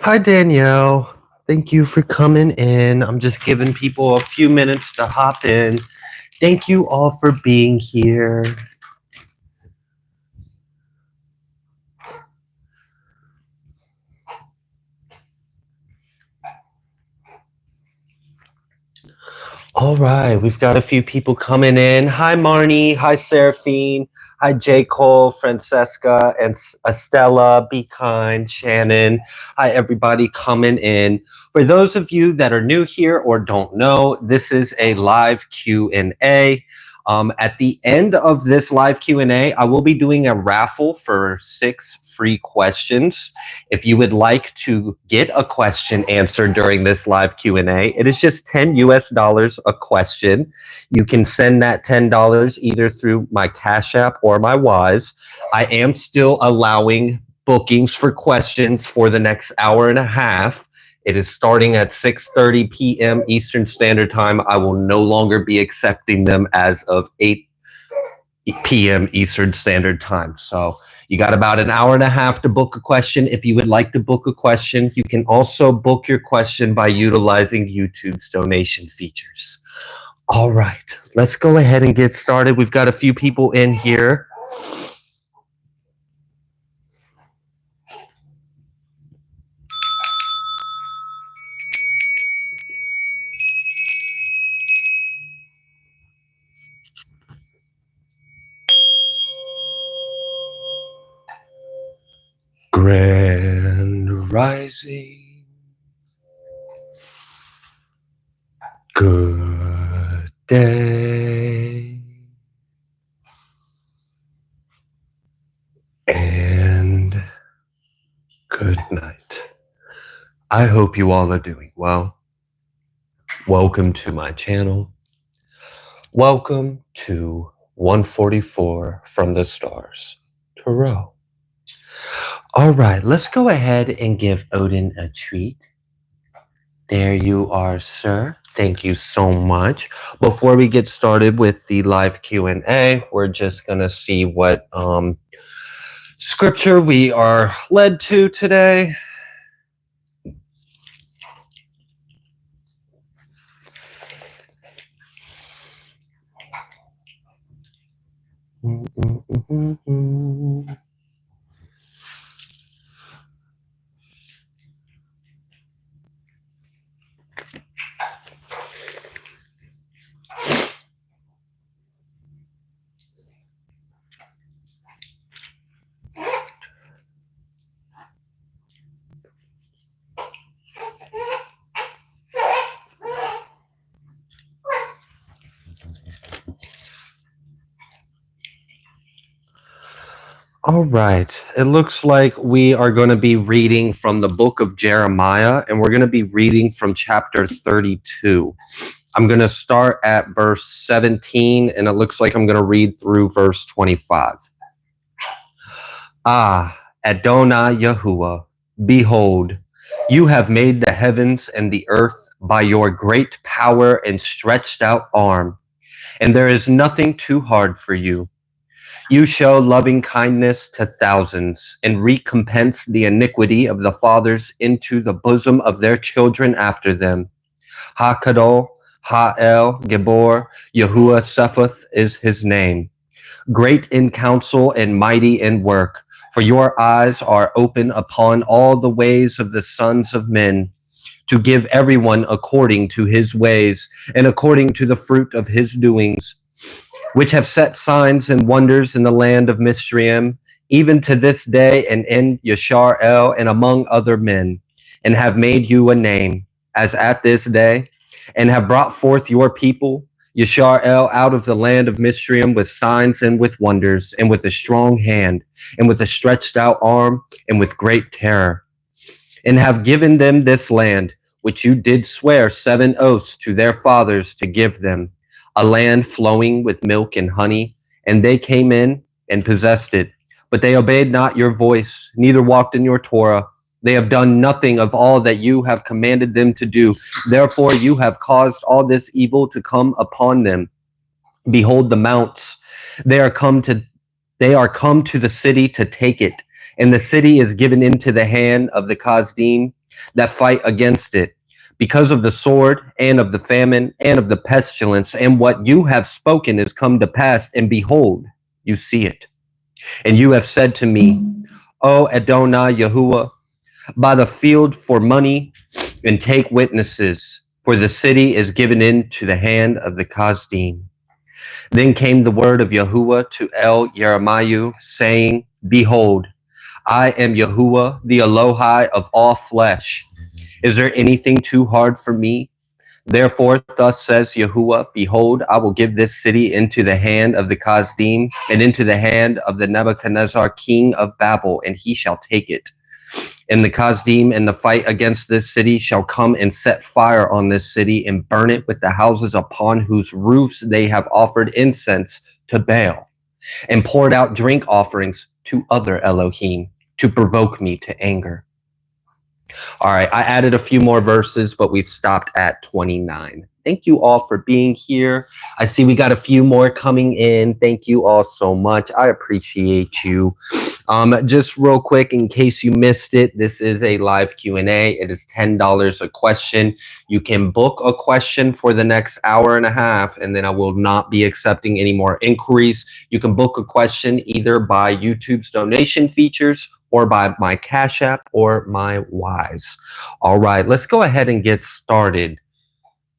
Hi, Danielle. Thank you for coming in. I'm just giving people a few minutes to hop in. Thank you all for being here. All right, we've got a few people coming in. Hi, Marnie. Hi, Saraphene. Hi, J. Cole, Francesca, and Estella. Be kind, Shannon. Hi, everybody coming in. For those of you that are new here or don't know, this is a live Q&A. At the end of this live Q&A, I will be doing a raffle for 6 free questions. If you would like to get a question answered during this live Q&A, it is just $10 US a question. You can send that $10 either through my Cashapp or my Wise. I am still allowing bookings for questions for the next hour and a half. It is starting at 6:30 p.m. Eastern Standard Time. I will no longer be accepting them as of 8 p.m. Eastern Standard Time. So you got about an hour and a half to book a question. If you would like to book a question, you can also book your question by utilizing YouTube's donation features. All right, let's go ahead and get started. We've got a few people in here. Grand Rising. Good day. And good night. I hope you all are doing well. Welcome to my channel. Welcome to 144 from the stars, Tarot. All right, let's go ahead and give Odin a treat. There you are, sir. Thank you so much. Before we get started with the live Q&A, we're just going to see what scripture we are led to today. All right. It looks like we are going to be reading from the book of Jeremiah, and we're going to be reading from chapter 32. I'm going to start at verse 17, and it looks like I'm going to read through verse 25. Ah, Adonai Yahuwah, behold, you have made the heavens and the earth by your great power and stretched out arm, and there is nothing too hard for you. You show loving kindness to thousands and recompense the iniquity of the fathers into the bosom of their children after them. HaKadol, Ha'el, Gibor, Yahuwah Sephath is his name. Great in counsel and mighty in work, for your eyes are open upon all the ways of the sons of men, to give everyone according to his ways and according to the fruit of his doings, which have set signs and wonders in the land of Mizraim, even to this day, and in Yashar and among other men, and have made you a name, as at this day, and have brought forth your people, Yashar out of the land of Mizraim with signs and with wonders, and with a strong hand, and with a stretched out arm, and with great terror, and have given them this land, which you did swear 7 oaths to their fathers to give them, a land flowing with milk and honey, and they came in and possessed it. But they obeyed not your voice, neither walked in your Torah. They have done nothing of all that you have commanded them to do. Therefore you have caused all this evil to come upon them. Behold the mounts. They are come to the city to take it, and the city is given into the hand of the Kasdim that fight against it, because of the sword and of the famine and of the pestilence, and what you have spoken is come to pass, and behold, you see it. And you have said to me, O Adonai Yahuwah, buy the field for money and take witnesses, for the city is given into the hand of the Kasdim. Then came the word of Yahuwah to El Jeremiah, saying, Behold, I am Yahuwah, the Elohai of all flesh. Is there anything too hard for me? Therefore, thus says Yahuwah, Behold, I will give this city into the hand of the Kasdim, and into the hand of the Nebuchadnezzar, king of Babel, and he shall take it. And the Kasdim and the fight against this city shall come and set fire on this city, and burn it with the houses upon whose roofs they have offered incense to Baal, and poured out drink offerings to other Elohim, to provoke me to anger. All right, I added a few more verses, but we stopped at 29. Thank you all for being here. I see we got a few more coming in. Thank you all so much. I appreciate you. Just real quick, in case you missed it, this is a live Q&A. It is $10 a question. You can book a question for the next hour and a half, and then I will not be accepting any more inquiries. You can book a question either by YouTube's donation features or by my Cashapp or my Wise. All right, let's go ahead and get started.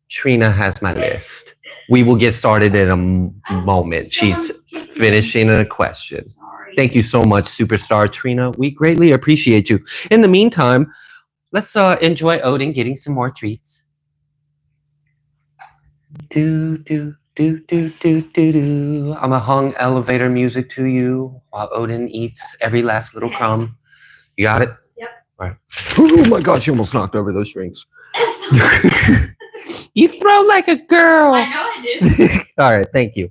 Trina has my list. We will get started in a moment. She's finishing a question. Thank you so much, Superstar Trina. We greatly appreciate you. In the meantime, let's enjoy Odin getting some more treats. Do, do, do, do, do, do, do. I'm gonna hum elevator music to you while Odin eats every last little crumb. You got it? Yep. All right. Oh my gosh, you almost knocked over those drinks. You throw like a girl. I know I do. All right, thank you.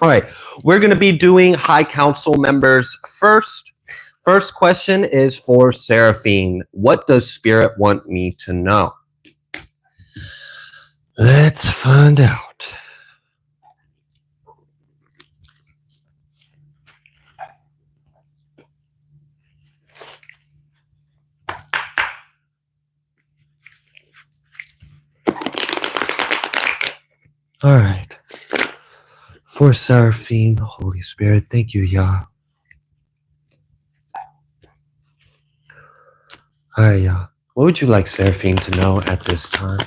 All right, we're going to be doing High Council members first. First question is for Saraphene. What does Spirit want me to know? Let's find out. All right. For Saraphene, Holy Spirit, thank you, Yah. All right, Yah. What would you like Saraphene to know at this time?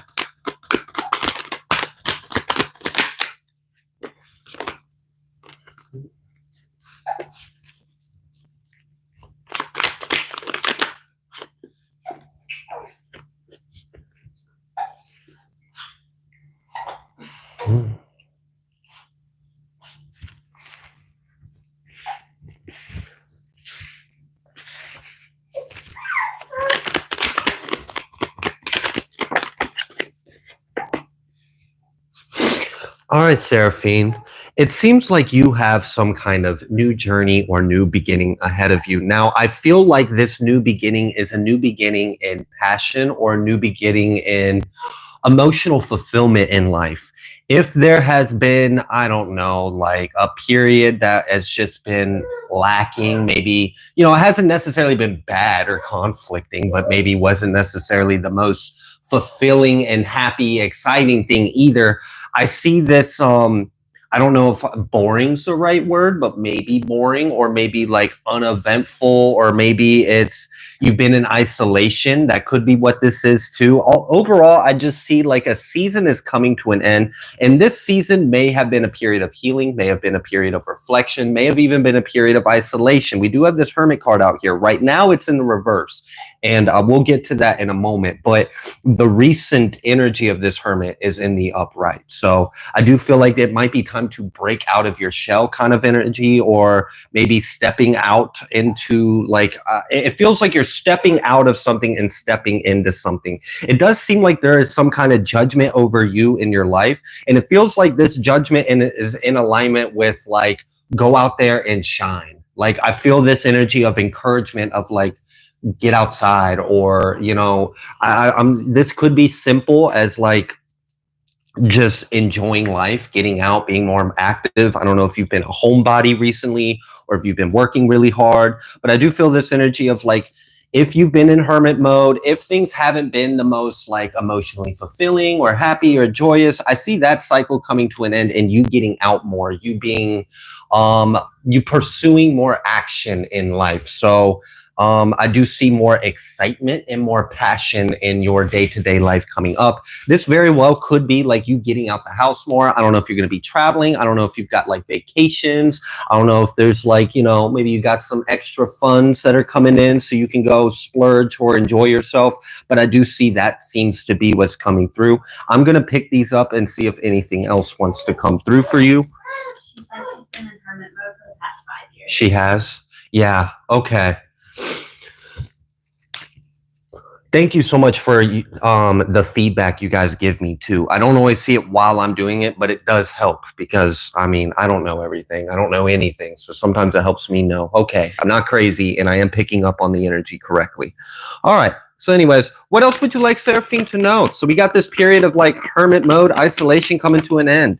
All right, Saraphene, it seems like you have some kind of new journey or new beginning ahead of you. Now, I feel like this new beginning is a new beginning in passion or a new beginning in emotional fulfillment in life. If there has been, I don't know, like a period that has just been lacking, maybe, you know, it hasn't necessarily been bad or conflicting, but maybe wasn't necessarily the most fulfilling and happy, exciting thing either. I see this I don't know if boring's the right word, but maybe boring, or maybe like uneventful, or maybe it's you've been in isolation. That could be what this is too. Overall, I just see like a season is coming to an end. And this season may have been a period of healing, may have been a period of reflection, may have even been a period of isolation. We do have this Hermit card out here. Right now, it's in the reverse. And we'll get to that in a moment. But the recent energy of this Hermit is in the upright. So I do feel like it might be time to break out of your shell kind of energy, or maybe stepping out into like, it feels like you're stepping out of something and stepping into something. It does seem like there is some kind of judgment over you in your life. And it feels like this judgment is in alignment with like, go out there and shine. Like, I feel this energy of encouragement of like, get outside, or, you know, this could be simple as like, just enjoying life, getting out, being more active. I don't know if you've been a homebody recently or if you've been working really hard, but I do feel this energy of like, if you've been in hermit mode, if things haven't been the most like emotionally fulfilling or happy or joyous, I see that cycle coming to an end and you getting out more, you being, you pursuing more action in life. So I do see more excitement and more passion in your day-to-day life coming up. This very well could be like you getting out the house more. I don't know if you're going to be traveling. I don't know if you've got like vacations. I don't know if there's like, you know, maybe you got some extra funds that are coming in so you can go splurge or enjoy yourself. But I do see that seems to be what's coming through. I'm going to pick these up and see if anything else wants to come through for you. She's been in hermit mode for the past 5 years. She has? Yeah. Okay. Thank you so much for the feedback you guys give me too. I don't always see it while I'm doing it, but it does help because, I mean, I don't know everything. I don't know anything. So sometimes it helps me know, okay, I'm not crazy and I am picking up on the energy correctly. All right. So anyways, what else would you like Saraphene to know? So we got this period of like hermit mode, isolation coming to an end.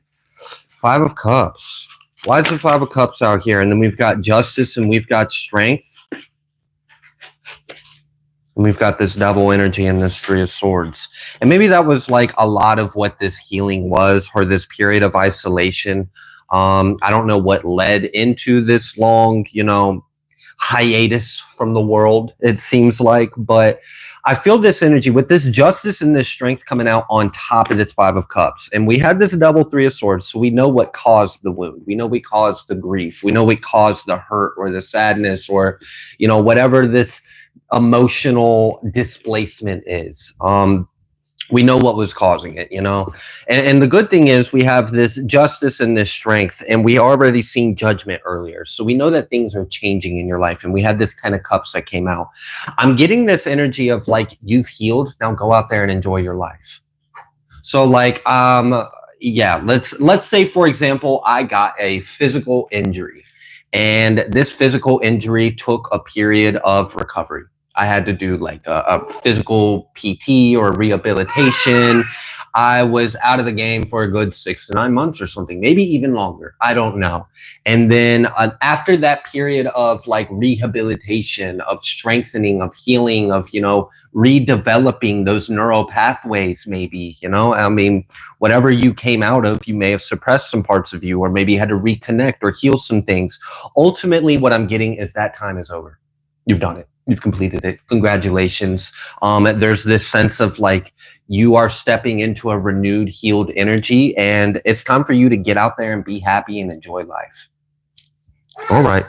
5 of Cups. Why is the 5 of Cups out here? And then we've got justice and we've got strength. And we've got this double energy and this 3 of Swords. And maybe that was like a lot of what this healing was, or this period of isolation. I don't know what led into this long, you know, hiatus from the world, it seems like. But I feel this energy with this justice and this strength coming out on top of this 5 of Cups. And we had this double 3 of Swords. So we know what caused the wound. We know what caused the grief. We know what caused the hurt or the sadness, or, you know, whatever this emotional displacement is. We know what was causing it, you know. And the good thing is we have this justice and this strength, and we already seen judgment earlier. So we know that things are changing in your life, and we had this 10 of Cups that came out. I'm getting this energy of like, you've healed, now go out there and enjoy your life. So like, yeah, let's say, for example, I got a physical injury, and this physical injury took a period of recovery. I had to do like a physical PT or rehabilitation. I was out of the game for a good 6 to 9 months or something, maybe even longer. I don't know. And then after that period of like rehabilitation, of strengthening, of healing, of, you know, redeveloping those neural pathways, maybe, you know, I mean, whatever you came out of, you may have suppressed some parts of you, or maybe had to reconnect or heal some things. Ultimately, what I'm getting is that time is over. You've done it. You've completed it. Congratulations. There's this sense of like, you are stepping into a renewed, healed energy, and it's time for you to get out there and be happy and enjoy life. All right.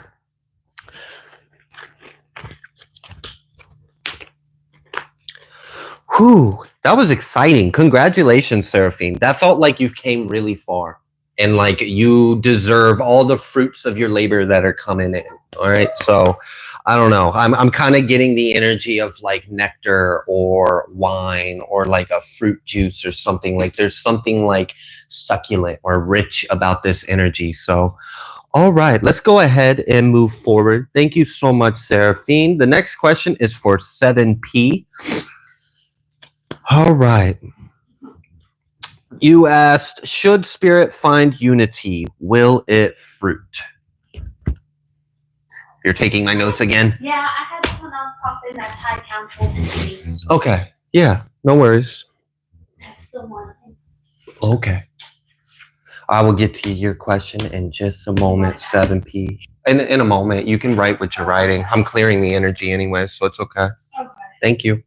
Whew, that was exciting. Congratulations, Saraphene. That felt like you've came really far, and like you deserve all the fruits of your labor that are coming in. All right. So I don't know. I'm kind of getting the energy of like nectar or wine or like a fruit juice or something. Like there's something like succulent or rich about this energy. So, all right, let's go ahead and move forward. Thank you so much, Saraphene. The next question is for 7P. All right. You asked, should spirit find unity? Will it fruit? You're taking my notes again? Yeah, I had someone else pop in that's high council to me. Okay. Yeah, no worries. That's the one. Okay. I will get to your question in just a moment, 7P. In a moment, you can write what you're writing. I'm clearing the energy anyway, so it's okay. Okay. Thank you.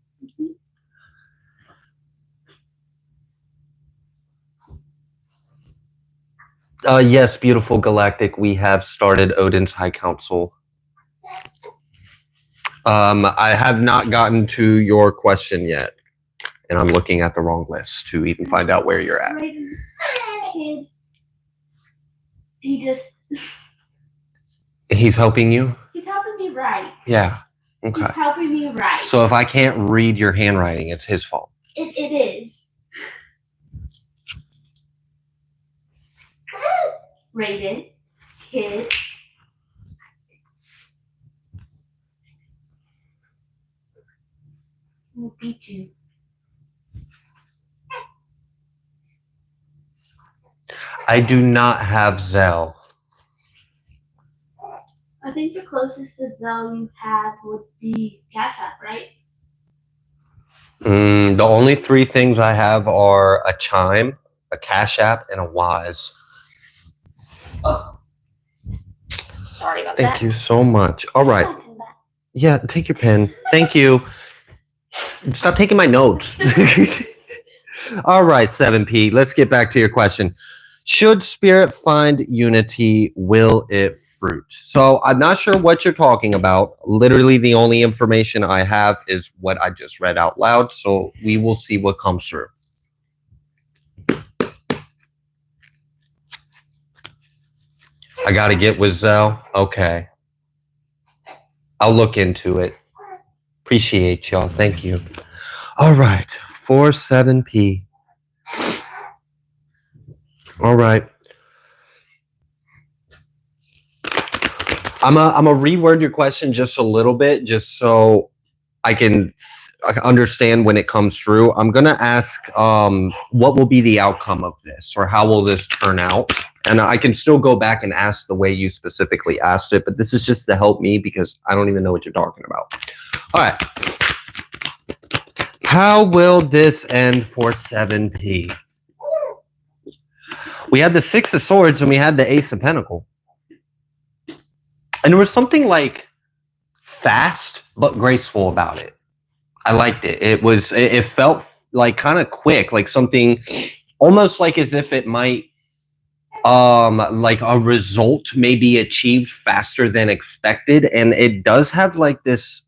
Yes, beautiful Galactic. We have started Odin's High Council. I have not gotten to your question yet, and I'm looking at the wrong list to even find out where you're at. Kid. He just. He's helping you? He's helping me write. Yeah. Okay. He's helping me write. So if I can't read your handwriting, it's his fault. It is. Rated. Kid. We'll beat you. I do not have Zelle. I think the closest to Zelle you have would be Cashapp, right? The only three things I have are a Chime, a Cashapp, and a Wise. Oh. Sorry about Thank you so much. All right. Yeah, take your pen. Thank you. Stop taking my notes. All right, 7P. Let's get back to your question. Should spirit find unity, will it fruit? So I'm not sure what you're talking about. Literally, the only information I have is what I just read out loud. So we will see what comes through. I got to get with Zell. Okay. I'll look into it. Appreciate y'all. Thank you. All right. 47P. All right. I'm gonna reword your question just a little bit, just so I can understand when it comes through. I'm gonna ask, what will be the outcome of this, or how will this turn out? And I can still go back and ask the way you specifically asked it, but this is just to help me because I don't even know what you're talking about. All right. How will this end for 7P? We had the Six of Swords and we had the Ace of Pentacles. And there was something like fast but graceful about it. I liked it. It felt like kind of quick, like something almost like as if it might like a result may be achieved faster than expected. And it does have like this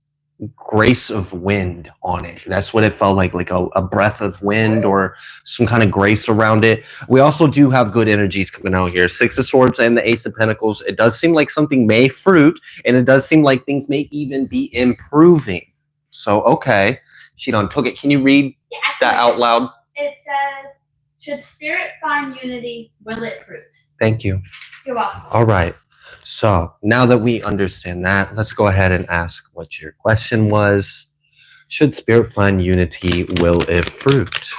grace of wind on it. That's what it felt like a breath of wind or some kind of grace around it. We also do have good energies coming out here. Six of Swords and the Ace of Pentacles. It does seem like something may fruit, and it does seem like things may even be improving. So, okay. She done took it. Can you read that out loud? It says, should spirit find unity, will it fruit? Thank you. You're welcome. All right. So now that we understand that, let's go ahead and ask what your question was. Should spirit find unity, will it fruit?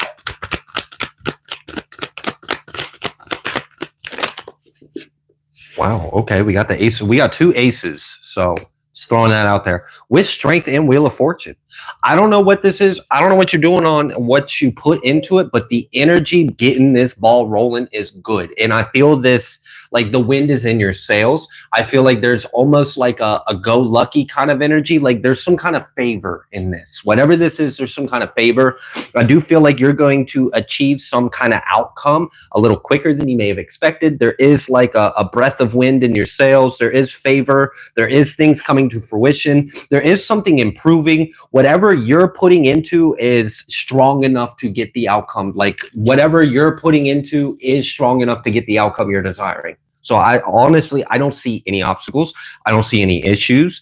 Wow. Okay. We got the ace. We got two aces. So just throwing that out there. With strength and Wheel of Fortune. I don't know what this is. I don't know what you're doing on what you put into it, but the energy getting this ball rolling is good. And I feel this, like the wind is in your sails. I feel like there's almost like a go lucky kind of energy. Like there's some kind of favor in this. Whatever this is, there's some kind of favor. I do feel like you're going to achieve some kind of outcome a little quicker than you may have expected. There is like a breath of wind in your sails. There is favor. There is things coming to fruition. There is something improving. Whatever you're putting into is strong enough to get the outcome. Like whatever you're putting into is strong enough to get the outcome you're desiring. So I honestly don't see any obstacles. I don't see any issues.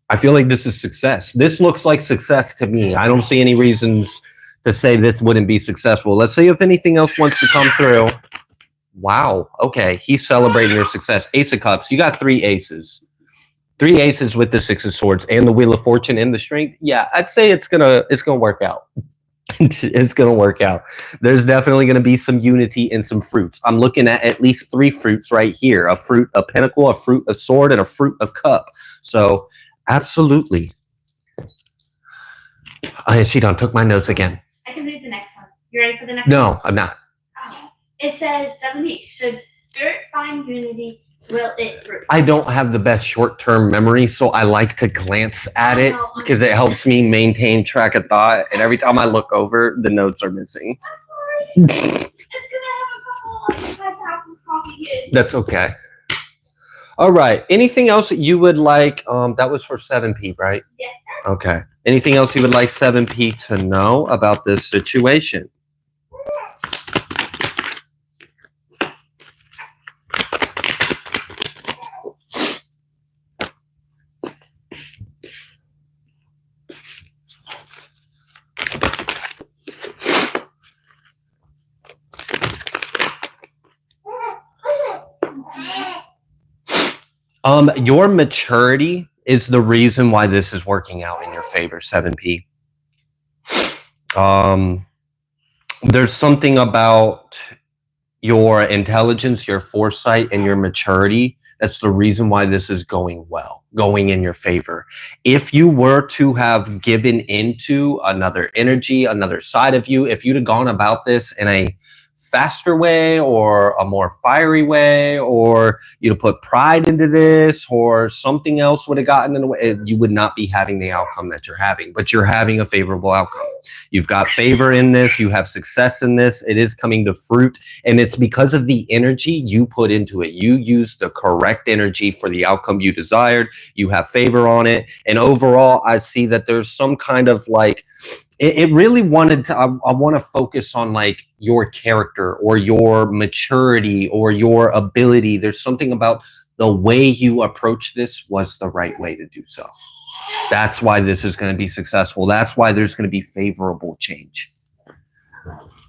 I feel like this is success. This looks like success to me. I don't see any reasons to say this wouldn't be successful. Let's see if anything else wants to come through. Wow. Okay. He's celebrating your success. Ace of Cups. You got three aces. Three aces with the Six of Swords and the Wheel of Fortune and the Strength. Yeah, I'd say it's gonna work out. It's gonna work out. There's definitely gonna be some unity and some fruits. I'm looking at least three fruits right here: a fruit of Pentacle, a fruit of Sword, and a fruit of Cup. So, absolutely. She done took my notes again. I can read the next one. You ready for the next one? No, I'm not. Oh. It says 70. Should spirit find unity, will it fruit? I don't have the best short-term memory, so I like to glance at it because it helps me maintain track of thought. And every time I look over, the notes are missing. I'm sorry. It's gonna have a couple of coffee. That's okay. All right. Anything else that you would like? That was for 7P, right? Yes, sir. Okay. Anything else you would like 7P to know about this situation? Your maturity is the reason why this is working out in your favor, 7P. There's something about your intelligence, your foresight, and your maturity. That's the reason why this is going well, going in your favor. If you were to have given into another energy, another side of you, if you'd have gone about this in a faster way or a more fiery way, or you'd have put pride into this or something else would have gotten in the way, you would not be having the outcome that you're having, but you're having a favorable outcome. You've got favor in this, you have success in this, it is coming to fruit, and it's because of the energy you put into it. You used the correct energy for the outcome you desired, you have favor on it, and overall I see that there's some kind of like, it really wanted to, I want to focus on like your character or your maturity or your ability. There's something about the way you approach this was the right way to do so. That's why this is going to be successful. That's why there's going to be favorable change.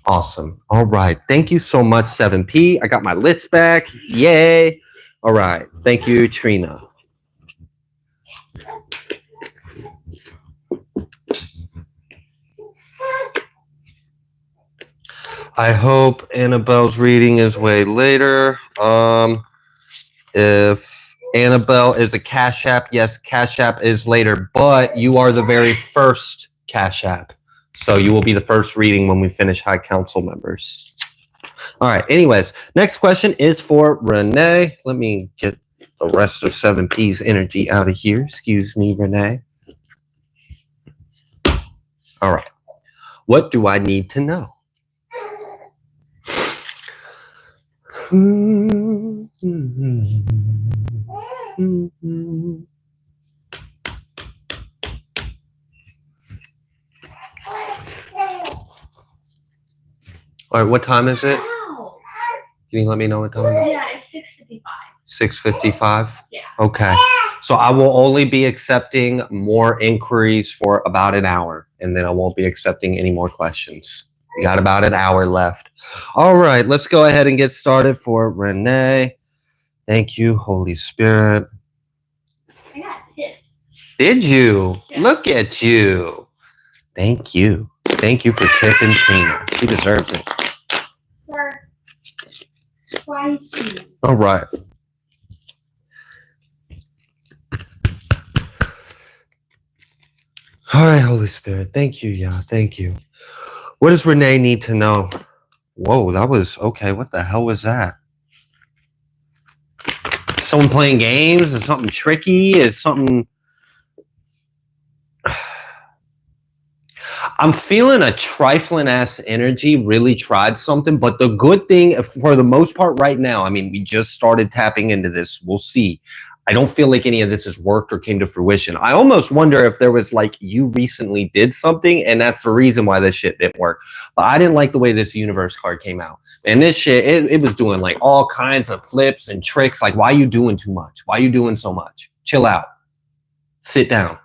Awesome. All right. Thank you so much, 7P. I got my list back. Yay. All right. Thank you, Trina. I hope Annabelle's reading is way later. If Annabelle is a Cashapp, yes, Cashapp is later, but you are the very first Cashapp. So you will be the first reading when we finish High Council members. All right, anyways, next question is for Renee. Let me get the rest of 7P's energy out of here. Excuse me, Renee. All right. What do I need to know? All right, what time is it? Wow. Can you let me know what time it is? Yeah, it's 6:55. 6:55? Yeah. Okay. So I will only be accepting more inquiries for about an hour, and then I won't be accepting any more questions. We got about an hour left. All right, let's go ahead and get started for Renee. Thank you, Holy Spirit. I got a tip. Did you? Yeah. Look at you. Thank you. Thank you for tipping Trina. She deserves it. Sir, why is she? All right. All right, Holy Spirit. Thank you, Yah. Thank you. What does Renee need to know? Whoa, that was okay. What the hell was that? Someone playing games? Is something tricky? Is something... I'm feeling a trifling ass energy, really tried something, but the good thing for the most part right now, I mean, we just started tapping into this. We'll see. I don't feel like any of this has worked or came to fruition. I almost wonder if there was like you recently did something and that's the reason why this shit didn't work. But I didn't like the way this universe card came out. And this shit, it was doing like all kinds of flips and tricks. Like, why are you doing too much? Why are you doing so much? Chill out. Sit down.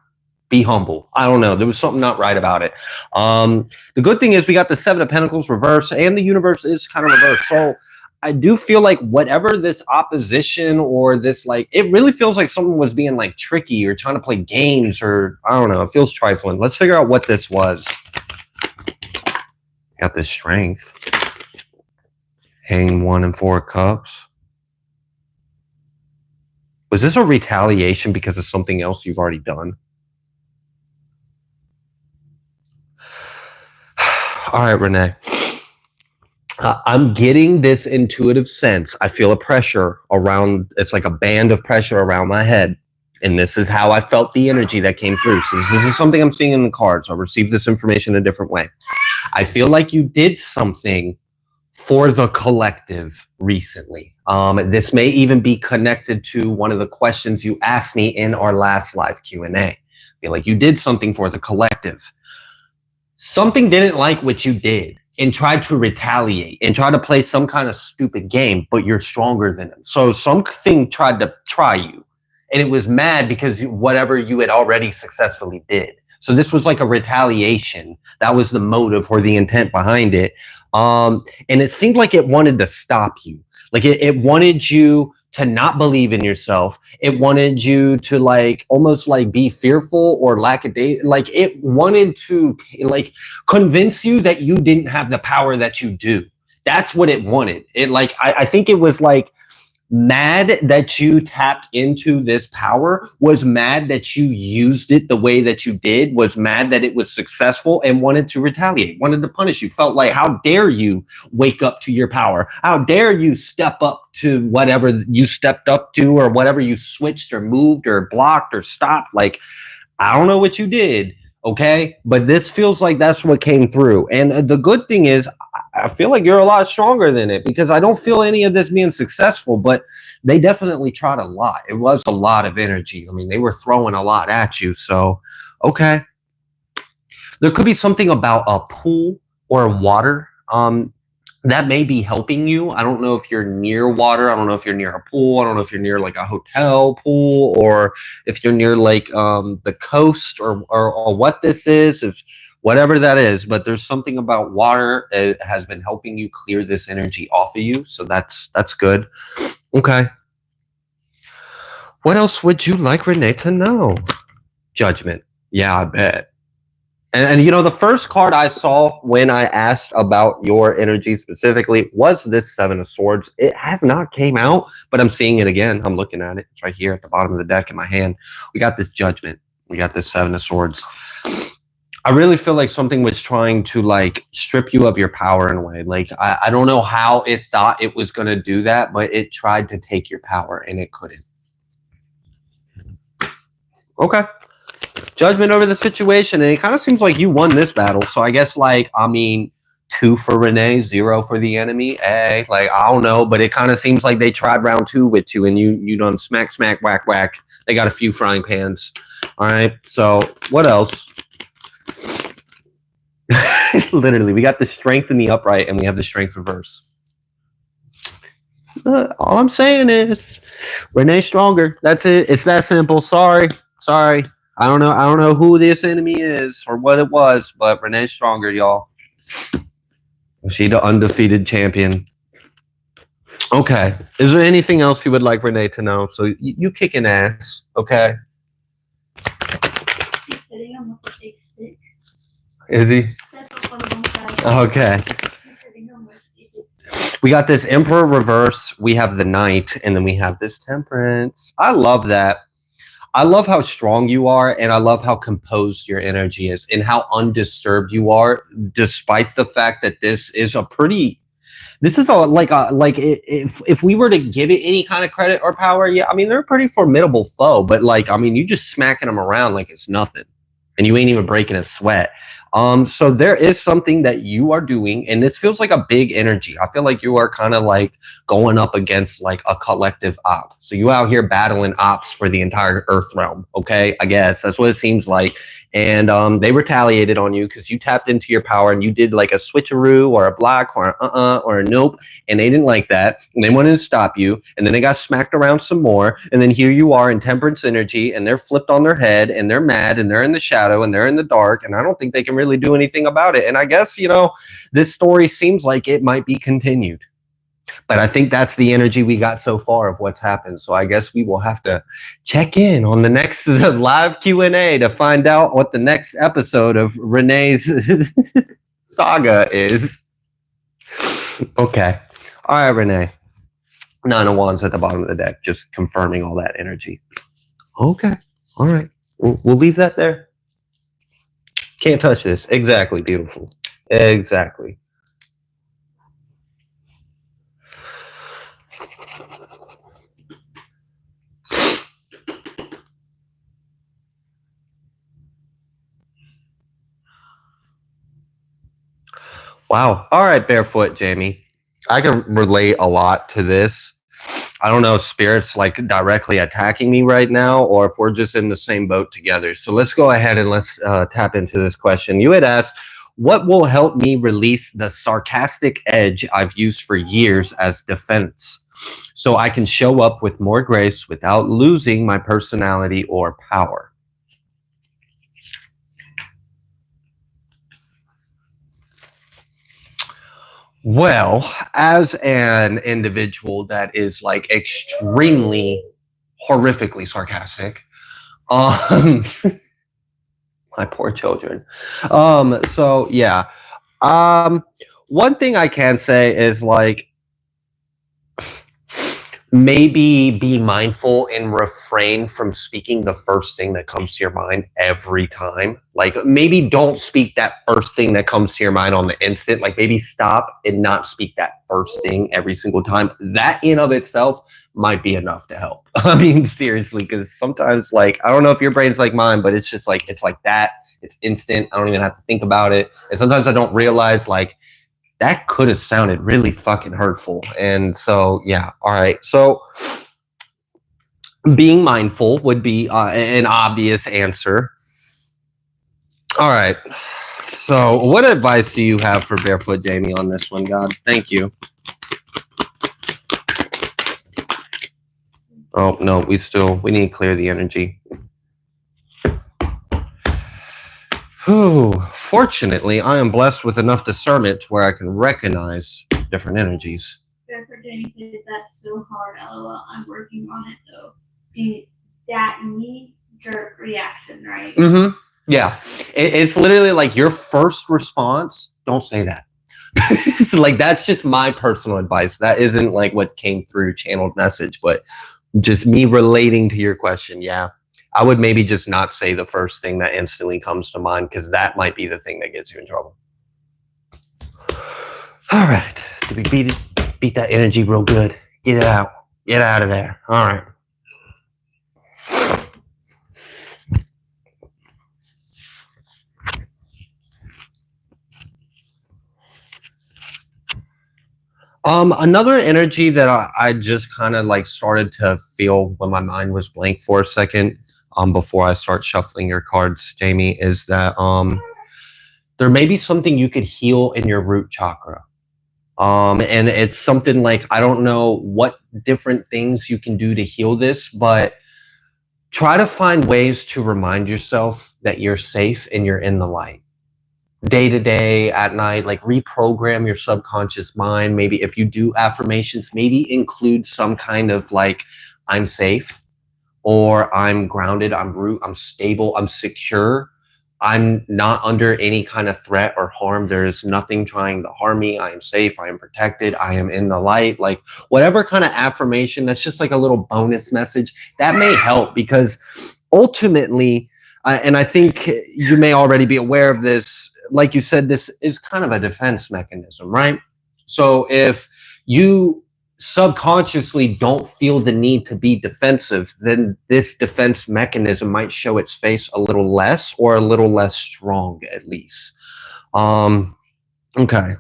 Be humble. I don't know. There was something not right about it. The good thing is we got the 7 of Pentacles reversed and the universe is kind of reversed. So I do feel like whatever this opposition or this, like, it really feels like someone was being like tricky or trying to play games or I don't know. It feels trifling. Let's figure out what this was. Got this Strength. Hanging 1 and 4 cups. Was this a retaliation because of something else you've already done? All right, Renee. I'm getting this intuitive sense. I feel a pressure around, it's like a band of pressure around my head. And this is how I felt the energy that came through. So this is something I'm seeing in the cards. I received this information a different way. I feel like you did something for the collective recently. This may even be connected to one of the questions you asked me in our last live Q&A. I feel like you did something for the collective. Something didn't like what you did and tried to retaliate and try to play some kind of stupid game, but you're stronger than them. So something tried to try you and it was mad because whatever you had already successfully did. So this was like a retaliation. That was the motive or the intent behind it. And it seemed like it wanted to stop you. Like it wanted you to not believe in yourself. It wanted you to like almost like be fearful or lackadaisical. Like it wanted to like convince you that you didn't have the power that you do. That's what it wanted. It like I think it was like mad that you tapped into this power, was mad that you used it the way that you did, was mad that it was successful and wanted to retaliate, wanted to punish you, felt like, how dare you wake up to your power? How dare you step up to whatever you stepped up to or whatever you switched or moved or blocked or stopped? Like, I don't know what you did, okay? But this feels like that's what came through. And the good thing is, I feel like you're a lot stronger than it because I don't feel any of this being successful, but they definitely tried a lot. It was a lot of energy. I mean, they were throwing a lot at you. So, okay. There could be something about a pool or water that may be helping you. I don't know if you're near water. I don't know if you're near a pool. I don't know if you're near like a hotel pool or if you're near like the coast or what this is. If whatever that is, but there's something about water has been helping you clear this energy off of you. So that's good. Okay. What else would you like Renee to know? Judgment. Yeah, I bet. And you know, the first card I saw when I asked about your energy specifically was this Seven of Swords. It has not came out, but I'm seeing it again. I'm looking at it. It's right here at the bottom of the deck in my hand. We got this Judgment. We got this Seven of Swords. I really feel like something was trying to like strip you of your power in a way. Like, I don't know how it thought it was going to do that, but it tried to take your power and it couldn't. Okay. Judgment over the situation. And it kind of seems like you won this battle. So I guess like, I mean, 2 for Renee, 0 for the enemy. Hey, like, I don't know, but it kind of seems like they tried round 2 with you and you done smack, smack, whack, whack. They got a few frying pans. All right. So what else? Literally, we got the strength in the upright and we have the strength reverse. All I'm saying is Renee's stronger. That's it. It's that simple. Sorry. I don't know who this enemy is or what it was, but Renee's stronger, y'all. She the undefeated champion. Okay. Is there anything else you would like Renee to know? So you kicking ass, okay? He's sitting on the big stick. Is he? Okay. We got this Emperor reverse. We have the Knight, and then we have this Temperance. I love that. I love how strong you are, and I love how composed your energy is, and how undisturbed you are, despite the fact that this is a pretty. This is like if we were to give it any kind of credit or power, yeah, I mean they're a pretty formidable foe, but like I mean you just smacking them around like it's nothing, and you ain't even breaking a sweat. So there is something that you are doing, and this feels like a big energy. I feel like you are kind of like going up against like a collective op. So you out here battling ops for the entire Earth realm. Okay, I guess that's what it seems like. And they retaliated on you because you tapped into your power and you did like a switcheroo or a block or or a nope, and they didn't like that and they wanted to stop you, and then they got smacked around some more, and then here you are in Temperance energy and they're flipped on their head and they're mad and they're in the shadow and they're in the dark, and I don't think they can really do anything about it. And I guess, you know, this story seems like it might be continued. But I think that's the energy we got so far of what's happened. So I guess we will have to check in on the next live Q&A to find out what the next episode of Renee's saga is. Okay. All right, Renee. 9 of Wands at the bottom of the deck, just confirming all that energy. Okay. All right. We'll leave that there. Can't touch this. Exactly. Beautiful. Exactly. Wow. All right, Barefoot Jamie. I can relate a lot to this. I don't know if spirit's like directly attacking me right now or if we're just in the same boat together. So let's go ahead and let's tap into this question. You had asked, what will help me release the sarcastic edge I've used for years as defense so I can show up with more grace without losing my personality or power? Well, as an individual that is like extremely horrifically sarcastic, um, my poor children. So yeah. Um, One thing I can say is like maybe be mindful and refrain from speaking the first thing that comes to your mind every time. Like maybe don't speak that first thing that comes to your mind on the instant. Like maybe stop and not speak that first thing every single time. That in of itself might be enough to help. I mean, seriously, because sometimes like I don't know if your brain's like mine, but it's just like it's like that. It's instant. I don't even have to think about it. And sometimes I don't realize like that could have sounded really fucking hurtful. And so, yeah. All right. So being mindful would be an obvious answer. All right. So what advice do you have for Barefoot Jamie on this one, God? Thank you. Oh, no, we need to clear the energy. Whew. Fortunately, I am blessed with enough discernment where I can recognize different energies. Barefoot Jamie said that's so hard, lol. I'm working on it though. That knee-jerk reaction, right? Mm-hmm. Yeah. It's literally like your first response, don't say that. Like that's just my personal advice. That isn't like what came through channeled message, but just me relating to your question. Yeah. I would maybe just not say the first thing that instantly comes to mind because that might be the thing that gets you in trouble. All right. Did we beat that energy real good? Get it out. Get out of there. All right. Another energy that I just kind of like started to feel when my mind was blank for a second, before I start shuffling your cards, Jamie, is that there may be something you could heal in your root chakra. And it's something like, I don't know what different things you can do to heal this, but try to find ways to remind yourself that you're safe and you're in the light. Day to day, at night, like reprogram your subconscious mind. Maybe if you do affirmations, maybe include some kind of like, I'm safe, or I'm grounded, I'm root, I'm stable, I'm secure. I'm not under any kind of threat or harm. There's nothing trying to harm me. I am safe. I am protected. I am in the light. Like whatever kind of affirmation, that's just like a little bonus message that may help because ultimately, and I think you may already be aware of this, like you said, this is kind of a defense mechanism, right? So if you subconsciously don't feel the need to be defensive, then this defense mechanism might show its face a little less or a little less strong, at least. Okay.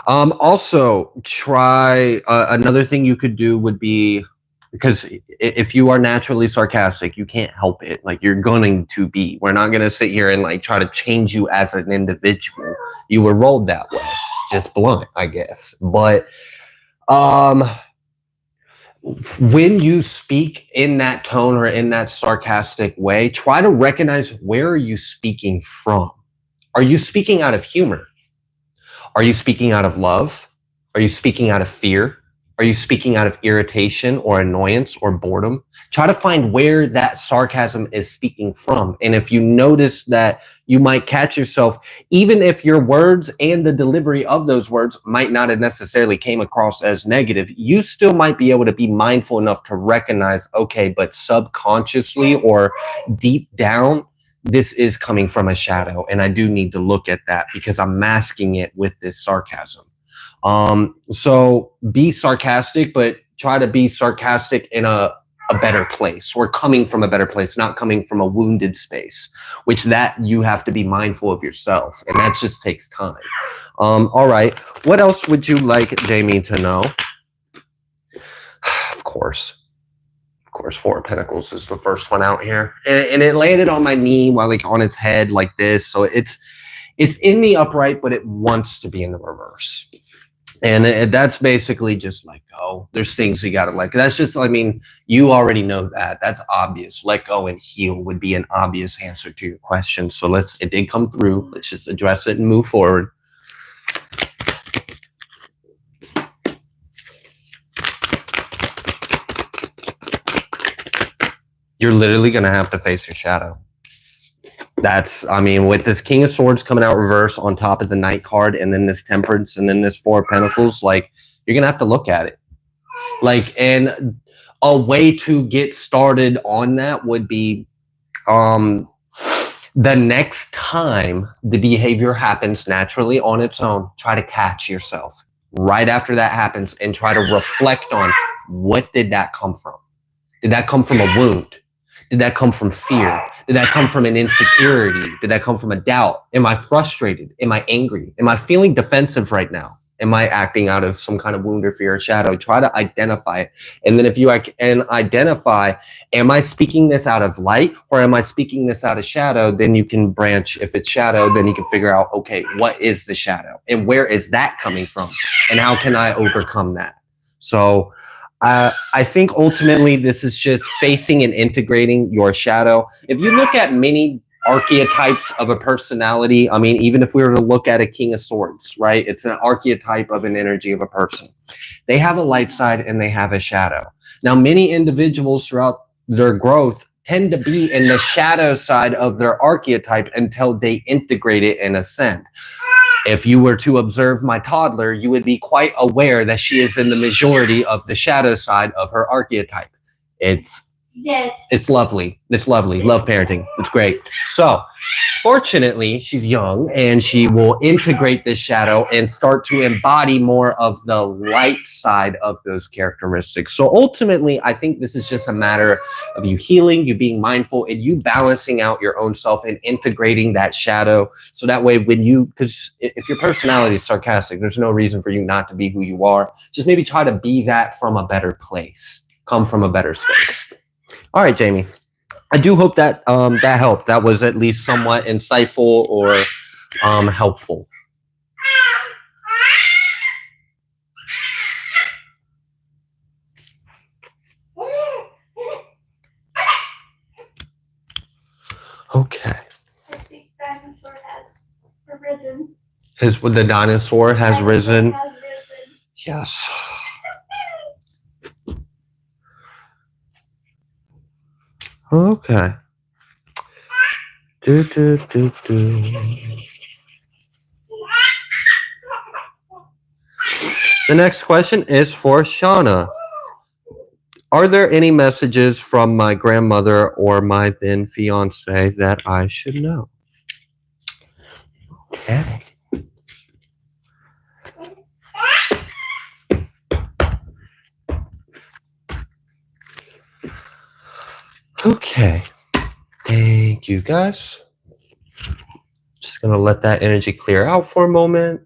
Also, try another thing you could do would be, because if you are naturally sarcastic, you can't help it. Like you're going to be. We're not going to sit here and like try to change you as an individual. You were rolled that way. Just blunt, I guess. But when you speak in that tone or in that sarcastic way, try to recognize where are you speaking from. Are you speaking out of humor? Are you speaking out of love? Are you speaking out of fear? Are you speaking out of irritation or annoyance or boredom? Try to find where that sarcasm is speaking from. And if you notice that you might catch yourself, even if your words and the delivery of those words might not have necessarily came across as negative, you still might be able to be mindful enough to recognize, okay, but subconsciously or deep down, this is coming from a shadow. And I do need to look at that because I'm masking it with this sarcasm. So be sarcastic, but try to be sarcastic in a a better place or coming from a better place, not coming from a wounded space, which that you have to be mindful of yourself. And that just takes time. All right. What else would you like Jamie to know? Of course, Four of Pentacles is the first one out here. And it landed on my knee while like on its head like this. So it's in the upright, but it wants to be in the reverse. And that's basically just let go. There's things you got to let go. That's just, I mean, you already know that. That's obvious. Let go and heal would be an obvious answer to your question. So it did come through. Let's just address it and move forward. You're literally going to have to face your shadow. That's, I mean, with this King of Swords coming out reverse on top of the Knight card, and then this Temperance, and then this Four of Pentacles, like, you're gonna have to look at it. Like, and a way to get started on that would be, the next time the behavior happens naturally on its own, try to catch yourself right after that happens and try to reflect on, what did that come from? Did that come from a wound? Did that come from fear? Did that come from an insecurity? Did that come from a doubt? Am I frustrated? Am I angry? Am I feeling defensive right now? Am I acting out of some kind of wound or fear or shadow? Try to identify it. And then if you can identify, am I speaking this out of light or am I speaking this out of shadow? Then you can branch. If it's shadow, then you can figure out, okay, what is the shadow? And where is that coming from? And how can I overcome that? So I think ultimately this is just facing and integrating your shadow. If you look at many archetypes of a personality, I mean, even if we were to look at a King of Swords, right? It's an archetype of an energy of a person. They have a light side and they have a shadow. Now, many individuals throughout their growth tend to be in the shadow side of their archetype until they integrate it and ascend. If you were to observe my toddler, you would be quite aware that she is in the majority of the shadow side of her archetype. It's lovely. It's lovely. Love parenting. It's great. So fortunately, she's young and she will integrate this shadow and start to embody more of the light side of those characteristics. So ultimately, I think this is just a matter of you healing, you being mindful, and you balancing out your own self and integrating that shadow. So that way, because if your personality is sarcastic, there's no reason for you not to be who you are. Just maybe try to be that from a better place, come from a better space. All right, Jamie. I do hope that that helped. That was at least somewhat insightful or helpful. Okay. The dinosaur has risen. The dinosaur has risen. Yes. Okay. The next question is for Shauna. Are there any messages from my grandmother or my then fiance that I should know? Okay. Okay. Thank you, guys. Just gonna let that energy clear out for a moment.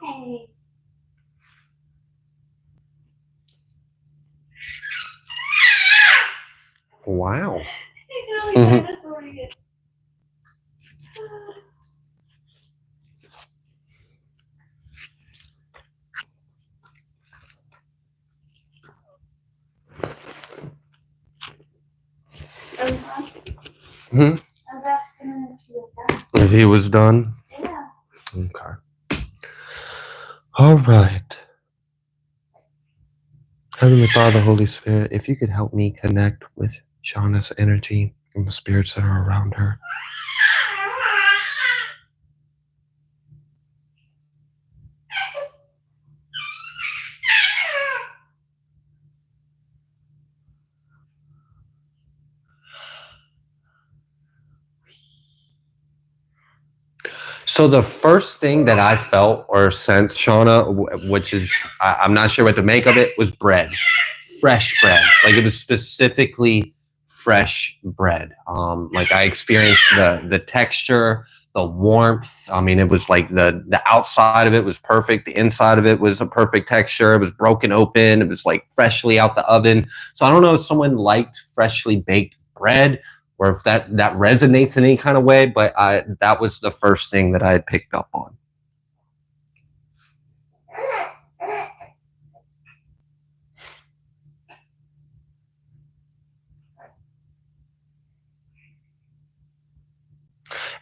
Hey. Wow. He's really dinosaur again. Hmm? I was asking him if he was done. If he was done? Yeah. Okay. All right. Heavenly Father, Holy Spirit, if you could help me connect with Shauna's energy and the spirits that are around her. So the first thing that I felt or sensed, Shauna, which is I'm not sure what to make of it, was bread, fresh bread. Like it was specifically fresh bread. Like I experienced the texture, the warmth. I mean, it was like the outside of it was perfect. The inside of it was a perfect texture. It was broken open. It was like freshly out the oven. So I don't know if someone liked freshly baked bread, or if that resonates in any kind of way, but that was the first thing that I had picked up on.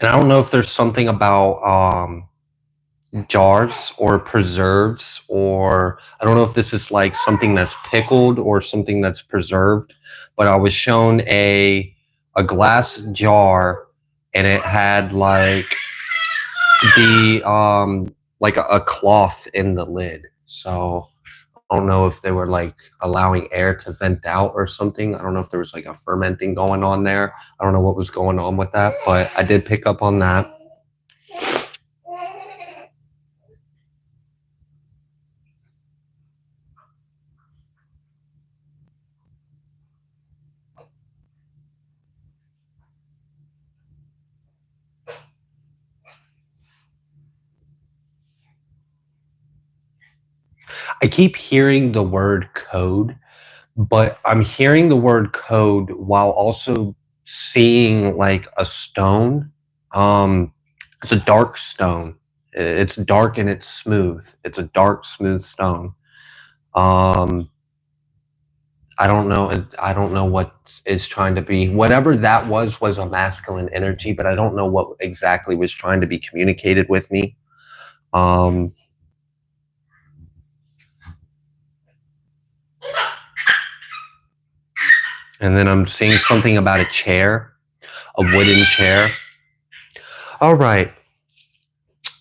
And I don't know if there's something about jars or preserves, or I don't know if this is like something that's pickled or something that's preserved, but I was shown a glass jar, and it had like the like a cloth in the lid. So I don't know if they were like allowing air to vent out or something. I don't know if there was like a fermenting going on there. I don't know what was going on with that, but I did pick up on that. I keep hearing the word code, but I'm hearing the word code while also seeing like a stone. It's a dark stone. It's dark and it's smooth. It's a dark, smooth stone. I don't know. I don't know what is trying to be. Whatever that was a masculine energy, but I don't know what exactly was trying to be communicated with me. And then I'm seeing something about a chair, a wooden chair. All right.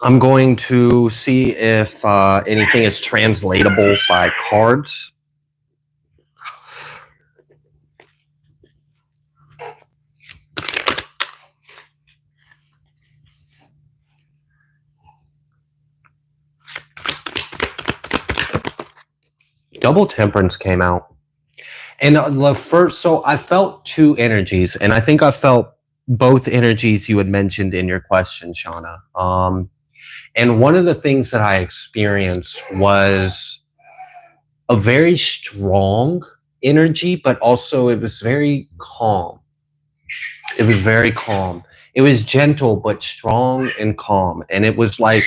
I'm going to see if anything is translatable by cards. Double Temperance came out. And the first, so I felt two energies, and I think I felt both energies you had mentioned in your question, Shauna. And one of the things that I experienced was a very strong energy, but also it was very calm. It was very calm. It was gentle, but strong and calm. And it was like,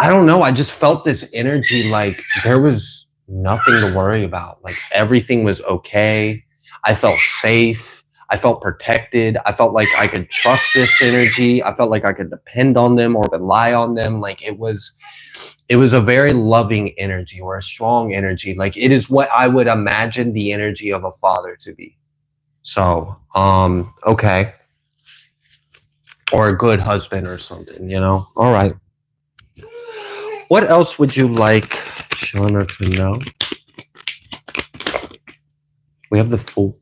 I don't know, I just felt this energy like there was nothing to worry about. Like everything was okay. I felt safe. I felt protected. I felt like I could trust this energy. I felt like I could depend on them or rely on them. Like it was a very loving energy or a strong energy. Like it is what I would imagine the energy of a father to be. So, okay. Or a good husband or something, you know? All right. What else would you like Shauna to know? We have the Fool.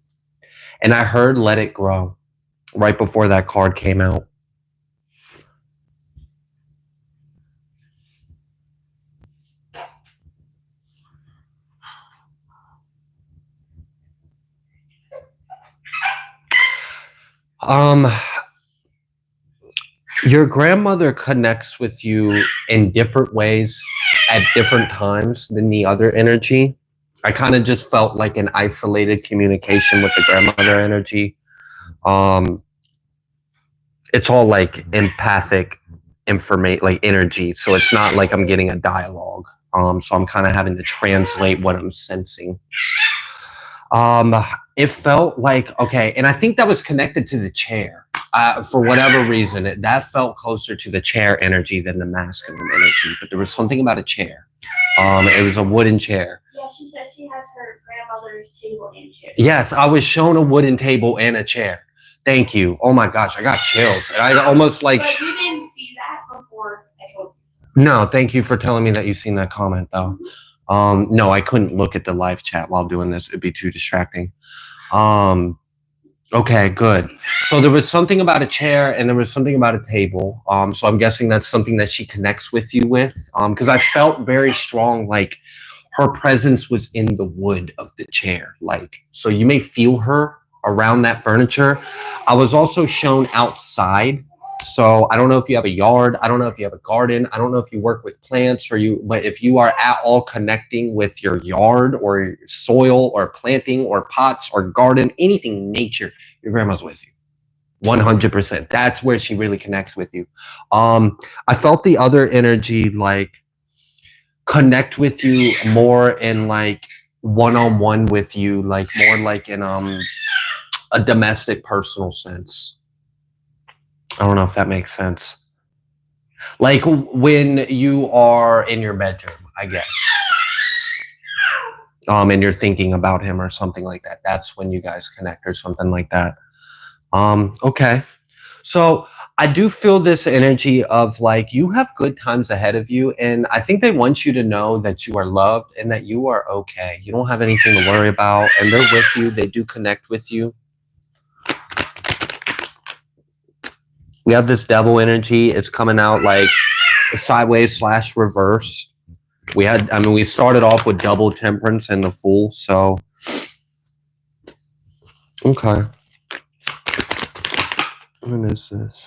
And I heard Let It Grow right before that card came out. Your grandmother connects with you in different ways at different times than the other energy. I kind of just felt like an isolated communication with the grandmother energy. It's all like empathic information, like energy. So it's not like I'm getting a dialogue. So I'm kind of having to translate what I'm sensing. It felt like, okay, and I think that was connected to the chair. For whatever reason, that felt closer to the chair energy than the masculine energy. But there was something about a chair. It was a wooden chair. Yeah, she said she has her grandmother's table and chair. Yes, I was shown a wooden table and a chair. Thank you. Oh my gosh, I got chills. And I almost like. But you didn't see that before I told you so. No, thank you for telling me that you've seen that comment though. No, I couldn't look at the live chat while doing this. It'd be too distracting. Okay, good. So there was something about a chair and there was something about a table. So I'm guessing that's something that she connects with you with. Because I felt very strong, like her presence was in the wood of the chair. Like, so you may feel her around that furniture. I was also shown outside. So I don't know if you have a yard. I don't know if you have a garden. I don't know if you work with plants but if you are at all connecting with your yard or soil or planting or pots or garden, anything nature, your grandma's with you. 100%. That's where she really connects with you. I felt the other energy like connect with you more in like one-on-one with you, like more like in a domestic personal sense. I don't know if that makes sense. Like when you are in your bedroom, I guess. And you're thinking about him or something like that. That's when you guys connect or something like that. Okay. So I do feel this energy of like you have good times ahead of you. And I think they want you to know that you are loved and that you are okay. You don't have anything to worry about. And they're with you. They do connect with you. We have this devil energy. It's coming out like sideways / reverse. We started off with double temperance and the fool. So, okay. What is this?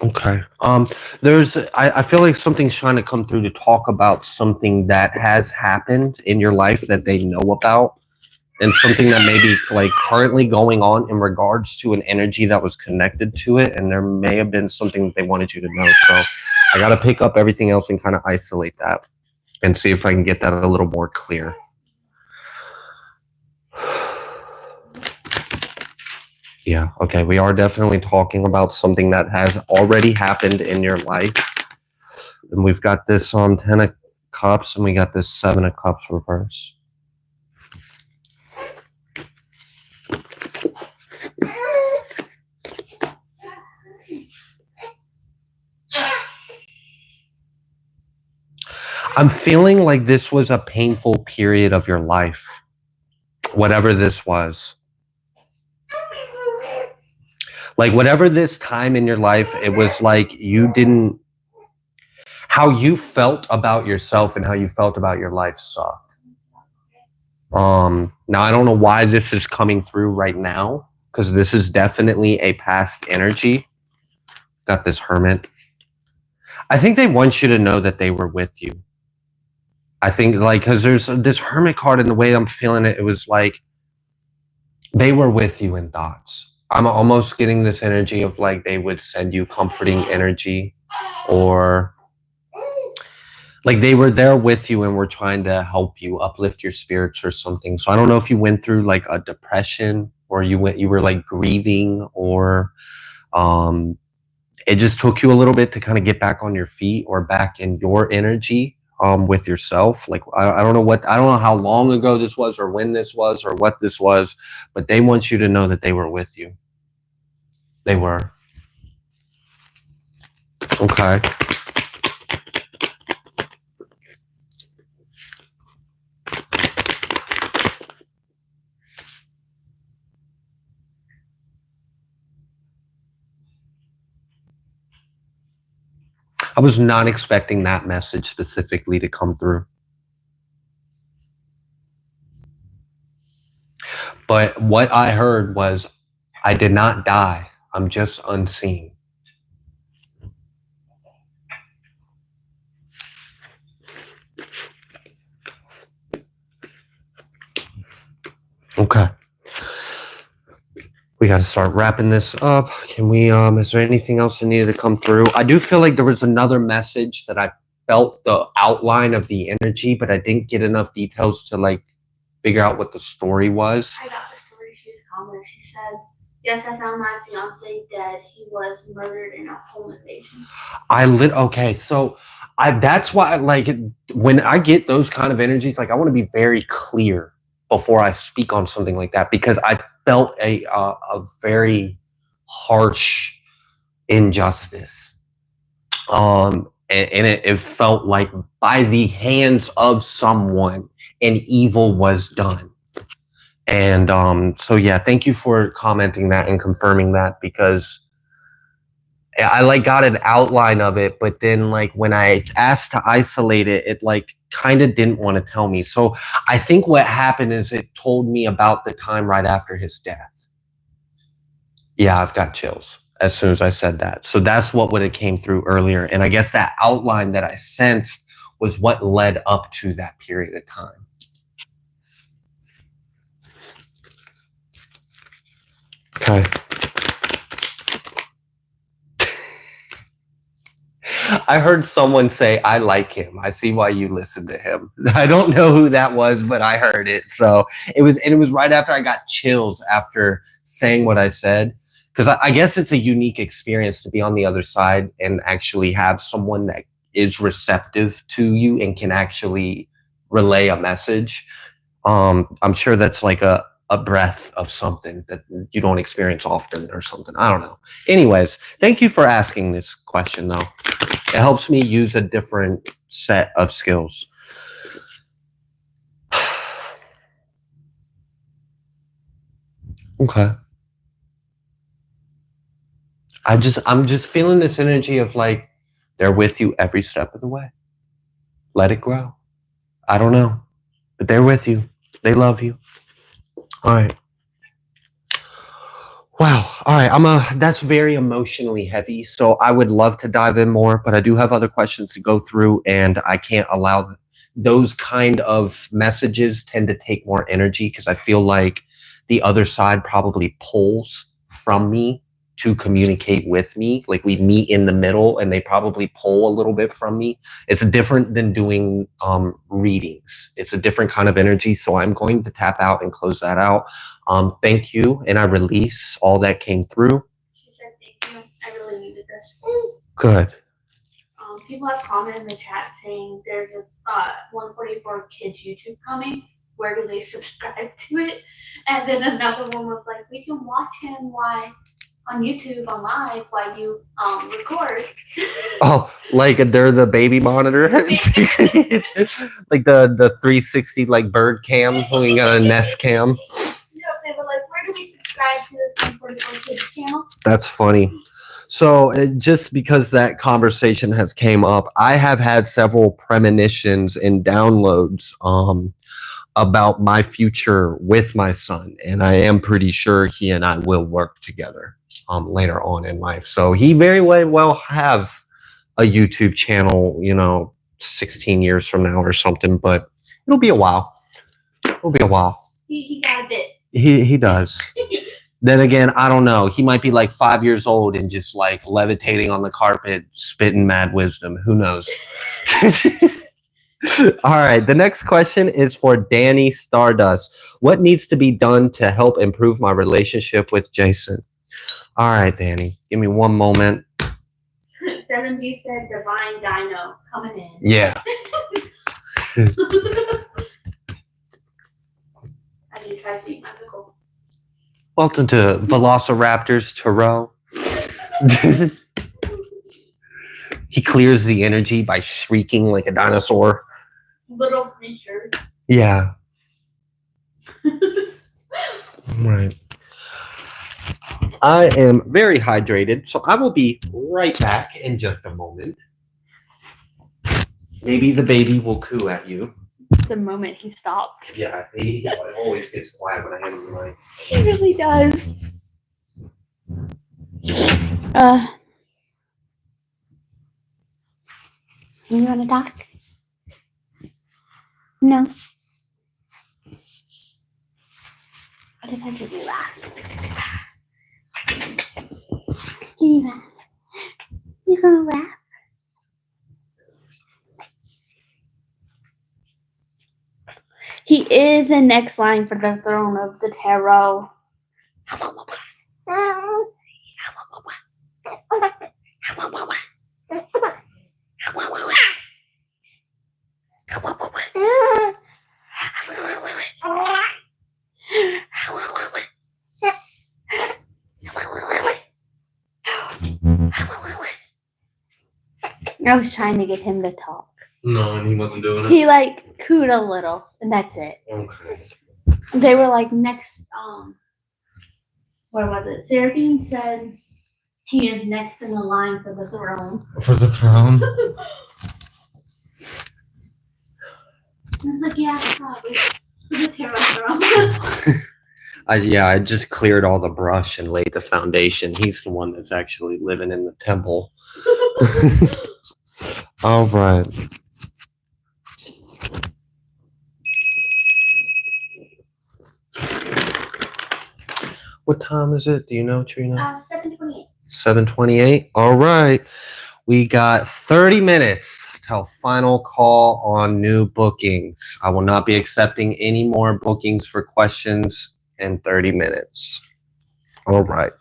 Okay. I feel like something's trying to come through to talk about something that has happened in your life that they know about, and something that may be like currently going on in regards to an energy that was connected to it, and there may have been something that they wanted you to know. So I got to pick up everything else and kind of isolate that and see if I can get that a little more clear. Yeah, okay. We are definitely talking about something that has already happened in your life. And we've got this 10 of cups and we got this 7 of cups reverse. I'm feeling like this was a painful period of your life, whatever this was. Like whatever this time in your life, it was like how you felt about yourself and how you felt about your life sucked. Now I don't know why this is coming through right now, because this is definitely a past energy. Got this Hermit. I think they want you to know that they were with you. I think like, because there's this Hermit card, and the way I'm feeling it, it was like they were with you in thoughts. I'm almost getting this energy of like they would send you comforting energy, or like they were there with you and were trying to help you uplift your spirits or something. So I don't know if you went through like a depression, or you were like grieving, or it just took you a little bit to kind of get back on your feet or back in your energy with yourself. Like I don't know how long ago this was or when this was or what this was, but they want you to know that they were with you. They were. Okay. I was not expecting that message specifically to come through. But what I heard was, I did not die. I'm just unseen. Okay. We got to start wrapping this up. Can we, is there anything else that needed to come through? I do feel like there was another message that I felt the outline of the energy, but I didn't get enough details to like figure out what the story was. I got the story. She was calling. She said, "Yes, I found my fiance dead. He was murdered in a home invasion." Okay, so that's why like when I get those kind of energies, like I want to be very clear before I speak on something like that, because I felt a very harsh injustice. And it felt like by the hands of someone, an evil was done. And so yeah, thank you for commenting that and confirming that, because I like got an outline of it, but then like when I asked to isolate it, it like kind of didn't want to tell me. So I think what happened is it told me about the time right after his death. Yeah, I've got chills as soon as I said that. So that's what would have came through earlier. And I guess that outline that I sensed was what led up to that period of time. Okay. I heard someone say, I like him. I see why you listen to him. I don't know who that was, but I heard it. So it was right after I got chills after saying what I said. Because I guess it's a unique experience to be on the other side and actually have someone that is receptive to you and can actually relay a message. I'm sure that's like a breath of something that you don't experience often or something. I don't know. Anyways, thank you for asking this question, though. It helps me use a different set of skills. Okay. I'm just feeling this energy of like, they're with you every step of the way. Let it grow. I don't know, but they're with you. They love you. All right. Wow. All right. That's very emotionally heavy. So I would love to dive in more, but I do have other questions to go through, and I can't allow those kind of messages tend to take more energy, because I feel like the other side probably pulls from me to communicate with me. Like we meet in the middle and they probably pull a little bit from me. It's different than doing readings. It's a different kind of energy. So I'm going to tap out and close that out. Thank you. And I release all that came through. She said, thank you. I really needed this. Good. People have commented in the chat saying there's a 144 Kids YouTube coming. Where do they subscribe to it? And then another one was like, we can watch him live on YouTube on live while you record. Oh, like they're the baby monitor, like the 360 like bird cam, pulling out a Nest cam. No, they were like, where do we subscribe to this 144 Kids channel? That's funny. So just because that conversation has came up, I have had several premonitions and downloads about my future with my son, and I am pretty sure he and I will work together later on in life. So he very well have a YouTube channel, 16 years from now or something, but it'll be a while. It'll be a while. He got a bit. He does. Then again, I don't know. He might be like 5 years old and just like levitating on the carpet, spitting mad wisdom. Who knows? All right. The next question is for Danielle Stardust. What needs to be done to help improve my relationship with Jason? All right, Danny. Give me one moment. 7B said Divine Dino coming in. Yeah. I did try to eat my pickle. Welcome to Velociraptors Tarot. He clears the energy by shrieking like a dinosaur. Little creature. Yeah. Right. I am very hydrated, so I will be right back in just a moment. Maybe the baby will coo at you. The moment he stopped. Yeah, he always gets quiet when I hand him the mic. He really does. You want to talk? No. What did I do last? Can you laugh? You gonna laugh? He is the next line for the throne of the tarot. I was trying to get him to talk. No, and he wasn't doing it? He like cooed a little, and that's it. Okay. They were like next, where was it? Saraphene said he is next in the line for the throne. For the throne? I was like, yeah, probably. For the tarot throne. I just cleared all the brush and laid the foundation. He's the one that's actually living in the temple. All right. What time is it? Do you know, Trina? 7:28. 7:28. All right. We got 30 minutes till final call on new bookings. I will not be accepting any more bookings for questions in 30 minutes. All right.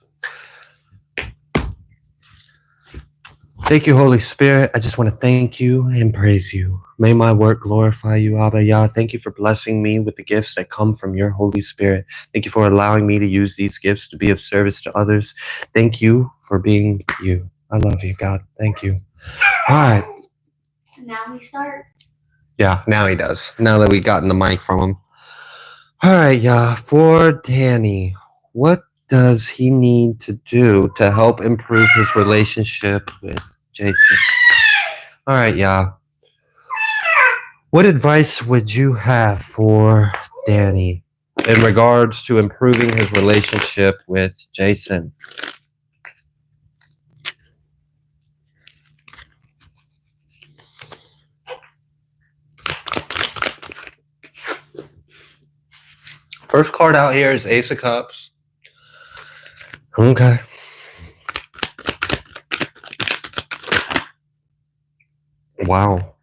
Thank you, Holy Spirit. I just want to thank you and praise you. May my work glorify you, Abba Yah. Thank you for blessing me with the gifts that come from your Holy Spirit. Thank you for allowing me to use these gifts to be of service to others. Thank you for being you. I love you, God. Thank you. All right. Now we start. Yeah, now he does. Now that we gotten the mic from him. All right, yeah. For Danny, what does he need to do to help improve his relationship with Jason? All right, yeah. What advice would you have for Danny in regards to improving his relationship with Jason? First card out here is Ace of Cups. Okay. Wow.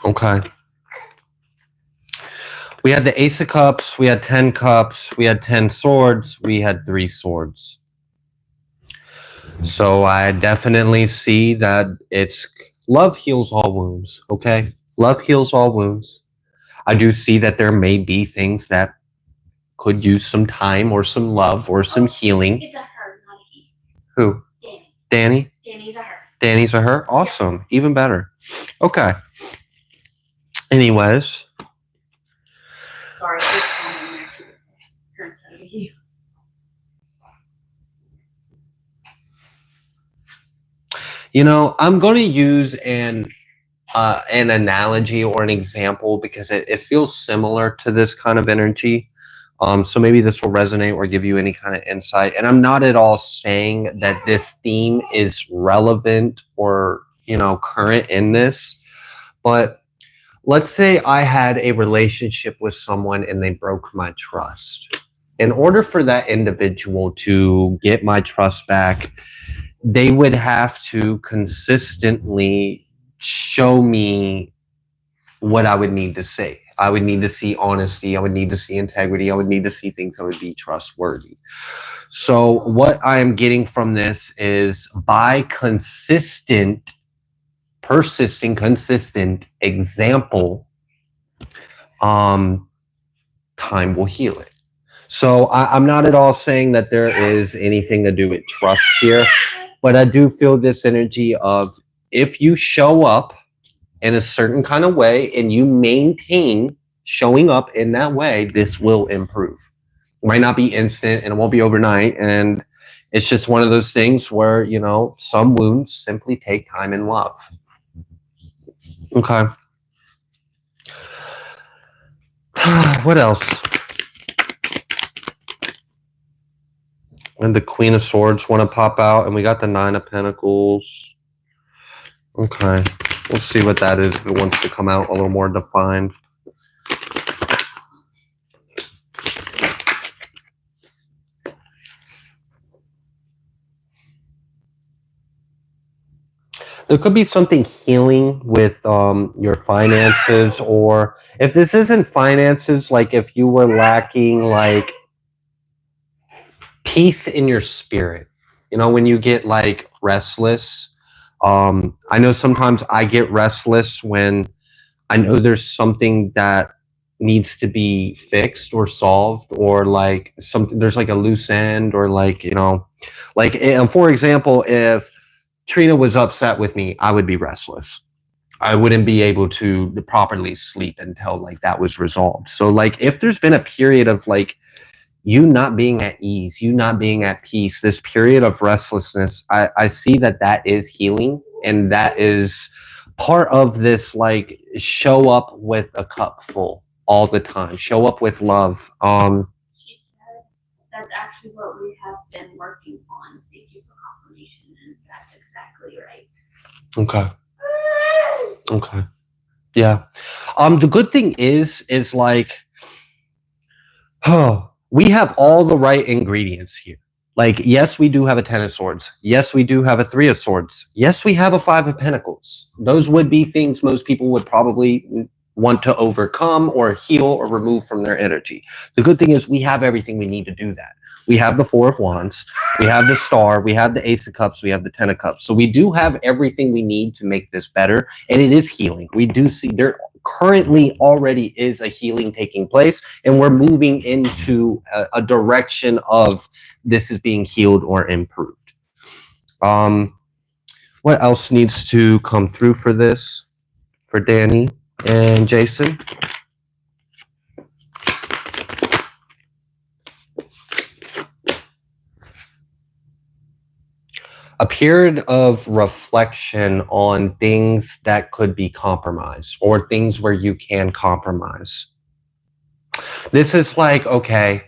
Okay. We had the Ace of Cups, we had 10 cups, we had 10 swords, we had 3 swords. So I definitely see that it's love heals all wounds, okay? Love heals all wounds. I do see that there may be things that could use some time or some love or some healing. It's a her, not a he. Who? Danny. Danny? Danny's a her. Danny's a her? Awesome. Yeah. Even better. Okay. Anyways. Sorry, this time actually her instead of you. You know, I'm going to use an analogy or an example because it feels similar to this kind of energy. So maybe this will resonate or give you any kind of insight. And I'm not at all saying that this theme is relevant or, you know, current in this. But let's say I had a relationship with someone and they broke my trust. In order for that individual to get my trust back, they would have to consistently show me what I would need to say. I would need to see honesty. I would need to see integrity. I would need to see things that would be trustworthy. So what I am getting from this is by consistent example, time will heal it. So I'm not at all saying that there is anything to do with trust here, but I do feel this energy of if you show up in a certain kind of way and you maintain showing up in that way, this will improve. It might not be instant and it won't be overnight. And it's just one of those things where, you know, some wounds simply take time and love. Okay. What else? And the Queen of Swords want to pop out, and we got the Nine of Pentacles. Okay. We'll see what that is if it wants to come out a little more defined. There could be something healing with your finances, or if this isn't finances, like if you were lacking like peace in your spirit. You know, when you get like restless, I know sometimes I get restless when I know there's something that needs to be fixed or solved, or like something, there's like a loose end, or like, you know, like, for example, if Trina was upset with me, I would be restless. I wouldn't be able to properly sleep until like that was resolved. So like if there's been a period of like you not being at ease, you not being at peace, this period of restlessness, I see that that is healing, and that is part of this like show up with a cup full all the time, show up with love. She said that's actually what we have been working on. Thank you for confirmation, and that's exactly right. Okay. Okay. Yeah. The good thing is like, oh, we have all the right ingredients here. Like, yes, we do have a 10 of swords. Yes, we do have a 3 of swords. Yes, we have a 5 of pentacles. Those would be things most people would probably want to overcome or heal or remove from their energy. The good thing is we have everything we need to do that. We have the 4 of wands, we have the star, we have the ace of cups, we have the 10 of cups. So we do have everything we need to make this better, and it is healing. We do see there currently already is a healing taking place, and we're moving into a direction of this is being healed or improved. What else needs to come through for this, for Danny and Jason? A period of reflection on things that could be compromised or things where you can compromise. This is like, okay,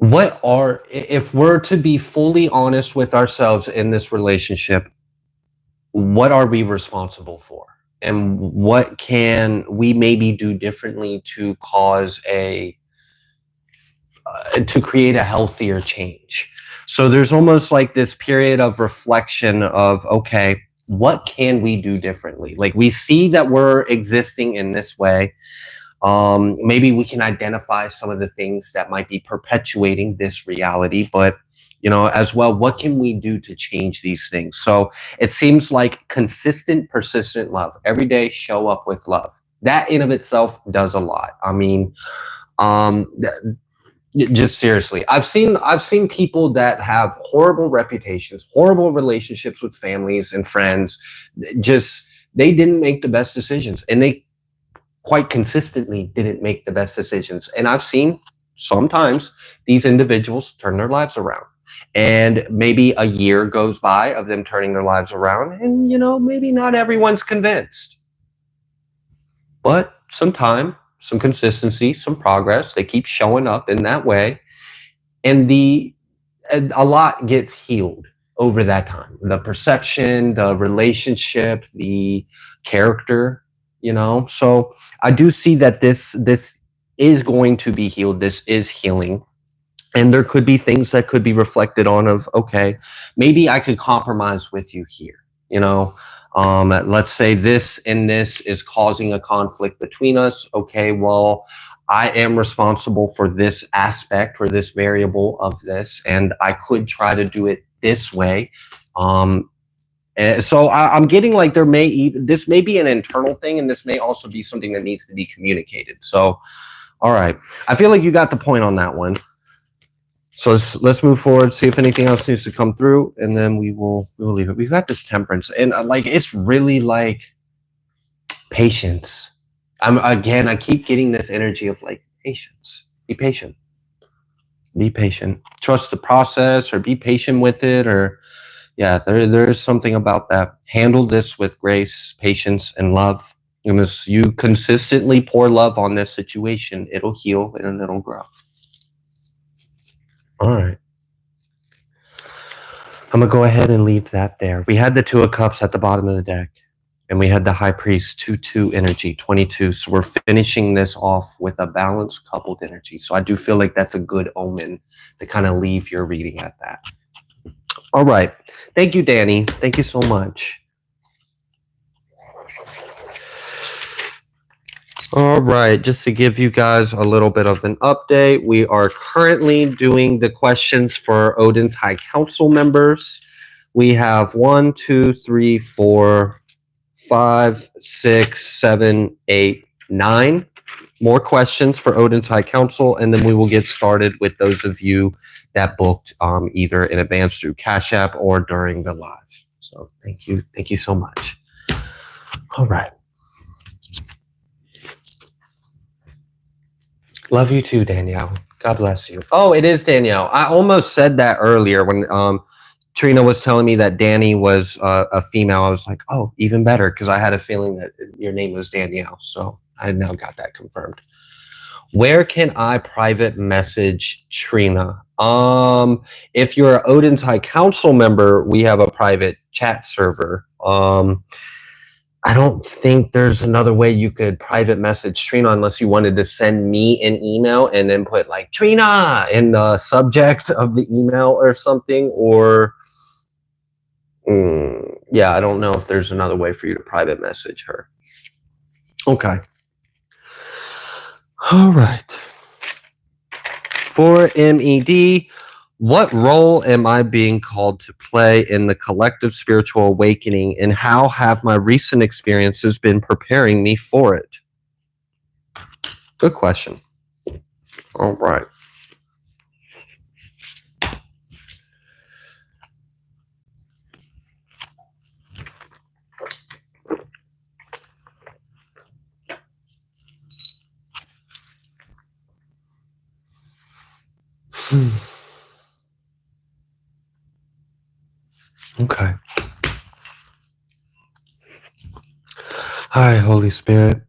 if we're to be fully honest with ourselves in this relationship, what are we responsible for? And what can we maybe do differently to cause to create a healthier change? So there's almost like this period of reflection of, okay, what can we do differently? Like we see that we're existing in this way. Maybe we can identify some of the things that might be perpetuating this reality, but you know, as well, what can we do to change these things? So it seems like consistent, persistent love. Every day, show up with love. That in of itself does a lot. I mean, just seriously, I've seen people that have horrible reputations, horrible relationships with families and friends. Just they didn't make the best decisions, and they quite consistently didn't make the best decisions. And I've seen sometimes these individuals turn their lives around, and maybe a year goes by of them turning their lives around, and you know, maybe not everyone's convinced, but some time, some consistency, some progress, they keep showing up in that way, and a lot gets healed over that time. The perception, the relationship, the character, you know. So I do see that this is going to be healed. This is healing. And there could be things that could be reflected on of, okay, maybe I could compromise with you here, you know. Let's say this and this is causing a conflict between us. Okay, well, I am responsible for this aspect or this variable of this, and I could try to do it this way. And so I'm getting like this may be an internal thing, and this may also be something that needs to be communicated. So, all right, I feel like you got the point on that one. So let's move forward, see if anything else needs to come through, and then we will leave it. We've got this temperance, and like it's really like patience. I keep getting this energy of like patience. Be patient. Be patient. Trust the process, or be patient with it, or yeah, there is something about that. Handle this with grace, patience, and love. And as you consistently pour love on this situation, it'll heal and it'll grow. All right. I'm going to go ahead and leave that there. We had the 2 of Cups at the bottom of the deck, and we had the High Priest 2-2 energy, 22. So we're finishing this off with a balanced coupled energy. So I do feel like that's a good omen to kind of leave your reading at that. All right. Thank you, Danny. Thank you so much. All right, just to give you guys a little bit of an update, we are currently doing the questions for Odin's High Council members. We have 1, 2, 3, 4, 5, 6, 7, 8, 9 more questions for Odin's High Council, and then we will get started with those of you that booked either in advance through Cashapp or during the live. So thank you so much. All right. Love you too, Danielle. God bless you. Oh, it is Danielle. I almost said that earlier when Trina was telling me that Danny was a female. I was like, oh, even better, because I had a feeling that your name was Danielle. So I now got that confirmed. Where can I private message Trina? If you're an Odin's High Council member, we have a private chat server. I don't think there's another way you could private message Trina unless you wanted to send me an email and then put like Trina in the subject of the email or something. Or yeah, I don't know if there's another way for you to private message her. Okay. All right. For MED, what role am I being called to play in the collective spiritual awakening, and how have my recent experiences been preparing me for it? Good question. All right. Okay. Hi, Holy Spirit.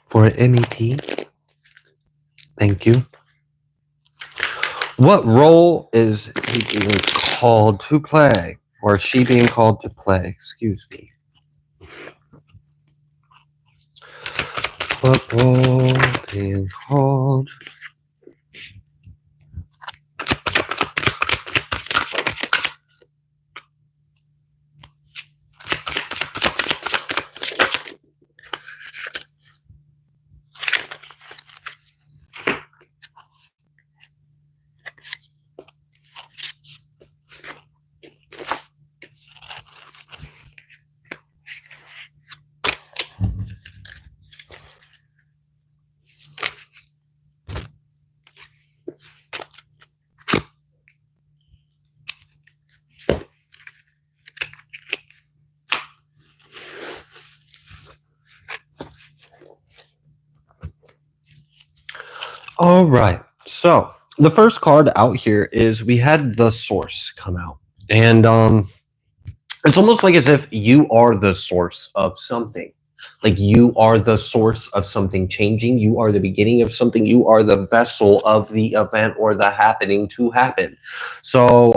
For MET, thank you. What role is he being called to play? Or is she being called to play? Excuse me. What role being called? All right. So the first card out here is we had the source come out. And it's almost like as if you are the source of something. Like you are the source of something changing. You are the beginning of something. You are the vessel of the event or the happening to happen. So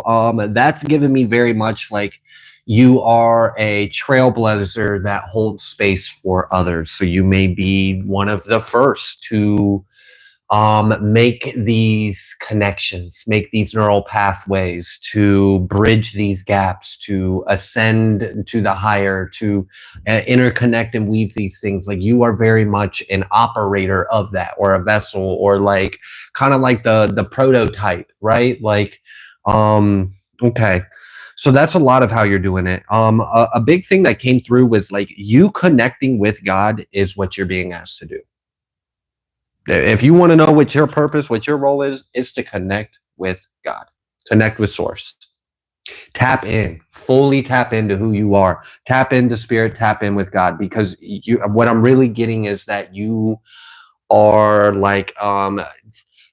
that's given me very much like you are a trailblazer that holds space for others. So you may be one of the first to make these connections, make these neural pathways, to bridge these gaps, to ascend to the higher, to interconnect and weave these things. Like you are very much an operator of that, or a vessel, or like kind of like the prototype, right? Like, okay. So that's a lot of how you're doing it. A big thing that came through was like you connecting with God is what you're being asked to do. If you want to know what your purpose, what your role is to connect with God, connect with source, tap in, fully tap into who you are, tap into spirit, tap in with God, because what I'm really getting is that you are like,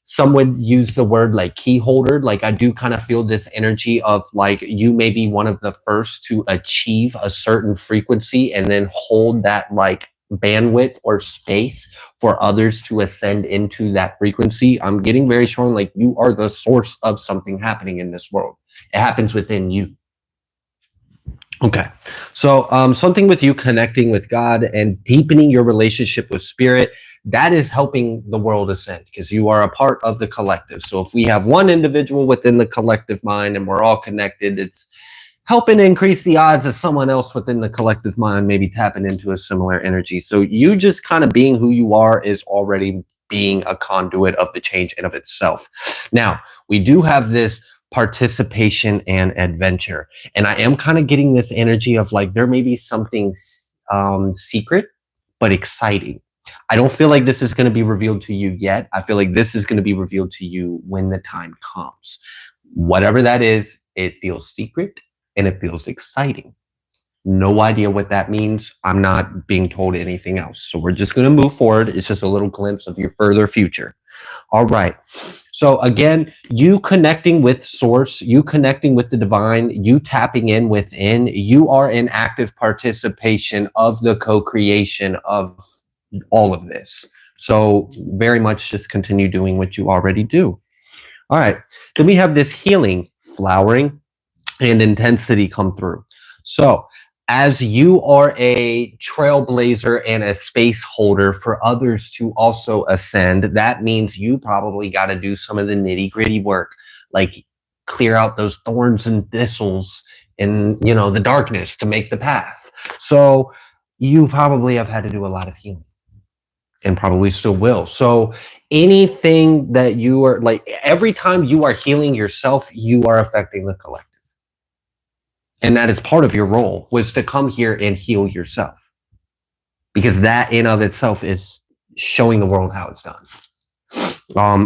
some would use the word like key holder. Like I do kind of feel this energy of like you may be one of the first to achieve a certain frequency and then hold that like bandwidth or space for others to ascend into that frequency. I'm getting very strong like you are the source of something happening in this world. It happens within you. Okay, so something with you connecting with God and deepening your relationship with spirit, that is helping the world ascend because you are a part of the collective. So if we have one individual within the collective mind and we're all connected, it's helping increase the odds of someone else within the collective mind maybe tapping into a similar energy. So you just kind of being who you are is already being a conduit of the change in of itself. Now, we do have this participation and adventure. And I am kind of getting this energy of like there may be something secret but exciting. I don't feel like this is going to be revealed to you yet. I feel like this is going to be revealed to you when the time comes. Whatever that is, it feels secret and it feels exciting. No idea what that means. I'm not being told anything else. So we're just going to move forward. It's just a little glimpse of your further future. All right. So again, you connecting with source, you connecting with the divine, you tapping in within, you are in active participation of the co-creation of all of this. So very much just continue doing what you already do. All right. Then we have this healing, flowering, and intensity come through. So as you are a trailblazer and a space holder for others to also ascend, that means you probably got to do some of the nitty gritty work, like clear out those thorns and thistles in, you know, the darkness to make the path. So you probably have had to do a lot of healing and probably still will. So anything that you are like, every time you are healing yourself, you are affecting the collective. And that is part of your role, was to come here and heal yourself, because that in of itself is showing the world how it's done.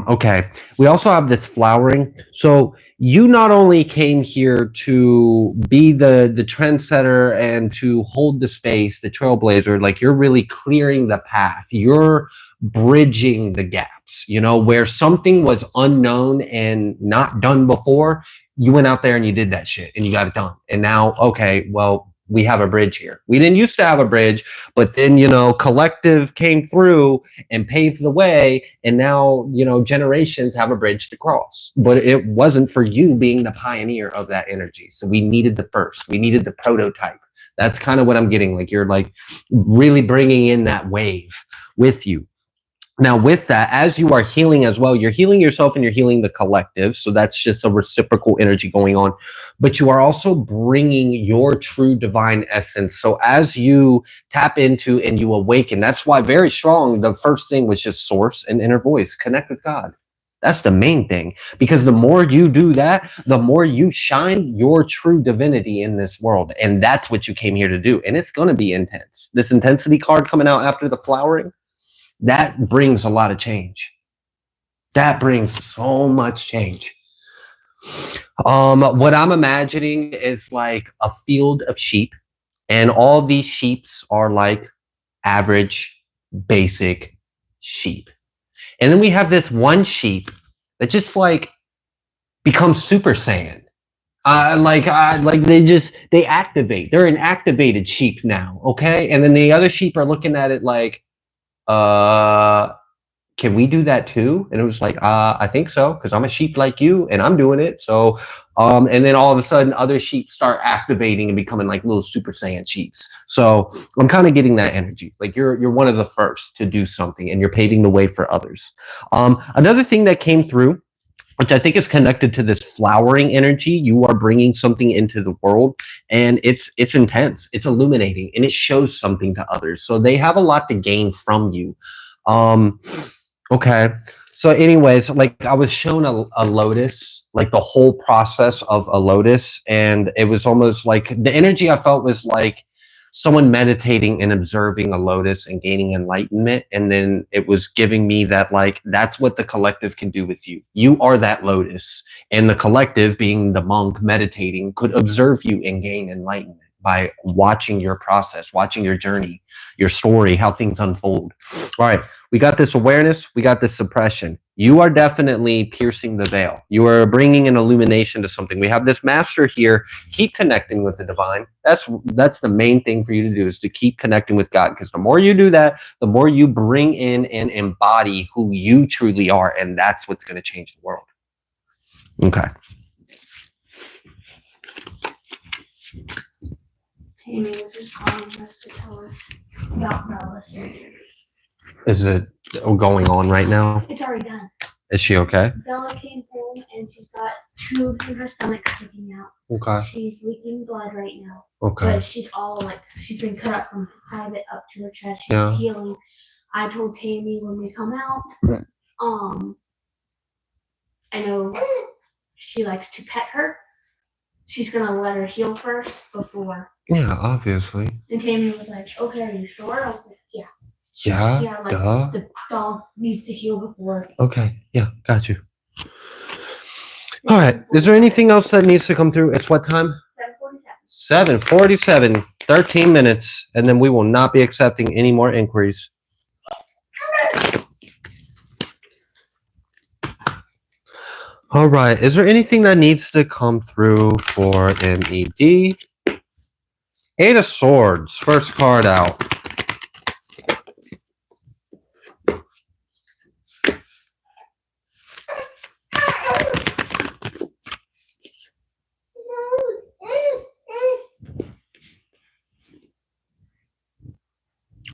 Okay. We also have this flowering. So you not only came here to be the trendsetter and to hold the space, the trailblazer, like you're really clearing the path. You're bridging the gaps, you know, where something was unknown and not done before. You went out there and you did that shit and you got it done. And now, okay, well, we have a bridge here. We didn't used to have a bridge, but then, you know, collective came through and paved the way, and now, you know, generations have a bridge to cross. But it wasn't for you being the pioneer of that energy. So we needed the first, we needed the prototype. That's kind of what I'm getting. Like you're like really bringing in that wave with you. Now, with that, as you are healing as well, you're healing yourself and you're healing the collective. So that's just a reciprocal energy going on. But you are also bringing your true divine essence. So as you tap into and you awaken, that's why very strong, the first thing was just source and inner voice, connect with God. That's the main thing, because the more you do that, the more you shine your true divinity in this world. And that's what you came here to do. And it's going to be intense. This intensity card coming out after the flowering, that brings a lot of change. That brings so much change. What I'm imagining is like a field of sheep, and all these sheeps are like average, basic sheep. And then we have this one sheep that just like becomes Super Saiyan. Like they activate. They're an activated sheep now, okay? And then the other sheep are looking at it like, can we do that too? And it was like, I think so, because I'm a sheep like you and I'm doing it. So, and then all of a sudden other sheep start activating and becoming like little Super Saiyan sheeps. So I'm kind of getting that energy. Like you're one of the first to do something and you're paving the way for others. Another thing that came through, which I think is connected to this flowering energy, you are bringing something into the world, and it's intense, it's illuminating, and it shows something to others. So they have a lot to gain from you. Okay. So anyways, like I was shown a lotus, like the whole process of a lotus. And it was almost like the energy I felt was like someone meditating and observing a lotus and gaining enlightenment. And then it was giving me that, like, that's what the collective can do with you. You are that lotus. And the collective, being the monk meditating, could observe you and gain enlightenment by watching your process, watching your journey, your story, how things unfold. All right. We got this awareness. We got this suppression. You are definitely piercing the veil. You are bringing an illumination to something. We have this master here. Keep connecting with the divine. That's the main thing for you to do, is to keep connecting with God. Because the more you do that, the more you bring in and embody who you truly are. And that's what's going to change the world. Okay. Amy was just calling us to tell us about Bella's surgery. Is it going on right now? It's already done. Is she okay? Bella came home and she's got tubes in her stomach sticking out. Okay. She's leaking blood right now. Okay. But she's all like, she's been cut up from private up to her chest. She's healing. I told Tammy when we come out, I know she likes to pet her. She's gonna let her heal first before. Yeah, obviously. And Tammy was like, okay, are you sure? I was like, yeah. Yeah, Yeah, like duh. the dog needs to heal before. Okay, yeah, got you. All right, is there anything else that needs to come through? It's what time? 7:47. 7:47, 13 minutes, and then we will not be accepting any more inquiries. All right, is there anything that needs to come through for MED? 8 of Swords, first card out.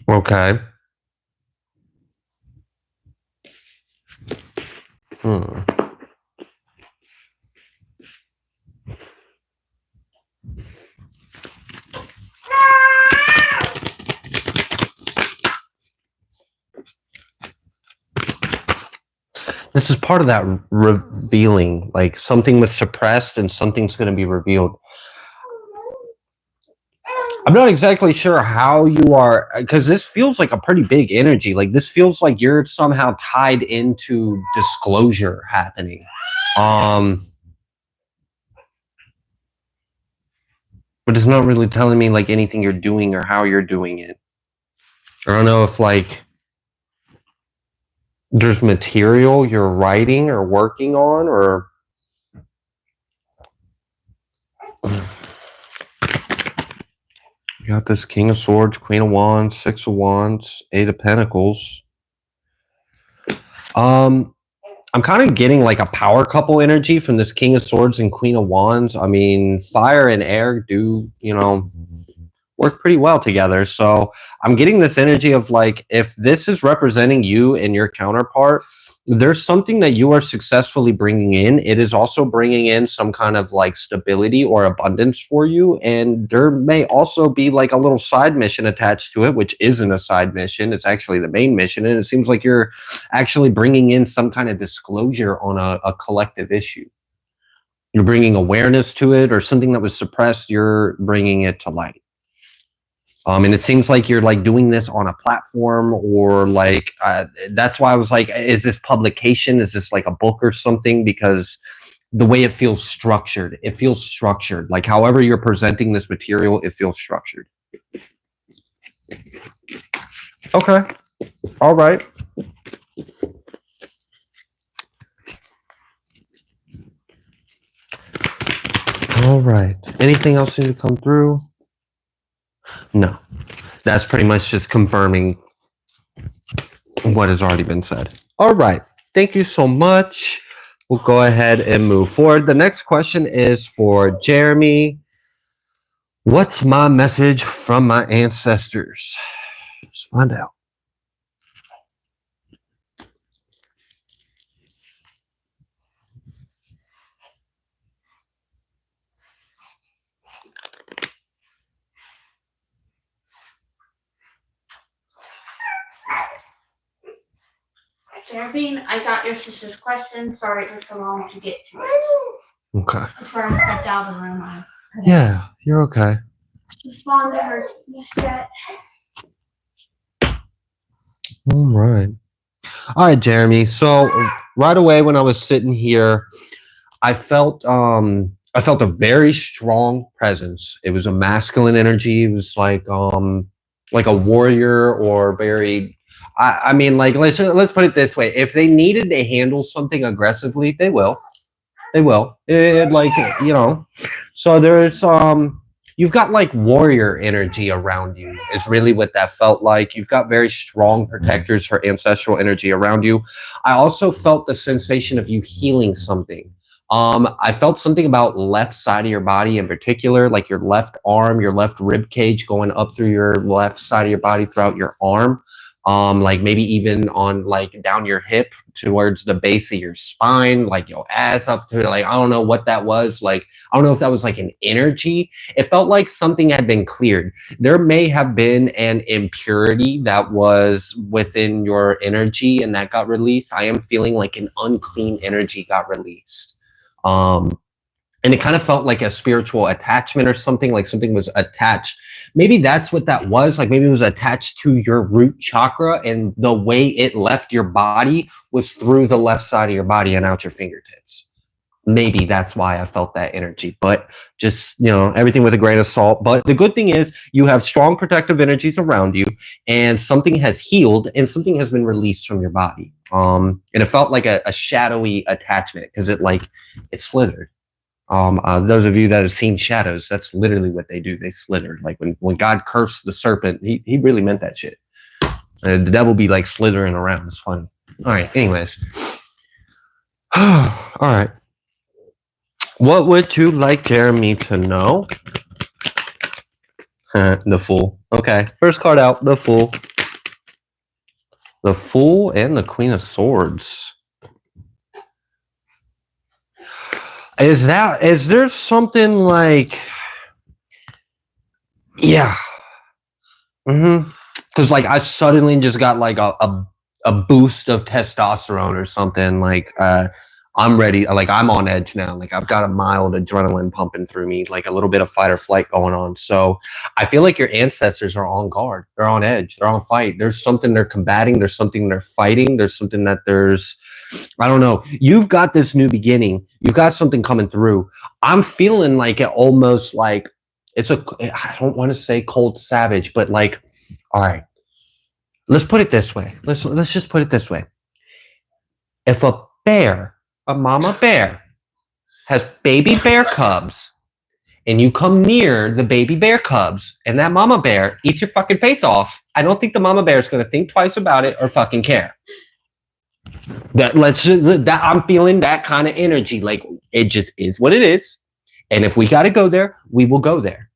Okay. This is part of that revealing, like something was suppressed and something's going to be revealed. I'm not exactly sure how you are, because this feels like a pretty big energy. Like this feels like you're somehow tied into disclosure happening. But it's not really telling me like anything you're doing or how you're doing it. I don't know if like there's material you're writing or working on, or you got this King of Swords, Queen of Wands, Six of Wands, Eight of Pentacles. I'm kind of getting like a power couple energy from this King of Swords and Queen of Wands. I mean, fire and air do, work pretty well together. So I'm getting this energy of like, if this is representing you and your counterpart, there's something that you are successfully bringing in. It is also bringing in some kind of like stability or abundance for you. And there may also be like a little side mission attached to it, which isn't a side mission. It's actually the main mission. And it seems like you're actually bringing in some kind of disclosure on a collective issue. You're bringing awareness to it, or something that was suppressed, you're bringing it to light. And it seems like you're like doing this on a platform, or like that's why I was like, is this publication? Is this like a book or something? Because the way it feels structured, like however you're presenting this material, it feels structured. Okay. All right. All right. Anything else need to come through? No. That's pretty much just confirming what has already been said. All right. Thank you so much. We'll go ahead and move forward. The next question is for Jeremy. What's my message from my ancestors? Let's find out. Saraphene, I got your sister's question. Sorry it took so long to get to it. Okay. Before I stepped out of the room. Yeah, you're okay. Respond to her yet. All right. All right, Jeremy. So right away when I was sitting here, I felt a very strong presence. It was a masculine energy. It was like a warrior, or very. I mean, like let's put it this way: if they needed to handle something aggressively, they will. They will. So there's you've got like warrior energy around you is really what that felt like. You've got very strong protectors for ancestral energy around you. I also felt the sensation of you healing something. I felt something about left side of your body in particular, like your left arm, your left rib cage going up through your left side of your body throughout your arm. Like maybe even on like down your hip towards the base of your spine, like your ass up to like, I don't know what that was. Like, I don't know if that was like an energy. It felt like something had been cleared. There may have been an impurity that was within your energy and that got released. I am feeling like an unclean energy got released. and it kind of felt like a spiritual attachment or something, like something was attached. Maybe that's what that was. Like maybe it was attached to your root chakra, and the way it left your body was through the left side of your body and out your fingertips. Maybe that's why I felt that energy, but just, everything with a grain of salt. But the good thing is you have strong protective energies around you, and something has healed and something has been released from your body. And it felt like a shadowy attachment because it slithered. Those of you that have seen shadows, that's literally what they do. They slither. Like when God cursed the serpent, he really meant that shit. The devil be like slithering around. It's funny. All right. Anyways. All right. What would you like Jeremy to know? The Fool. Okay. First card out. The Fool. The Fool and the Queen of Swords. Is there something like, yeah. Because like I suddenly just got like a boost of testosterone or something. Like I'm ready. Like I'm on edge now. Like I've got a mild adrenaline pumping through me, like a little bit of fight or flight going on. So I feel like your ancestors are on guard. They're on edge. They're on fight. There's something they're combating. There's something they're fighting. There's something that I don't know. You've got this new beginning. You've got something coming through. I'm feeling like it almost like I don't want to say cold savage, but like, all right, let's put it this way. Let's just put it this way. If a mama bear has baby bear cubs, and you come near the baby bear cubs and that mama bear eats your fucking face off, I don't think the mama bear is going to think twice about it or fucking care. I'm feeling that kind of energy. Like it just is what it is. And if we got to go there, we will go there.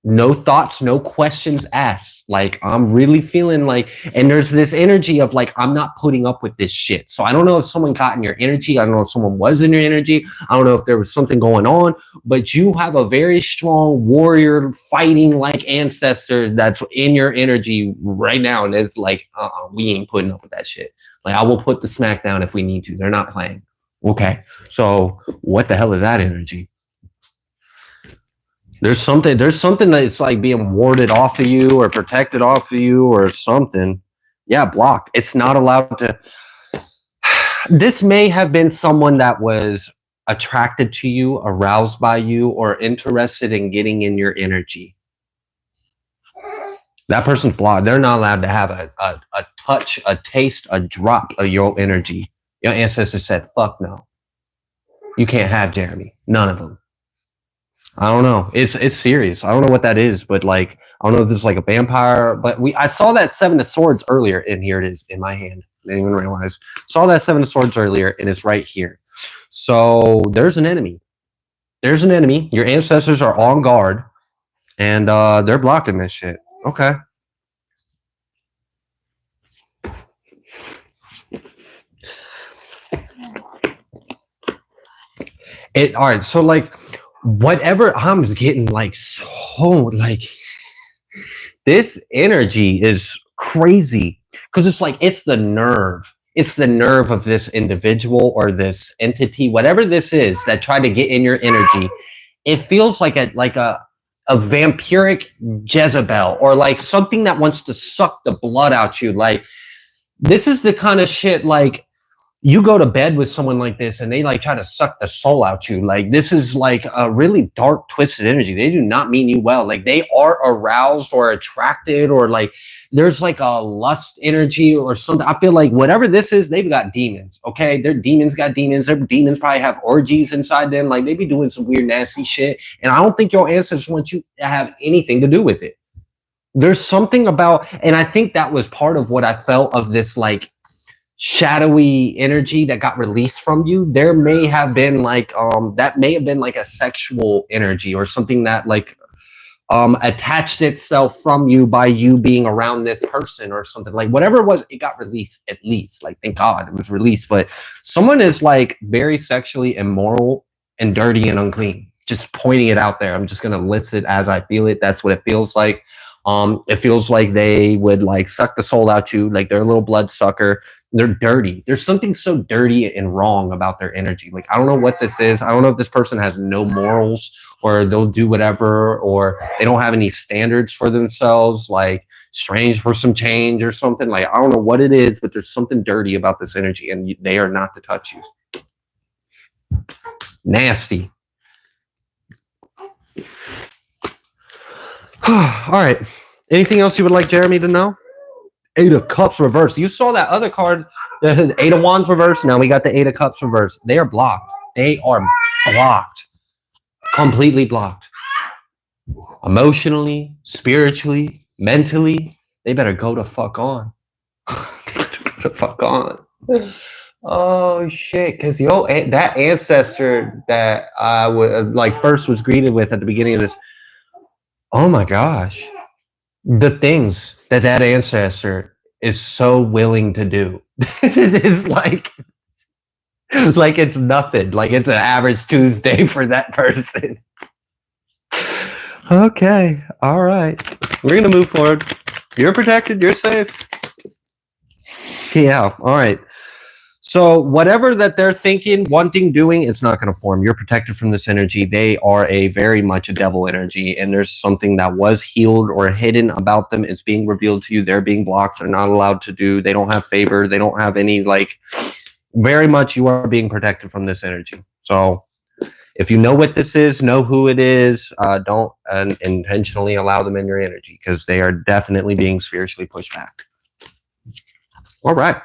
No thoughts, no questions asked. Like I'm really feeling like, and there's this energy of like, I'm not putting up with this shit. So I don't know if someone got in your energy. I don't know if someone was in your energy. I don't know if there was something going on, but you have a very strong warrior fighting like ancestor that's in your energy right now. And it's like, we ain't putting up with that shit. Like I will put the smack down if we need to. They're not playing. Okay. So what the hell is that energy? There's something that's like being warded off of you or protected off of you or something. Yeah, blocked. It's not allowed to. This may have been someone that was attracted to you, aroused by you, or interested in getting in your energy. That person's blocked. They're not allowed to have a touch, a taste, a drop of your energy. Your ancestors said, fuck no. You can't have Jeremy. None of them. I don't know. It's serious. I don't know what that is, but like I don't know if this is like a vampire. But I saw that Seven of Swords earlier, and here it is in my hand. I didn't even realize. Saw that Seven of Swords earlier, and it's right here. So there's an enemy. There's an enemy. Your ancestors are on guard, and they're blocking this shit. Okay. All right. So like. Whatever I'm getting like so like this energy is crazy because it's like it's the nerve of this individual or this entity, whatever this is that tried to get in your energy. It feels like a vampiric Jezebel or like something that wants to suck the blood out you. Like this is the kind of shit like you go to bed with someone like this and they like try to suck the soul out you. Like this is like a really dark, twisted energy. They do not mean you well. Like they are aroused or attracted or like there's like a lust energy or something. I feel like whatever this is, they've got demons. Okay. Their demons got demons. Their demons probably have orgies inside them. Like they be doing some weird, nasty shit. And I don't think your ancestors want you to have anything to do with it. There's something about, and I think that was part of what I felt of this like shadowy energy that got released from you. There may have been like that may have been like a sexual energy or something that like attached itself from you by you being around this person or something. Like whatever it was, it got released at least. Like thank God it was released. But someone is like very sexually immoral and dirty and unclean. Just pointing it out there. I'm just gonna list it as I feel it. That's what it feels like. It feels like they would like suck the soul out you, like they're a little blood sucker. they're dirty. There's something so dirty and wrong about their energy. Like, I don't know what this is. I don't know if this person has no morals or they'll do whatever, or they don't have any standards for themselves, like strange for some change or something. Like, I don't know what it is, but there's something dirty about this energy and they are not to touch you. Nasty. All right. Anything else you would like Jeremy to know? Eight of Cups reverse. You saw that other card, the Eight of Wands reverse. Now we got the Eight of Cups reverse. They are blocked. They are blocked. Completely blocked. Emotionally, spiritually, mentally. They better go the fuck on. Go the fuck on. Oh shit. Because that ancestor that I would like first was greeted with at the beginning of this. Oh my gosh. The things that ancestor is so willing to do. It's like it's nothing. Like it's an average Tuesday for that person. Okay. All right. We're going to move forward. You're protected. You're safe. Yeah. All right. So whatever that they're thinking, wanting, doing, it's not going to form. You're protected from this energy. They are very much a devil energy, and there's something that was healed or hidden about them. It's being revealed to you. They're being blocked. They're not allowed to do. They don't have favor. They don't have any, like, very much you are being protected from this energy. So if you know what this is, know who it is, don't intentionally allow them in your energy, because they are definitely being spiritually pushed back. All right.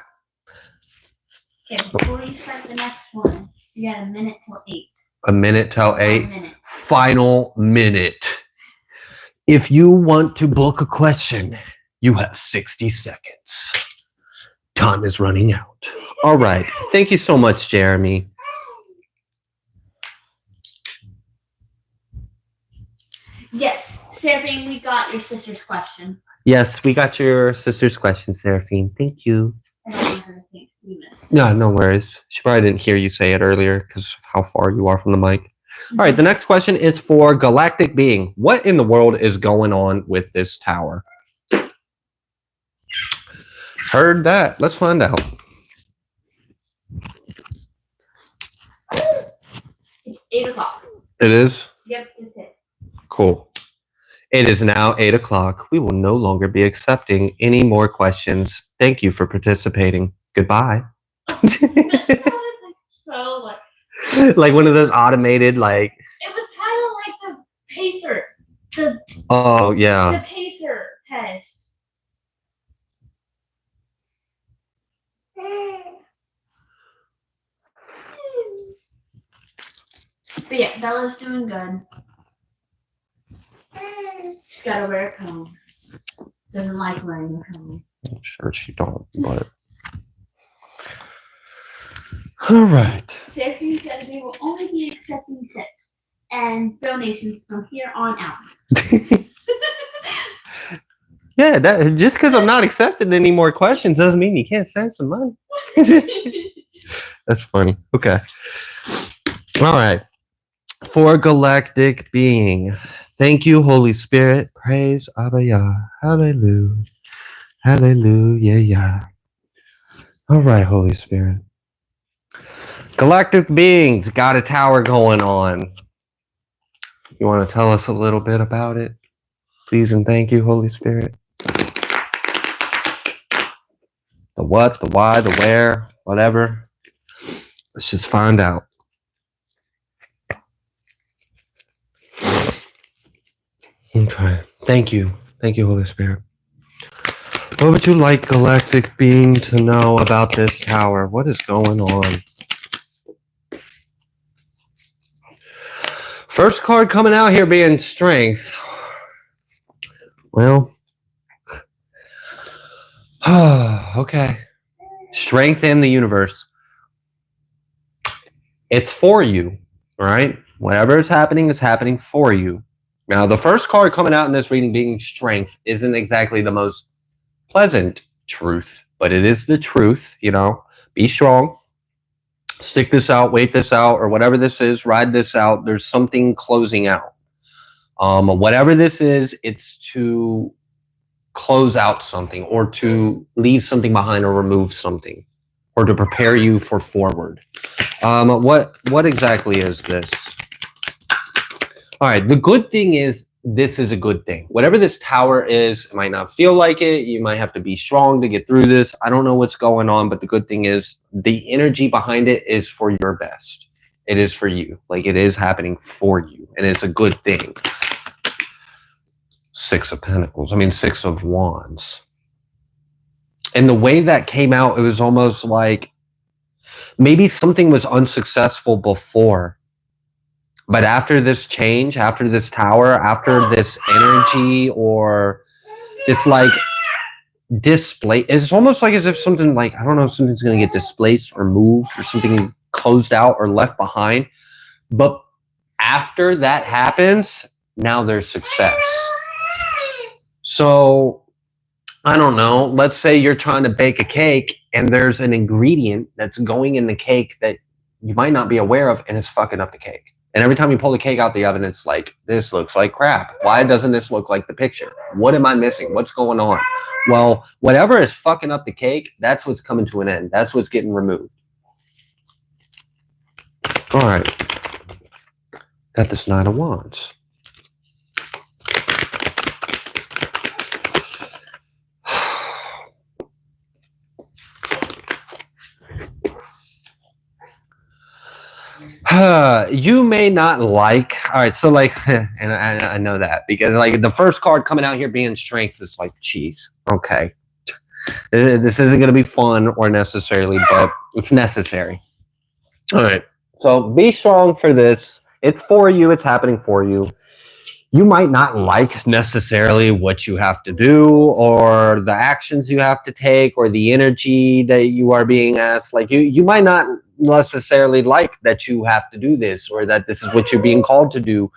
Okay, before you start the next one, you got a minute till 8. A minute till 8. Final minute. If you want to book a question, you have 60 seconds. Time is running out. All right. Thank you so much, Jeremy. Yes, Saraphene, we got your sister's question. Yes, we got your sister's question, Saraphene. Thank you. I don't want her to think we missed it. No, no worries. She probably didn't hear you say it earlier because of how far you are from the mic. All right, the next question is for Galactic Being. What in the world is going on with this tower? Heard that. Let's find out. It's 8 o'clock. It is? Yep, just it. Cool. It is now 8 o'clock. We will no longer be accepting any more questions. Thank you for participating. Goodbye. So like one of those automated, like. It was kind of like the pacer. Oh, yeah. The pacer test. But yeah, Bella's doing good. She's got to wear a comb. Doesn't like wearing a comb. I'm sure she don't, but. All right. Saraphene said we will only be accepting tips and donations from here on out. Yeah, that just because I'm not accepting any more questions doesn't mean you can't send some money. That's funny. Okay. All right. For Galactic Being. Thank you, Holy Spirit. Praise Abba Yah. Hallelujah. Hallelujah. Yeah. All right, Holy Spirit. Galactic Beings got a tower going on. You want to tell us a little bit about it? Please and thank you, Holy Spirit. The what, the why, the where, whatever. Let's just find out. Okay. Thank you. Thank you, Holy Spirit. What would you like Galactic Being to know about this tower? What is going on? First card coming out here being Strength. Well, okay. Strength in the universe. It's for you, right? Whatever is happening for you. Now, the first card coming out in this reading being Strength isn't exactly the most pleasant truth, but it is the truth, you know. Be strong. Stick this out, wait this out, or whatever this is, ride this out. There's something closing out. Whatever this is, it's to close out something or to leave something behind or remove something. or to prepare you for forward. What exactly is this? All right, the good thing is this is a good thing. Whatever this tower is, it might not feel like it. You might have to be strong to get through this. I don't know what's going on, but the good thing is the energy behind it is for your best. It is for you. Like, it is happening for you, and it's a good thing. Six of Pentacles. I mean, Six of Wands. And the way that came out, it was almost like maybe something was unsuccessful before. But after this change, after this tower, after this energy or this like display, it's almost like as if something like, I don't know if something's going to get displaced or moved or something closed out or left behind. But after that happens, now there's success. So I don't know. Let's say you're trying to bake a cake and there's an ingredient that's going in the cake that you might not be aware of and it's fucking up the cake. And every time you pull the cake out the oven, it's like, this looks like crap. Why doesn't this look like the picture? What am I missing? What's going on? Well, whatever is fucking up the cake, that's what's coming to an end. That's what's getting removed. All right. Got this Nine of Wands. You may not like, all right, so like, and I know that because like the first card coming out here being strength is like, geez, okay. This isn't going to be fun or necessarily, but it's necessary. All right, so be strong for this. It's for you. It's happening for you. You might not like necessarily what you have to do or the actions you have to take or the energy that you are being asked. Like you might not necessarily like that you have to do this or that this is what you're being called to do,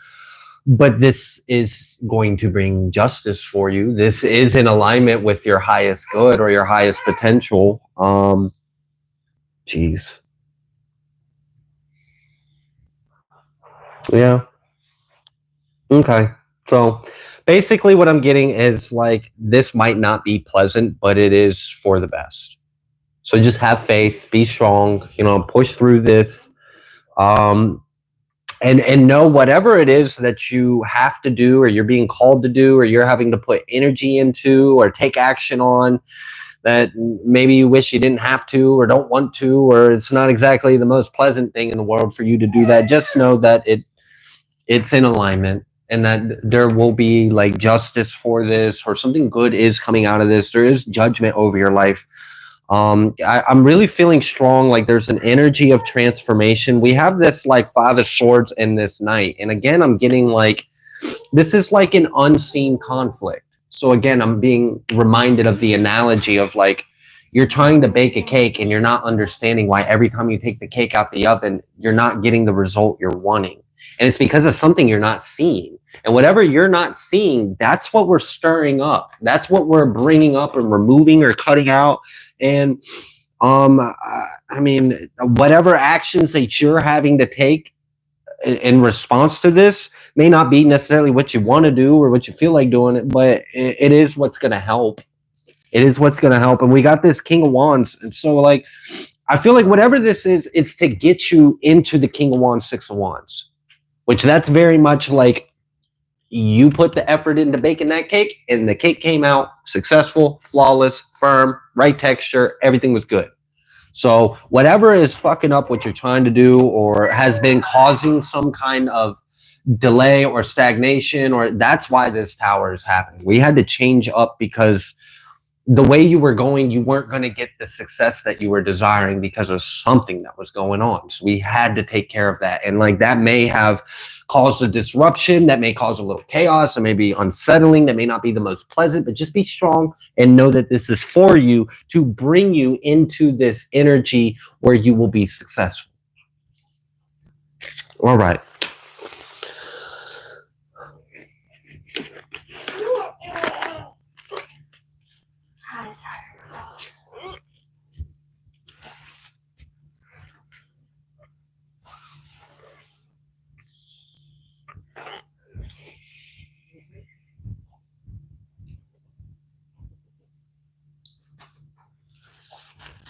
but this is going to bring justice for you. This is in alignment with your highest good or your highest potential. Geez. Yeah. Okay. So basically what I'm getting is like, this might not be pleasant, but it is for the best. So just have faith, be strong, you know, push through this. And know whatever it is that you have to do or you're being called to do or you're having to put energy into or take action on that maybe you wish you didn't have to or don't want to, or it's not exactly the most pleasant thing in the world for you to do that. Just know that it's in alignment and that there will be like justice for this or something good is coming out of this. There is judgment over your life. I'm really feeling strong. Like there's an energy of transformation. We have this like Five of Swords in this night. And again, I'm getting like, this is like an unseen conflict. So again, I'm being reminded of the analogy of like, you're trying to bake a cake and you're not understanding why every time you take the cake out the oven, you're not getting the result you're wanting. And it's because of something you're not seeing. And whatever you're not seeing, that's what we're stirring up. That's what we're bringing up and removing or cutting out. And I mean, whatever actions that you're having to take in response to this may not be necessarily what you want to do or what you feel like doing it, but it is what's going to help. It is what's going to help. And we got this King of Wands. And so like, I feel like whatever this is, it's to get you into the King of Wands, Six of Wands, which that's very much like you put the effort into baking that cake and the cake came out successful, flawless, firm, right texture, everything was good. So whatever is fucking up what you're trying to do or has been causing some kind of delay or stagnation, or that's why this tower is happening. We had to change up because the way you were going, you weren't going to get the success that you were desiring because of something that was going on. So we had to take care of that. And like that may have caused a disruption, that may cause a little chaos, it may be unsettling, that may not be the most pleasant, but just be strong and know that this is for you to bring you into this energy where you will be successful. All right.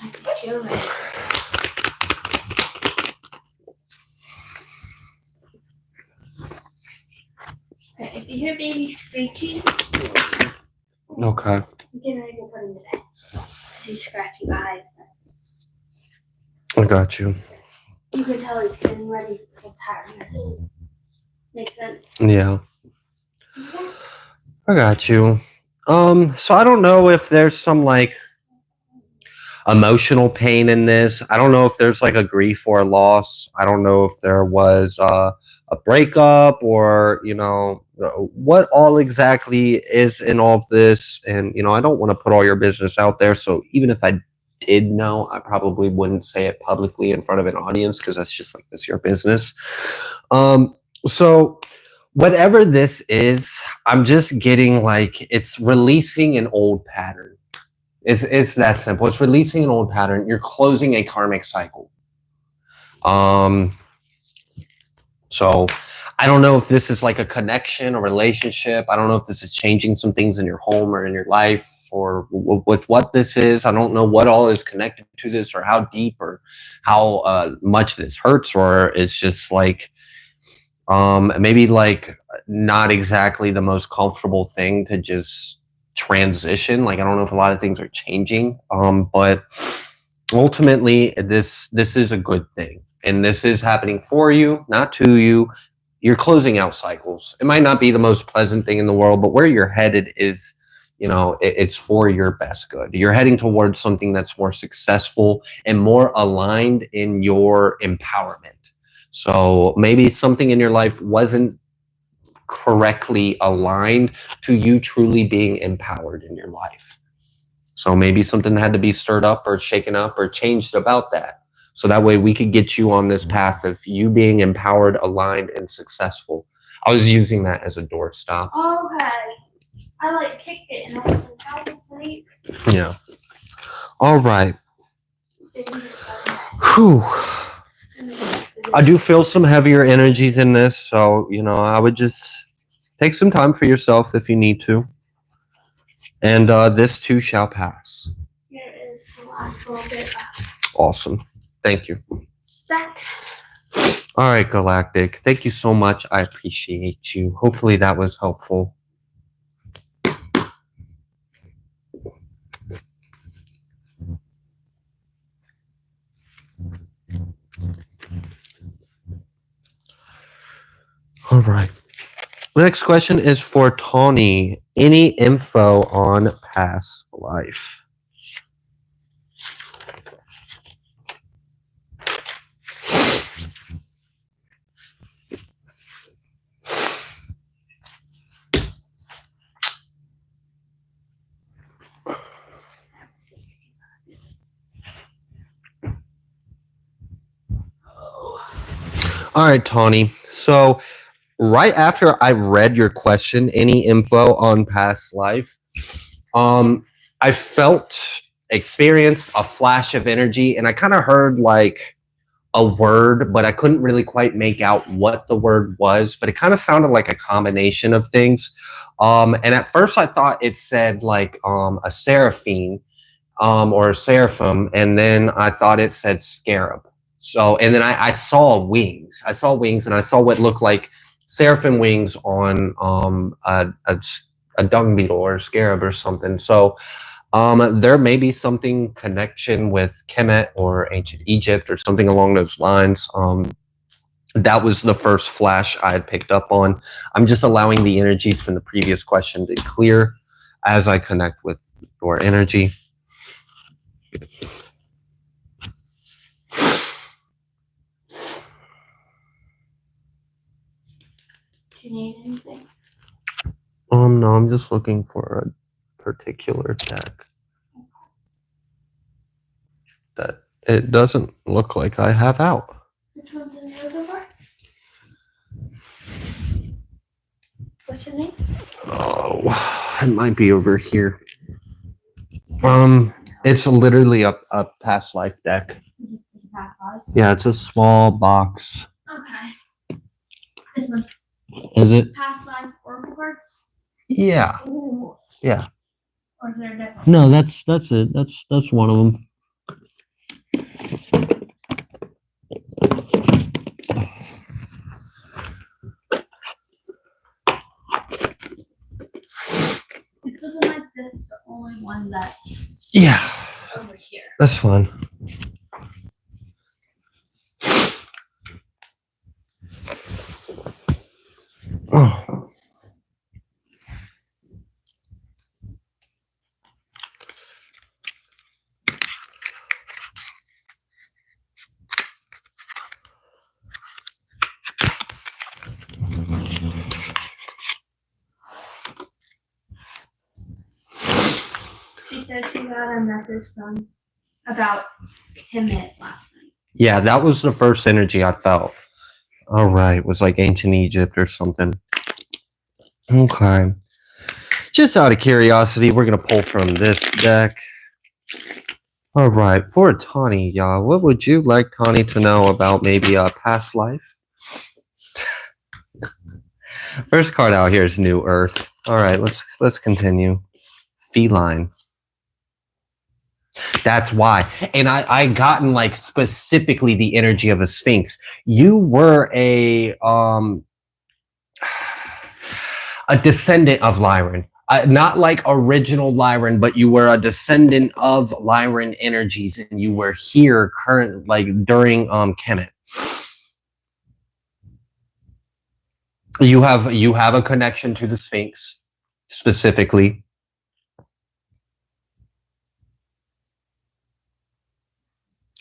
I feel it. You hear baby screeching? Okay. I'm getting ready to put him to bed. He's scratching eyes. I got you. You can tell he's getting ready for tiredness. Makes sense? Yeah. Yeah. I got you. So I don't know if there's some like emotional pain in this. I don't know if there's like a grief or a loss. I don't know if there was a breakup or, what all exactly is in all of this. And, I don't want to put all your business out there. So even if I did know, I probably wouldn't say it publicly in front of an audience because that's just like, that's your business. So whatever this is, I'm just getting like, it's releasing an old pattern. It's that simple. It's releasing an old pattern. You're closing a karmic cycle. So I don't know if this is like a connection, a relationship. I don't know if this is changing some things in your home or in your life or with what this is. I don't know what all is connected to this or how deep or how much this hurts, or it's just like maybe like not exactly the most comfortable thing to just transition. Like I don't know if a lot of things are changing, but ultimately this is a good thing, and this is happening for you, not to you. You're closing out cycles. It might not be the most pleasant thing in the world, but where you're headed is, it's for your best good. You're heading towards something that's more successful and more aligned in your empowerment. So maybe something in your life wasn't correctly aligned to you truly being empowered in your life. So maybe something had to be stirred up or shaken up or changed about that. So that way we could get you on this path of you being empowered, aligned, and successful. I was using that as a doorstop. Okay. I like kicked it and I was like, how to sleep. Yeah. All right. Whew. I do feel some heavier energies in this, so I would just take some time for yourself if you need to, and this too shall pass. Here is the last little bit left. Awesome, thank you. That. All right, Galactic, thank you so much. I appreciate you. Hopefully that was helpful. All right. The next question is for Tawny. Any info on past life? All right, Tawny. So right after I read your question, any info on past life, I experienced a flash of energy, and I kind of heard like a word, but I couldn't really quite make out what the word was, but it kind of sounded like a combination of things. And at first I thought it said like a seraphine or a seraphim, and then I thought it said scarab. So, and then I saw wings. I saw wings, and I saw what looked like seraphim wings on a dung beetle or a scarab or something. So there may be something connection with Kemet or ancient Egypt or something along those lines. That was the first flash I had picked up on. I'm just allowing the energies from the previous question to clear as I connect with your energy. Do you need anything? No, I'm just looking for a particular deck that it doesn't look like I have out. Which one's in the other part? What's your name? Oh, it might be over here. It's literally a past life deck. Yeah, it's a small box. Okay. This one. Is it? Past life oracle cards? Yeah. Ooh. Yeah. Or is there a different? No, that's it. That's one of them. this is the only one that's over here. That's fun. Oh. She said she got a message from about Kemet last night. Yeah, that was the first energy I felt. All right, it was like ancient Egypt or something. Okay. Just out of curiosity, we're gonna pull from this deck. All right, for Tani, y'all, what would you like Tani to know about maybe a past life? First card out here is New Earth. All right, let's continue. Feline. That's why. And I gotten like specifically the energy of a Sphinx. You were a descendant of Lyran. Not like original Lyran, but you were a descendant of Lyran energies, and you were here current like during Kemet. You have a connection to the Sphinx specifically.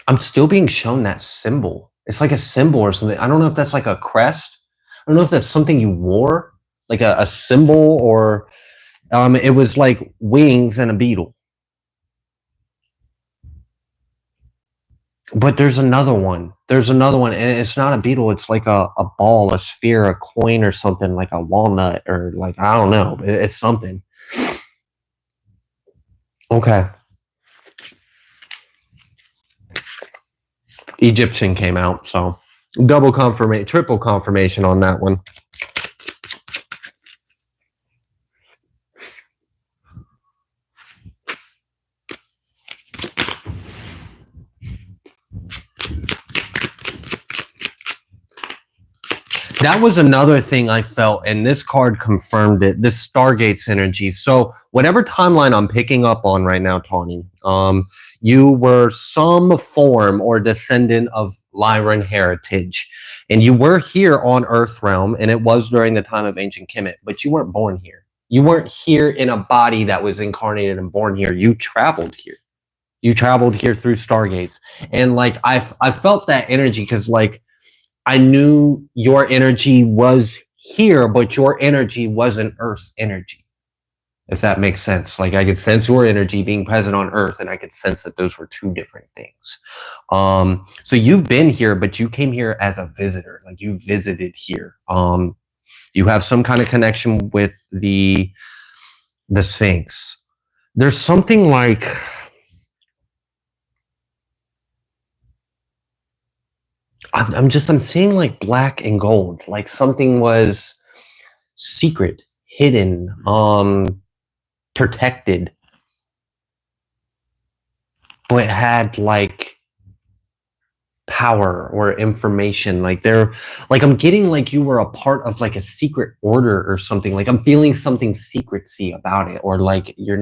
I'm still being shown that symbol. It's like a symbol or something. I don't know if that's like a crest. I don't know if that's something you wore, like a symbol, or it was like wings and a beetle. But there's another one. There's another one, and it's not a beetle. It's like a ball, a sphere, a coin, or something, like a walnut, or like, I don't know. It's something. Okay. Egyptian came out, so double confirmation, triple confirmation on that one. That was another thing I felt, and this card confirmed it, this Stargates energy. So whatever timeline I'm picking up on right now, Tawny, you were some form or descendant of Lyran heritage, and you were here on Earth realm, and it was during the time of ancient Kemet, but you weren't born here. You weren't here in a body that was incarnated and born here. You traveled here. You traveled here through Stargates. And like I felt that energy because like I knew your energy was here, but your energy wasn't Earth's energy. If that makes sense. Like I could sense your energy being present on Earth, and I could sense that those were two different things. So you've been here, but you came here as a visitor. Like you visited here. You have some kind of connection with the Sphinx. There's something like I'm seeing like black and gold, like something was secret, hidden, protected, but it had like power or information. Like I'm getting like you were a part of like a secret order or something. Like I'm feeling something secrecy about it, or like you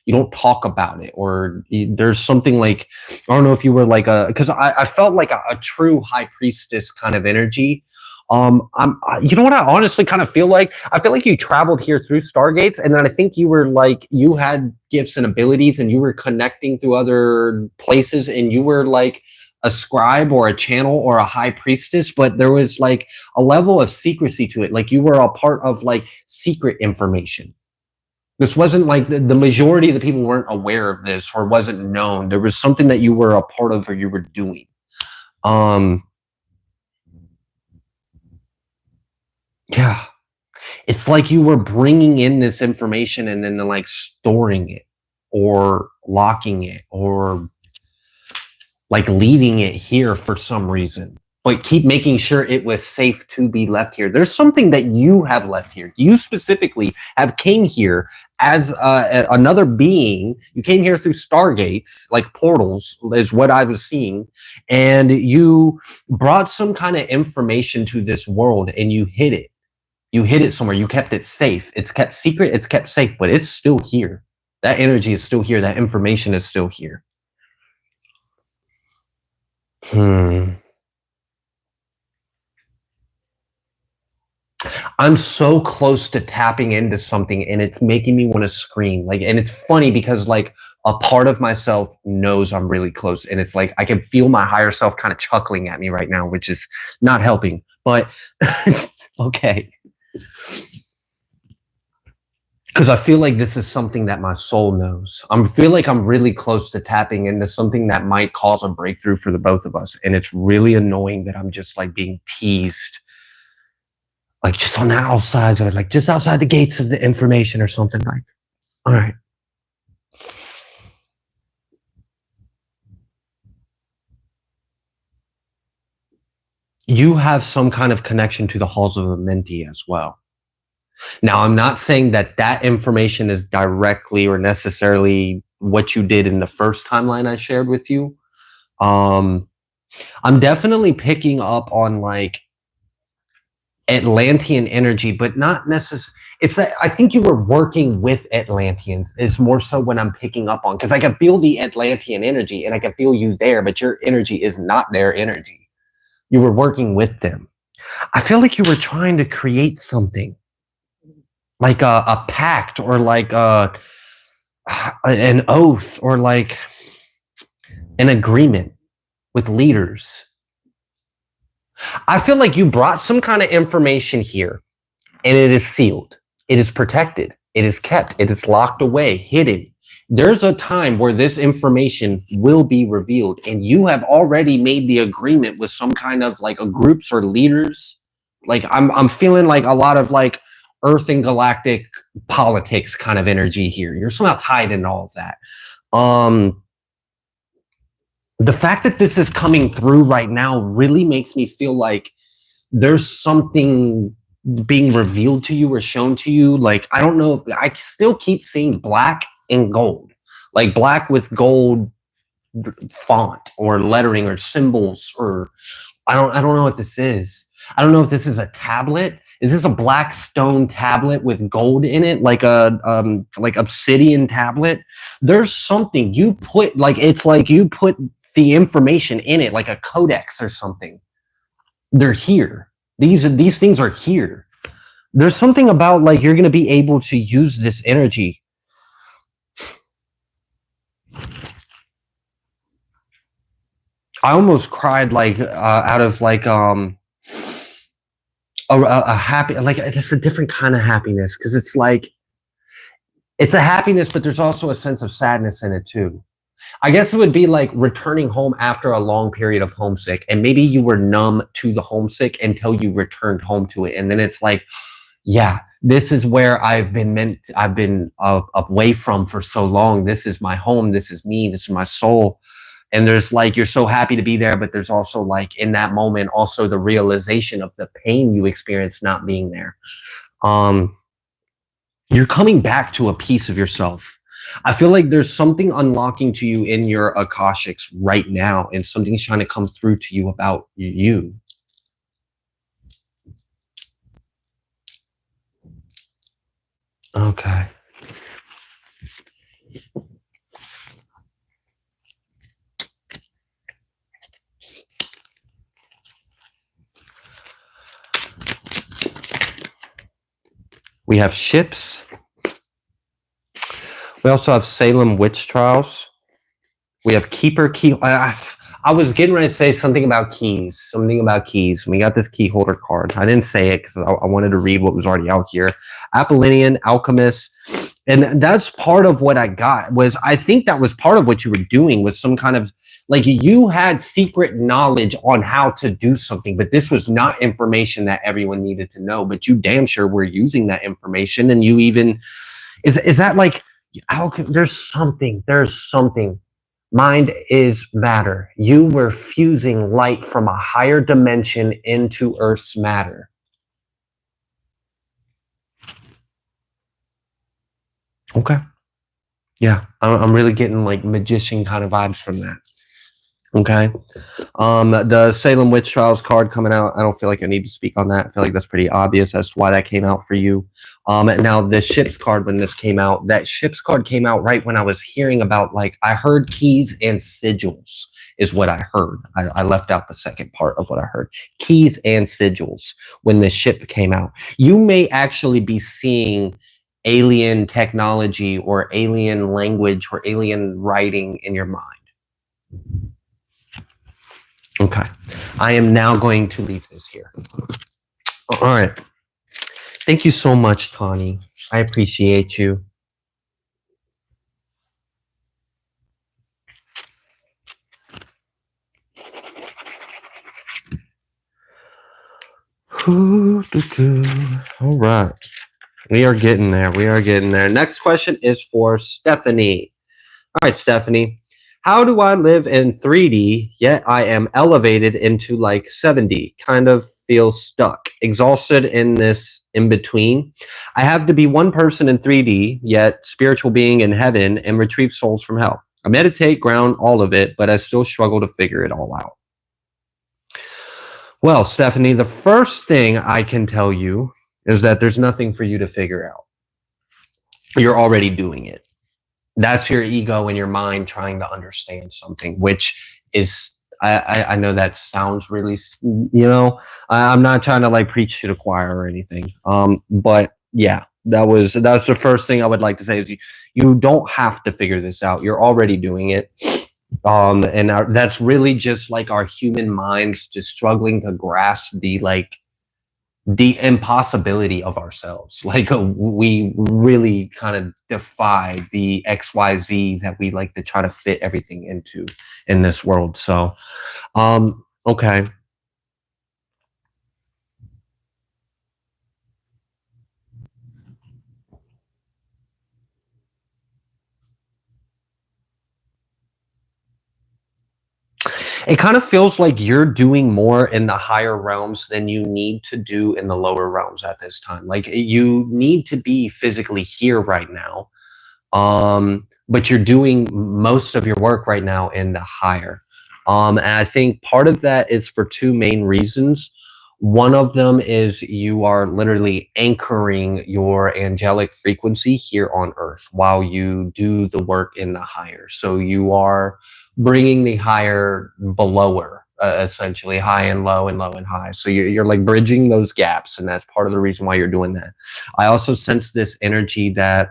don't talk about it, or there's something like, I don't know if you were like because I felt like a true high priestess kind of energy. You know what I honestly kind of feel like? I feel like you traveled here through Stargates, and then I think you were like, you had gifts and abilities, and you were connecting through other places, and you were like a scribe or a channel or a high priestess, but there was like a level of secrecy to it. Like you were a part of like secret information. This wasn't like the majority of the people weren't aware of this or wasn't known. There was something that you were a part of or you were doing. Yeah. It's like you were bringing in this information and then like storing it or locking it or like leaving it here for some reason, but keep making sure it was safe to be left here. There's something that you have left here. You specifically have came here as another being. You came here through Stargates, like portals is what I was seeing. And you brought some kind of information to this world and you hid it. You hid it somewhere. You kept it safe. It's kept secret. It's kept safe, but it's still here. That energy is still here. That information is still here. I'm so close to tapping into something and it's making me want to scream. Like, and it's funny because like a part of myself knows I'm really close. And it's like, I can feel my higher self kind of chuckling at me right now, which is not helping, but okay. Because I feel like this is something that my soul knows. I feel like I'm really close to tapping into something that might cause a breakthrough for the both of us. And it's really annoying that I'm just like being teased, like just on the outsides or like just outside the gates of the information or something. Like, all right. You have some kind of connection to the halls of Amenti as well. Now, I'm not saying that that information is directly or necessarily what you did in the first timeline I shared with you. I'm definitely picking up on like Atlantean energy, but not necessarily. It's that I think you were working with Atlanteans is more so when I'm picking up on, because I can feel the Atlantean energy and I can feel you there, but your energy is not their energy. You were working with them. I feel like you were trying to create something like a pact or like an oath or like an agreement with leaders. I feel like you brought some kind of information here and it is sealed. It is protected. It is kept. It is locked away, hidden. There's a time where this information will be revealed and you have already made the agreement with some kind of like a groups or leaders. Like I'm feeling like a lot of like Earth and galactic politics kind of energy here. You're somehow tied in all of that. The fact that this is coming through right now really makes me feel like there's something being revealed to you or shown to you. Like, I don't know. I still keep seeing black and gold, like black with gold font or lettering or symbols, or I don't know what this is. I don't know if this is a tablet. Is this a black stone tablet with gold in it, like a like obsidian tablet? There's something you put, like it's like you put the information in it, like a codex or something. They're here. These things are here. There's something about like you're going to be able to use this energy. I almost cried like out of like a happy, like it's a different kind of happiness, because it's like it's a happiness, but there's also a sense of sadness in it too. I guess it would be like returning home after a long period of homesick, and maybe you were numb to the homesick until you returned home to it, and then it's like, yeah, this is where I've been away from for so long. This is my home. This is me. This is my soul. And there's like, you're so happy to be there, but there's also like in that moment, also the realization of the pain you experienced not being there. You're coming back to a piece of yourself. I feel like there's something unlocking to you in your Akashics right now, and something's trying to come through to you about you. Okay. We have ships. We also have Salem witch trials. We have keeper key. I was getting ready to say something about keys. We got this key holder card. I didn't say it because I wanted to read what was already out here. Apollonian, Alchemist. And that's part of what I got. Was I think that was part of what you were doing, was some kind of like you had secret knowledge on how to do something, but this was not information that everyone needed to know. But you damn sure were using that information. And you even is that like there's something. Mind is matter. You were fusing light from a higher dimension into Earth's matter. Okay. Yeah, I'm really getting like magician kind of vibes from that. Okay. The Salem witch trials card coming out. I don't feel like I need to speak on that. I feel like that's pretty obvious as to why that came out for you. Now the ships card, when this came out, that ships card came out right when I was hearing about, like, I heard keys and sigils is what I heard. I left out the second part of what I heard. Keys and sigils when the ship came out. You may actually be seeing alien technology or alien language or alien writing in your mind. Okay. I am now going to leave this here. All right. Thank you so much, Tawny. I appreciate you. All right. We are getting there. We are getting there. Next question is for Stephanie. All right, Stephanie. How do I live in 3D, yet I am elevated into like 7D? Kind of feel stuck, exhausted in this in between. I have to be one person in 3D, yet spiritual being in heaven and retrieve souls from hell. I meditate, ground, all of it, but I still struggle to figure it all out. Well, Stephanie, the first thing I can tell you is that there's nothing for you to figure out. You're already doing it. That's your ego and your mind trying to understand something, which is, I know that sounds really, I'm not trying to like preach to the choir or anything. But yeah, that's the first thing I would like to say is you don't have to figure this out. You're already doing it. That's really just like our human minds just struggling to grasp the impossibility of ourselves. Like we really kind of defy the XYZ that we like to try to fit everything into in this world. So, okay. It kind of feels like you're doing more in the higher realms than you need to do in the lower realms at this time. Like you need to be physically here right now. But you're doing most of your work right now in the higher. And I think part of that is for two main reasons. One of them is you are literally anchoring your angelic frequency here on earth while you do the work in the higher. So you are bringing the higher belower, essentially high and low and low and high. So you're like bridging those gaps. And that's part of the reason why you're doing that. I also sense this energy that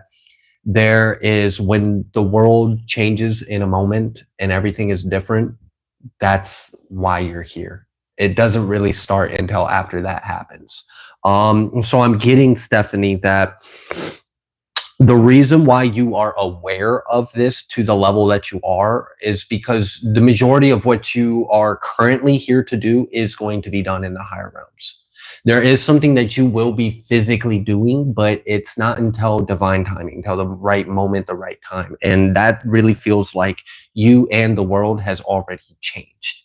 there is, when the world changes in a moment and everything is different, that's why you're here. It doesn't really start until after that happens. So I'm getting, Stephanie, that the reason why you are aware of this to the level that you are is because the majority of what you are currently here to do is going to be done in the higher realms. There is something that you will be physically doing, but it's not until divine timing, until the right moment, the right time. And that really feels like you and the world has already changed,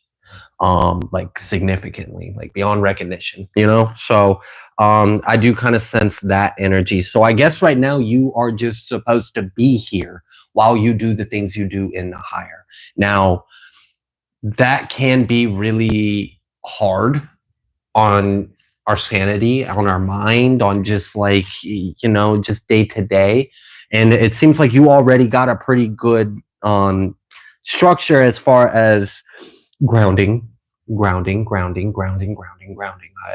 like significantly, like beyond recognition, So I do kind of sense that energy. So I guess right now you are just supposed to be here while you do the things you do in the higher. Now, that can be really hard on our sanity, on our mind, on just like, just day to day. And it seems like you already got a pretty good structure as far as grounding. I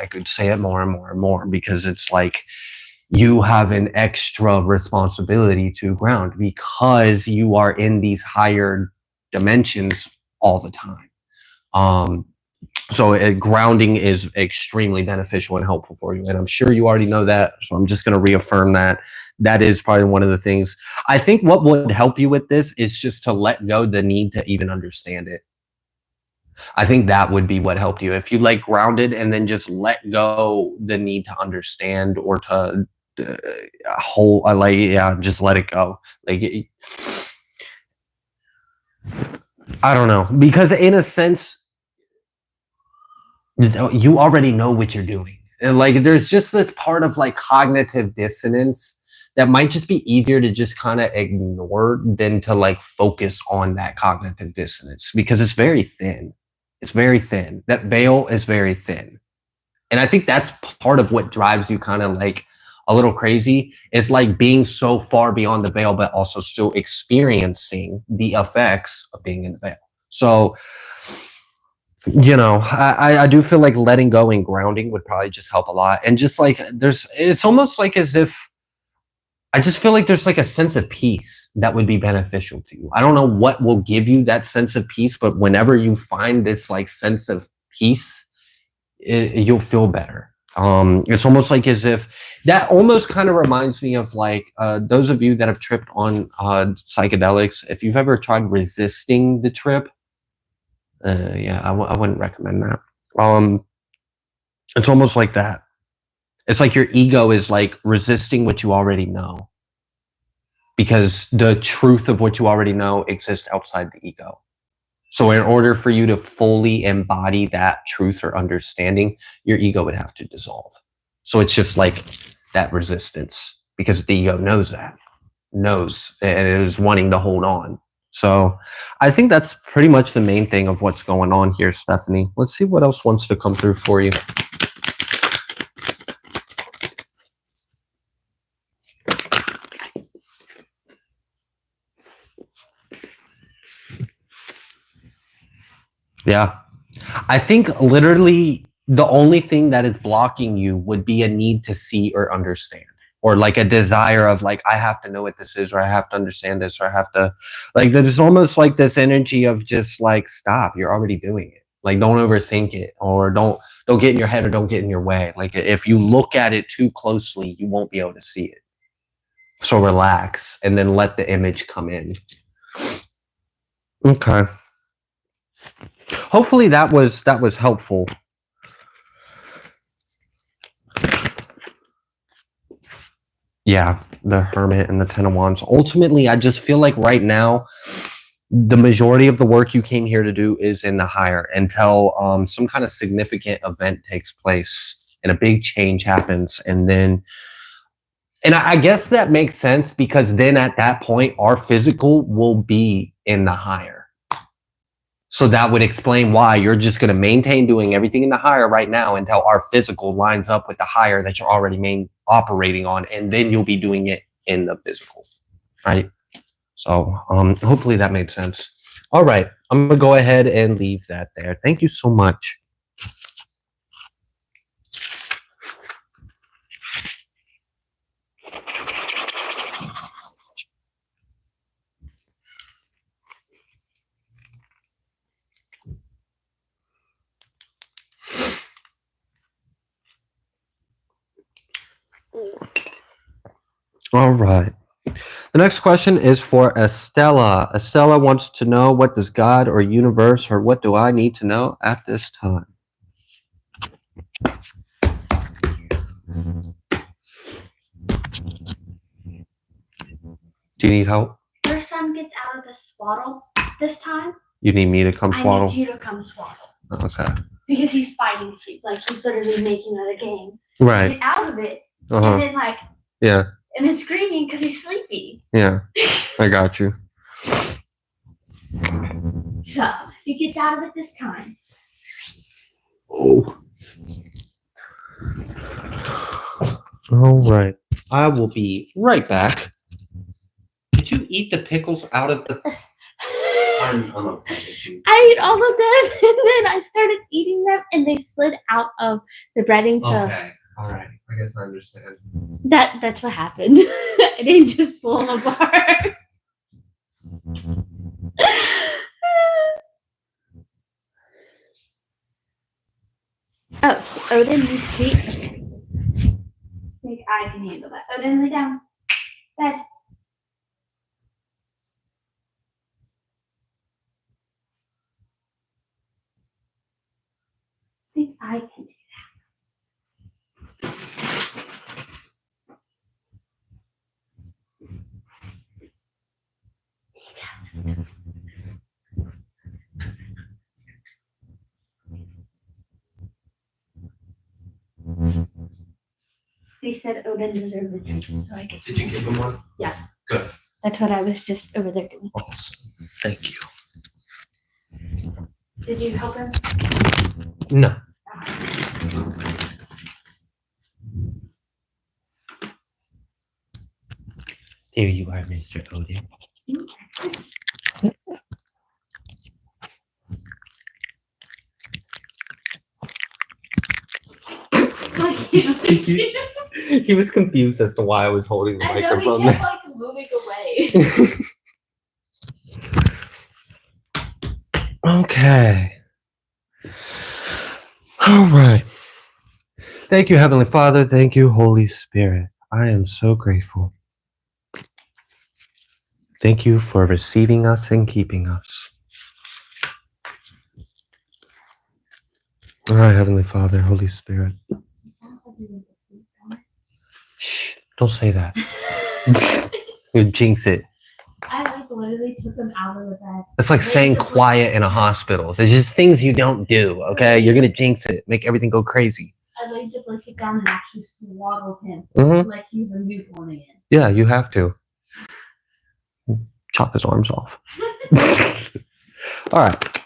could say it more and more and more because it's like you have an extra responsibility to ground because you are in these higher dimensions all the time. So grounding is extremely beneficial and helpful for you. And I'm sure you already know that. So I'm just going to reaffirm that. That is probably one of the things. I think what would help you with this is just to let go the need to even understand it. I think that would be what helped you. If you like grounded and then just let go the need to understand or to just let it go. Like, I don't know. Because in a sense, you already know what you're doing. And like there's just this part of like cognitive dissonance that might just be easier to just kind of ignore than to like focus on that cognitive dissonance, because it's very thin. It's very thin. That veil is very thin. And I think that's part of what drives you kind of like a little crazy. It's like being so far beyond the veil, but also still experiencing the effects of being in the veil. So, you know, I do feel like letting go and grounding would probably just help a lot. And just like it's almost like as if I just feel like there's like a sense of peace that would be beneficial to you. I don't know what will give you that sense of peace, but whenever you find this like sense of peace, you'll feel better. It's almost like as if that almost kind of reminds me of like those of you that have tripped on psychedelics. If you've ever tried resisting the trip, yeah, I wouldn't recommend that. It's almost like that. It's like your ego is like resisting what you already know, because the truth of what you already know exists outside the ego. So in order for you to fully embody that truth or understanding, your ego would have to dissolve. So it's just like that resistance, because the ego knows that, knows, and it is wanting to hold on. So I think that's pretty much the main thing of what's going on here, Stephanie. Let's see what else wants to come through for you. Yeah. I think literally the only thing that is blocking you would be a need to see or understand, or like a desire of like, I have to know what this is, or I have to understand this, or I have to, like, there's almost like this energy of just like, stop, you're already doing it. Like, don't overthink it, or don't get in your head, or don't get in your way. Like, if you look at it too closely, you won't be able to see it. So relax and then let the image come in. Okay. Hopefully that was helpful. Yeah, the Hermit and the Ten of Wands. Ultimately, I just feel like right now, the majority of the work you came here to do is in the higher, until some kind of significant event takes place and a big change happens. And then, and I guess that makes sense, because then at that point, our physical will be in the higher. So that would explain why you're just going to maintain doing everything in the higher right now until our physical lines up with the higher that you're already operating on, and then you'll be doing it in the physical, right? So hopefully that made sense. All right, I'm going to go ahead and leave that there. Thank you so much. All right. The next question is for Estella. Estella wants to know, what does God or universe, or what do I need to know at this time? Do you need help? Your son gets out of the swaddle this time. You need me to come swaddle? I need you to come swaddle. Okay. Because he's fighting sleep. Like, he's literally making it a game. Right. Get out of it. And then, like, yeah. And then screaming because he's sleepy. Yeah. I got you. So, he gets out of it this time. Oh. All right. I will be right back. Did you eat the pickles out of the... I'm upset with you. I ate all of them, and then I started eating them, and they slid out of the breading. So okay. All right. I guess I understand. That's what happened. I didn't just pull them apart. Oh, Odin needs to eat. I think I can handle that. Odin, lay down. Bed. I think I can do They said Odin deserved it, so I get. Did you give him one? Yeah. Good. That's what I was just over there doing. Awesome. Thank you. Did you help him? No. Here you are, Mr. Odin. He was confused as to why I was holding the microphone. I know, he kept like moving away. Okay. All right. Thank you, Heavenly Father. Thank you, Holy Spirit. I am so grateful. Thank you for receiving us and keeping us. All right, Heavenly Father, Holy Spirit. Shh, don't say that. You jinx it. I like literally took him out of the bed. It's like saying quiet in a hospital. There's just things you don't do, okay? You're going to jinx it, make everything go crazy. I laid the blanket down and actually swaddled him like he's a newborn again. Yeah, you have to. Chop his arms off. All right.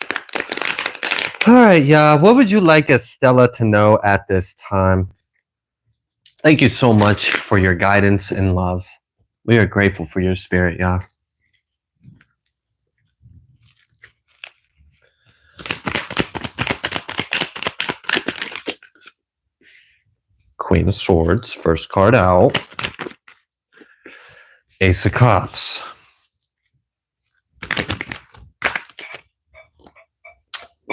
All right, yeah. What would you like Estella to know at this time? Thank you so much for your guidance and love. We are grateful for your spirit, yeah. Queen of Swords, first card out. Ace of Cups.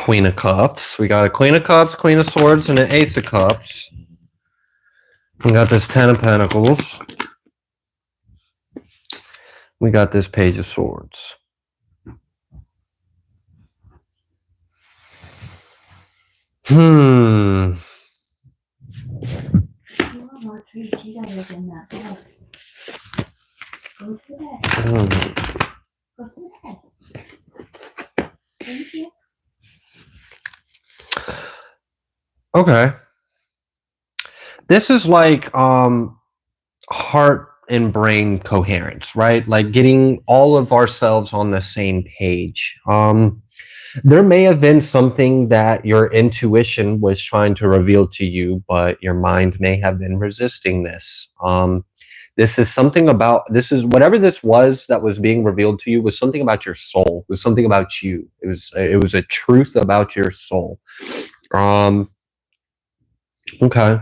Queen of Cups. We got a Queen of Cups, Queen of Swords, and an Ace of Cups. We got this Ten of Pentacles. We got this Page of Swords. Go to bed. Go to bed. Thank you. Okay. This is like heart and brain coherence, right? Like getting all of ourselves on the same page. There may have been something that your intuition was trying to reveal to you, but your mind may have been resisting this. This is something about, this is whatever this was that was being revealed to you was something about your soul. It was something about you. It was a truth about your soul. Okay.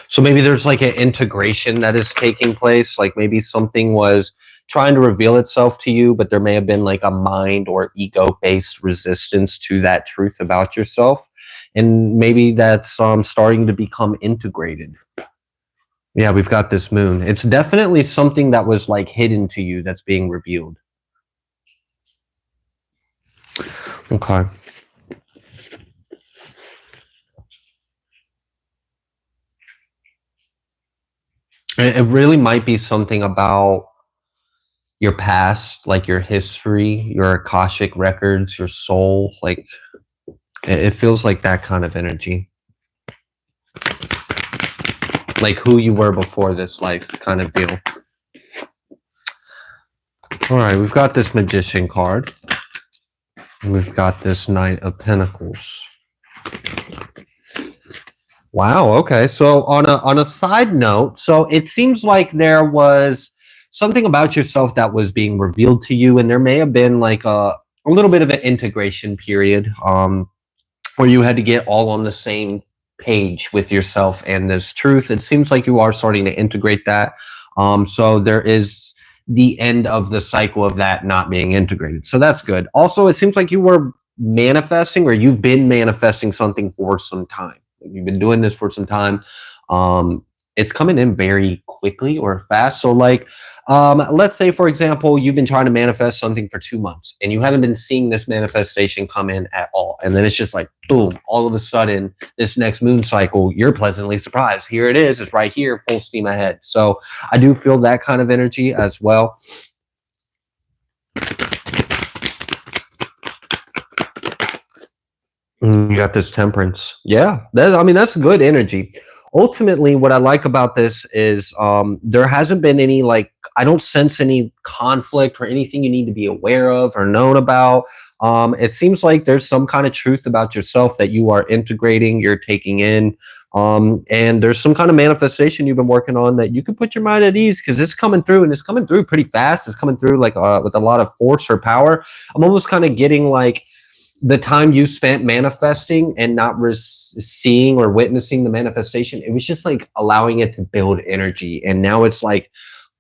So maybe there's like an integration that is taking place. Like maybe something was trying to reveal itself to you, but there may have been like a mind or ego-based resistance to that truth about yourself. And maybe that's starting to become integrated. Yeah, we've got this moon. It's definitely something that was like hidden to you that's being revealed. Okay. It really might be something about your past, like your history, your Akashic records, your soul. Like it feels like that kind of energy. Like who you were before this life kind of deal. All right, we've got this Magician card. And we've got this Knight of Pentacles. Wow, okay. So on a side note, so it seems like there was something about yourself that was being revealed to you, and there may have been like a little bit of an integration period where you had to get all on the same page with yourself and this truth. It seems like you are starting to integrate that. So there is the end of the cycle of that not being integrated. So that's good. Also, it seems like you were manifesting, or you've been manifesting something for some time. You've been doing this for some time. It's coming in very quickly or fast. So like, let's say, for example, you've been trying to manifest something for 2 months and you haven't been seeing this manifestation come in at all. And then it's just like, boom, all of a sudden, this next moon cycle, you're pleasantly surprised. Here it is. It's right here, full steam ahead. So I do feel that kind of energy as well. You got this Temperance. Yeah, that's good energy. ultimately, what I like about this is there hasn't been any, like, I don't sense any conflict or anything you need to be aware of or known about. It seems like there's some kind of truth about yourself that you are integrating, you're taking in. And there's some kind of manifestation you've been working on that you can put your mind at ease, because it's coming through, and it's coming through pretty fast. It's coming through like with a lot of force or power. I'm almost kind of getting like the time you spent manifesting and not seeing or witnessing the manifestation, it was just like allowing it to build energy. And now it's like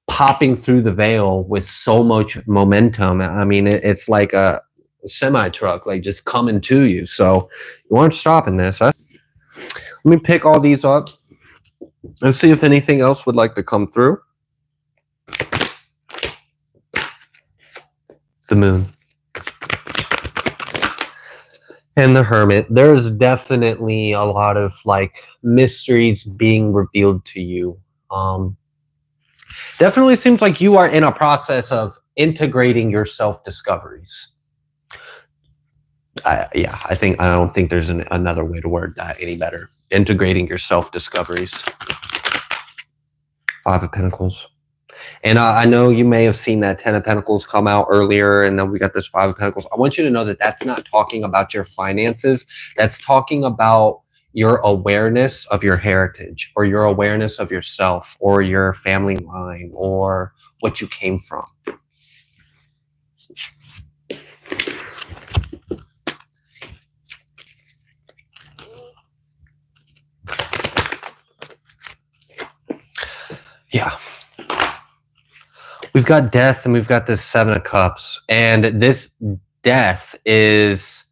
popping through the veil with so much momentum. I mean, it's like a semi truck, like just coming to you. So you aren't stopping this. Let me pick all these up and see if anything else would like to come through. The moon. And the Hermit. There's definitely a lot of like mysteries being revealed to you. Definitely seems like you are in a process of integrating your self-discoveries. I don't think there's another way to word that any better. Integrating your self-discoveries. Five of Pentacles. And I know you may have seen that 10 of Pentacles come out earlier, and then we got this 5 of Pentacles. I want you to know that that's not talking about your finances. That's talking about your awareness of your heritage, or your awareness of yourself, or your family line, or what you came from. Yeah. We've got death, and we've got this 7 of Cups. And this death is,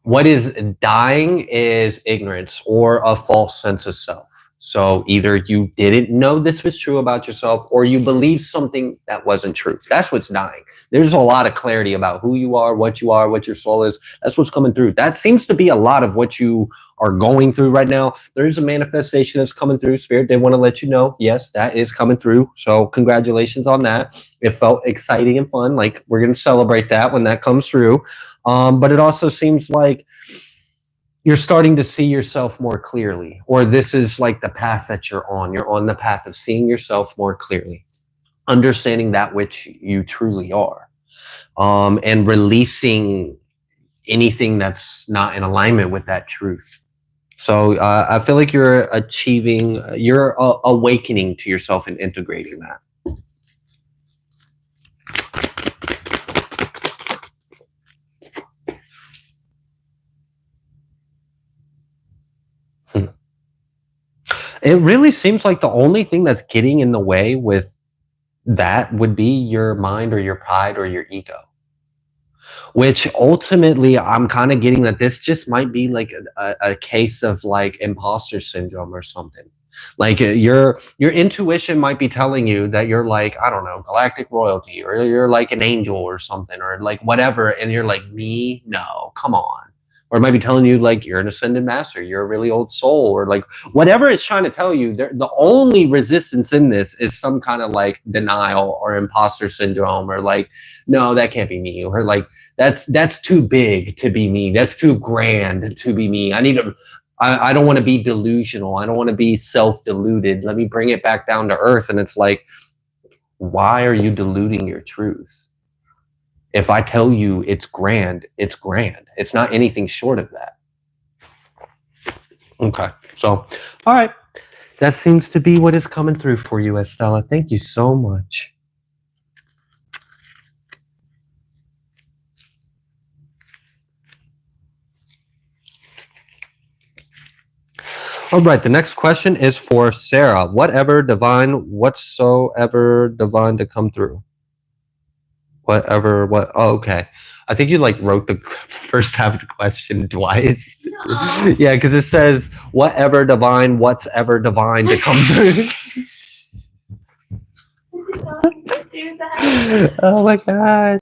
what is dying is ignorance or a false sense of self. So either you didn't know this was true about yourself, or you believed something that wasn't true. That's what's dying. There's a lot of clarity about who you are, what your soul is. That's what's coming through. That seems to be a lot of what you are going through right now. There's a manifestation that's coming through. Spirit, they want to let you know, yes, that is coming through. So congratulations on that. It felt exciting and fun. Like, we're going to celebrate that when that comes through. But it also seems like you're starting to see yourself more clearly, or this is like the path that you're on. You're on the path of seeing yourself more clearly, understanding that which you truly are, and releasing anything that's not in alignment with that truth. So I feel like you're achieving, you're awakening to yourself and integrating that. It really seems like the only thing that's getting in the way with that would be your mind, or your pride, or your ego. Which ultimately, I'm kind of getting that this just might be like a case of like imposter syndrome or something. Like your intuition might be telling you that you're like, I don't know, galactic royalty, or you're like an angel or something, or like whatever. And you're like, me? No, come on. Or it might be telling you like you're an ascended master, you're a really old soul, or like whatever it's trying to tell you. The only resistance in this is some kind of like denial or imposter syndrome, or like, no, that can't be me, or like that's too big to be me. That's too grand to be me. I don't want to be delusional. I don't want to be self-deluded. Let me bring it back down to earth. And it's like, why are you diluting your truth? If I tell you it's grand, it's grand. It's not anything short of that. Okay. So, all right. That seems to be what is coming through for you, Estella. Thank you so much. All right, the next question is for Sarah. Whatsoever divine to come through. Oh, okay. I think you like wrote the first half of the question twice. No. Yeah, because it says whatsoever divine to come through. Do that. Oh my gosh.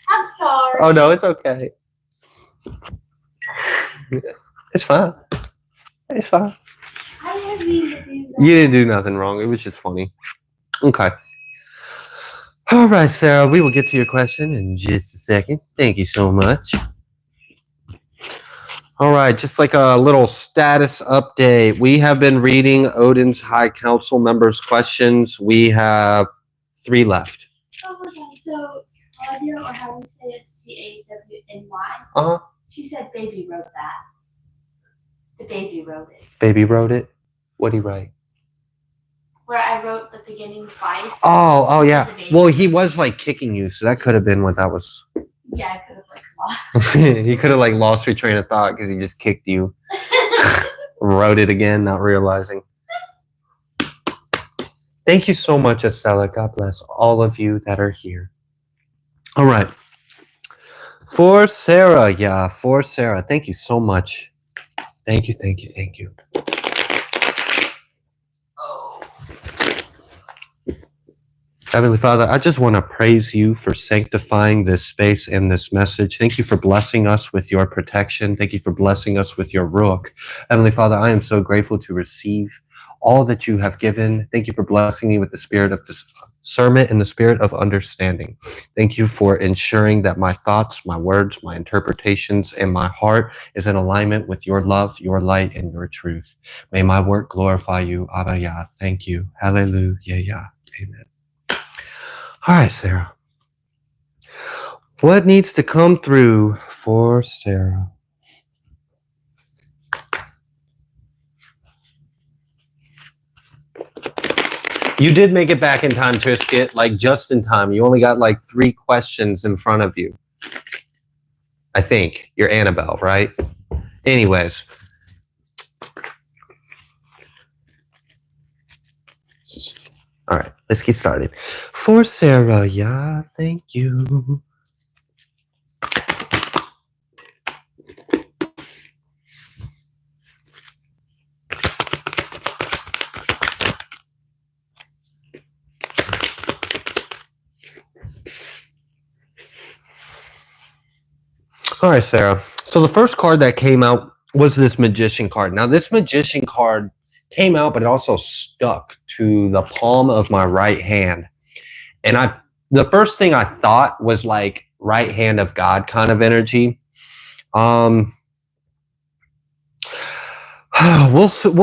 I'm sorry. Oh no, it's okay. It's fine. It's fine. I didn't mean to do that. You didn't do nothing wrong. It was just funny. Okay. All right, Sarah, we will get to your question in just a second. Thank you so much. All right, just like a little status update. We have been reading Odin's High Council members' questions. We have 3 left. Oh, okay. So Claudia, or how do you say it? CAWNY. Uh-huh. She said baby wrote that. The baby wrote it. Baby wrote it? What'd he write? Where I wrote the beginning twice. Oh, yeah. Well, he was like kicking you, so that could have been what that was. Yeah, I could have like lost. He could have like lost your train of thought because he just kicked you. Wrote it again, not realizing. Thank you so much, Estella. God bless all of you that are here. All right. For Sarah, for Sarah. Thank you so much. Thank you. Oh. Heavenly Father, I just want to praise you for sanctifying this space and this message. Thank you for blessing us with your protection. Thank you for blessing us with your ruach. Heavenly Father, I am so grateful to receive all that you have given. Thank you for blessing me with the spirit of discernment and the spirit of understanding. Thank you for ensuring that my thoughts, my words, my interpretations, and my heart is in alignment with your love, your light, and your truth. May my work glorify you, Abba Yah. Thank you. Hallelujah. Amen. All right, Sarah. What needs to come through for Sarah? You did make it back in time, Trisket, like just in time. You only got like 3 questions in front of you. I think. You're Annabelle, right? Anyways. All right, let's get started. For Sarah, thank you. All right, Sarah. So the first card that came out was this Magician card. Now, this Magician card came out, but it also stuck to the palm of my right hand. And the first thing I thought was like right hand of God kind of energy. We'll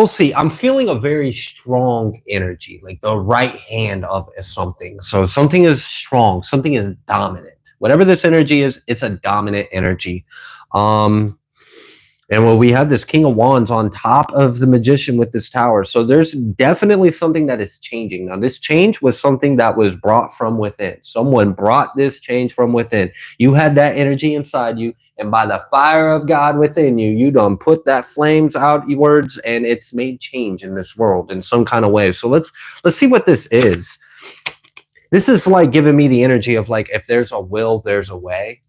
see. I'm feeling a very strong energy, like the right hand of something. So something is strong, something is dominant. Whatever this energy is, it's a dominant energy. And well, we have this King of Wands on top of the Magician with this tower. So there's definitely something that is changing. Now, this change was something that was brought from within. Someone brought this change from within. You had that energy inside you, and by the fire of God within you, you done put that flames outwards, and it's made change in this world in some kind of way. So let's see what this is. This is like giving me the energy of like, if there's a will, there's a way.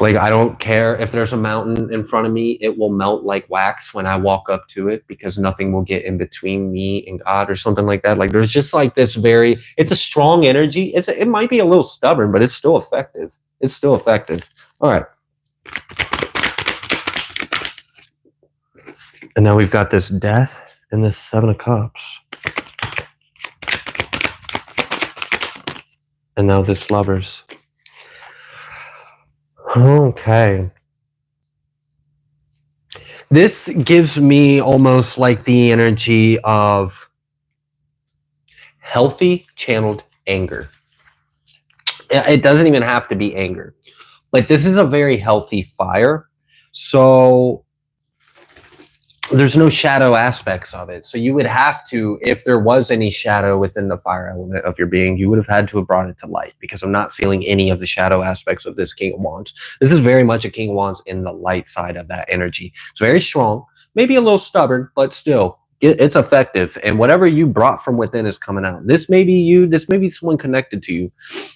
Like, I don't care if there's a mountain in front of me, it will melt like wax when I walk up to it because nothing will get in between me and God or something like that. Like, there's just like this it's a strong energy. It might be a little stubborn, but it's still effective. It's still effective. All right. And now we've got this Death and this 7 of Cups. And now this Lovers. Okay. This gives me almost like the energy of healthy channeled anger. It doesn't even have to be anger. Like, this is a very healthy fire. So there's no shadow aspects of it. So you would have to, if there was any shadow within the fire element of your being, you would have had to have brought it to light, because I'm not feeling any of the shadow aspects of this King of Wands. This is very much a King of Wands in the light side of that energy. It's very strong, maybe a little stubborn, but still, it's effective. And whatever you brought from within is coming out. This may be you, this may be someone connected to you.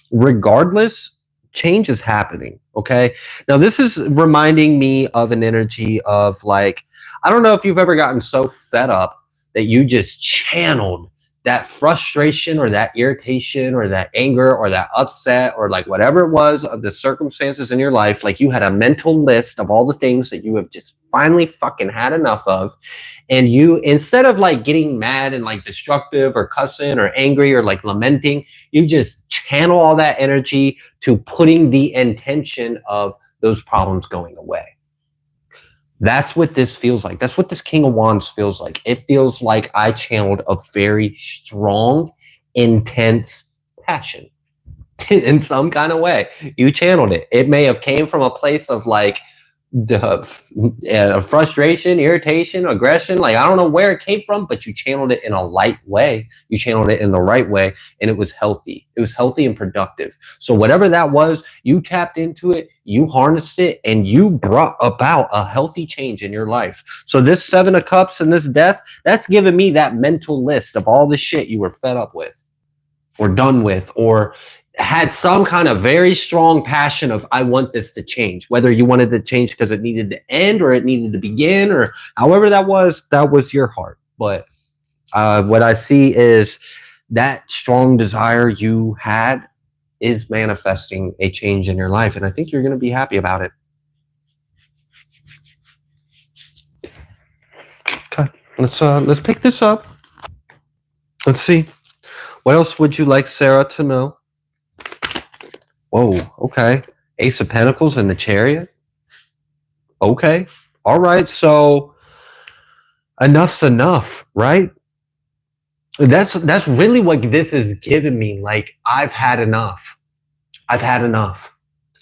Regardless, change is happening, okay? Now, this is reminding me of an energy of like, I don't know if you've ever gotten so fed up that you just channeled that frustration or that irritation or that anger or that upset or like whatever it was of the circumstances in your life. Like, you had a mental list of all the things that you have just finally fucking had enough of. And you, instead of like getting mad and like destructive or cussing or angry or like lamenting, you just channel all that energy to putting the intention of those problems going away. That's what this feels like. That's what this King of Wands feels like. It feels like I channeled a very strong, intense passion in some kind of way. You channeled it. It may have came from a place of like frustration, irritation, aggression. Like, I don't know where it came from, but you channeled it in a light way. You channeled it in the right way, and it was healthy. It was healthy and productive. So whatever that was, you tapped into it, you harnessed it, and you brought about a healthy change in your life. So this Seven of Cups and this death, that's giving me that mental list of all the shit you were fed up with or done with, or had some kind of very strong passion of, I want this to change, whether you wanted to change because it needed to end or it needed to begin, or however that was your heart. But what I see is that strong desire you had is manifesting a change in your life. And I think you're going to be happy about it. Okay, let's pick this up. Let's see. What else would you like Sarah to know? Whoa, okay. Ace of Pentacles and the Chariot. Okay. All right. So enough's enough, right? That's really what this is giving me. Like, I've had enough. I've had enough.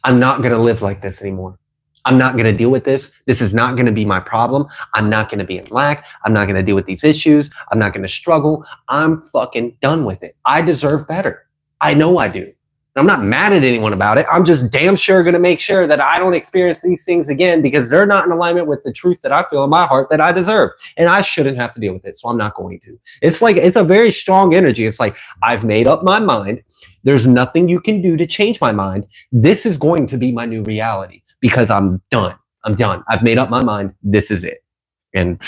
I'm not going to live like this anymore. I'm not going to deal with this. This is not going to be my problem. I'm not going to be in lack. I'm not going to deal with these issues. I'm not going to struggle. I'm fucking done with it. I deserve better. I know I do. I'm not mad at anyone about it. I'm just damn sure going to make sure that I don't experience these things again, because they're not in alignment with the truth that I feel in my heart that I deserve. And I shouldn't have to deal with it. So I'm not going to. It's like, it's a very strong energy. It's like, I've made up my mind. There's nothing you can do to change my mind. This is going to be my new reality because I'm done. I'm done. I've made up my mind. This is it. And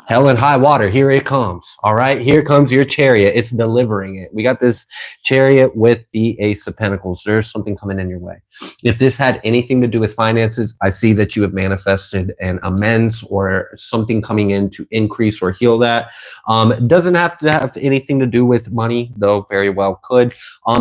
hell and high water, here it comes. All right, here comes your Chariot. It's delivering it. We got this Chariot with the Ace of Pentacles. There's something coming in your way. If this had anything to do with finances, I see that you have manifested an amends or something coming in to increase or heal that. It doesn't have to have anything to do with money, though very well could.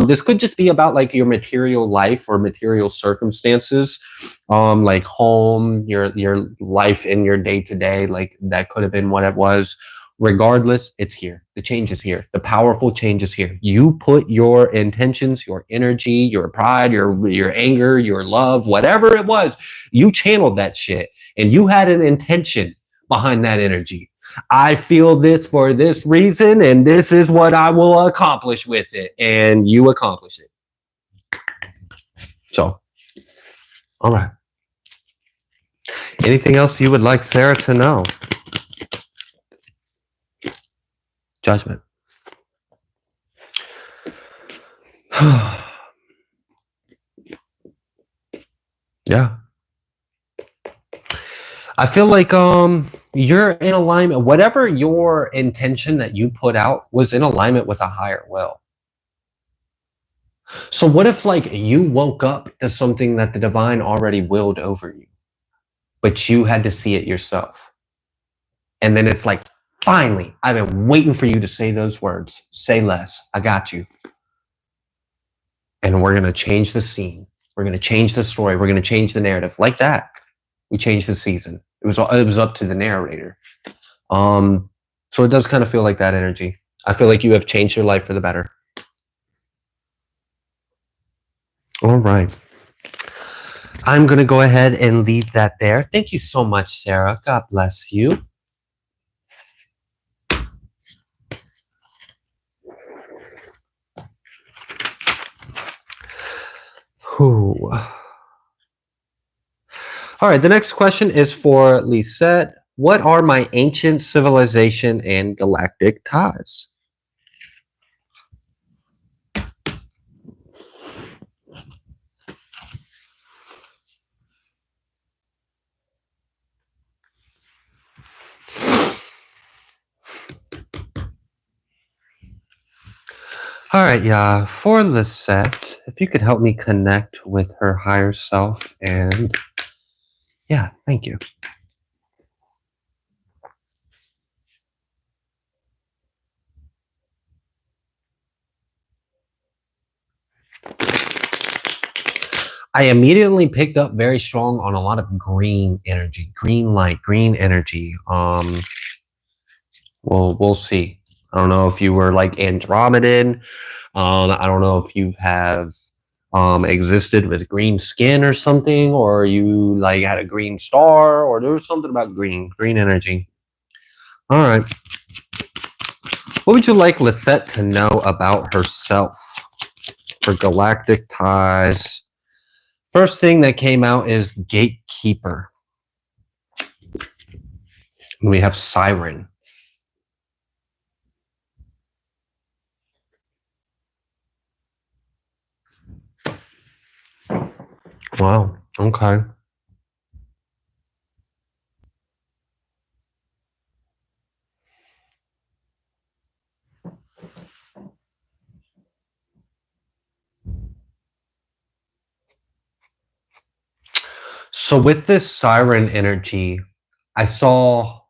This could just be about like your material life or material circumstances, like home, your life in your day-to-day, like that could have been what it was. Regardless, it's here. The change is here. The powerful change is here. You put your intentions, your energy, your pride, your anger, your love, whatever it was, you channeled that shit, and you had an intention behind that energy. I feel this for this reason, and this is what I will accomplish with it, and you accomplish it. So, all right. Anything else you would like Sarah to know? Judgment. Yeah. I feel like you're in alignment. Whatever your intention that you put out was in alignment with a higher will. So what if like you woke up to something that the divine already willed over you, but you had to see it yourself? And then it's like, finally, I've been waiting for you to say those words. Say less. I got you. And we're going to change the scene. We're going to change the story. We're going to change the narrative. Like that, we changed the season. It was up to the narrator. So it does kind of feel like that energy. I feel like you have changed your life for the better. All right. I'm going to go ahead and leave that there. Thank you so much, Sarah. God bless you. Whew. All right, the next question is for Lisette. What are my ancient civilization and galactic ties? All right, yeah, for Lisette, if you could help me connect with her higher self, and yeah, thank you. I immediately picked up very strong on a lot of green energy, green light, green energy. Well, we'll see. I don't know if you were like Andromedan. I don't know if you have existed with green skin or something, or you like had a green star, or there was something about green energy. All right. What would you like Lette to know about herself? For galactic ties. First thing that came out is gatekeeper. We have siren. Wow. Okay. So with this siren energy, I saw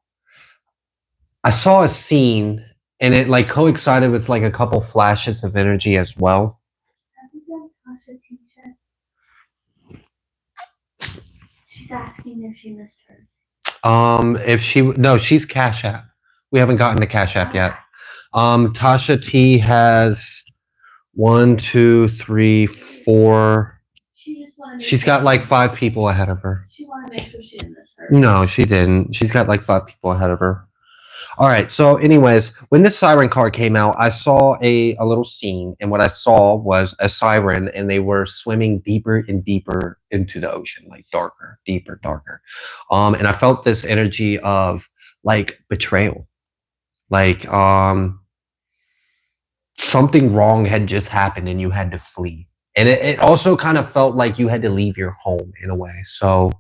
a scene, and it like coincided with like a couple flashes of energy as well. She's asking if she missed her. If she no, she's Cashapp. We haven't gotten to Cashapp yet. Tasha T has 1, 2, 3, 4. She's got like 5 people ahead of her. She wanted to make sure she didn't miss her. No, she didn't. She's got like 5 people ahead of her. All right. So, anyways, when this siren card came out, I saw a little scene, and what I saw was a siren, and they were swimming deeper and deeper into the ocean, like darker, deeper, darker. And I felt this energy of like betrayal, like something wrong had just happened, and you had to flee. And it also kind of felt like you had to leave your home in a way. So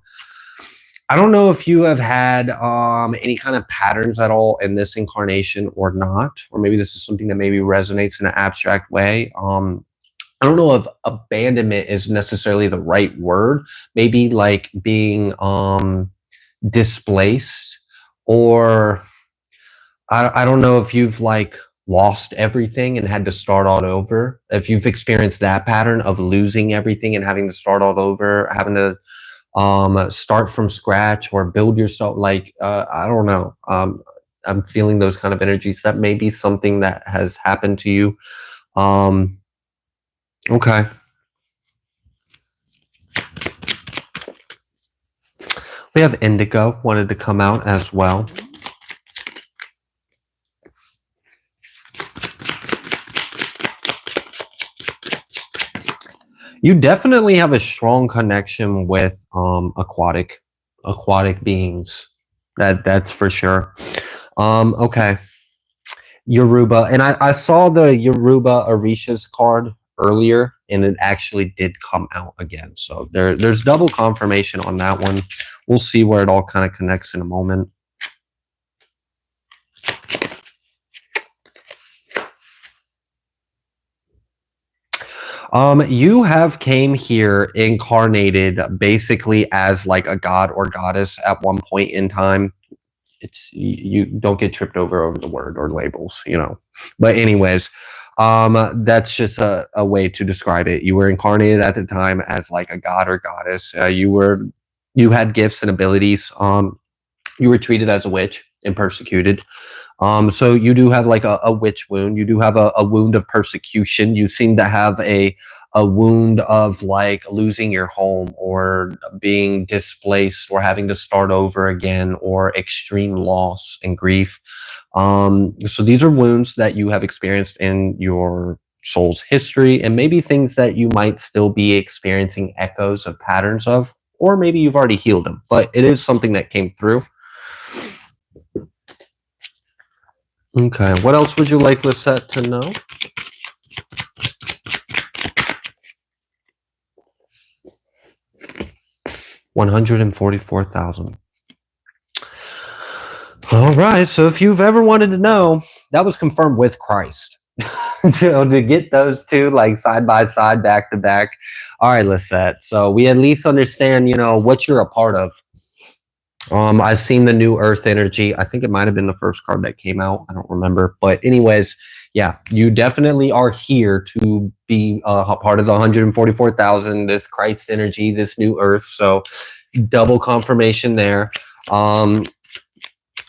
I don't know if you have had any kind of patterns at all in this incarnation or not, or maybe this is something that maybe resonates in an abstract way. I don't know if abandonment is necessarily the right word. Maybe like being displaced, or I don't know if you've like lost everything and had to start all over. If you've experienced that pattern of losing everything and having to start all over, having to start from scratch or build yourself, like I don't know. I'm feeling those kind of energies. That may be something that has happened to you. Okay. We have Indigo wanted to come out as well. You definitely have a strong connection with aquatic beings. That's for sure. Okay. Yoruba, and I saw the Yoruba Orishas card earlier, and it actually did come out again. So there's double confirmation on that one. We'll see where it all kind of connects in a moment. You have came here incarnated basically as like a god or goddess at one point in time. It's you don't get tripped over the word or labels, you know. But anyways, that's just a way to describe it. You were incarnated at the time as like a god or goddess. You had gifts and abilities. You were treated as a witch and persecuted. So you do have like a witch wound. You do have a wound of persecution. You seem to have a wound of like losing your home or being displaced or having to start over again or extreme loss and grief. So these are wounds that you have experienced in your soul's history, and maybe things that you might still be experiencing echoes of patterns of, or maybe you've already healed them, but it is something that came through. Okay, what else would you like Lette to know? $144,000. All right, so if you've ever wanted to know, that was confirmed with Christ. So to get those two like side by side, back to back. All right, Lette. So we at least understand, you know, what you're a part of. I've seen the new Earth energy. I think it might have been the first card that came out. I don't remember. But anyways, yeah, you definitely are here to be a part of the 144,000, this Christ energy, this new Earth. So double confirmation there.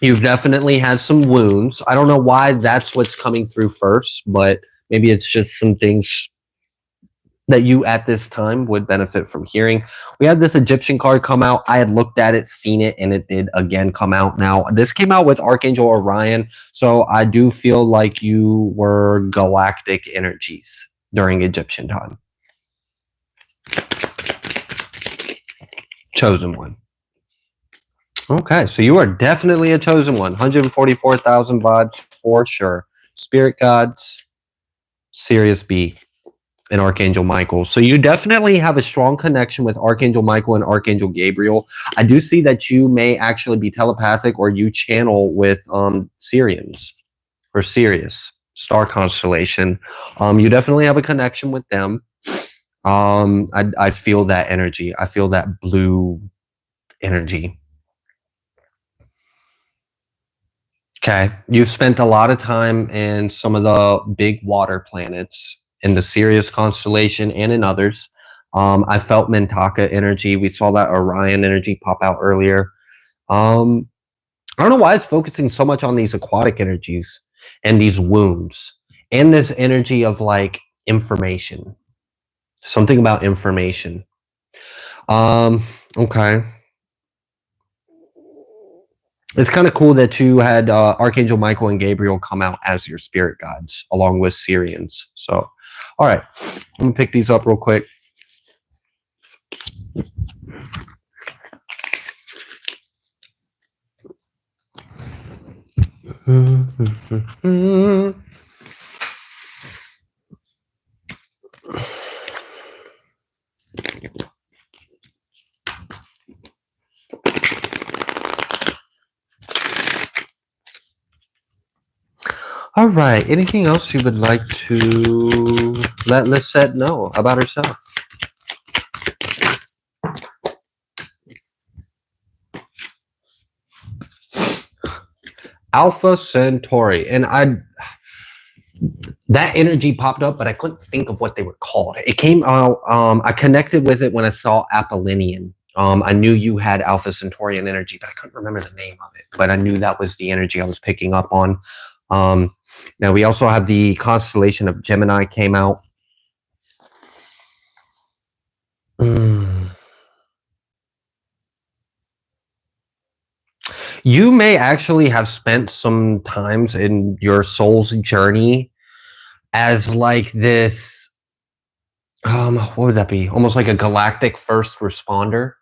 You've definitely had some wounds. I don't know why that's what's coming through first, but maybe it's just some things that you at this time would benefit from hearing. We had this Egyptian card come out. I had looked at it, seen it, and it did again come out. Now, this came out with Archangel Orion, so I do feel like you were galactic energies during Egyptian time. Chosen one. Okay, so you are definitely a chosen one. 144,000 vibes for sure. Spirit guides, Sirius B, and Archangel Michael. So you definitely have a strong connection with Archangel Michael and Archangel Gabriel. I do see that you may actually be telepathic or you channel with Syrians or Sirius star constellation. You definitely have a connection with them. I feel that energy. I feel that blue energy. Okay. You've spent a lot of time in some of the big water planets in the Sirius constellation and in others. I felt Mintaka energy. We saw that Orion energy pop out earlier. I don't know why it's focusing so much on these aquatic energies and these wounds and this energy of like information. Something about information. Okay. It's kind of cool that you had Archangel Michael and Gabriel come out as your spirit guides, along with Syrians. So, all right, I'm gonna pick these up real quick. All right. Anything else you would like to let Lette know about herself? Alpha Centauri, and that energy popped up, but I couldn't think of what they were called. It came out. I connected with it when I saw Apollonian. I knew you had Alpha Centaurian energy, but I couldn't remember the name of it. But I knew that was the energy I was picking up on. Now we also have the constellation of Gemini came out. You may actually have spent some times in your soul's journey as like this, what would that be? Almost like a galactic first responder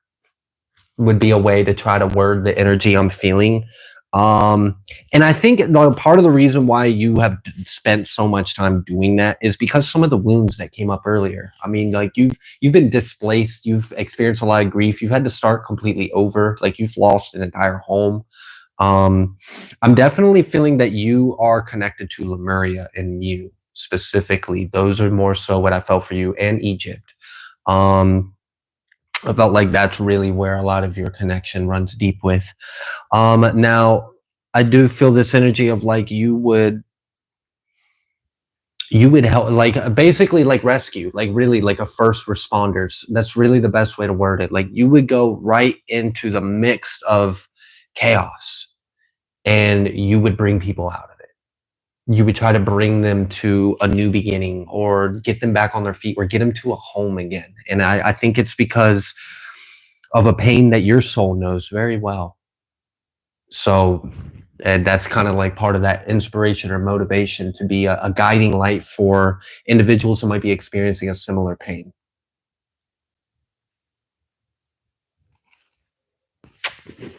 would be a way to try to word the energy I'm feeling. And I think part of the reason why you have spent so much time doing that is because some of the wounds that came up earlier. I mean, like you've been displaced, you've experienced a lot of grief, you've had to start completely over, like you've lost an entire home. I'm definitely feeling that you are connected to Lemuria and Mu specifically. Those are more so what I felt for you, and Egypt. I felt like that's really where a lot of your connection runs deep with. Now I do feel this energy of like you would help, like basically like rescue, like really like a first responders. That's really the best way to word it. Like you would go right into the mix of chaos and you would bring people out of it. You would try to bring them to a new beginning or get them back on their feet or get them to a home again. And I think it's because of a pain that your soul knows very well. So and that's kind of like part of that inspiration or motivation to be a guiding light for individuals who might be experiencing a similar pain.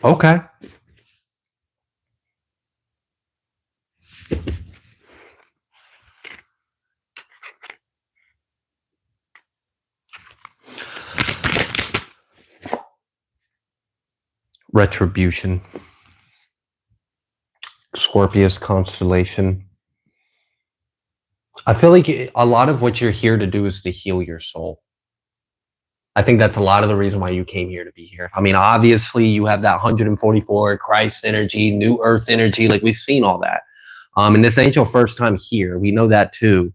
Okay. Retribution. Scorpius constellation. I feel like a lot of what you're here to do is to heal your soul. I think that's a lot of the reason why you came here to be here. I mean, obviously you have that 144 Christ energy, new earth energy. Like we've seen all that. And this ain't your first time here. We know that too.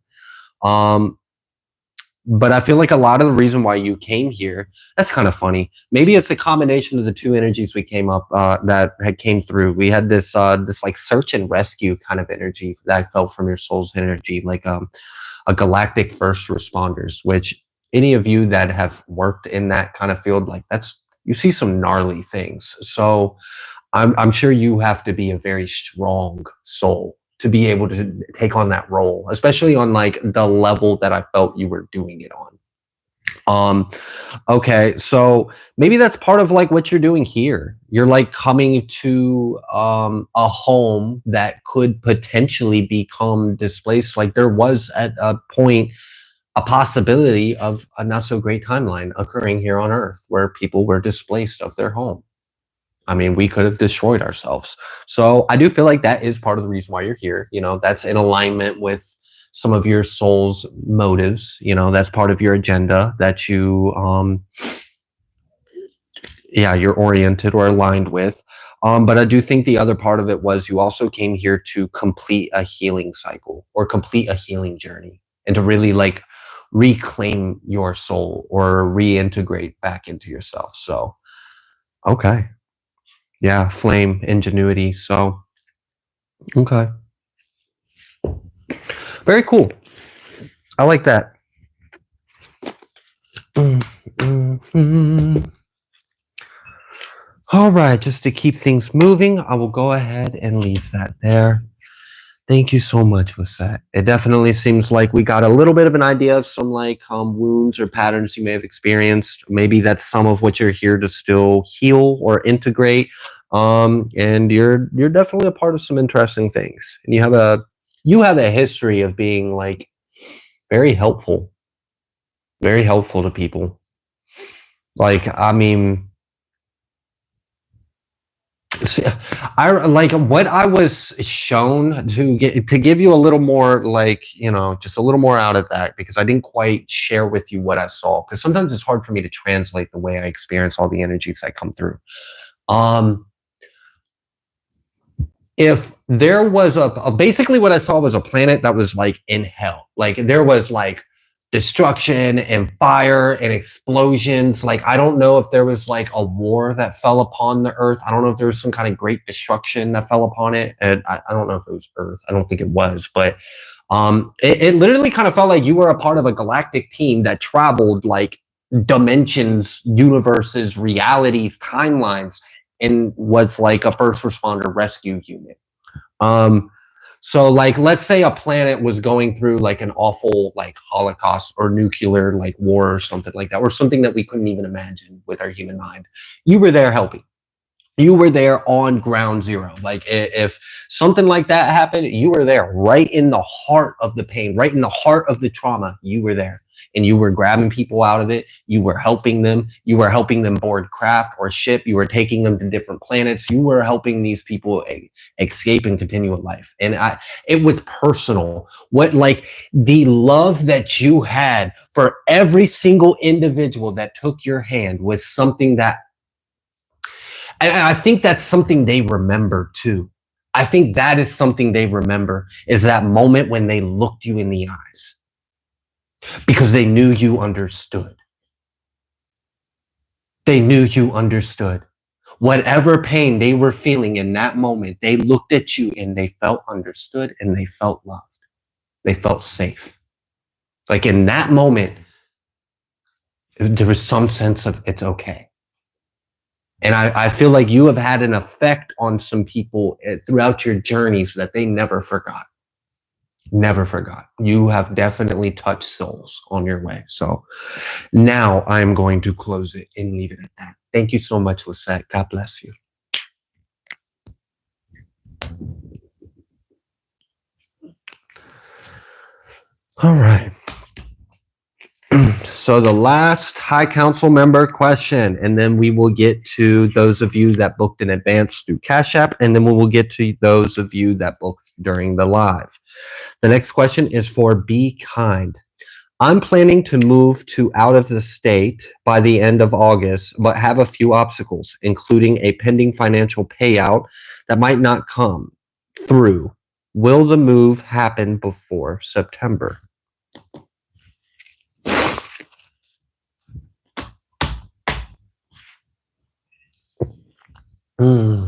But I feel like a lot of the reason why you came here, that's kind of funny. Maybe it's a combination of the two energies we came up, that had came through. We had this like search and rescue kind of energy that felt from your soul's energy, like a galactic first responders, which any of you that have worked in that kind of field, like you see some gnarly things. So I'm sure you have to be a very strong soul to be able to take on that role, especially on like the level that I felt you were doing it on. Okay, so maybe that's part of like what you're doing here. You're like coming to a home that could potentially become displaced. Like there was at a point a possibility of a not so great timeline occurring here on Earth where people were displaced of their home. I mean, we could have destroyed ourselves. So I do feel like that is part of the reason why you're here. You know, that's in alignment with some of your soul's motives. You know, that's part of your agenda that you, you're oriented or aligned with. But I do think the other part of it was you also came here to complete a healing cycle or complete a healing journey and to really like reclaim your soul or reintegrate back into yourself. So, okay. Yeah, flame, ingenuity. So, okay. Very cool. I like that. All right, just to keep things moving, I will go ahead and leave that there. Thank you so much, Lette. It definitely seems like we got a little bit of an idea of some like wounds or patterns you may have experienced. Maybe that's some of what you're here to still heal or integrate. And you're definitely a part of some interesting things. And you have a history of being like very helpful to people. Like, I mean, I like what I was shown to give you a little more, like, you know, just a little more out of that, because I didn't quite share with you what I saw, because sometimes it's hard for me to translate the way I experience all the energies that come through. If there was basically what I saw was a planet that was like in hell, like there was like destruction and fire and explosions. Like, I don't know if there was like a war that fell upon the earth. I don't know if there was some kind of great destruction that fell upon it. And I don't know if it was Earth. I don't think it was, but it literally kind of felt like you were a part of a galactic team that traveled like dimensions, universes, realities, timelines, and was like a first responder rescue unit. So like, let's say a planet was going through like an awful like Holocaust or nuclear like war or something like that, or something that we couldn't even imagine with our human mind. You were there helping. You were there on ground zero. Like if something like that happened, you were there right in the heart of the pain, right in the heart of the trauma. You were there and you were grabbing people out of it. You were helping them. You were helping them board craft or ship. You were taking them to different planets. You were helping these people escape and continue with life. And it was personal. What, like, the love that you had for every single individual that took your hand was something that, and I think that's something they remember too. I think that is something they remember, is that moment when they looked you in the eyes because they knew you understood. They knew you understood. Whatever pain they were feeling in that moment, they looked at you and they felt understood and they felt loved. They felt safe. Like in that moment, there was some sense of it's okay. And I feel like you have had an effect on some people throughout your journey so that they never forgot. Never forgot. You have definitely touched souls on your way. So now I'm going to close it and leave it at that. Thank you so much, Lette. God bless you. All right. So the last High Council member question, and then we will get to those of you that booked in advance through Cashapp, and then we will get to those of you that booked during the live. The next question is for Be Kind. I'm planning to move to out of the state by the end of August, but have a few obstacles, including a pending financial payout that might not come through. Will the move happen before September? Hmm.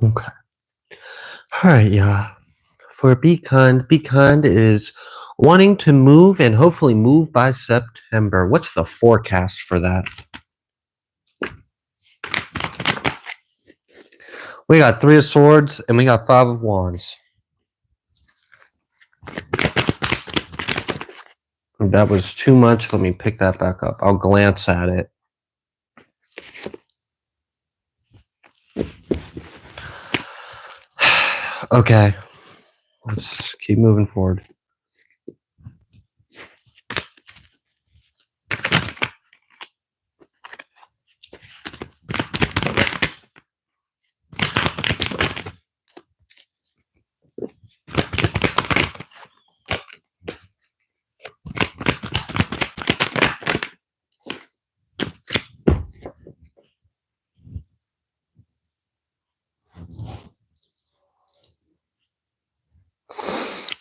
Okay. All right, yeah. For Be Kind is wanting to move and hopefully move by September. What's the forecast for that? We got 3 of Swords and we got 5 of Wands. If that was too much, let me pick that back up. I'll glance at it. Okay. Let's keep moving forward.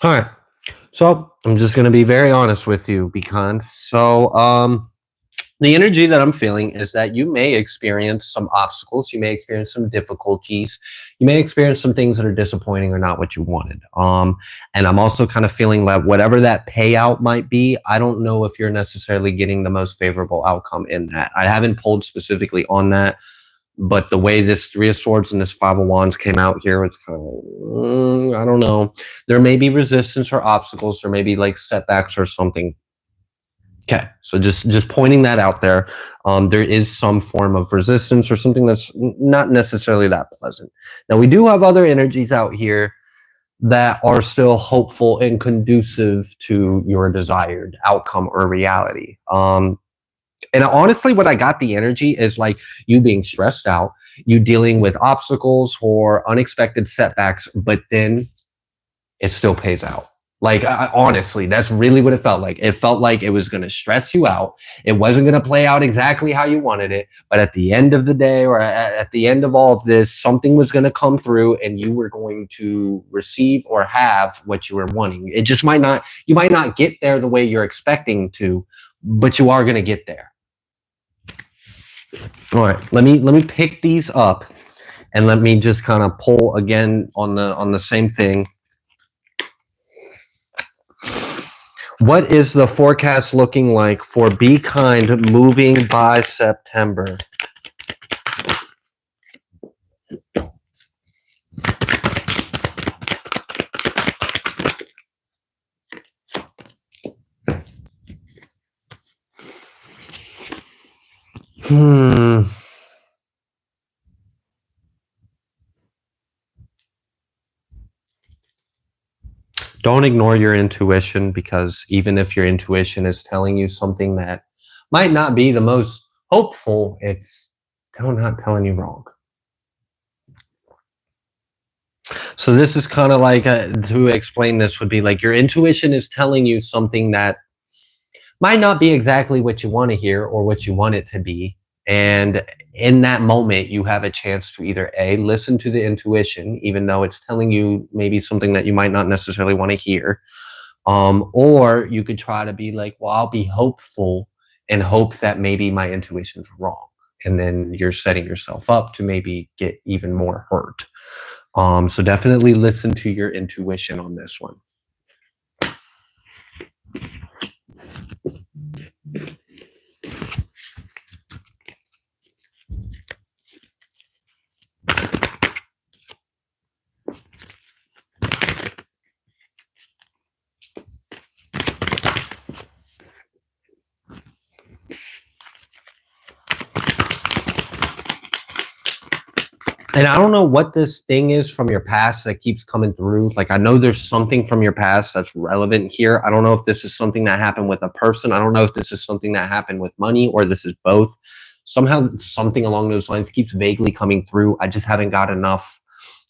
All right. So I'm just going to be very honest with you, Be Kind. So, the energy that I'm feeling is that you may experience some obstacles, you may experience some difficulties, you may experience some things that are disappointing or not what you wanted. And I'm also kind of feeling that whatever that payout might be, I don't know if you're necessarily getting the most favorable outcome in that. I haven't pulled specifically on that, but the way this 3 of Swords and this 5 of Wands came out here, it's kind of, I don't know. There may be resistance or obstacles, there may be like setbacks or something. Okay, so just pointing that out there. There is some form of resistance or something that's not necessarily that pleasant. Now, we do have other energies out here that are still hopeful and conducive to your desired outcome or reality. And honestly, what I got the energy is like you being stressed out, you dealing with obstacles or unexpected setbacks, but then it still pays out. Like, honestly, that's really what it felt like. It felt like it was going to stress you out. It wasn't going to play out exactly how you wanted it. But at the end of the day, or at the end of all of this, something was going to come through and you were going to receive or have what you were wanting. It just might not, you might not get there the way you're expecting to, but you are going to get there. All right, let me pick these up and let me just kind of pull again on the same thing. What is the forecast looking like for Be Kind moving by September? Don't ignore your intuition, because even if your intuition is telling you something that might not be the most hopeful, it's still not telling you wrong. So this is kind of like, to explain this would be like your intuition is telling you something that might not be exactly what you want to hear or what you want it to be. And in that moment, you have a chance to either A, listen to the intuition, even though it's telling you maybe something that you might not necessarily want to hear. Or you could try to be like, well, I'll be hopeful and hope that maybe my intuition's wrong. And then you're setting yourself up to maybe get even more hurt. So definitely listen to your intuition on this one. And I don't know what this thing is from your past that keeps coming through. Like, I know there's something from your past that's relevant here. I don't know if this is something that happened with a person. I don't know if this is something that happened with money, or this is both. Somehow something along those lines keeps vaguely coming through. I just haven't got enough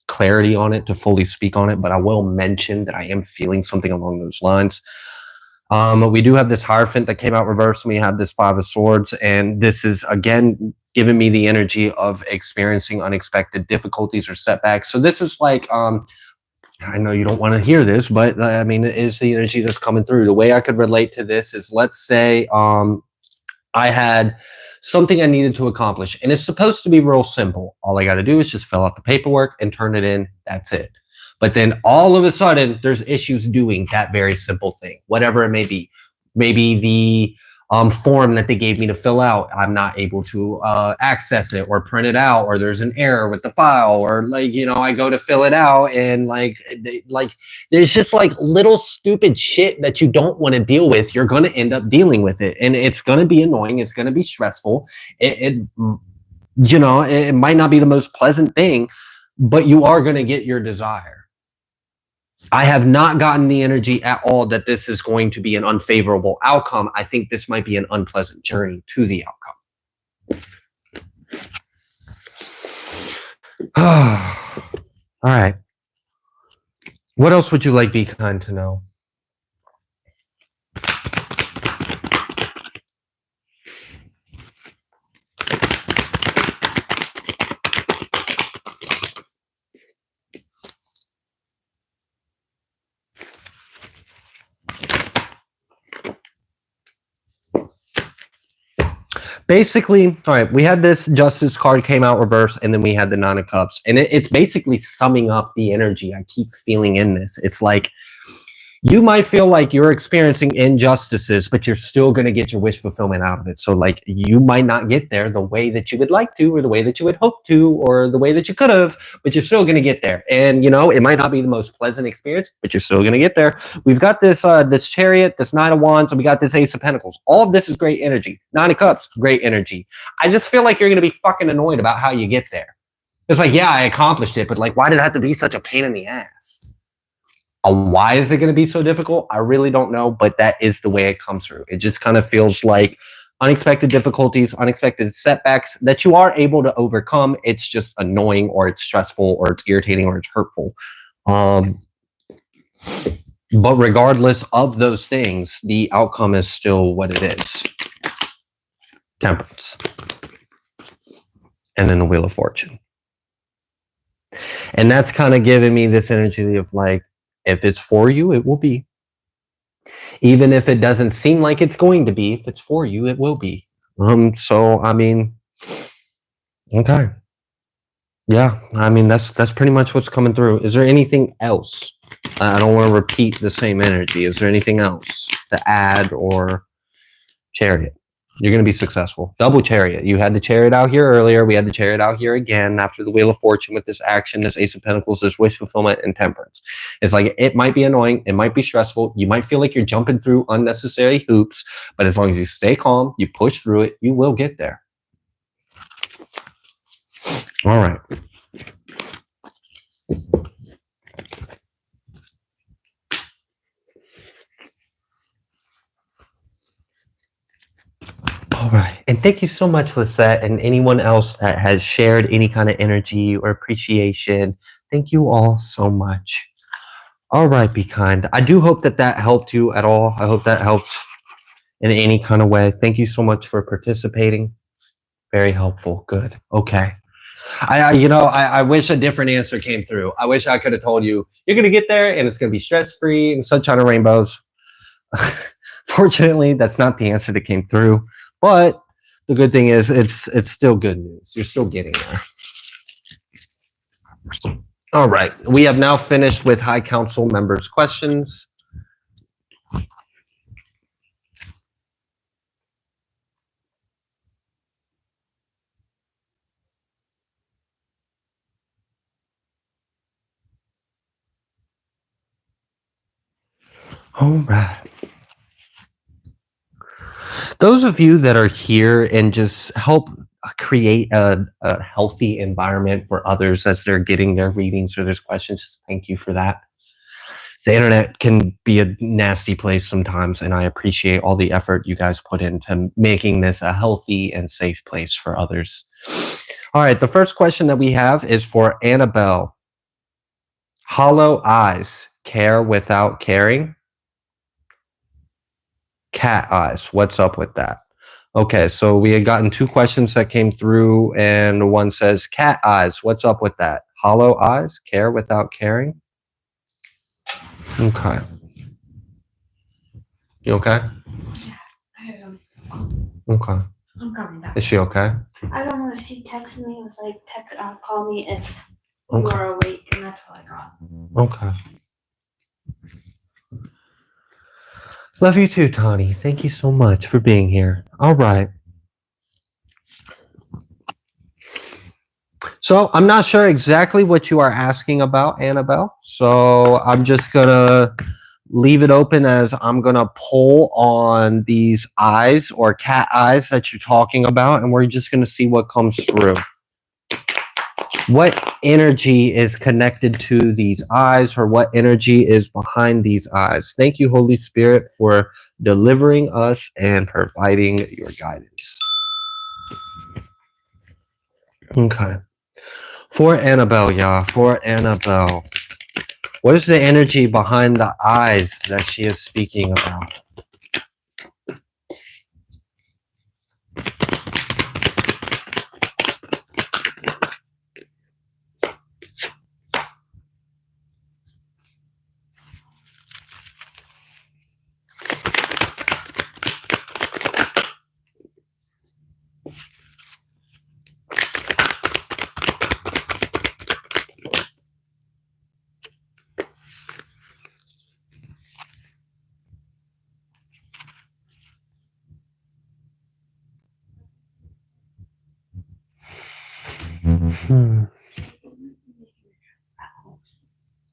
clarity on it to fully speak on it, but I will mention that I am feeling something along those lines. We do have this Hierophant that came out reversed, and we have this Five of Swords, and this is, again, giving me the energy of experiencing unexpected difficulties or setbacks. So this is like, I know you don't want to hear this, but I mean, it is the energy that's coming through. The way I could relate to this is, let's say I had something I needed to accomplish, and it's supposed to be real simple. All I got to do is just fill out the paperwork and turn it in. That's it. But then all of a sudden, there's issues doing that very simple thing, whatever it may be. Maybe the form that they gave me to fill out, I'm not able to access it or print it out, or there's an error with the file, or like, you know, I go to fill it out and like there's just like little stupid shit that you don't want to deal with. You're going to end up dealing with it, and it's going to be annoying. It's going to be stressful. It you know, it might not be the most pleasant thing, but you are going to get your desire. I have not gotten the energy at all that this is going to be an unfavorable outcome. I think this might be an unpleasant journey to the outcome. All right. What else would you like Be Kind to know? Basically, all right, we had this Justice card came out reverse, and then we had the Nine of Cups. And it's basically summing up the energy I keep feeling in this. It's like, you might feel like you're experiencing injustices, but you're still going to get your wish fulfillment out of it. So like, you might not get there the way that you would like to, or the way that you would hope to, or the way that you could have, but you're still going to get there. And you know, it might not be the most pleasant experience, but you're still going to get there. We've got this this Chariot, this Nine of Wands, and we got this Ace of Pentacles. All of this is great energy. Nine of Cups, great energy. I just feel like you're going to be fucking annoyed about how you get there. It's like, yeah, I accomplished it, but like, why did it have to be such a pain in the ass? Why is it going to be so difficult? I really don't know, but that is the way it comes through. It just kind of feels like unexpected difficulties, unexpected setbacks that you are able to overcome. It's just annoying, or it's stressful, or it's irritating, or it's hurtful. But regardless of those things, the outcome is still what it is. Temperance. And then the Wheel of Fortune. And that's kind of giving me this energy of like, if it's for you, it will be. Even if it doesn't seem like it's going to be, if it's for you, it will be. So I mean, okay. Yeah, I mean, that's pretty much what's coming through. Is there anything else? I don't want to repeat the same energy. Is there anything else to add? Or Chariot? You're going to be successful. Double Chariot. You had the Chariot out here earlier. We had the Chariot out here again after the Wheel of Fortune with this action, this Ace of Pentacles, this wish fulfillment, and Temperance. It's like, it might be annoying. It might be stressful. You might feel like you're jumping through unnecessary hoops, but as long as you stay calm, you push through it, you will get there. All right. All right. And thank you so much, Lette, and anyone else that has shared any kind of energy or appreciation. Thank you all so much. All right, Be Kind. I do hope that that helped you at all. I hope that helped in any kind of way. Thank you so much for participating. Very helpful. Good. Okay. I wish a different answer came through. I wish I could have told you, you're going to get there and it's going to be stress-free and sunshine and rainbows. Fortunately, that's not the answer that came through. But the good thing is it's still good news. You're still getting there. All right. We have now finished with High Council members' questions. All right. Those of you that are here and just help create a healthy environment for others as they're getting their readings or there's questions. Just thank you for that. The internet can be a nasty place sometimes, and I appreciate all the effort you guys put into making this a healthy and safe place for others. All right, the first question that we have is for Annabelle. Hollow eyes, care without caring. Cat eyes, what's up with that? Okay, so we had gotten 2 questions that came through, and one says, cat eyes, what's up with that? Hollow eyes, care without caring? Okay. You okay? Yeah, I am. Okay. I'm coming back. Is she okay? I don't know if she texted me. It was like, call me if you Okay. are awake, and that's what I got. Okay. Love you too, Tani. Thank you so much for being here. All right. So I'm not sure exactly what you are asking about, Annabelle. So I'm just going to leave it open as I'm going to pull on these eyes or cat eyes that you're talking about, and we're just going to see what comes through. What energy is connected to these eyes, or what energy is behind these eyes? Thank you, Holy Spirit, for delivering us and providing your guidance. Okay. For Annabelle, yeah, for Annabelle. What is the energy behind the eyes that she is speaking about?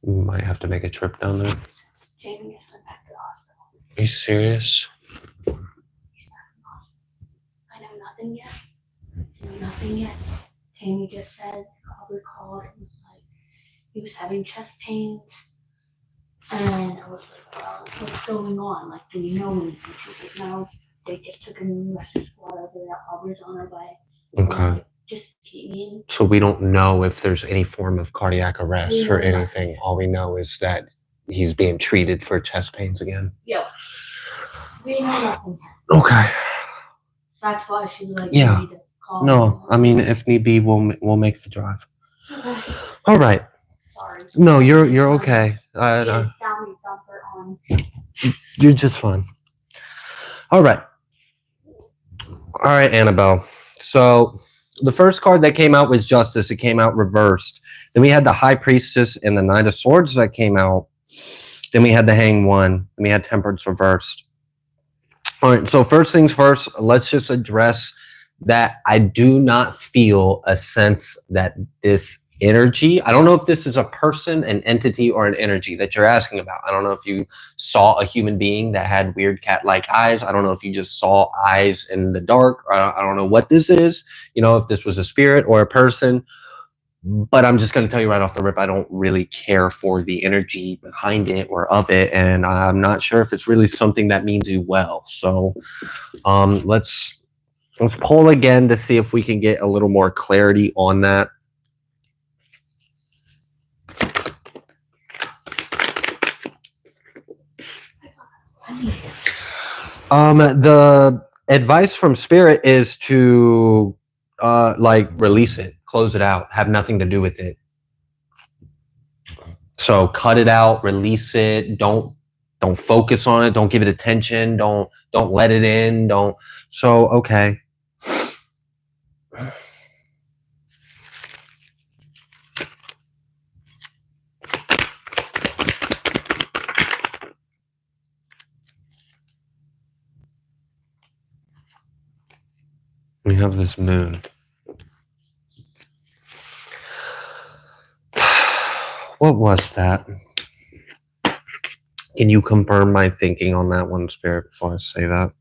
We might have to make a trip down there. Jamie just went back to the hospital. Are you serious? He's back in the hospital. I know nothing yet. Nothing yet. Tammy just said, probably called and was like, he was having chest pains. And I was like, well, what's going on? Like, do we know anything? She's like, no, they just took a new rescue squad over there. Aubrey's on her way. Okay. Like, just keep me in. So we don't know if there's any form of cardiac arrest or anything. All we know is that he's being treated for chest pains again. Yeah. We know nothing. Okay. That's why she was like, yeah. You need to call no, me. I mean, if need be, we'll make the drive. Okay. All right. Sorry. No, you're okay. You're just fine. All right. All right, Annabelle. So the first card that came out was Justice. It came out reversed. Then we had the High Priestess and the Knight of Swords that came out. Then we had the Hanged One. Then we had Temperance reversed. All right, so first things first, let's just address that I do not feel a sense that this energy, I don't know if this is a person, an entity, or an energy that you're asking about. I don't know if you saw a human being that had weird cat-like eyes. I don't know if you just saw eyes in the dark. I don't know what this is, you know, if this was a spirit or a person. But I'm just going to tell you right off the rip, I don't really care for the energy behind it or of it. And I'm not sure if it's really something that means you well. So let's pull again to see if we can get a little more clarity on that. The advice from Spirit is to like release it, close it out, have nothing to do with it. So cut it out, release it. Don't focus on it. Don't give it attention. Don't let it in. So okay. We have this moon. What was that? Can you confirm my thinking on that one, Spirit, before I say that?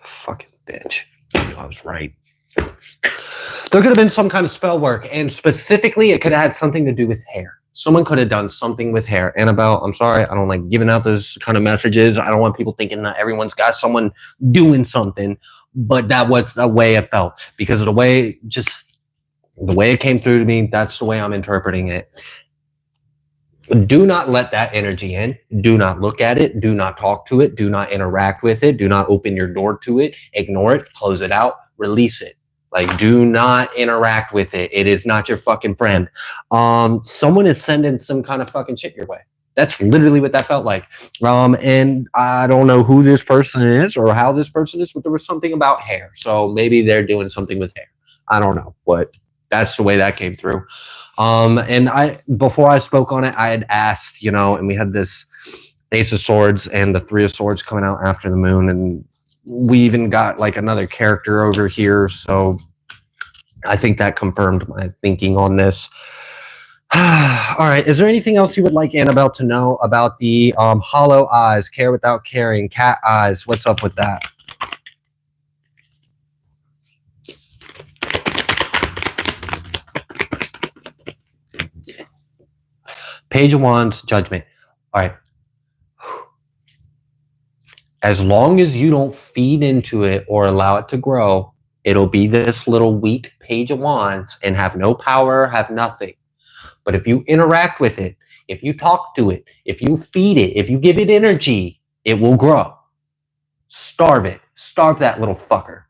Fucking bitch. I knew I was right. There could have been some kind of spell work, and specifically, it could have had something to do with hair. Someone could have done something with hair. Annabelle, I'm sorry, I don't like giving out those kind of messages. I don't want people thinking that everyone's got someone doing something, but that was the way it felt because of the way it came through to me. That's the way I'm interpreting it. Do not let that energy in. Do not look at it. Do not talk to it. Do not interact with it. Do not open your door to it. Ignore it. Close it out. Release it. Like, do not interact with it. It is not your fucking friend. Someone is sending some kind of fucking shit your way. That's literally what that felt like. And I don't know who this person is or how this person is, but there was something about hair. So maybe they're doing something with hair. I don't know, but that's the way that came through. And before I spoke on it, I had asked, and we had this Ace of Swords and the Three of Swords coming out after the moon, and we even got like another character over here. So I think that confirmed my thinking on this. All right. Is there anything else you would like Annabelle to know about the hollow eyes, care without caring, cat eyes? What's up with that? Page of Wands, Judgment. All right. As long as you don't feed into it or allow it to grow, it'll be this little weak Page of Wands and have no power, have nothing. But if you interact with it, if you talk to it, if you feed it, if you give it energy, it will grow. Starve it. Starve that little fucker.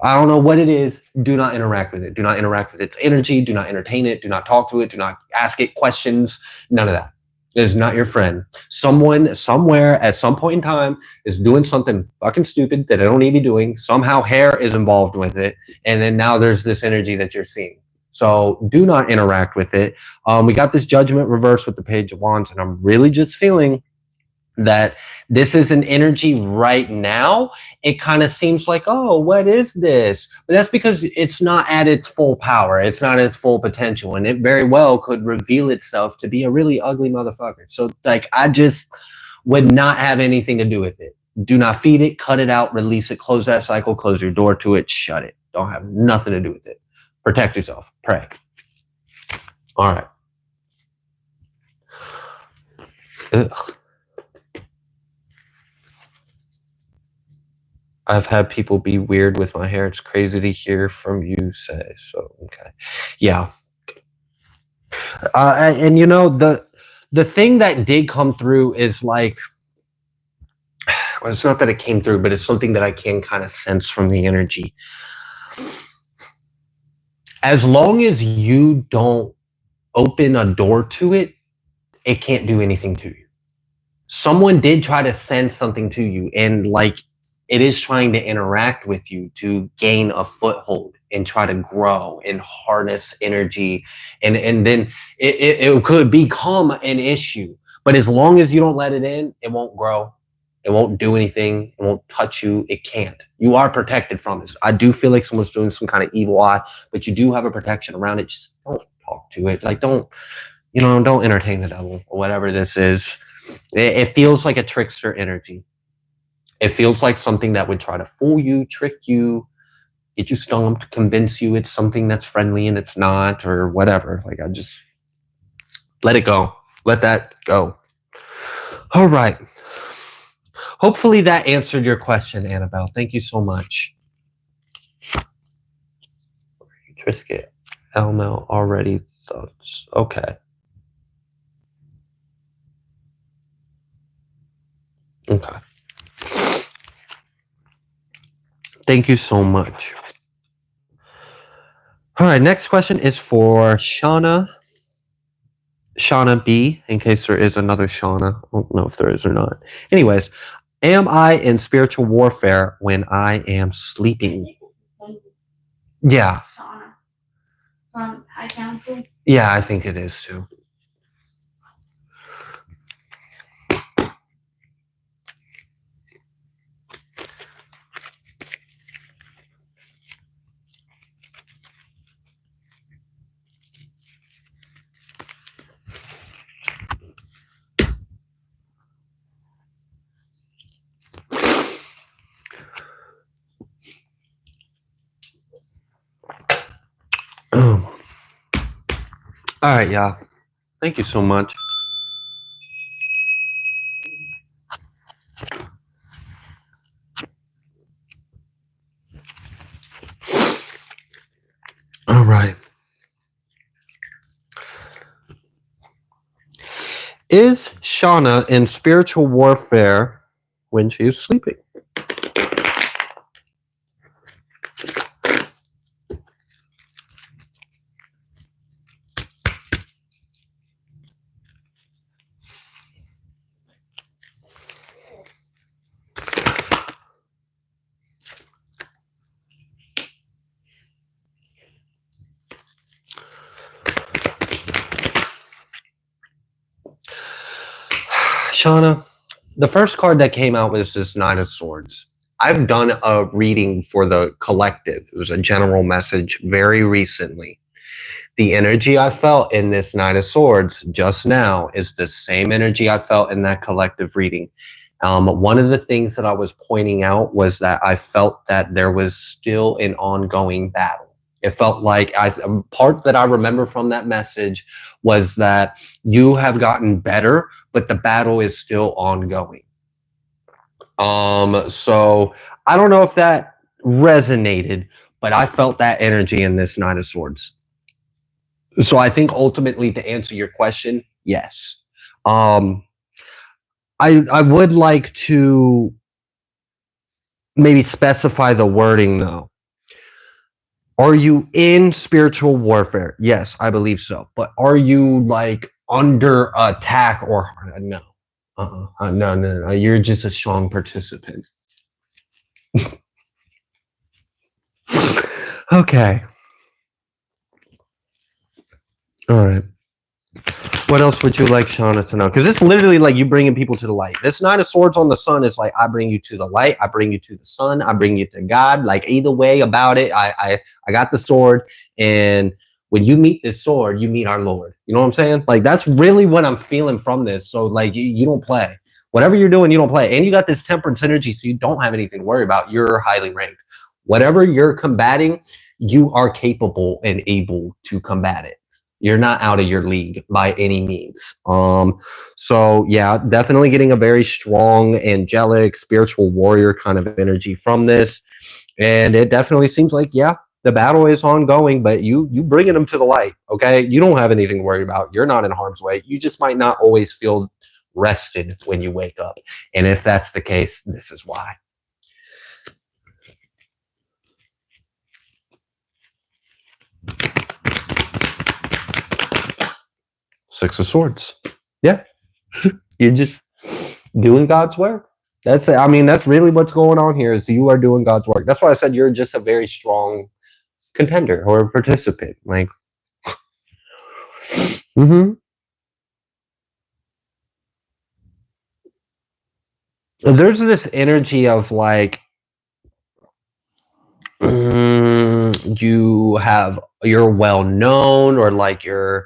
I don't know what it is. Do not interact with it. Do not interact with its energy. Do not entertain it. Do not talk to it. Do not ask it questions. None of that. It is not your friend. Someone, somewhere, at some point in time, is doing something fucking stupid that they don't need to be doing. Somehow hair is involved with it. And then now there's this energy that you're seeing. So do not interact with it. We got this Judgment reverse with the Page of Wands, and I'm really just feeling that this is an energy right now. It kind of seems like, oh, what is this? But that's because it's not at its full power. It's not its full potential. And it very well could reveal itself to be a really ugly motherfucker. So like, I just would not have anything to do with it. Do not feed it, cut it out, release it, close that cycle, close your door to it, shut it. Don't have nothing to do with it. Protect yourself, pray. All right. Ugh. I've had people be weird with my hair. It's crazy to hear from you say. So, okay. Yeah. And the thing that did come through is like, well, it's not that it came through, but it's something that I can kind of sense from the energy. As long as you don't open a door to it, it can't do anything to you. Someone did try to send something to you, and like, it is trying to interact with you to gain a foothold and try to grow and harness energy. And then it could become an issue. But as long as you don't let it in, it won't grow. It won't do anything. It won't touch you. It can't. You are protected from this. I do feel like someone's doing some kind of evil eye, but you do have a protection around it. Just don't talk to it. Like, don't entertain the devil or whatever this is. It feels like a trickster energy. It feels like something that would try to fool you, trick you, get you stumped, convince you it's something that's friendly and it's not, or whatever. Like, I just let it go. Let that go. All right. Hopefully that answered your question, Annabelle. Thank you so much. Trisket, Elmo already thoughts. Okay. Okay. Thank you so much. All right, next question is for Shauna B, in case there is another Shauna. I don't know if there is or not. Anyways, am I in spiritual warfare when I am sleeping? Yeah. Shauna from High Council. Yeah, I think it is too. All right, y'all. Thank you so much. All right. Is Shauna in spiritual warfare when she's sleeping? Shauna, the first card that came out was this Nine of Swords. I've done a reading for the collective. It was a general message very recently. The energy I felt in this Nine of Swords just now is the same energy I felt in that collective reading. One of the things that I was pointing out was that I felt that there was still an ongoing battle. It felt like a part that I remember from that message was that you have gotten better, but the battle is still ongoing. So I don't know if that resonated, but I felt that energy in this Nine of Swords. So I think ultimately to answer your question, yes. I would like to maybe specify the wording though. Are you in spiritual warfare? Yes, I believe so. But are you like under attack or no? No. You're just a strong participant. Okay. All right. What else would you like Shauna to know? Because it's literally like you bringing people to the light. This Nine of Swords on the sun is like I bring you to the light. I bring you to the sun. I bring you to God. Like either way about it, I got the sword, and when you meet this sword, you meet our Lord. You know what I'm saying? Like that's really what I'm feeling from this. So like you don't play. Whatever you're doing, you don't play. And you got this temperance energy, so you don't have anything to worry about. You're highly ranked. Whatever you're combating, you are capable and able to combat it. You're not out of your league by any means. So yeah, definitely getting a very strong, angelic, spiritual warrior kind of energy from this. And it definitely seems like, yeah, the battle is ongoing, but you bringing them to the light. Okay. You don't have anything to worry about. You're not in harm's way. You just might not always feel rested when you wake up. And if that's the case, this is why. Six of Swords. Yeah. You're just doing God's work. That's it. I mean, that's really what's going on here is you are doing God's work. That's why I said you're just a very strong contender or participant. Like, there's this energy of like, you're well known or like you're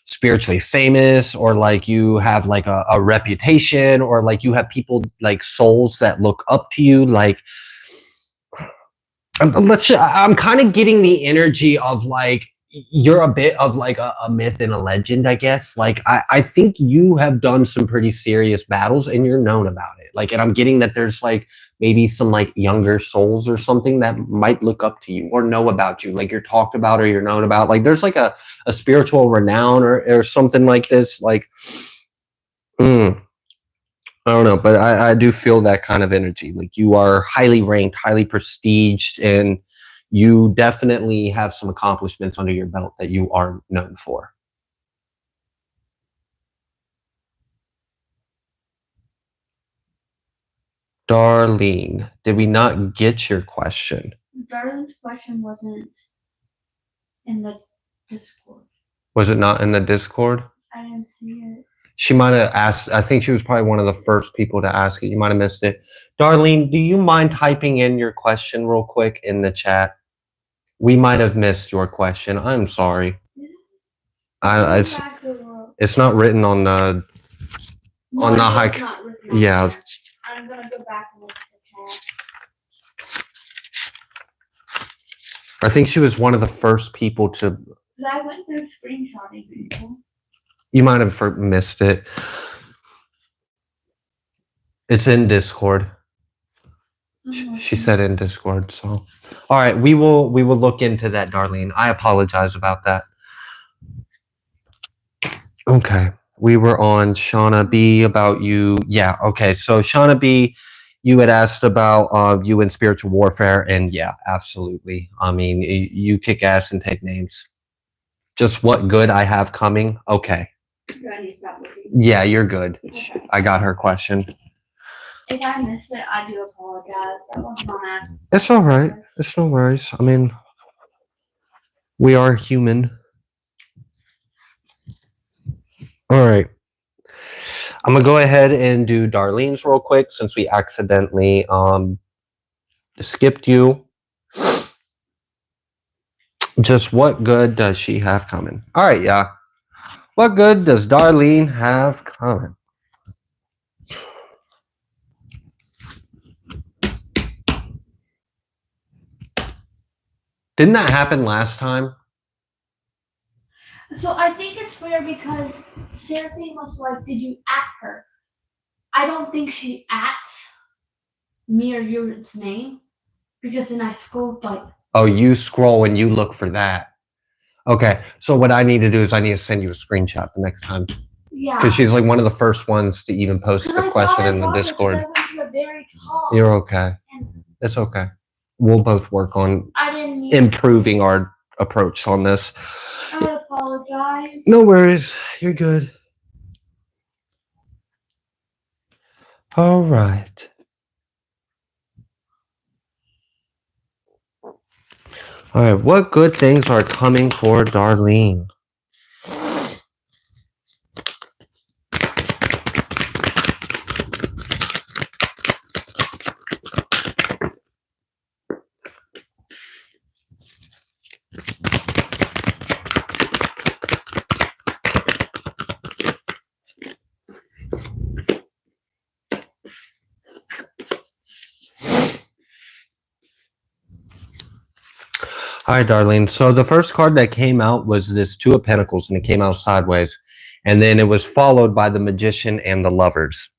spiritually famous or like you have like a reputation or like you have people like souls that look up to you. Like, I'm kind of getting the energy of like you're a bit of like a myth and a legend, I guess. Like I think you have done some pretty serious battles and you're known about it. Like, and I'm getting that there's like maybe some like younger souls or something that might look up to you or know about you. Like you're talked about or you're known about. Like there's like a spiritual renown or something like this. Like, I don't know, but I do feel that kind of energy. Like you are highly ranked, highly prestiged, and you definitely have some accomplishments under your belt that you are known for. Darlene, did we not get your question? Darlene's question wasn't in the Discord. Was it not in the Discord? I didn't see it. She might have asked. I think she was probably one of the first people to ask it. You might have missed it. Darlene, do you mind typing in your question real quick in the chat? We might have missed your question. I'm sorry. It's not written on the high. Yeah. I'm gonna go back and look at the chat. I think she was one of the first people to Because I went through screenshotting people. You might have missed it. It's in Discord. She said in Discord. So, all right, we will look into that, Darlene. I apologize about that. Okay, we were on Shauna B about you. Yeah. Okay. So Shauna B, you had asked about you in spiritual warfare, and yeah, absolutely. I mean, you kick ass and take names. Just what good I have coming? Okay. Yeah, you're good. Okay. I got her question. If I missed it, I do apologize. That was not. It's all right. It's no worries. I mean, we are human. All right. I'm gonna go ahead and do Darlene's real quick since we accidentally skipped you. Just what good does she have coming? All right, yeah. What good does Darlene have coming? Didn't that happen last time? So I think it's weird because Saraphene was like, did you at her? I don't think she at me or your name because then I scrolled like. Oh, you scroll and you look for that. Okay, so what I need to do is I need to send you a screenshot the next time. Yeah. Because she's like one of the first ones to even post the question in the Discord. You're okay. It's okay. We'll both work on improving our approach on this. I apologize. No worries. You're good. All right. All right. What good things are coming for Darlene? All right, Darlene. So the first card that came out was this Two of Pentacles, and it came out sideways. And then it was followed by the Magician and the Lovers.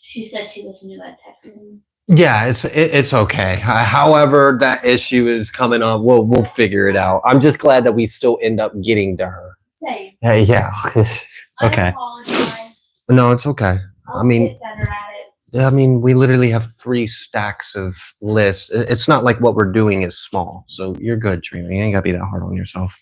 She said she was new at texting. Yeah, it's okay. However, that issue is coming up. We'll figure it out. I'm just glad that we still end up getting to her. Same. Hey, yeah. Okay. I apologize. No, it's okay. I'll get better at it. I mean, we literally have 3 stacks of lists. It's not like what we're doing is small. So you're good, Trina. You ain't got to be that hard on yourself.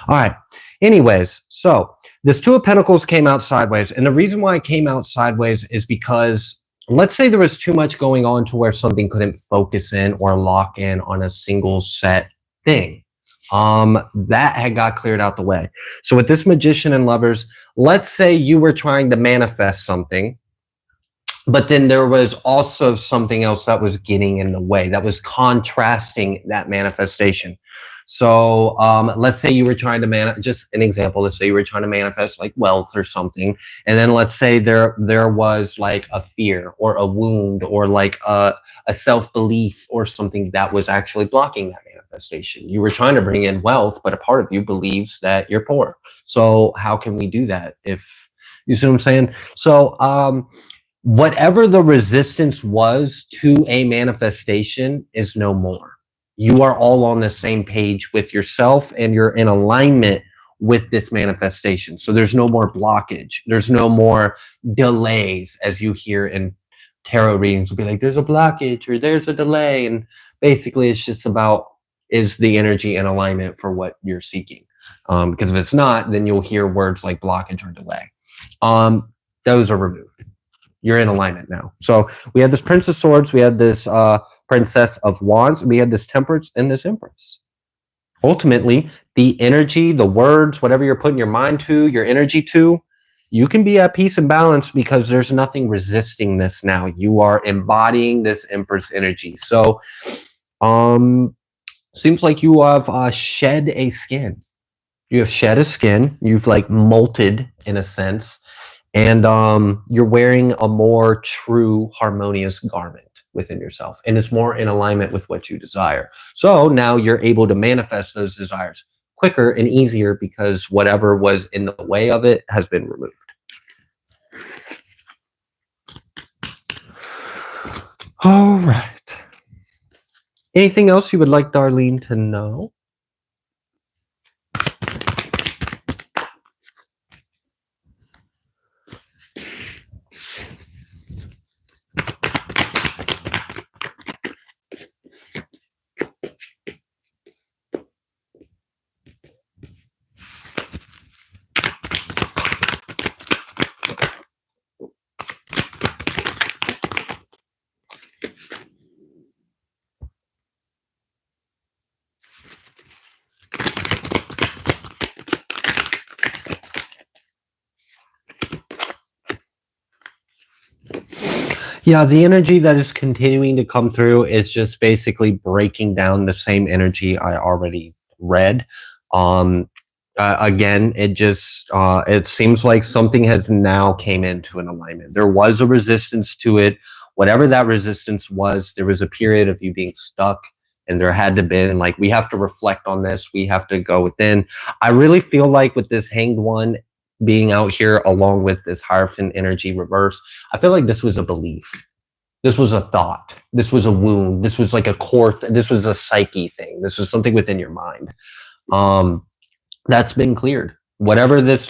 All right. Anyways, so this Two of Pentacles came out sideways. And the reason why it came out sideways is because let's say there was too much going on to where something couldn't focus in or lock in on a single set thing. That had got cleared out the way. So with this Magician and Lovers, let's say you were trying to manifest something, but then there was also something else that was getting in the way, that was contrasting that manifestation. So let's say you were trying to just an example, let's say you were trying to manifest like wealth or something. And then let's say there was like a fear or a wound or like a self-belief or something that was actually blocking that manifestation. You were trying to bring in wealth, but a part of you believes that you're poor. So how can we do that? If you see what I'm saying? So whatever the resistance was to a manifestation is no more. You are all on the same page with yourself and you're in alignment with this manifestation. So there's no more blockage. There's no more delays, as you hear in tarot readings. Will be like, there's a blockage or there's a delay. And basically it's just about, is the energy in alignment for what you're seeking? Because if it's not, then you'll hear words like blockage or delay. Those are removed. You're in alignment now. So we had this Prince of Swords, we had this Princess of Wands, we had this Temperance and this Empress. Ultimately, the energy, the words, whatever you're putting your mind to, your energy to, you can be at peace and balance because there's nothing resisting this now. You are embodying this Empress energy. So seems like you have shed a skin. You have shed a skin. You've like molted in a sense. And you're wearing a more true harmonious garment. within yourself, and it's more in alignment with what you desire. So now you're able to manifest those desires quicker and easier because whatever was in the way of it has been removed. All right. Anything else you would like Darlene to know? Yeah, the energy that is continuing to come through is just basically breaking down the same energy I already read. Again, it seems like something has now came into an alignment. There was a resistance to it. Whatever that resistance was, there was a period of you being stuck, and there had to be, like, we have to reflect on this. We have to go within. I really feel like with this Hanged One being out here along with this Hierophant energy reverse, I feel like this was a belief. This was a thought. This was a wound. This was like a core. This was a psyche thing. This was something within your mind. That's been cleared. Whatever this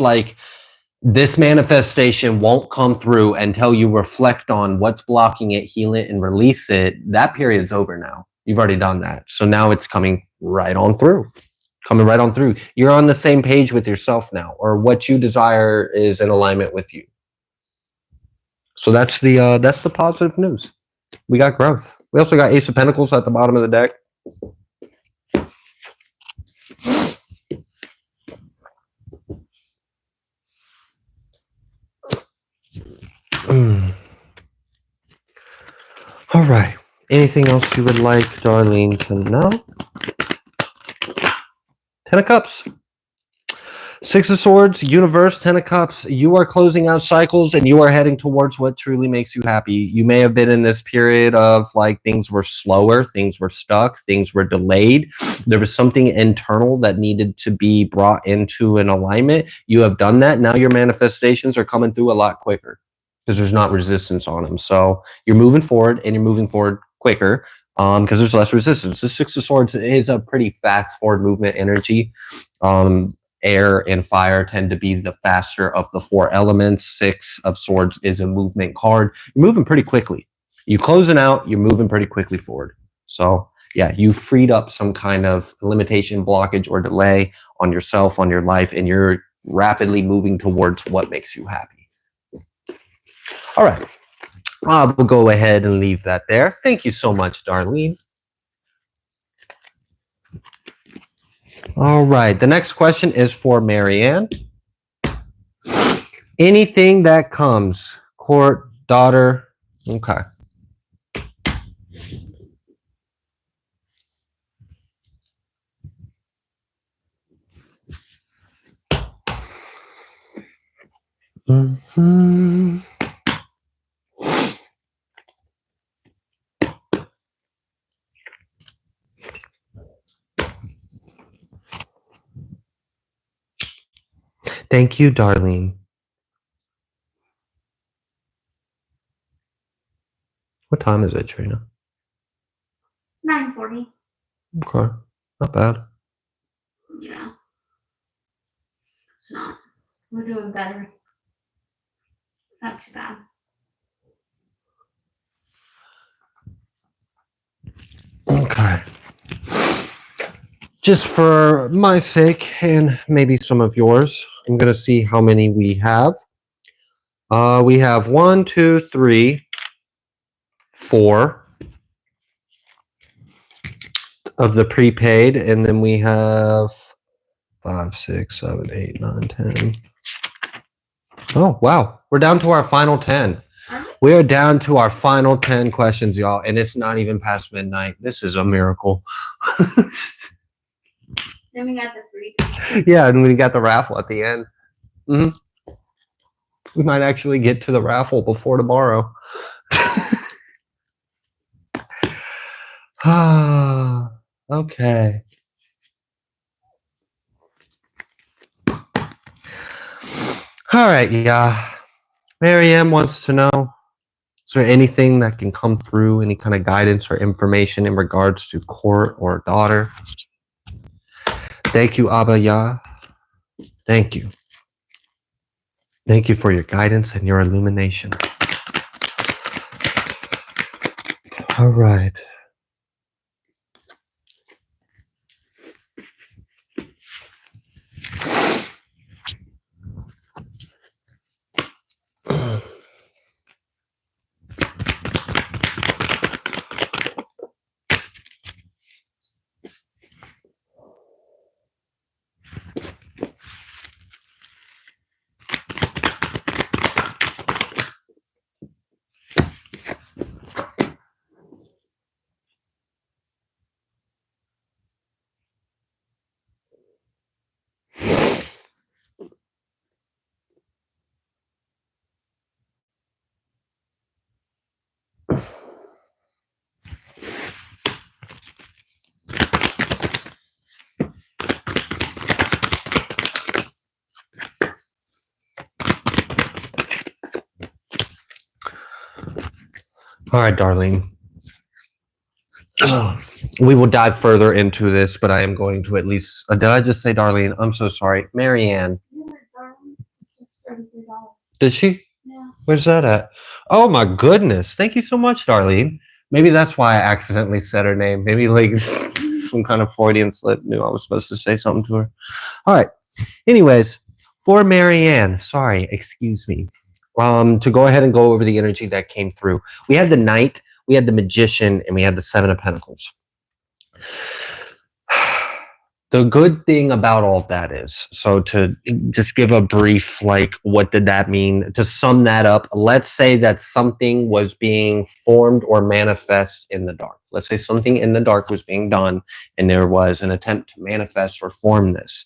manifestation won't come through until you reflect on what's blocking it, heal it, and release it. That period's over now. You've already done that. So now it's coming right on through. Coming right on through. You're on the same page with yourself now, or what you desire is in alignment with you. So that's the positive news. We got growth. We also got Ace of Pentacles at the bottom of the deck. All right. Anything else you would like Darlene to know? 10 of Cups. 6 of Swords, Universe, 10 of Cups. You are closing out cycles and you are heading towards what truly makes you happy. You may have been in this period of like things were slower, things were stuck, things were delayed. There was something internal that needed to be brought into an alignment. You have done that. Now your manifestations are coming through a lot quicker because there's not resistance on them. So you're moving forward and you're moving forward quicker because there's less resistance. The 6 of Swords is a pretty fast forward movement energy. Air and fire tend to be the faster of the 4 elements. 6 of Swords is a movement card. You're moving pretty quickly. You're closing out, you're moving pretty quickly forward. So yeah, you freed up some kind of limitation, blockage, or delay on yourself, on your life, and you're rapidly moving towards what makes you happy. All right. We'll go ahead and leave that there. Thank you so much, Darlene. All right. The next question is for Maryanne. Anything that comes, court, daughter. Okay. Mm-hmm. Thank you, Darlene. What time is it, Trina? 9:40. Okay. Not bad. Yeah. It's not. We're doing better. Not too bad. Okay. Just for my sake and maybe some of yours, I'm going to see how many we have. We have 1, 2, 3, 4 of the prepaid, and then we have 5, 6, 7, 8, 9, 10. Oh, wow. We're down to our final 10. We are down to our final 10 questions, y'all, and it's not even past midnight. This is a miracle. Then we got the free. Yeah, and we got the raffle at the end. Mm-hmm. We might actually get to the raffle before tomorrow. Ah, okay. All right, yeah. Maryanne wants to know, is there anything that can come through, any kind of guidance or information in regards to court or daughter? Thank you, Abba Yah. Thank you. Thank you for your guidance and your illumination. All right. All right, Darlene. We will dive further into this, but I am going to at least. Did I just say Darlene? I'm so sorry. Maryanne. Did she? Yeah. Where's that at? Oh my goodness. Thank you so much, Darlene. Maybe that's why I accidentally said her name. Maybe like some kind of Freudian slip knew I was supposed to say something to her. All right. Anyways, for Maryanne, sorry, excuse me. To go ahead and go over the energy that came through. We had the Knight, we had the Magician, and we had the Seven of Pentacles. The good thing about all of that is, so to just give a brief, like, what did that mean? To sum that up, let's say that something was being formed or manifest in the dark. Let's say something in the dark was being done, and there was an attempt to manifest or form this.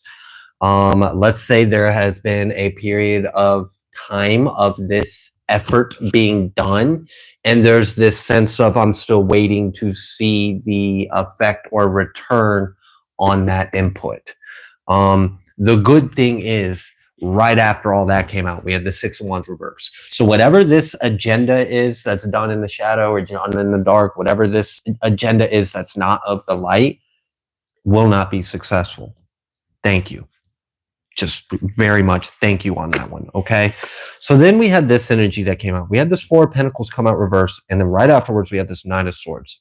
Let's say there has been a period of time of this effort being done, and there's this sense of, I'm still waiting to see the effect or return on that input. The good thing is, right after all that came out, we had the Six of Wands reverse. So whatever this agenda is that's done in the shadow or done in the dark, whatever this agenda is that's not of the light, will not be successful. Thank you. Just very much thank you on that one. Okay. So then we had this energy that came out. We had this Four of Pentacles come out reverse. And then right afterwards, we had this Nine of Swords.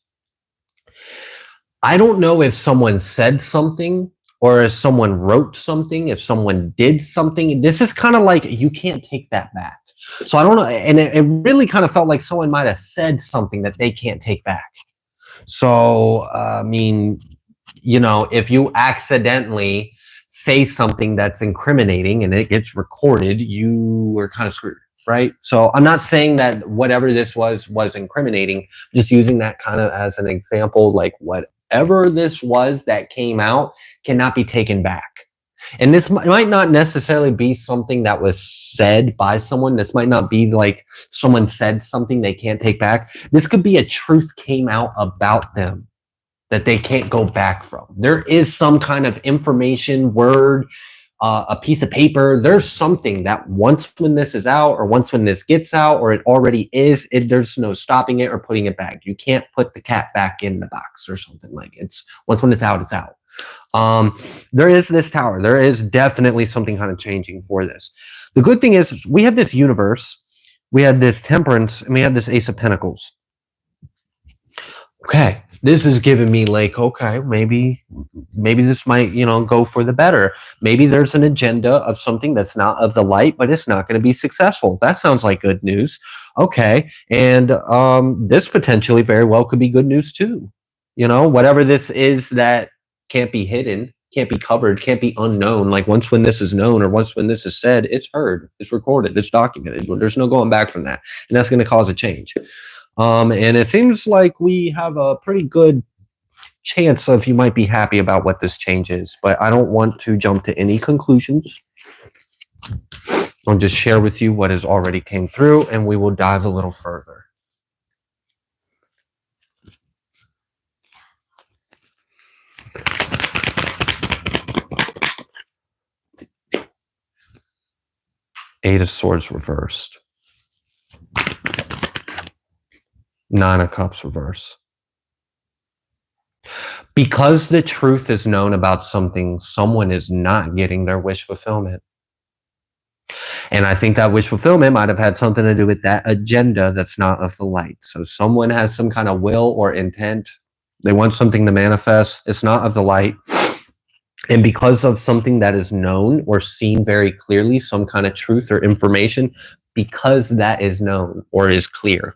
I don't know if someone said something or if someone wrote something, if someone did something. This is kind of like, you can't take that back. So I don't know. And it really kind of felt like someone might have said something that they can't take back. So, I mean, you know, if you accidentally say something that's incriminating and it gets recorded, you are kind of screwed, right? So I'm not saying that whatever this was incriminating, just using that kind of as an example, like whatever this was that came out cannot be taken back. And this might not necessarily be something that was said by someone. This might not be like someone said something they can't take back. This could be a truth came out about them that they can't go back from. There is some kind of information, word, a piece of paper. There's something that once when this is out, or once when this gets out, or it already is, there's no stopping it or putting it back. You can't put the cat back in the box or something like it. It's once when it's out, it's out. There is this tower. There is definitely something kind of changing for this. The good thing is we have this universe, we had this Temperance, and we had this Ace of Pentacles. Okay, this is giving me like, okay, maybe this might, you know, go for the better. Maybe there's an agenda of something that's not of the light, but it's not going to be successful. That sounds like good news. Okay, and this potentially very well could be good news too. You know, whatever this is that can't be hidden, can't be covered, can't be unknown. Like once when this is known or once when this is said, it's heard, it's recorded, it's documented. There's no going back from that, and that's going to cause a change. And it seems like we have a pretty good chance of you might be happy about what this change is, but I don't want to jump to any conclusions. I'll just share with you what has already came through, and we will dive a little further. Eight of Swords reversed. Nine of Cups reversed. Because the truth is known about something, someone is not getting their wish fulfillment. And I think that wish fulfillment might have had something to do with that agenda that's not of the light. So someone has some kind of will or intent. They want something to manifest. It's not of the light. And because of something that is known or seen very clearly, some kind of truth or information, because that is known or is clear,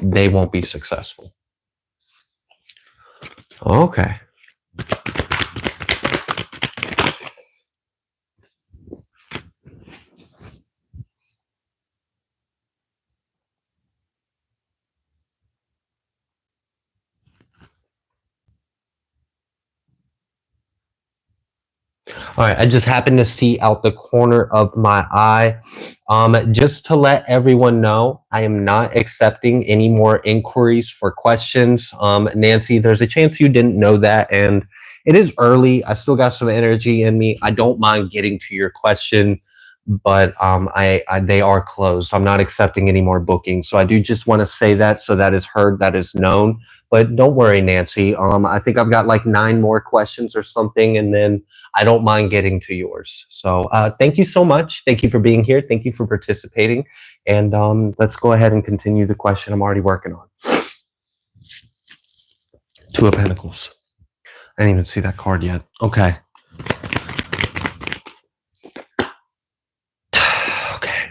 they won't be successful. Okay. All right, I just happened to see out the corner of my eye. Just to let everyone know, I am not accepting any more inquiries for questions. Nancy, there's a chance you didn't know that, and it is early. I still got some energy in me. I don't mind getting to your question, but they are closed. I'm not accepting any more bookings. So I do just want to say that so that is heard, that is known. But don't worry, Nancy. I think I've got like 9 more questions or something, and then I don't mind getting to yours. So thank you so much. Thank you for being here. Thank you for participating. And let's go ahead and continue the question I'm already working on. Two of Pentacles. I didn't even see that card yet. Okay. Okay.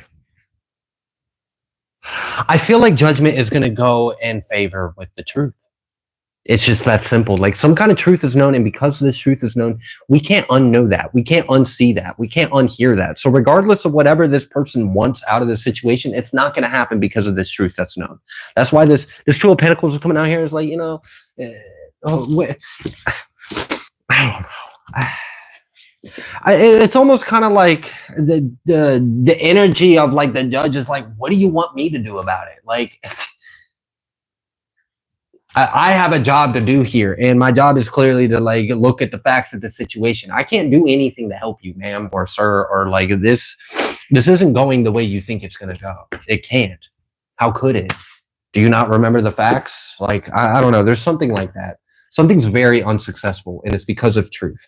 I feel like judgment is going to go in favor with the truth. It's just that simple. Like some kind of truth is known, and because this truth is known, we can't unknow that. We can't unsee that. We can't unhear that. So regardless of whatever this person wants out of the situation, it's not going to happen because of this truth that's known. That's why this Two of Pentacles is coming out here is like, I don't know. It's almost kind of like the energy of like the judge is like, what do you want me to do about it? Like, I have a job to do here, and my job is clearly to like look at the facts of the situation. I can't do anything to help you, ma'am or sir, or like this isn't going the way you think it's going to go. It can't. How could it? Do you not remember the facts? Like, I don't know. There's something like that. Something's very unsuccessful, and it's because of truth.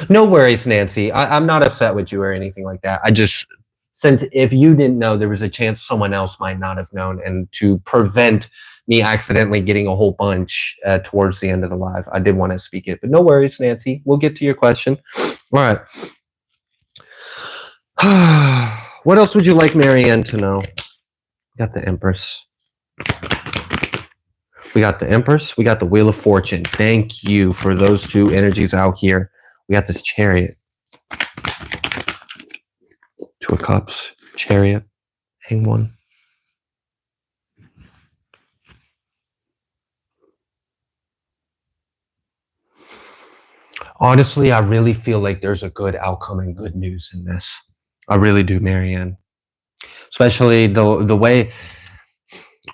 No worries, Nancy. I'm not upset with you or anything like that. I just, since if you didn't know, there was a chance someone else might not have known, and to prevent me accidentally getting a whole bunch towards the end of the live, I did want to speak it. But no worries, Nancy. We'll get to your question. All right. What else would you like Maryanne to know? Got the Empress. We got the Empress. We got the Wheel of Fortune. Thank you for those two energies out here. We got this Chariot. Two of Cups, Chariot, Hang One. Honestly, I really feel like there's a good outcome and good news in this. I really do, Maryanne. Especially the way.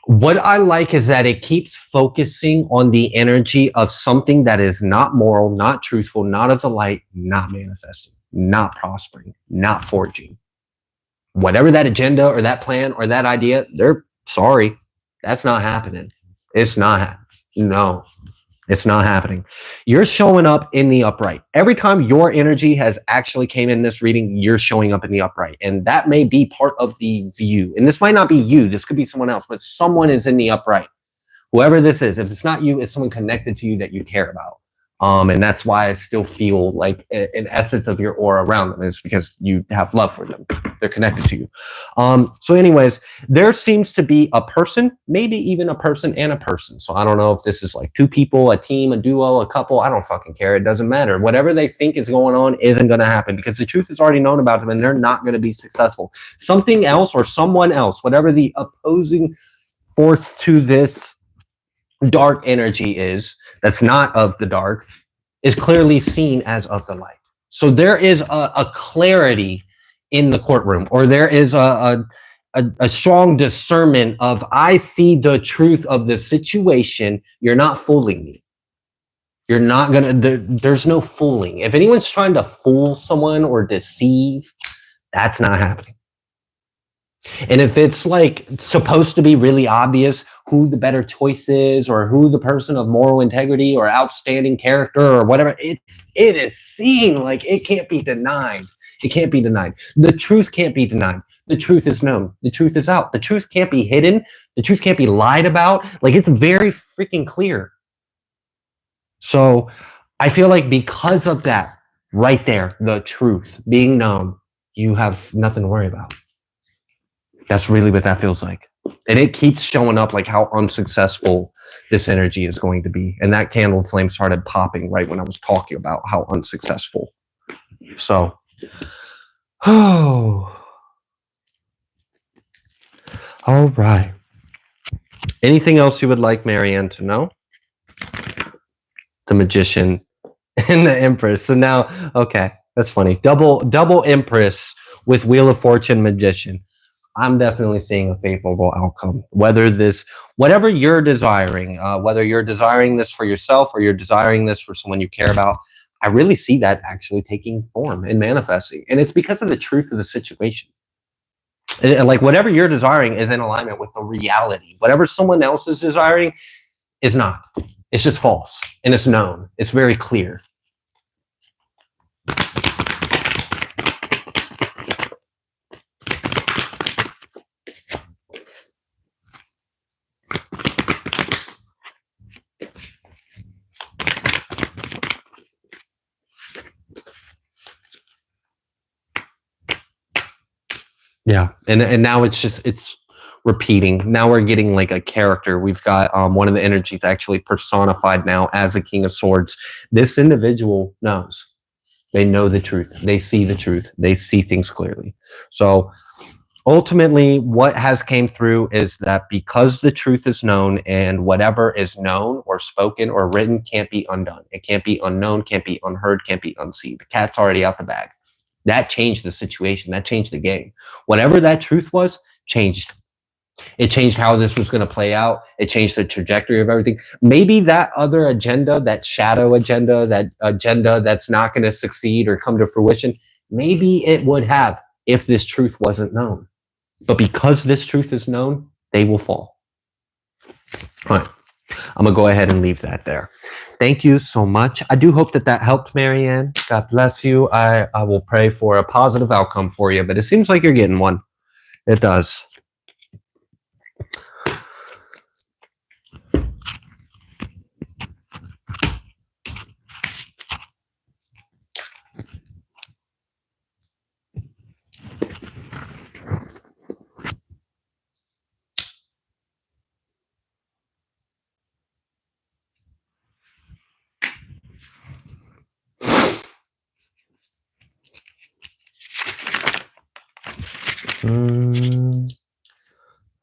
What I like is that it keeps focusing on the energy of something that is not moral, not truthful, not of the light, not manifesting, not prospering, not forging. Whatever that agenda or that plan or that idea, they're sorry. That's not happening. It's not. No, it's not happening. You're showing up in the upright. Every time your energy has actually came in this reading, you're showing up in the upright. And that may be part of the view. And this might not be you. This could be someone else, but someone is in the upright. Whoever this is, if it's not you, it's someone connected to you that you care about. And that's why I still feel like an essence of your aura around them. It's because you have love for them. They're connected to you. So anyways, there seems to be a person, maybe even a person and a person. So I don't know if this is like two people, a team, a duo, a couple. I don't fucking care. It doesn't matter. Whatever they think is going on isn't going to happen because the truth is already known about them and they're not going to be successful. Something else or someone else, whatever the opposing force to this dark energy is, that's not of the dark, is clearly seen as of the light. So there is a clarity in the courtroom, or there is a strong discernment of, I see the truth of the situation. You're not fooling me. You're not gonna, there's no fooling. If anyone's trying to fool someone or deceive, That's not happening. And if it's like supposed to be really obvious who the better choice is, or who the person of moral integrity or outstanding character or whatever, it is seen, like it can't be denied. It can't be denied. The truth can't be denied. The truth is known. The truth is out. The truth can't be hidden. The truth can't be lied about. Like, it's very freaking clear. So I feel like because of that, right there, the truth being known, you have nothing to worry about. That's really what that feels like. And it keeps showing up, like how unsuccessful this energy is going to be. And that candle flame started popping right when I was talking about how unsuccessful. So, oh, all right. Anything else you would like Maryanne to know? The Magician and the Empress. So now, okay, that's funny. Double Empress with Wheel of Fortune Magician. I'm definitely seeing a favorable outcome. Whatever you're desiring, whether you're desiring this for yourself or you're desiring this for someone you care about, I really see that actually taking form and manifesting. And it's because of the truth of the situation. And like, whatever you're desiring is in alignment with the reality. Whatever someone else is desiring is not. It's just false. And it's known. It's very clear. Yeah, and now it's repeating. Now we're getting like a character. We've got one of the energies actually personified now as a King of Swords. This individual knows. They know the truth. They see the truth. They see things clearly. So ultimately, what has came through is that because the truth is known, and whatever is known or spoken or written can't be undone. It can't be unknown, can't be unheard, can't be unseen. The cat's already out the bag. That changed the situation. That changed the game. Whatever that truth was, changed. It changed how this was going to play out. It changed the trajectory of everything. Maybe that other agenda, that shadow agenda, that agenda that's not going to succeed or come to fruition, maybe it would have if this truth wasn't known. But because this truth is known, they will fall. All right. I'm going to go ahead and leave that there. Thank you so much. I do hope that helped, Maryanne. God bless you. I will pray for a positive outcome for you, but it seems like you're getting one. It does.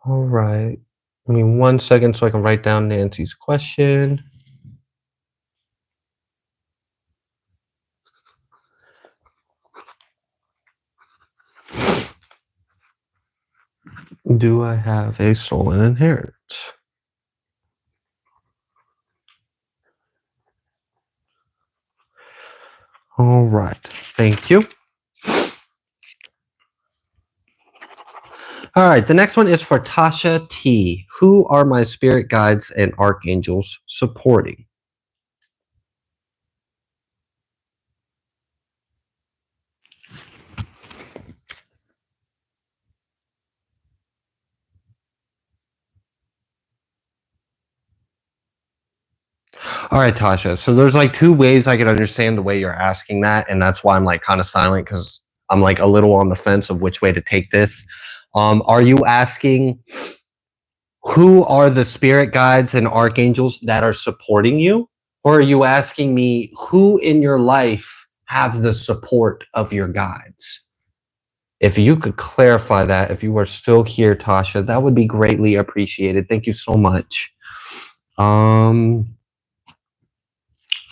All right. Give me 1 second so I can write down Nancy's question. Do I have a stolen inheritance? All right. Thank you. All right. The next one is for Tasha T. Who are my spirit guides and archangels supporting? All right, Tasha. So there's like two ways I can understand the way you're asking that, and that's why I'm like kind of silent, because I'm like a little on the fence of which way to take this. Are you asking who are the spirit guides and archangels that are supporting you? Or are you asking me who in your life have the support of your guides? If you could clarify that, if you are still here, Tasha, that would be greatly appreciated. Thank you so much.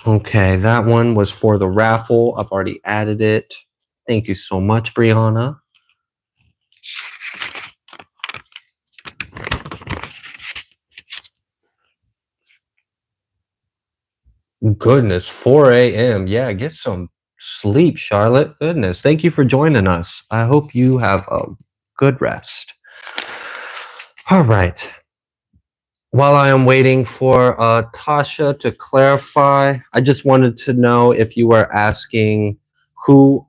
Okay, that one was for the raffle. I've already added it. Thank you so much, Brianna. Goodness, 4 a.m. Yeah, get some sleep, Charlotte. Goodness, thank you for joining us. I hope you have a good rest. All right. While I am waiting for Tasha to clarify, I just wanted to know if you were asking who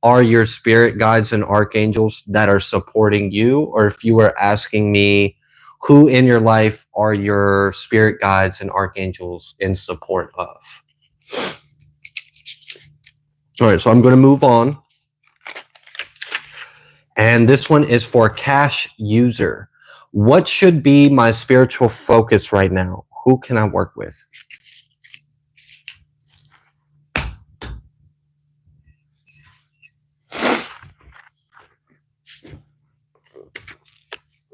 are your spirit guides and archangels that are supporting you, or if you were asking me who in your life are your spirit guides and archangels in support of. All right, so I'm going to move on. And this one is for Cash User. What should be my spiritual focus right now? Who can I work with?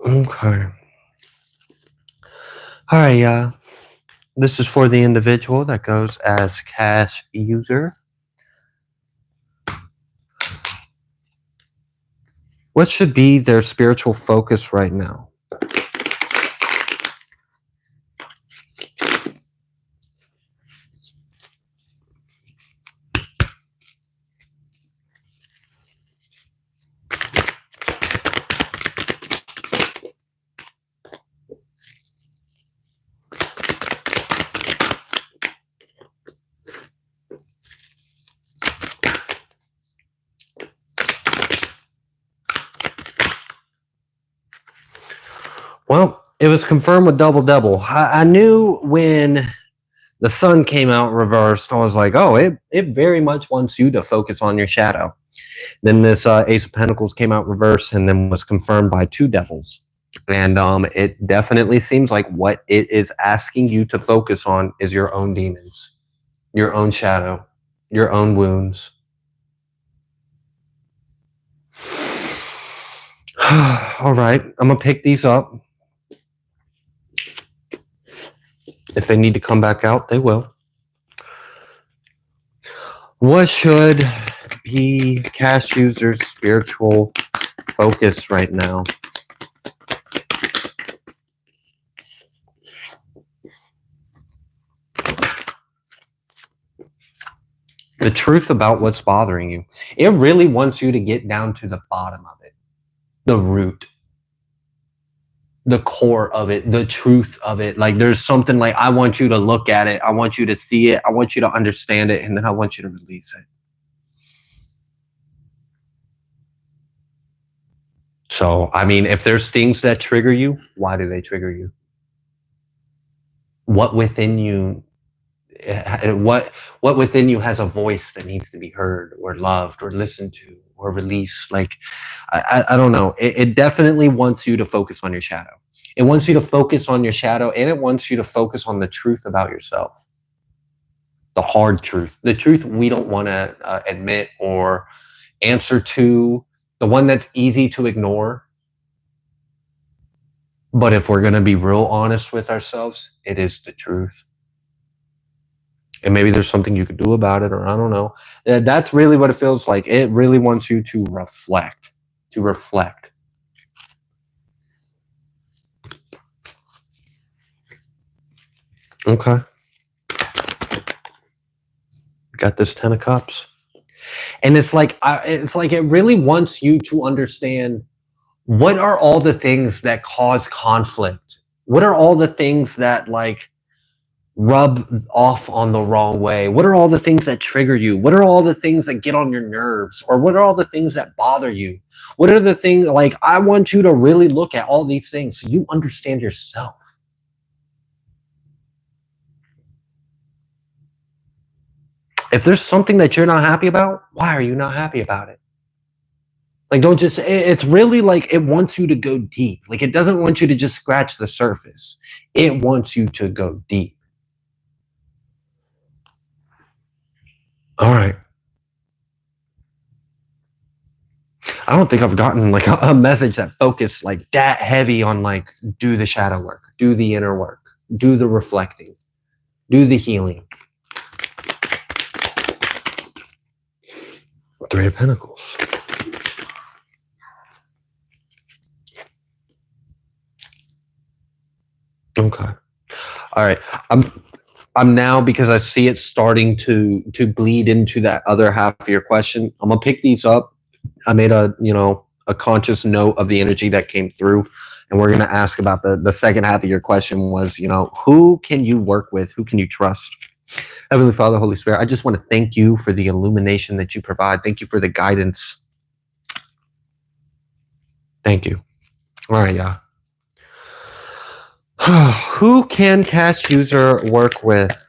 Okay. All right, this is for the individual that goes as Cash User. What should be their spiritual focus right now? Well, it was confirmed with double. I knew when the sun came out reversed, I was like, oh, it very much wants you to focus on your shadow. Then this Ace of Pentacles came out reverse and then was confirmed by two devils. And it definitely seems like what it is asking you to focus on is your own demons, your own shadow, your own wounds. All right, I'm going to pick these up. If they need to come back out, they will. What should be Cash User's spiritual focus right now? The truth about what's bothering you. It really wants you to get down to the bottom of it, the root, the core of it, the truth of it. Like there's something like, I want you to look at it. I want you to see it. I want you to understand it. And then I want you to release it. So, I mean, if there's things that trigger you, why do they trigger you? What within you, what within you has a voice that needs to be heard or loved or listened to or released? Like, I don't know. It definitely wants you to focus on your shadow. It wants you to focus on your shadow, and it wants you to focus on the truth about yourself. The hard truth, the truth we don't want to admit or answer to, the one that's easy to ignore. But if we're going to be real honest with ourselves, it is the truth. And maybe there's something you could do about it, or I don't know. That's really what it feels like. It really wants you to reflect, Okay. Got this 10 of Cups. And it's like it really wants you to understand, what are all the things that cause conflict? What are all the things that like rub off on the wrong way? What are all the things that trigger you? What are all the things that get on your nerves? Or what are all the things that bother you? What are the things, like, I want you to really look at all these things so you understand yourself. If there's something that you're not happy about, why are you not happy about it? Like, don't just, it's really like, it wants you to go deep. Like, it doesn't want you to just scratch the surface. It wants you to go deep. All right. I don't think I've gotten like a message that focused like that heavy on like, do the shadow work, do the inner work, do the reflecting, do the healing. Three of Pentacles. Okay. All right. I'm now, because I see it starting to bleed into that other half of your question, I'm gonna pick these up. I made a conscious note of the energy that came through, and we're gonna ask about the second half of your question was, who can you work with? Who can you trust? Heavenly Father, Holy Spirit, I just want to thank you for the illumination that you provide. Thank you for the guidance. Thank you. All right, yeah. Who can Cash User work with?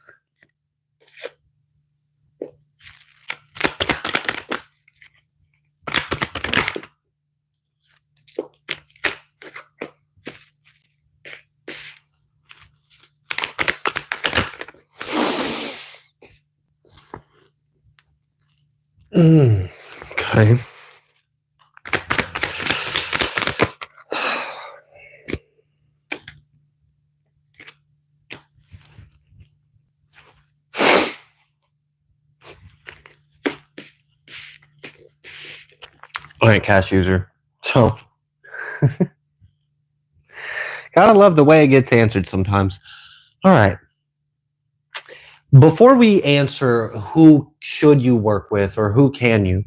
Okay. All right, Cash User. So, gotta love the way it gets answered sometimes. All right. Before we answer who should you work with or who can you,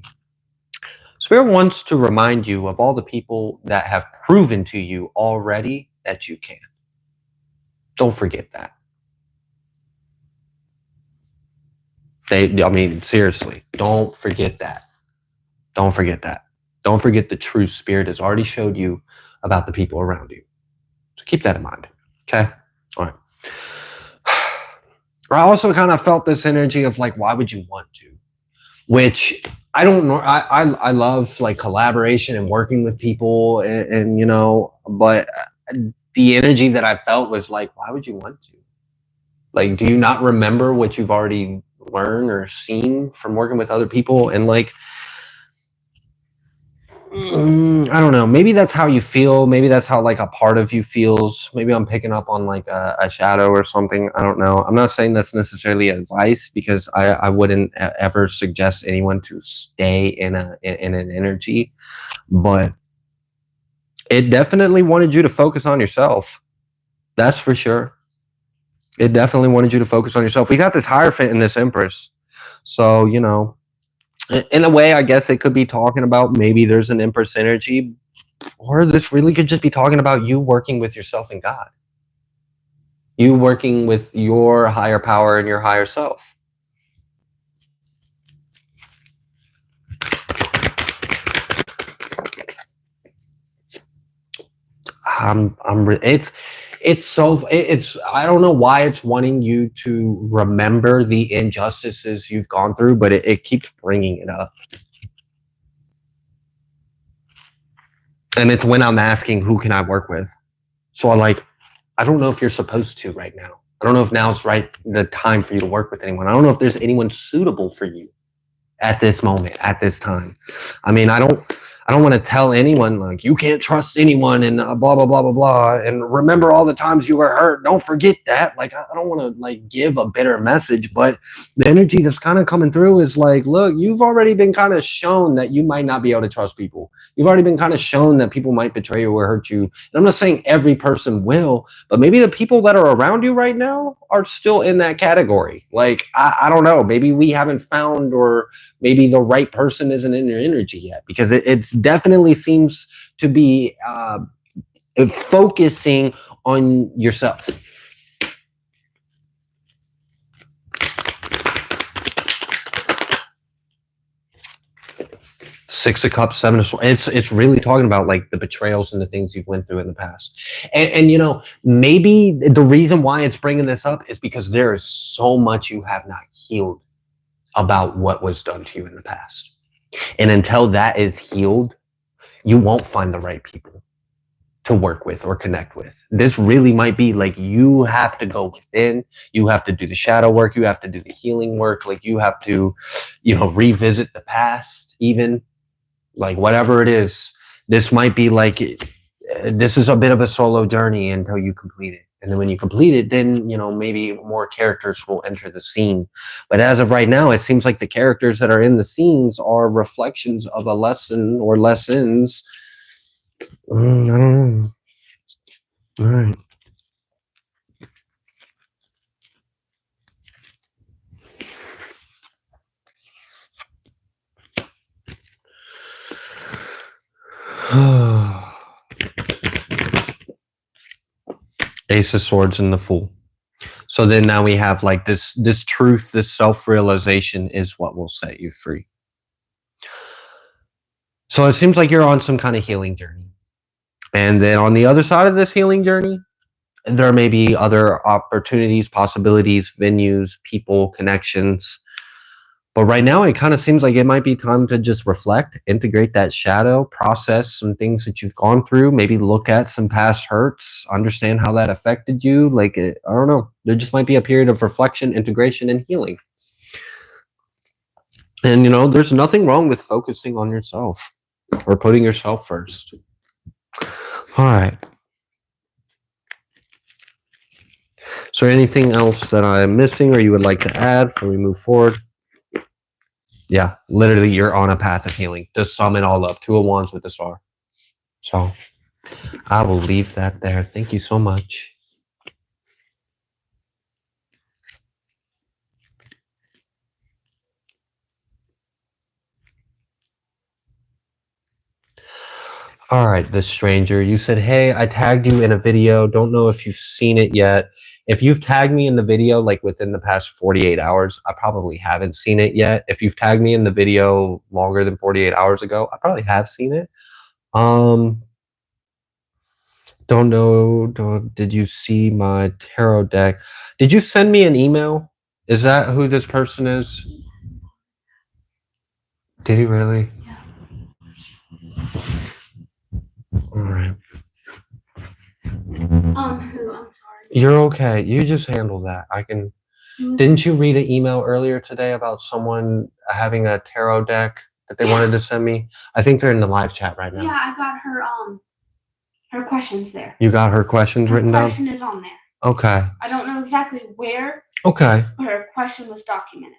Spirit wants to remind you of all the people that have proven to you already that you can. Don't forget that. Seriously, don't forget that. Don't forget that. Don't forget the true Spirit has already showed you about the people around you. So keep that in mind. Okay? All right. I also kind of felt this energy of like, why would you want to? Which I don't know. I love like collaboration and working with people and but the energy that I felt was like, why would you want to? Like, do you not remember what you've already learned or seen from working with other people? And like, I don't know. Maybe that's how you feel. Maybe that's how like a part of you feels. Maybe I'm picking up on like a shadow or something. I don't know. I'm not saying that's necessarily advice because I wouldn't ever suggest anyone to stay in an energy, but it definitely wanted you to focus on yourself. That's for sure. It definitely wanted you to focus on yourself. We got this Hierophant and this Empress, so in a way, I guess it could be talking about maybe there's an Empress energy, or this really could just be talking about you working with yourself and God. You working with your higher power and your higher self. It's I don't know why it's wanting you to remember the injustices you've gone through, but it keeps bringing it up. And it's when I'm asking, who can I work with? So I don't know if you're supposed to right now. I don't know if now's the time for you to work with anyone. I don't know if there's anyone suitable for you at this moment, at this time. I don't want to tell anyone like you can't trust anyone and blah blah blah blah blah. And remember all the times you were hurt. Don't forget that. Like I don't want to like give a bitter message, but the energy that's kind of coming through is like, look, you've already been kind of shown that you might not be able to trust people. You've already been kind of shown that people might betray you or hurt you. And I'm not saying every person will, but maybe the people that are around you right now are still in that category. Like I don't know. Maybe we haven't found, or maybe the right person isn't in your energy yet, because it definitely seems to be focusing on yourself. Six of Cups, Seven of Swords. It's really talking about like the betrayals and the things you've went through in the past. And maybe the reason why it's bringing this up is because there is so much you have not healed about what was done to you in the past. And until that is healed, you won't find the right people to work with or connect with. This really might be like you have to go within, you have to do the shadow work, you have to do the healing work, like you have to, revisit the past, even like whatever it is. This might be like, this is a bit of a solo journey until you complete it. And then when you complete it, then, maybe more characters will enter the scene. But as of right now, it seems like the characters that are in the scenes are reflections of a lesson or lessons. I don't know. All right. Ace of Swords and the Fool. So then now we have like this truth, this self-realization is what will set you free. So it seems like you're on some kind of healing journey. And then on the other side of this healing journey, there may be other opportunities, possibilities, venues, people, connections. But right now, it kind of seems like it might be time to just reflect, integrate that shadow, process some things that you've gone through, maybe look at some past hurts, understand how that affected you. Like, I don't know. There just might be a period of reflection, integration, and healing. And, there's nothing wrong with focusing on yourself or putting yourself first. All right. Is there anything else that I'm missing or you would like to add before we move forward? Yeah, literally, you're on a path of healing. Just sum it all up. 2 of Wands with the star. So I will leave that there. Thank you so much. All right, the stranger. You said, hey, I tagged you in a video. Don't know if you've seen it yet. If you've tagged me in the video, like within the past 48 hours, I probably haven't seen it yet. If you've tagged me in the video longer than 48 hours ago, I probably have seen it. Don't know. Did you see my tarot deck? Did you send me an email? Is that who this person is? Did he really? Yeah. All right. Who? I'm sorry. You're okay. You just handle that. I can. Didn't you read an email earlier today about someone having a tarot deck that they wanted to send me? I think they're in the live chat right now. Yeah, I got her questions there. You got her questions written down? Her question is on there. Okay. I don't know exactly where. Okay. But her question was documented.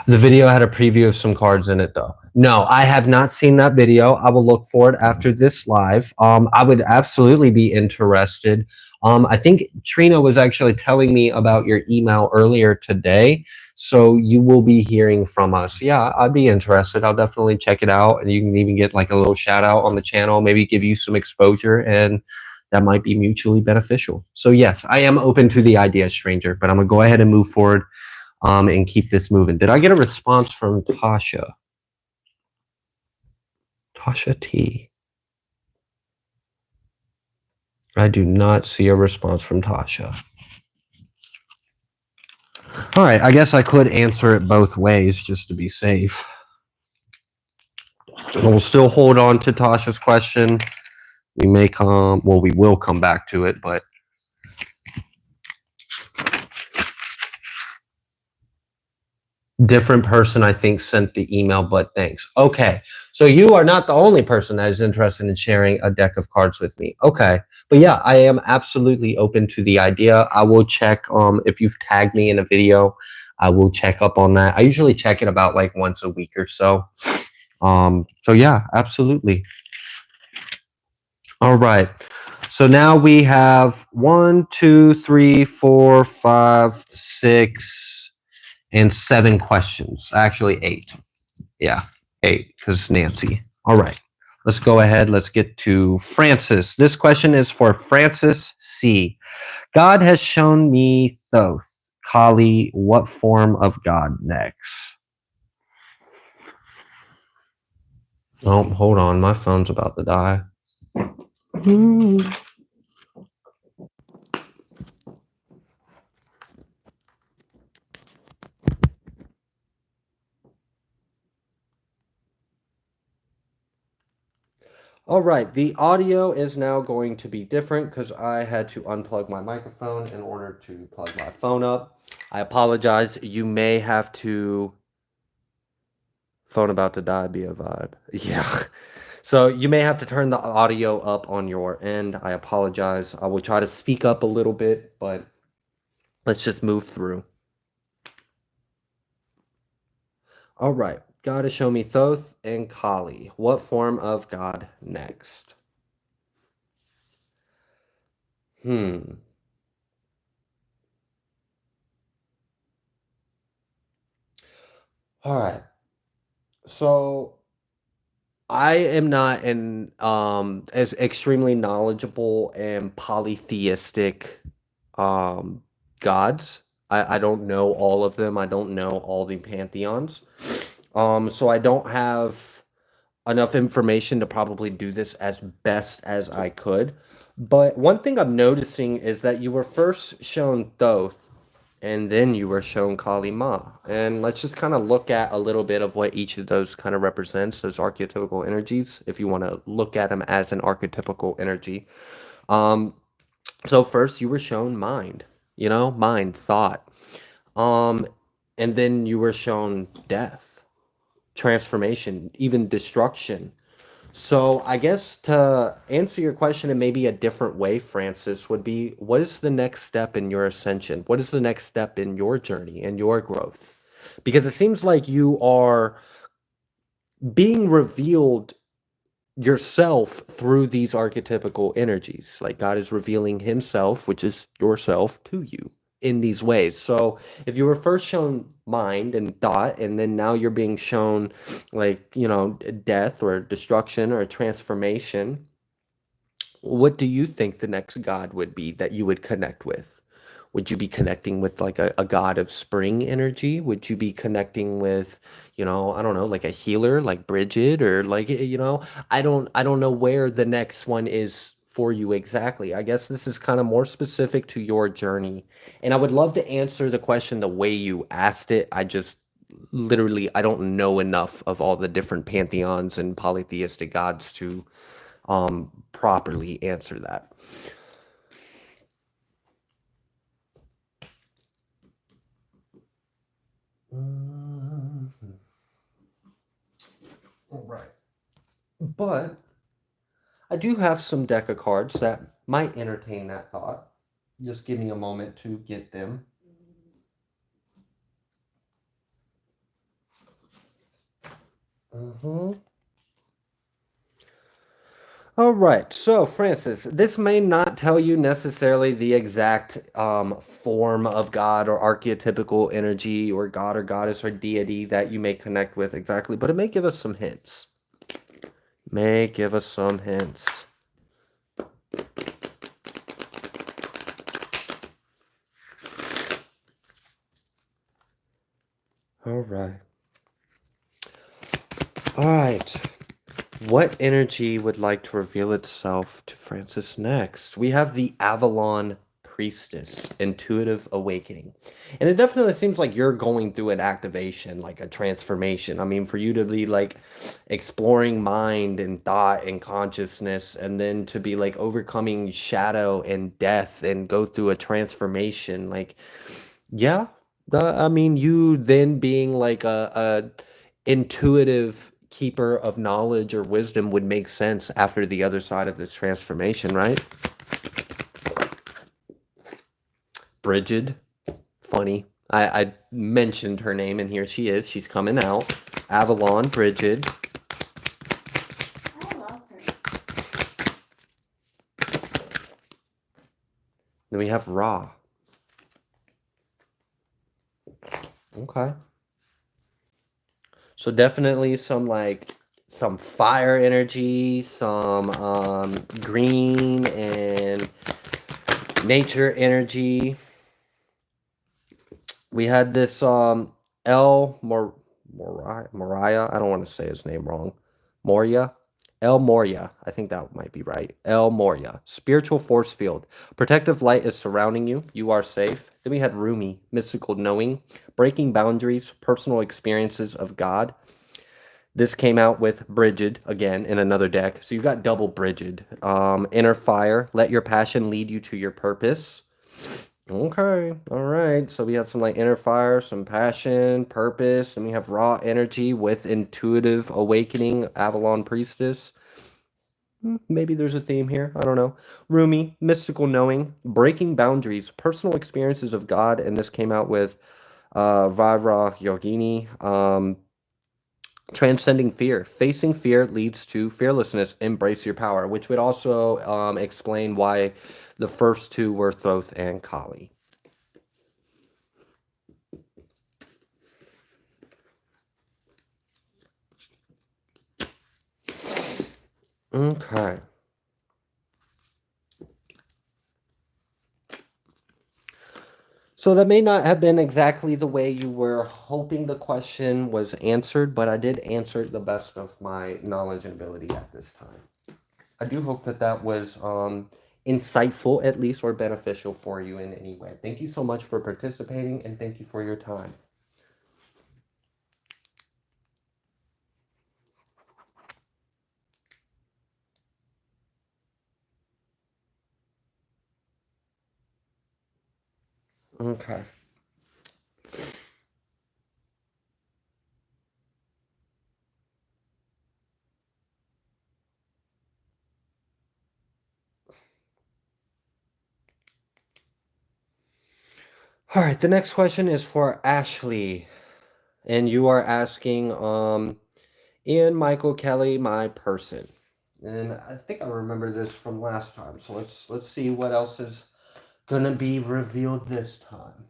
The video had a preview of some cards in it, though. No, I have not seen that video. I will look for it after this live. I would absolutely be interested. I think Trina was actually telling me about your email earlier today, so you will be hearing from us. Yeah, I'd be interested. I'll definitely check it out, and you can even get like a little shout out on the channel, maybe give you some exposure, and that might be mutually beneficial. So yes, I am open to the idea, stranger, but I'm gonna go ahead and move forward. And keep this moving. Did I get a response from Tasha? Tasha T. I do not see a response from Tasha. All right, I guess I could answer it both ways just to be safe. We'll still hold on to Tasha's question. We will come back to it, but different person, I think, sent the email, but thanks. Okay, so you are not the only person that is interested in sharing a deck of cards with me. Okay, but yeah, I am absolutely open to the idea. I will check if you've tagged me in a video. I will check up on that. I usually check it about like once a week or so. So yeah, absolutely. All right. So now we have 1, 2, 3, 4, 5, 6, and 7 questions. Actually, 8. Yeah, 8, because Nancy. All right. Let's go ahead. Let's get to Francis. This question is for Francis C. God has shown me Thoth. Kali, what form of God next? Oh, hold on. My phone's about to die. All right, the audio is now going to be different because I had to unplug my microphone in order to plug my phone up. I apologize. You may have to... Phone about to die, be a vibe. Yeah. So you may have to turn the audio up on your end. I apologize. I will try to speak up a little bit, but let's just move through. All right. God has shown me Thoth and Kali. What form of God next? All right. So I am not an as extremely knowledgeable and polytheistic um gods. I don't know all of them. I don't know all the pantheons. So I don't have enough information to probably do this as best as I could. But one thing I'm noticing is that you were first shown Thoth and then you were shown Kali Ma. And let's just kind of look at a little bit of what each of those kind of represents, those archetypical energies, if you want to look at them as an archetypical energy. Um, so first you were shown mind, mind, thought. Um, and then you were shown death, transformation, even destruction. So I guess to answer your question in maybe a different way, Francis, would be what is the next step in your ascension? What is the next step in your journey and your growth? Because it seems like you are being revealed yourself through these archetypical energies. Like God is revealing himself, which is yourself, to you in these ways. So if you were first shown mind and thought, and then now you're being shown like, death or destruction or transformation, what do you think the next God would be that you would connect with? Would you be connecting with like a god of spring energy? Would you be connecting with, I don't know, like a healer like Bridget or like, I don't know where the next one is for you exactly. I guess this is kind of more specific to your journey. And I would love to answer the question the way you asked it. I just literally I don't know enough of all the different pantheons and polytheistic gods to properly answer that. All right. But I do have some deck of cards that might entertain that thought. Just give me a moment to get them. Mm-hmm. All right, so Francis, this may not tell you necessarily the exact form of God or archetypical energy or God or goddess or deity that you may connect with exactly, but it may give us some hints. May give us some hints. All right. All right. What energy would like to reveal itself to Francis next? We have the Avalon Priestess, Intuitive Awakening. And it definitely seems like you're going through an activation, like a transformation. I mean, for you to be like exploring mind and thought and consciousness, and then to be like overcoming shadow and death and go through a transformation, like, yeah. I mean, you then being like a intuitive keeper of knowledge or wisdom would make sense after the other side of this transformation, right? Bridget, funny. I mentioned her name, and here she is. She's coming out. Avalon, Bridget. I love her. Then we have Ra. Okay. So definitely some fire energy, some green and nature energy. We had this Moriah. I don't want to say his name wrong. Moria. El Moria. I think that might be right. El Moria. Spiritual force field. Protective light is surrounding you. You are safe. Then we had Rumi. Mystical knowing. Breaking boundaries. Personal experiences of God. This came out with Bridget again in another deck. So you've got double Bridget. Inner fire. Let your passion lead you to your purpose. Okay, all right. So we have some like inner fire, some passion, purpose, and we have raw energy with intuitive awakening, Avalon Priestess. Maybe there's a theme here. I don't know. Rumi, mystical knowing, breaking boundaries, personal experiences of God, and this came out with Vajra Yogini. Transcending fear. Facing fear leads to fearlessness. Embrace your power, which would also explain why the first two were Thoth and Kali. Okay. So that may not have been exactly the way you were hoping the question was answered, but I did answer it the best of my knowledge and ability at this time. I do hope that that was insightful, at least, or beneficial for you in any way. Thank you so much for participating, and thank you for your time. Okay. All right, the next question is for Ashley, and you are asking, Ian Michael Kelly, my person. And I think I remember this from last time, so let's see what else is gonna be revealed this time.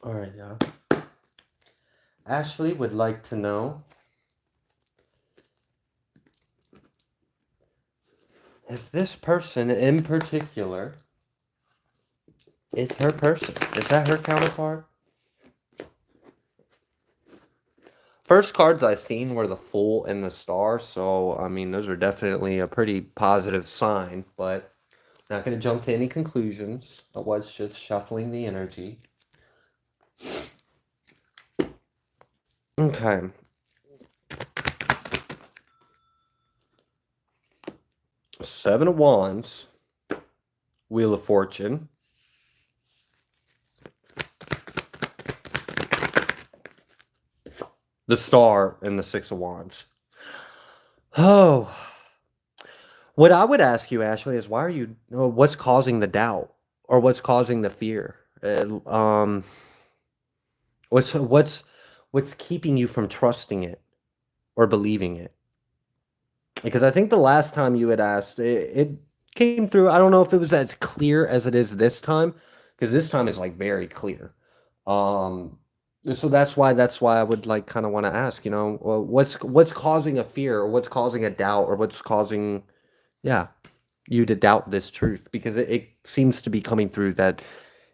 All right, yeah. Ashley would like to know if this person in particular is her person. Is that her counterpart? First cards I seen were the Fool and the Star, so I mean those are definitely a pretty positive sign, but not gonna jump to any conclusions. I was just shuffling the energy. Okay. Seven of Wands, Wheel of Fortune, the Star, and the Six of Wands. Oh, what I would ask you, Ashley, is why are you? What's causing the doubt, or what's causing the fear? What's keeping you from trusting it or believing it? Because I think the last time you had asked, it came through. I don't know if it was as clear as it is this time, because this time is like very clear. Um, so that's why I would like kind of want to ask, what's causing a fear, or what's causing a doubt, or what's causing, yeah, you to doubt this truth? Because it seems to be coming through that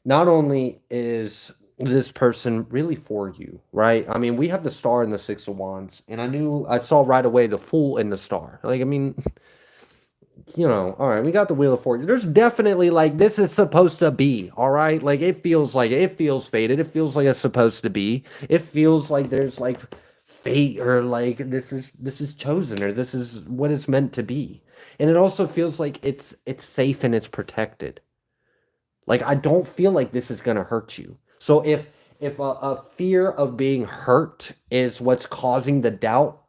not only is this person really for you, right? I mean, we have the Star and the Six of Wands, and I saw right away the Fool and the Star. Like, I mean, all right, we got the Wheel of Fortune. There's definitely like this is supposed to be, all right? Like it feels fated. It feels like it's supposed to be. It feels like there's like fate, or like this is chosen, or this is what it's meant to be. And it also feels like it's safe and it's protected. Like I don't feel like this is gonna hurt you. So if a fear of being hurt is what's causing the doubt,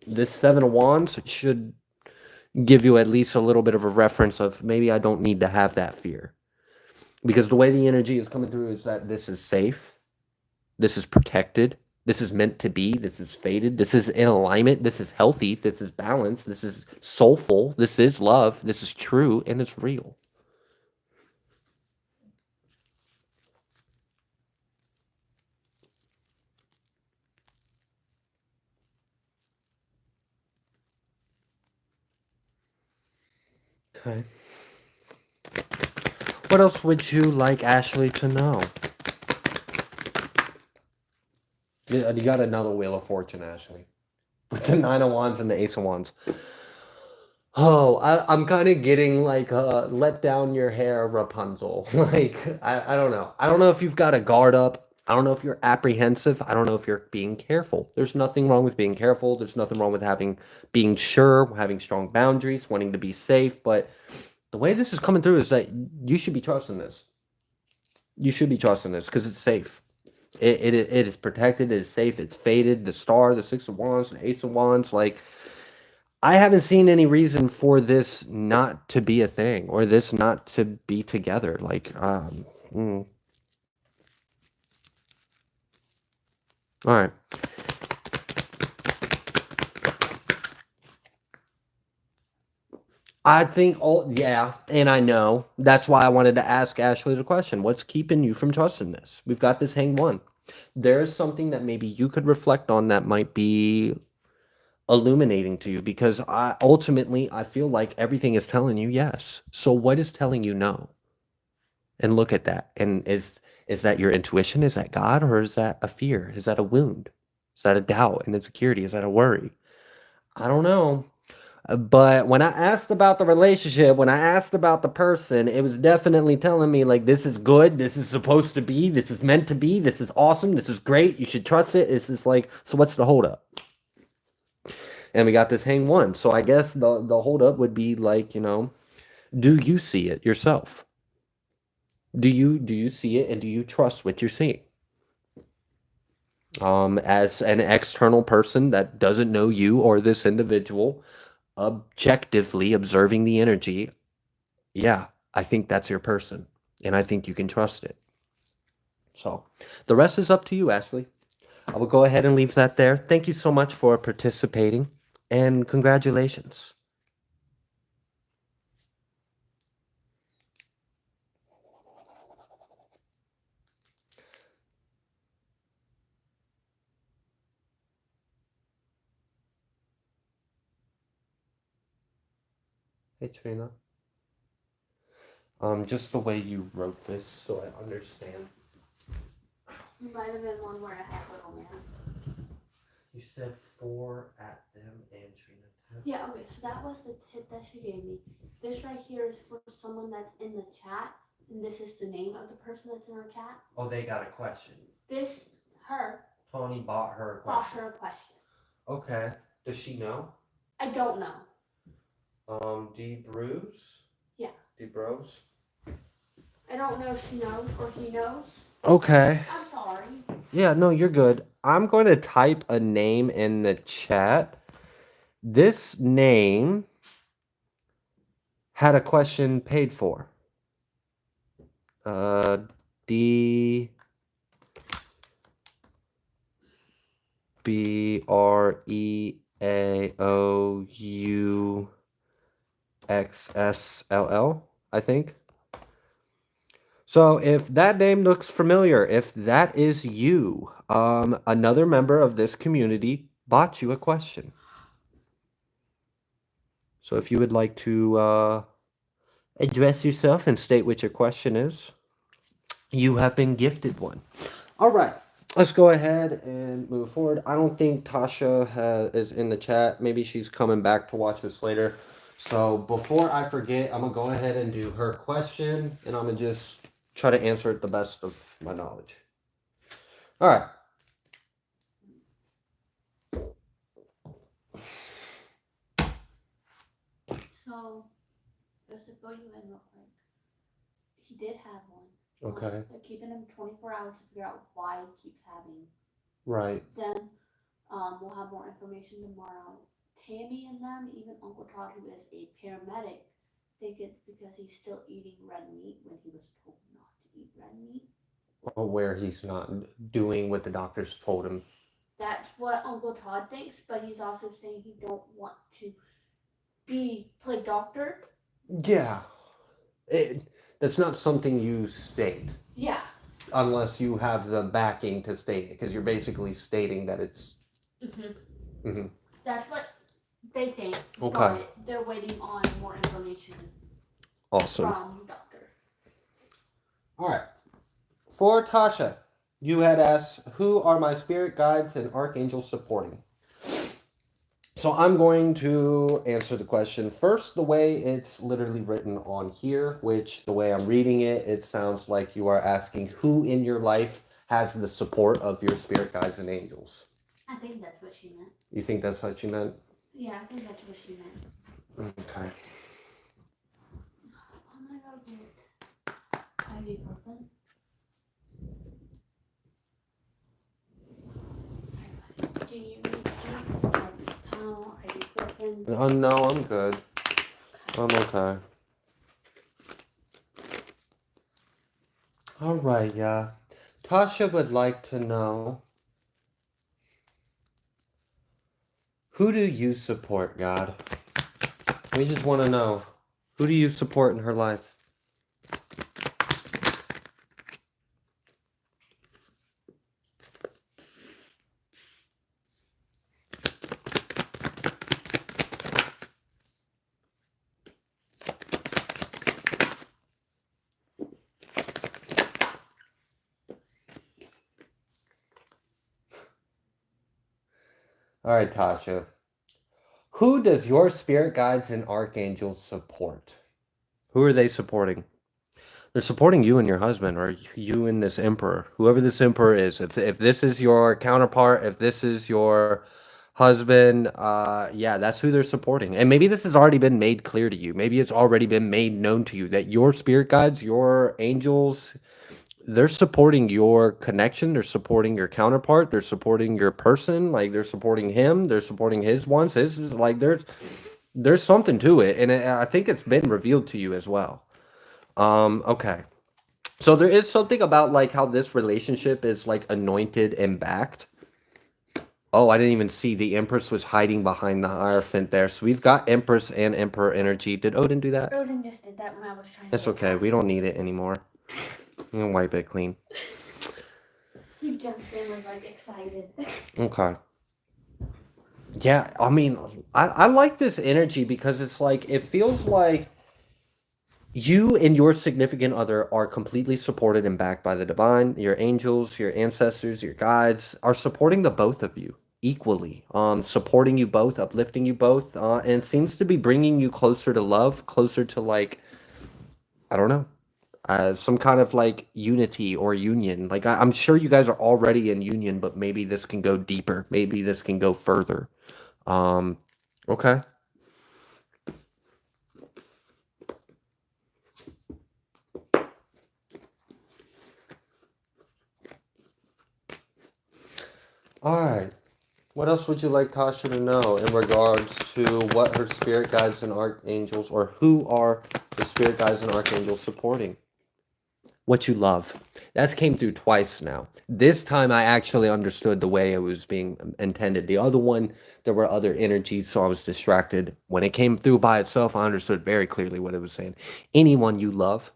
this Seven of Wands should give you at least a little bit of a reference of maybe I don't need to have that fear. Because the way the energy is coming through is that this is safe, this is protected, this is meant to be, this is fated, this is in alignment, this is healthy, this is balanced, this is soulful, this is love, this is true, and it's real. Okay. What else would you like Ashley to know? Yeah, you got another Wheel of Fortune, Ashley. With the Nine of Wands and the Ace of Wands. Oh, I'm kind of getting like let down your hair, Rapunzel. Like, I don't know. I don't know if you've got a guard up. I don't know if you're apprehensive. I don't know if you're being careful. There's nothing wrong with being careful. There's nothing wrong with being sure, having strong boundaries, wanting to be safe. But the way this is coming through is that you should be trusting this. You should be trusting this because it's safe. It is protected, it is safe, it's fated. The Star, the Six of Wands, the Ace of Wands, like I haven't seen any reason for this not to be a thing or this not to be together. Like, all right. I think, yeah, and I know. That's why I wanted to ask Ashley the question. What's keeping you from trusting this? We've got this hang one. There's something that maybe you could reflect on that might be illuminating to you, because ultimately I feel like everything is telling you yes. So what is telling you no? And look at that. And is that your intuition? Is that God? Or is that a fear? Is that a wound? Is that a doubt and insecurity? Is that a worry? I don't know. But when I asked about the relationship, when I asked about the person, it was definitely telling me, like, this is good, this is supposed to be, this is meant to be, this is awesome, this is great, you should trust it. It's just like, so what's the holdup? And we got this hang one. So I guess the holdup would be like, do you see it yourself? Do you see it, and do you trust what you're seeing? As an external person that doesn't know you or this individual, objectively observing the energy, yeah, I think that's your person, and I think you can trust it. So the rest is up to you, Ashley. I will go ahead and leave that there. Thank you so much for participating, and congratulations. Hey, Trina. Just the way you wrote this, so I understand. It might have been one where I had little man. You said 4 at them and Trina 10. Yeah, okay, so that was the tip that she gave me. This right here is for someone that's in the chat, and this is the name of the person that's in our chat. Oh, they got a question. Her. Tony bought her a Bought question. her a question. Okay. Does she know? I don't know. D Bruce? Yeah. D Bros? I don't know if she knows or he knows. Okay. I'm sorry. Yeah, no, you're good. I'm going to type a name in the chat. This name had a question paid for. D B R E A O U X S L L, I think. So if that name looks familiar, if that is you, another member of this community bought you a question. So if you would like to address yourself and state what your question is, you have been gifted one. All right, let's go ahead and move forward. I don't think Tasha is in the chat. Maybe she's coming back to watch this later. So before I forget, I'm going to go ahead and do her question, and I'm going to just try to answer it the best of my knowledge. All right. So, just to fill you in real quick, he did have one. Okay. They're keeping him 24 hours to figure out why he keeps having. Right. Then, we'll have more information tomorrow. Tammy and them, even Uncle Todd, who is a paramedic, think it's because he's still eating red meat when he was told not to eat red meat. Or where he's not doing what the doctors told him. That's what Uncle Todd thinks, but he's also saying he don't want to play doctor. Yeah. That's not something you state. Yeah. Unless you have the backing to state it, because you're basically stating that it's... Mm-hmm. Mm-hmm. That's what they think. Okay. But they're waiting on more information. Awesome. From doctor. All right. For Tasha, you had asked, who are my spirit guides and archangels supporting? So I'm going to answer the question first the way it's literally written on here, which the way I'm reading it, it sounds like you are asking who in your life has the support of your spirit guides and angels. I think that's what she meant. You think that's what you meant? Yeah, I think that's what she meant. Okay. I'm gonna go get ibuprofen. Do you need ibuprofen? Oh, no, I'm good. I'm okay. All right, yeah. Tasha would like to know, who do you support, God? We just want to know, Who do you support in her life? All right, Tasha. Who does your spirit guides and archangels support? Who are they supporting? They're supporting you and your husband, or you and this emperor, whoever this emperor is. If this is your counterpart, if this is your husband, yeah, that's who they're supporting. And maybe this has already been made clear to you. Maybe it's already been made known to you that your spirit guides, your angels, they're supporting your connection. They're supporting your counterpart. They're supporting your person. Like they're supporting him. They're supporting his wants. His like there's something to it, and I think it's been revealed to you as well. Okay. So there is something about like how this relationship is like anointed and backed. Oh, I didn't even see the Empress was hiding behind the Hierophant there. So we've got Empress and Emperor energy. Did Odin do that? Odin just did that when I was trying to. It's okay. We don't need it anymore. You can wipe it clean. He jumped in, was like excited. Okay. Yeah, I mean, I like this energy because it's like, it feels like you and your significant other are completely supported and backed by the divine. Your angels, your ancestors, your guides are supporting the both of you equally, supporting you both, uplifting you both, and seems to be bringing you closer to love, closer to like, I don't know, some kind of like unity or union. Like I'm sure you guys are already in union, but maybe this can go deeper. Maybe this can go further. Um, okay. All right. What else would you like Tasha to know in regards to what her spirit guides and archangels, or who are the spirit guides and archangels supporting? What you love. That's came through twice now. This time I actually understood the way it was being intended. The other one, there were other energies, so I was distracted. When it came through by itself, I understood very clearly what it was saying. Anyone you love,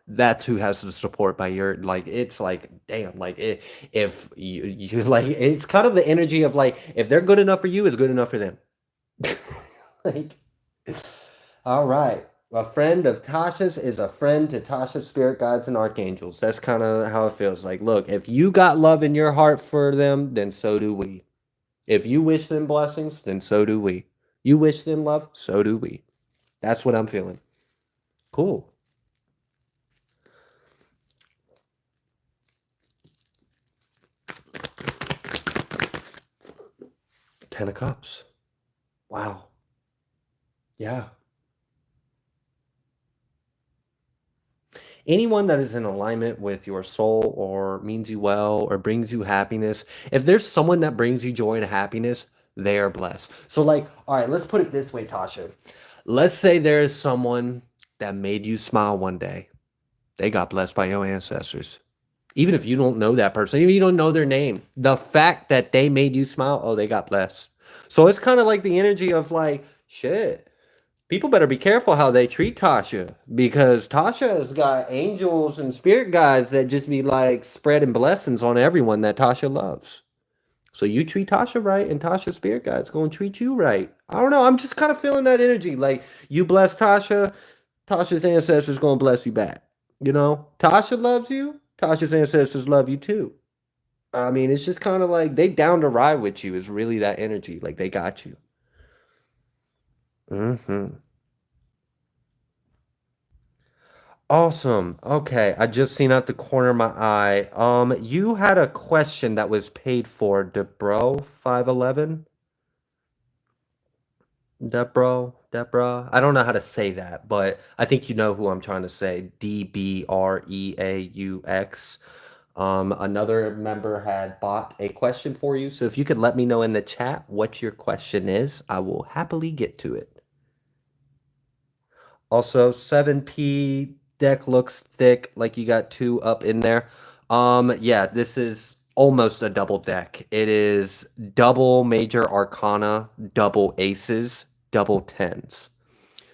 that's who has the support by your, like, it's like, damn, like if you like, it's kind of the energy of like, if they're good enough for you, it's good enough for them. Like, all right, a friend of Tasha's is a friend to Tasha's spirit guides and archangels. That's kind of how it feels. Like, look, if you got love in your heart for them, then so do we. If you wish them blessings, then so do we. You wish them love, so do we. That's what I'm feeling. Cool. 10 of Cups. Wow. Yeah. Anyone that is in alignment with your soul or means you well or brings you happiness, if there's someone that brings you joy and happiness, they are blessed. So, like, all right, let's put it this way, Tasha. Let's say there is someone that made you smile one day. They got blessed by your ancestors. Even if you don't know that person, even if you don't know their name, the fact that they made you smile, oh, they got blessed. So it's kind of like the energy of like, shit, people better be careful how they treat Tasha, because Tasha has got angels and spirit guides that just be like spreading blessings on everyone that Tasha loves. So you treat Tasha right, and Tasha's spirit guide's gonna treat you right. I don't know. I'm just kind of feeling that energy. Like, you bless Tasha, Tasha's ancestors gonna bless you back. You know, Tasha loves you. Tasha's ancestors love you too. I mean, it's just kind of like they down to ride with you. Is really that energy. Like, they got you. Hmm. Awesome. Okay, I just seen out the corner of my eye. You had a question that was paid for, Debro 511. Debra. I don't know how to say that, but I think you know who I'm trying to say. Dbreaux. Another member had bought a question for you, so if you could let me know in the chat what your question is, I will happily get to it. Also, 7P deck looks thick, like you got two up in there. Yeah, this is almost a double deck. It is double major arcana, double aces. double tens.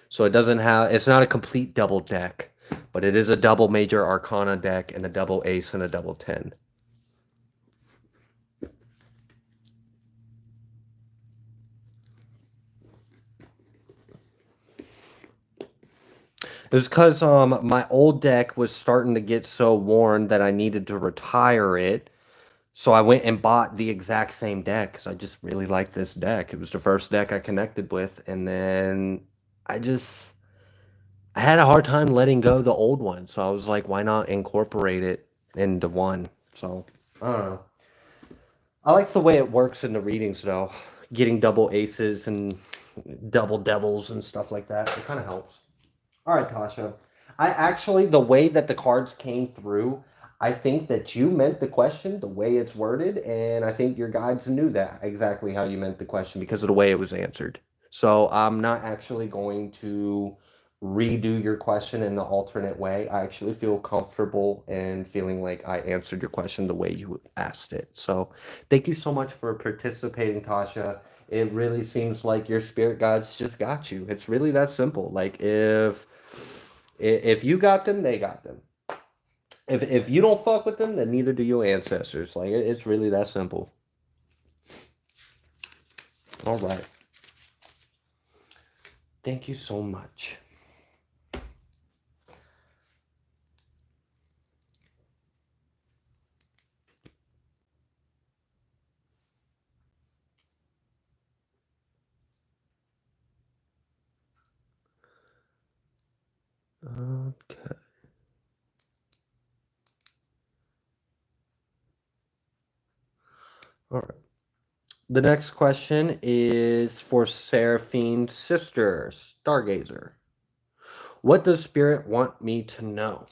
So it's not a complete double deck, but it is a double major arcana deck and a double ace and a double 10. It was because my old deck was starting to get so worn that I needed to retire it. So I went and bought the exact same deck because I just really liked this deck. It was the first deck I connected with, and then I had a hard time letting go the old one. So I was like, why not incorporate it into one? So I don't know. I like the way it works in the readings though. Getting double aces and double devils and stuff like that. It kind of helps. All right, Tasha. The way that the cards came through, I think that you meant the question the way it's worded, and I think your guides knew that exactly how you meant the question because of the way it was answered. So I'm not actually going to redo your question in the alternate way. I actually feel comfortable and feeling like I answered your question the way you asked it. So thank you so much for participating, Tasha. It really seems like your spirit guides just got you. It's really that simple. Like if you got them, they got them. If you don't fuck with them, then neither do your ancestors. Like it's really that simple. All right. Thank you so much. Okay. All right. The next question is for Seraphine's sister, Stargazer. What does Spirit want me to know?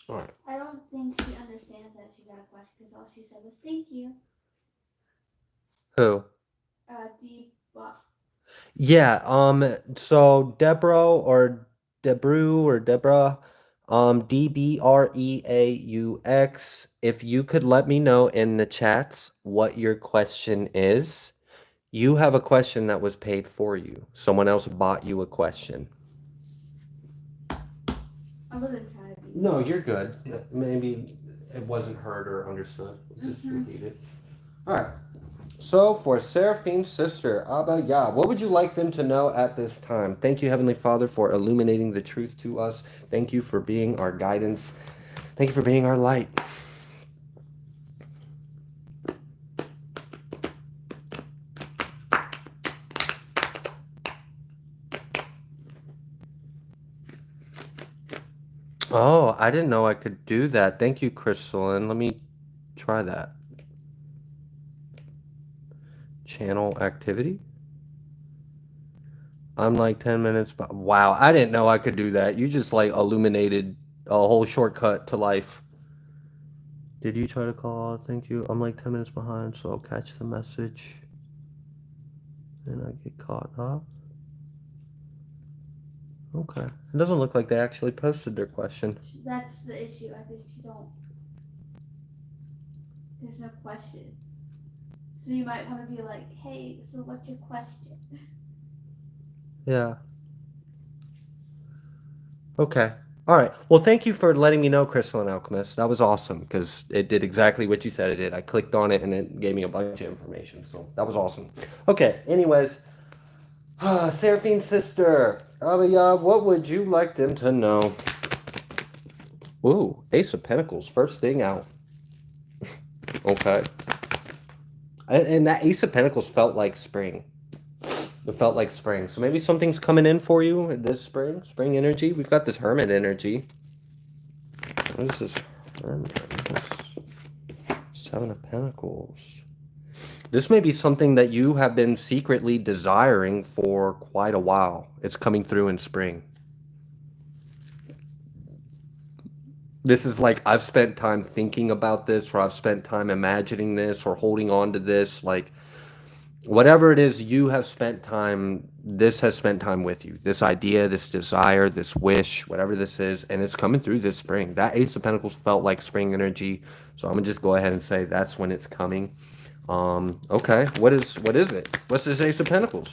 All right. I don't think she understands that she got a question because all she said was thank you. Who? Debra. Yeah, so Deborah, Dbreaux, if you could let me know in the chats what your question is. You have a question that was paid for you. Someone else bought you a question. I wasn't trying to be. No, you're good. Maybe it wasn't heard or understood. Just repeat it. All right. So for Seraphine's sister, Abba Yah, what would you like them to know at this time? Thank you, Heavenly Father, for illuminating the truth to us. Thank you for being our guidance. Thank you for being our light. Oh, I didn't know I could do that. Thank you, Crystalline. Let me try that. Channel activity. I'm like 10 minutes, but wow, I didn't know I could do that. You just like illuminated a whole shortcut to life. Did you try to call? Thank you. I'm like 10 minutes behind, so I'll catch the message. And I get caught up. Okay. It doesn't look like they actually posted their question. That's the issue. I think she don't. There's no question. So you might want to be like, hey, so what's your question? Yeah. Okay. All right. Well, thank you for letting me know, Crystal and Alchemist. That was awesome because it did exactly what you said it did. I clicked on it and it gave me a bunch of information. So that was awesome. Okay. Anyways, Seraphine's sister, Abaya, what would you like them to know? Ooh, Ace of Pentacles, first thing out. Okay. And that Ace of Pentacles felt like spring. It felt like spring. So maybe something's coming in for you this spring. Spring energy. We've got this Hermit energy. What is this Hermit? Seven of Pentacles. This may be something that you have been secretly desiring for quite a while. It's coming through in spring. This is like I've spent time thinking about this, or I've spent time imagining this, or holding on to this. Like whatever it is you have spent time, this has spent time with you. This idea, this desire, this wish, whatever this is, and it's coming through this spring. That Ace of Pentacles felt like spring energy, so I'm gonna just go ahead and say that's when it's coming. Okay. What is it? What's this Ace of Pentacles?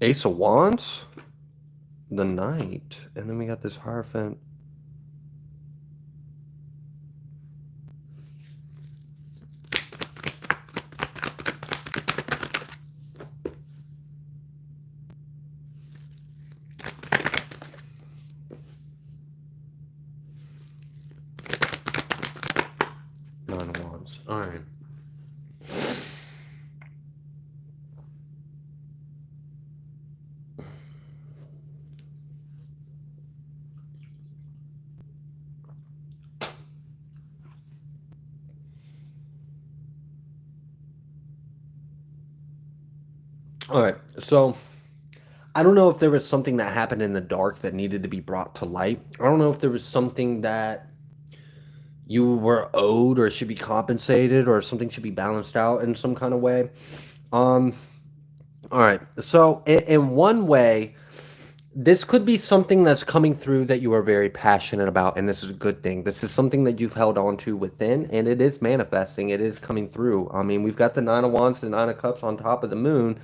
Ace of Wands? The Knight. And then we got this Hierophant. Nine of Wands. All right. All right. So I don't know if there was something that happened in the dark that needed to be brought to light. I don't know if there was something that you were owed or should be compensated or something should be balanced out in some kind of way. Um, all right. So in one way, this could be something that's coming through that you are very passionate about, and this is a good thing. This is something that you've held on to within, and it is manifesting. It is coming through. I mean, we've got the Nine of Wands, the Nine of Cups on top of the moon.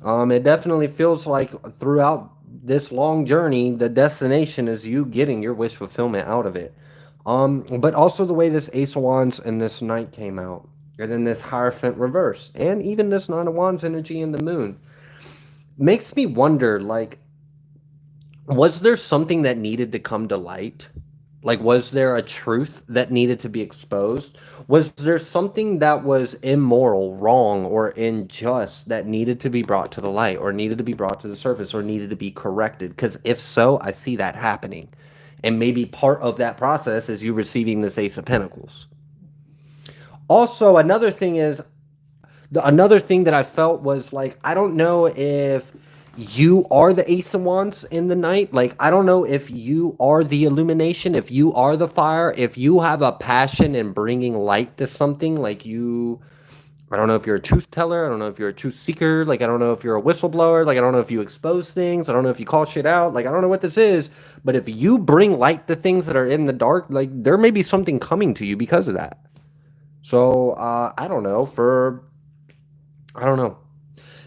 It definitely feels like throughout this long journey, the destination is you getting your wish fulfillment out of it. But also the way this Ace of Wands and this Knight came out, and then this Hierophant reverse, and even this Nine of Wands energy in the moon makes me wonder, like, was there something that needed to come to light? Like, was there a truth that needed to be exposed? Was there something that was immoral, wrong, or unjust that needed to be brought to the light, or needed to be brought to the surface, or needed to be corrected? Because if so, I see that happening. And maybe part of that process is you receiving this Ace of Pentacles. Also, another thing that I felt was like, I don't know if you are the Ace of Wands in the night. Like, I don't know if you are the illumination, if you are the fire, if you have a passion in bringing light to something. Like, I don't know if you're a truth teller. I don't know if you're a truth seeker. Like, I don't know if you're a whistleblower. Like, I don't know if you expose things. I don't know if you call shit out. Like, I don't know what this is. But if you bring light to things that are in the dark, like, there may be something coming to you because of that. So, I don't know. I don't know.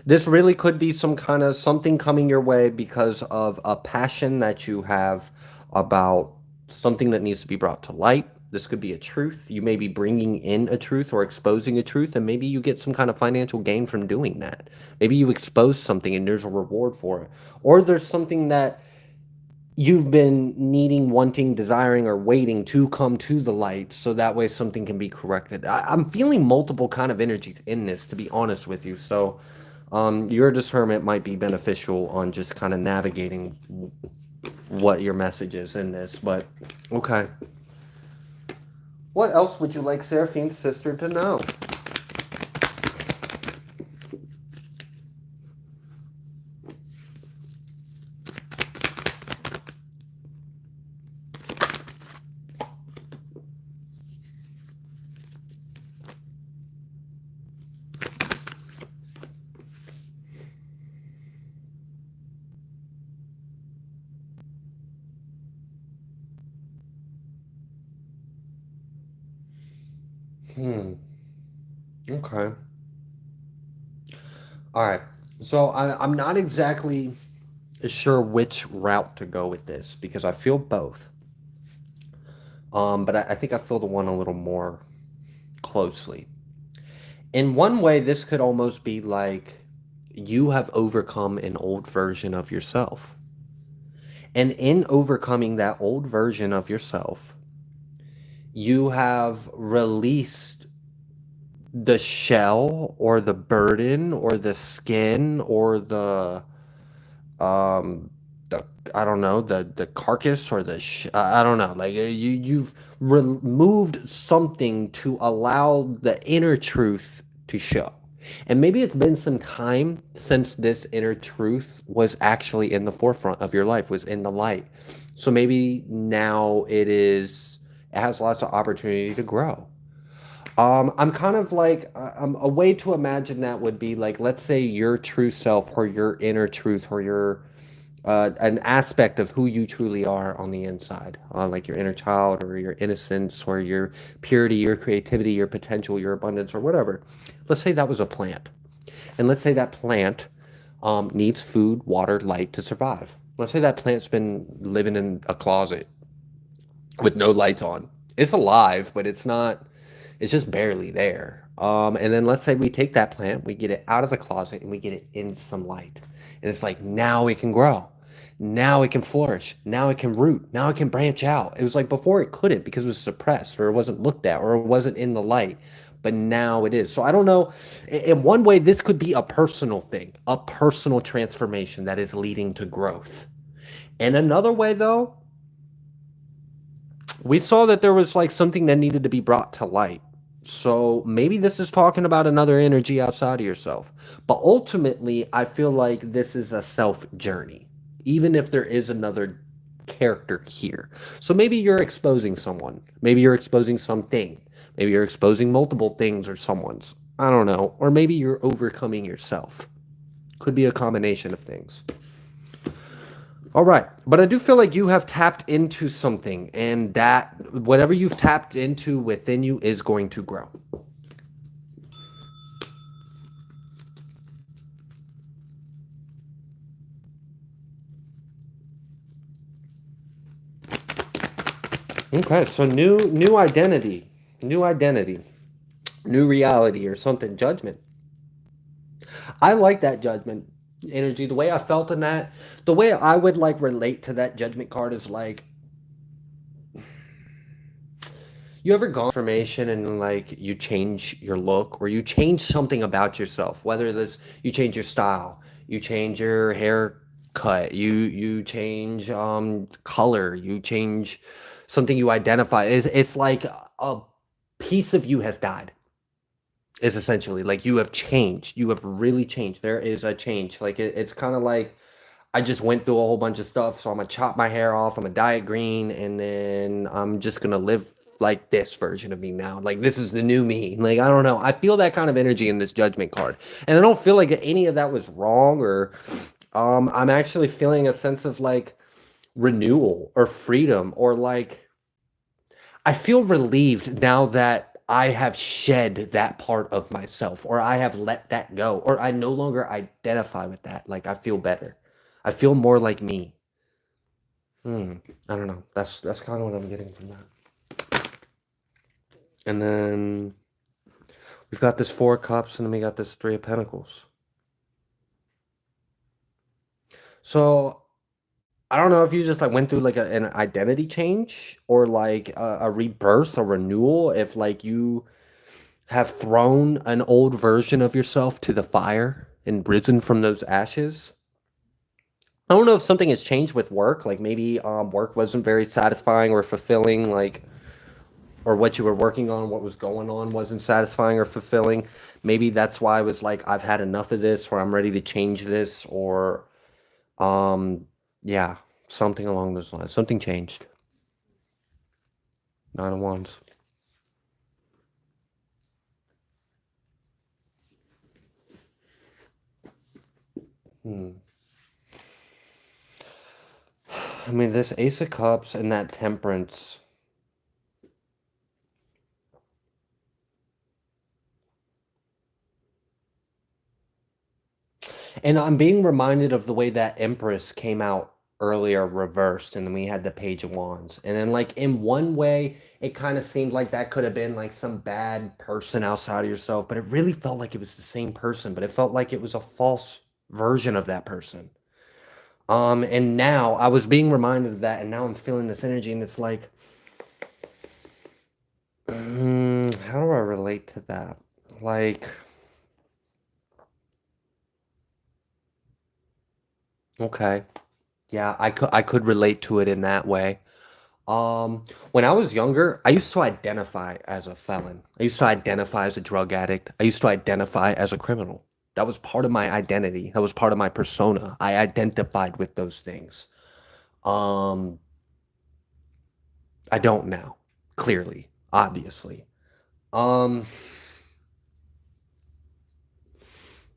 This really could be some kind of something coming your way because of a passion that you have about something that needs to be brought to light. This could be a truth. You may be bringing in a truth or exposing a truth, and maybe you get some kind of financial gain from doing that. Maybe you expose something and there's a reward for it. Or there's something that you've been needing, wanting, desiring, or waiting to come to the light, so that way something can be corrected. I'm feeling multiple kind of energies in this, to be honest with you. So your discernment might be beneficial on just kind of navigating what your message is in this. But okay, what else would you like Seraphine's sister to know? Okay. All right. So I'm not exactly sure which route to go with this because I feel both. But I think I feel the one a little more closely. In one way, this could almost be like you have overcome an old version of yourself. And in overcoming that old version of yourself, you have released the shell or the burden or the skin or um the I don't know, the carcass or I don't know, like you've removed something to allow the inner truth to show. And maybe it's been some time since this inner truth was actually in the forefront of your life, was in the light. So maybe now it has lots of opportunity to grow. I'm kind of like, a way to imagine that would be like, let's say your true self or your inner truth or your an aspect of who you truly are on the inside, like your inner child or your innocence or your purity, your creativity, your potential, your abundance, or whatever. Let's say that was a plant. And let's say that plant needs food, water, light to survive. Let's say that plant's been living in a closet with no lights on. It's alive, but it's not, it's just barely there. And then let's say we take that plant, we get it out of the closet, and we get it in some light. And it's like now it can grow. Now it can flourish. Now it can root. Now it can branch out. It was like before it couldn't because it was suppressed or it wasn't looked at or it wasn't in the light. But now it is. So I don't know. In one way, this could be a personal thing, a personal transformation that is leading to growth. In another way, though, we saw that there was like something that needed to be brought to light. So maybe this is talking about another energy outside of yourself. But ultimately, I feel like this is a self journey, even if there is another character here. So maybe you're exposing someone. Maybe you're exposing something. Maybe you're exposing multiple things or someone's. I don't know. Or maybe you're overcoming yourself. Could be a combination of things. All right. But I do feel like you have tapped into something, and that whatever you've tapped into within you is going to grow. Okay, so new identity, new identity, new reality or something, judgment. I like that judgment energy. The way I felt in that, the way I would like relate to that judgment card is like, you ever gone information and like you change your look or you change something about yourself, whether this you change your style, you change your haircut, you change color, you change something you identify. It's like a piece of you has died. Is essentially like you have changed. You have really changed. There is a change. Like it's kind of like I just went through a whole bunch of stuff, so I'm gonna chop my hair off. I'm gonna dye it green, and then I'm just gonna live like this version of me now. Like this is the new me. Like I don't know. I feel that kind of energy in this judgment card, and I don't feel like any of that was wrong or. I'm actually feeling a sense of like renewal or freedom or like I feel relieved now that I have shed that part of myself or I have let that go or I no longer identify with that. Like I feel better. I feel more like me. Hmm. I don't know. That's kind of what I'm getting from that. And then we've got this Four of Cups and then we got this Three of Pentacles. So I don't know if you just like went through like an identity change or like a rebirth, a renewal. If like you have thrown an old version of yourself to the fire and risen from those ashes. I don't know if something has changed with work, like maybe work wasn't very satisfying or fulfilling, like or what you were working on, what was going on wasn't satisfying or fulfilling. Maybe that's why I was like, I've had enough of this, or I'm ready to change this, or um, yeah, something along those lines. Something changed. Nine of Wands. Hmm. I mean, this Ace of Cups and that Temperance. And I'm being reminded of the way that Empress came out earlier reversed, and then we had the Page of Wands. And then, like, in one way, it kind of seemed like that could have been like some bad person outside of yourself, but it really felt like it was the same person, but it felt like it was a false version of that person. And now I was being reminded of that, and now I'm feeling this energy, and it's like, how do I relate to that? Like, okay, yeah, I could relate to it in that way. When I was younger, I used to identify as a felon. I used to identify as a drug addict. I used to identify as a criminal. That was part of my identity. That was part of my persona. I identified with those things. Um, I don't now, clearly, obviously. Um,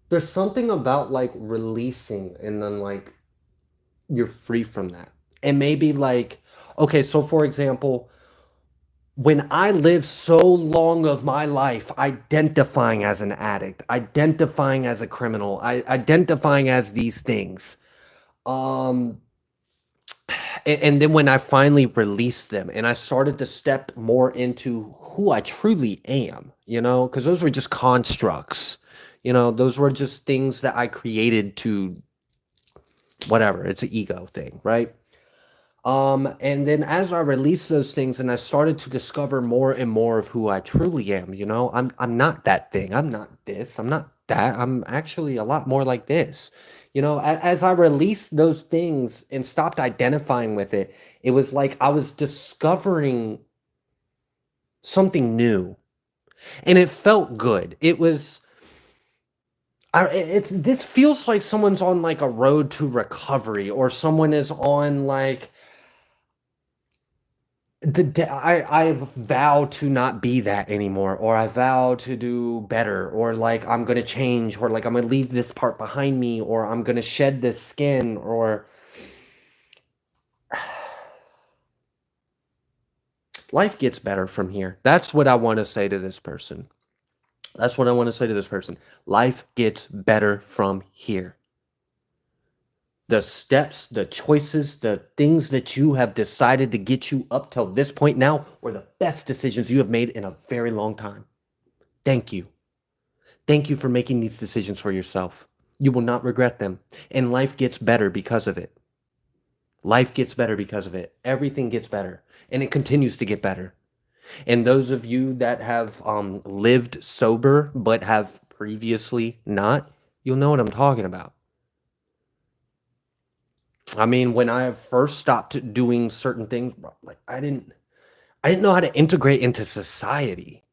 there's something about like releasing and then like you're free from that. And maybe like, okay, so for example, when I lived so long of my life identifying as an addict, identifying as a criminal, identifying as these things, um, and then when I finally released them and I started to step more into who I truly am, you know, because those were just constructs, you know, those were just things that I created to whatever, it's an ego thing, right? And then as I released those things and I started to discover more and more of who I truly am, you know, I'm not that thing. I'm not this. I'm not that. I'm actually a lot more like this. You know, as I released those things and stopped identifying with it, it was like I was discovering something new and it felt good. It was it's this feels like someone's on like a road to recovery or someone is on like I vow to not be that anymore, or I vow to do better, or like I'm gonna change, or like I'm gonna leave this part behind me, or I'm gonna shed this skin, or life gets better from here. That's what I want to say to this person. That's what I want to say to this person. Life gets better from here. The steps, the choices, the things that you have decided to get you up till this point now were the best decisions you have made in a very long time. Thank you. Thank you for making these decisions for yourself. You will not regret them. And life gets better because of it. Life gets better because of it. Everything gets better. And it continues to get better. And those of you that have lived sober but have previously not, you'll know what I'm talking about. I mean, when I first stopped doing certain things, like I didn't know how to integrate into society.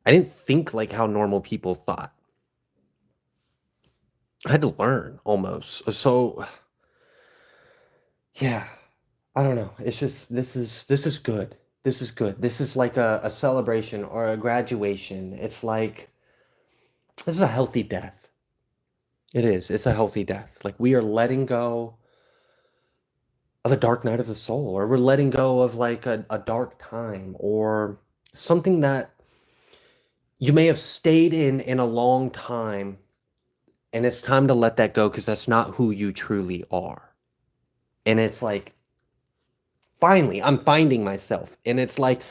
I didn't think like how normal people thought. I had to learn almost. So yeah, I don't know. It's just this is good. This is good. This is like a celebration or a graduation. It's like this is a healthy death. It is. It's a healthy death. Like we are letting go of a dark night of the soul, or we're letting go of like a dark time or something that you may have stayed in a long time, and it's time to let that go because that's not who you truly are. And it's like finally I'm finding myself, and it's like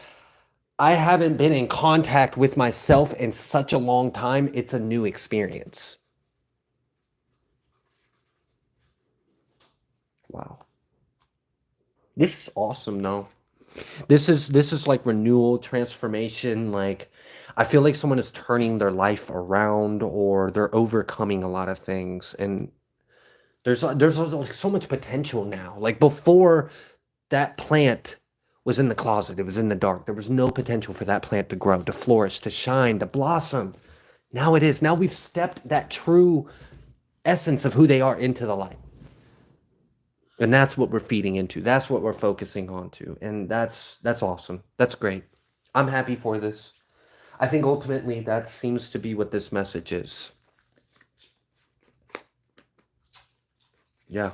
I haven't been in contact with myself in such a long time. It's a new experience. Wow. This is awesome though. This is like renewal, transformation, like I feel like someone is turning their life around or they're overcoming a lot of things and there's like so much potential now. Like before that plant was in the closet, it was in the dark. There was no potential for that plant to grow, to flourish, to shine, to blossom. Now it is. Now we've stepped that true essence of who they are into the light. And that's what we're feeding into. That's what we're focusing on to. And that's awesome. That's great. I'm happy for this. I think ultimately that seems to be what this message is. Yeah.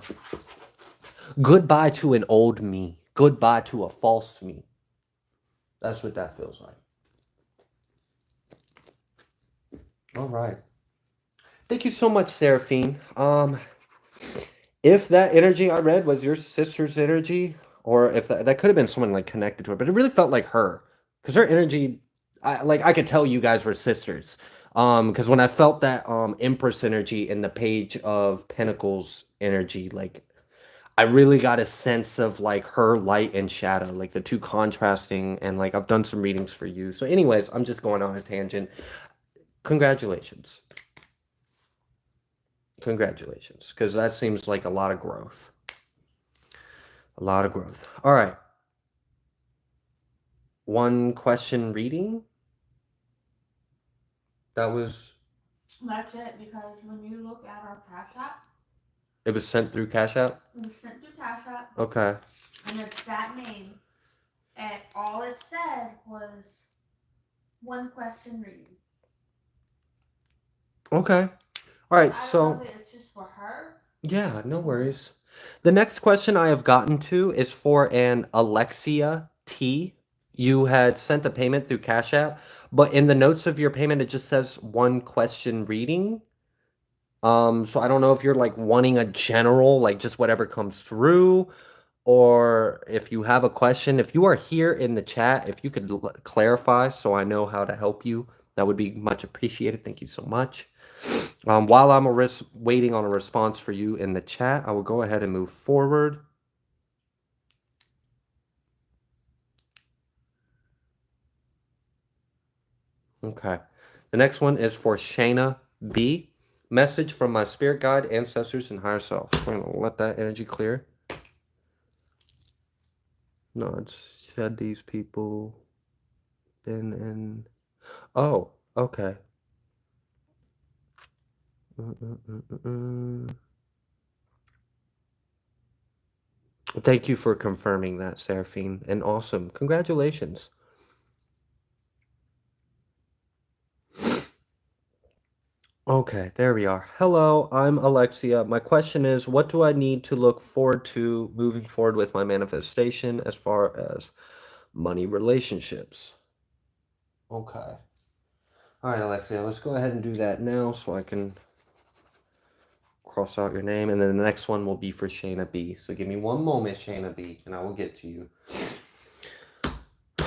Goodbye to an old me. Goodbye to a false me. That's what that feels like. All right. Thank you so much, Seraphine. If that energy I read was your sister's energy, or if that could have been someone like connected to her, but it really felt like her, because her energy, I could tell you guys were sisters. Because when I felt that Empress energy in the Page of Pentacles energy, like I really got a sense of like her light and shadow, like the two contrasting, and like I've done some readings for you. So, anyways, I'm just going on a tangent. Congratulations. Congratulations, because that seems like a lot of growth. A lot of growth. All right. One question reading. That was. That's it, because when you look at our Cashapp, It was sent through Cashapp? it was sent through Cashapp, Okay. and it's that name. And all it said was one question reading. Okay. All right. I don't know So. if it's just for her. Yeah, no worries. The next question I have gotten to is for an Alexia T. You had sent a payment through Cashapp, but in the notes of your payment, it just says one question reading. So I don't know if you're like wanting a general, like just whatever comes through, or if you have a question. If you are here in the chat, if you could clarify so I know how to help you, that would be much appreciated. Thank you so much. While I'm waiting on a response for you in the chat, I will go ahead and move forward. Okay. The next one is for Shaina B. Message from my spirit guide, ancestors, and higher self. We're going to let that energy clear. No, shed these people. Been in. Oh, okay. Thank you for confirming that, Seraphine. And awesome. Congratulations. Okay, there we are. Hello, I'm Alexia. My question is, what do I need to look forward to moving forward with my manifestation as far as money relationships? Okay. All right, Alexia, let's go ahead and do that now so I can cross out your name. And then the next one will be for Shaina B. So give me one moment, Shaina B, and I will get to you.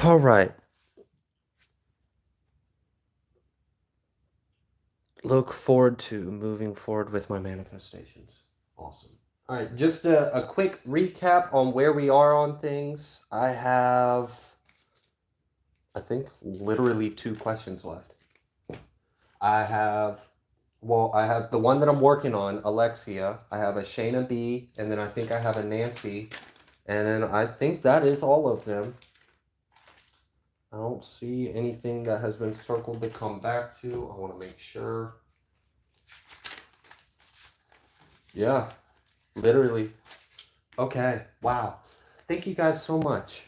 All right. Look forward to moving forward with my manifestations. Awesome. All right, just a quick recap on where we are on things. I have, I think, literally 2 questions left. I have the one that I'm working on, Alexia. I have a Shaina B, and then I think I have a Nancy. And then I think that is all of them. I don't see anything that has been circled to come back to. I want to make sure. Yeah, literally. Okay, wow. Thank you guys so much.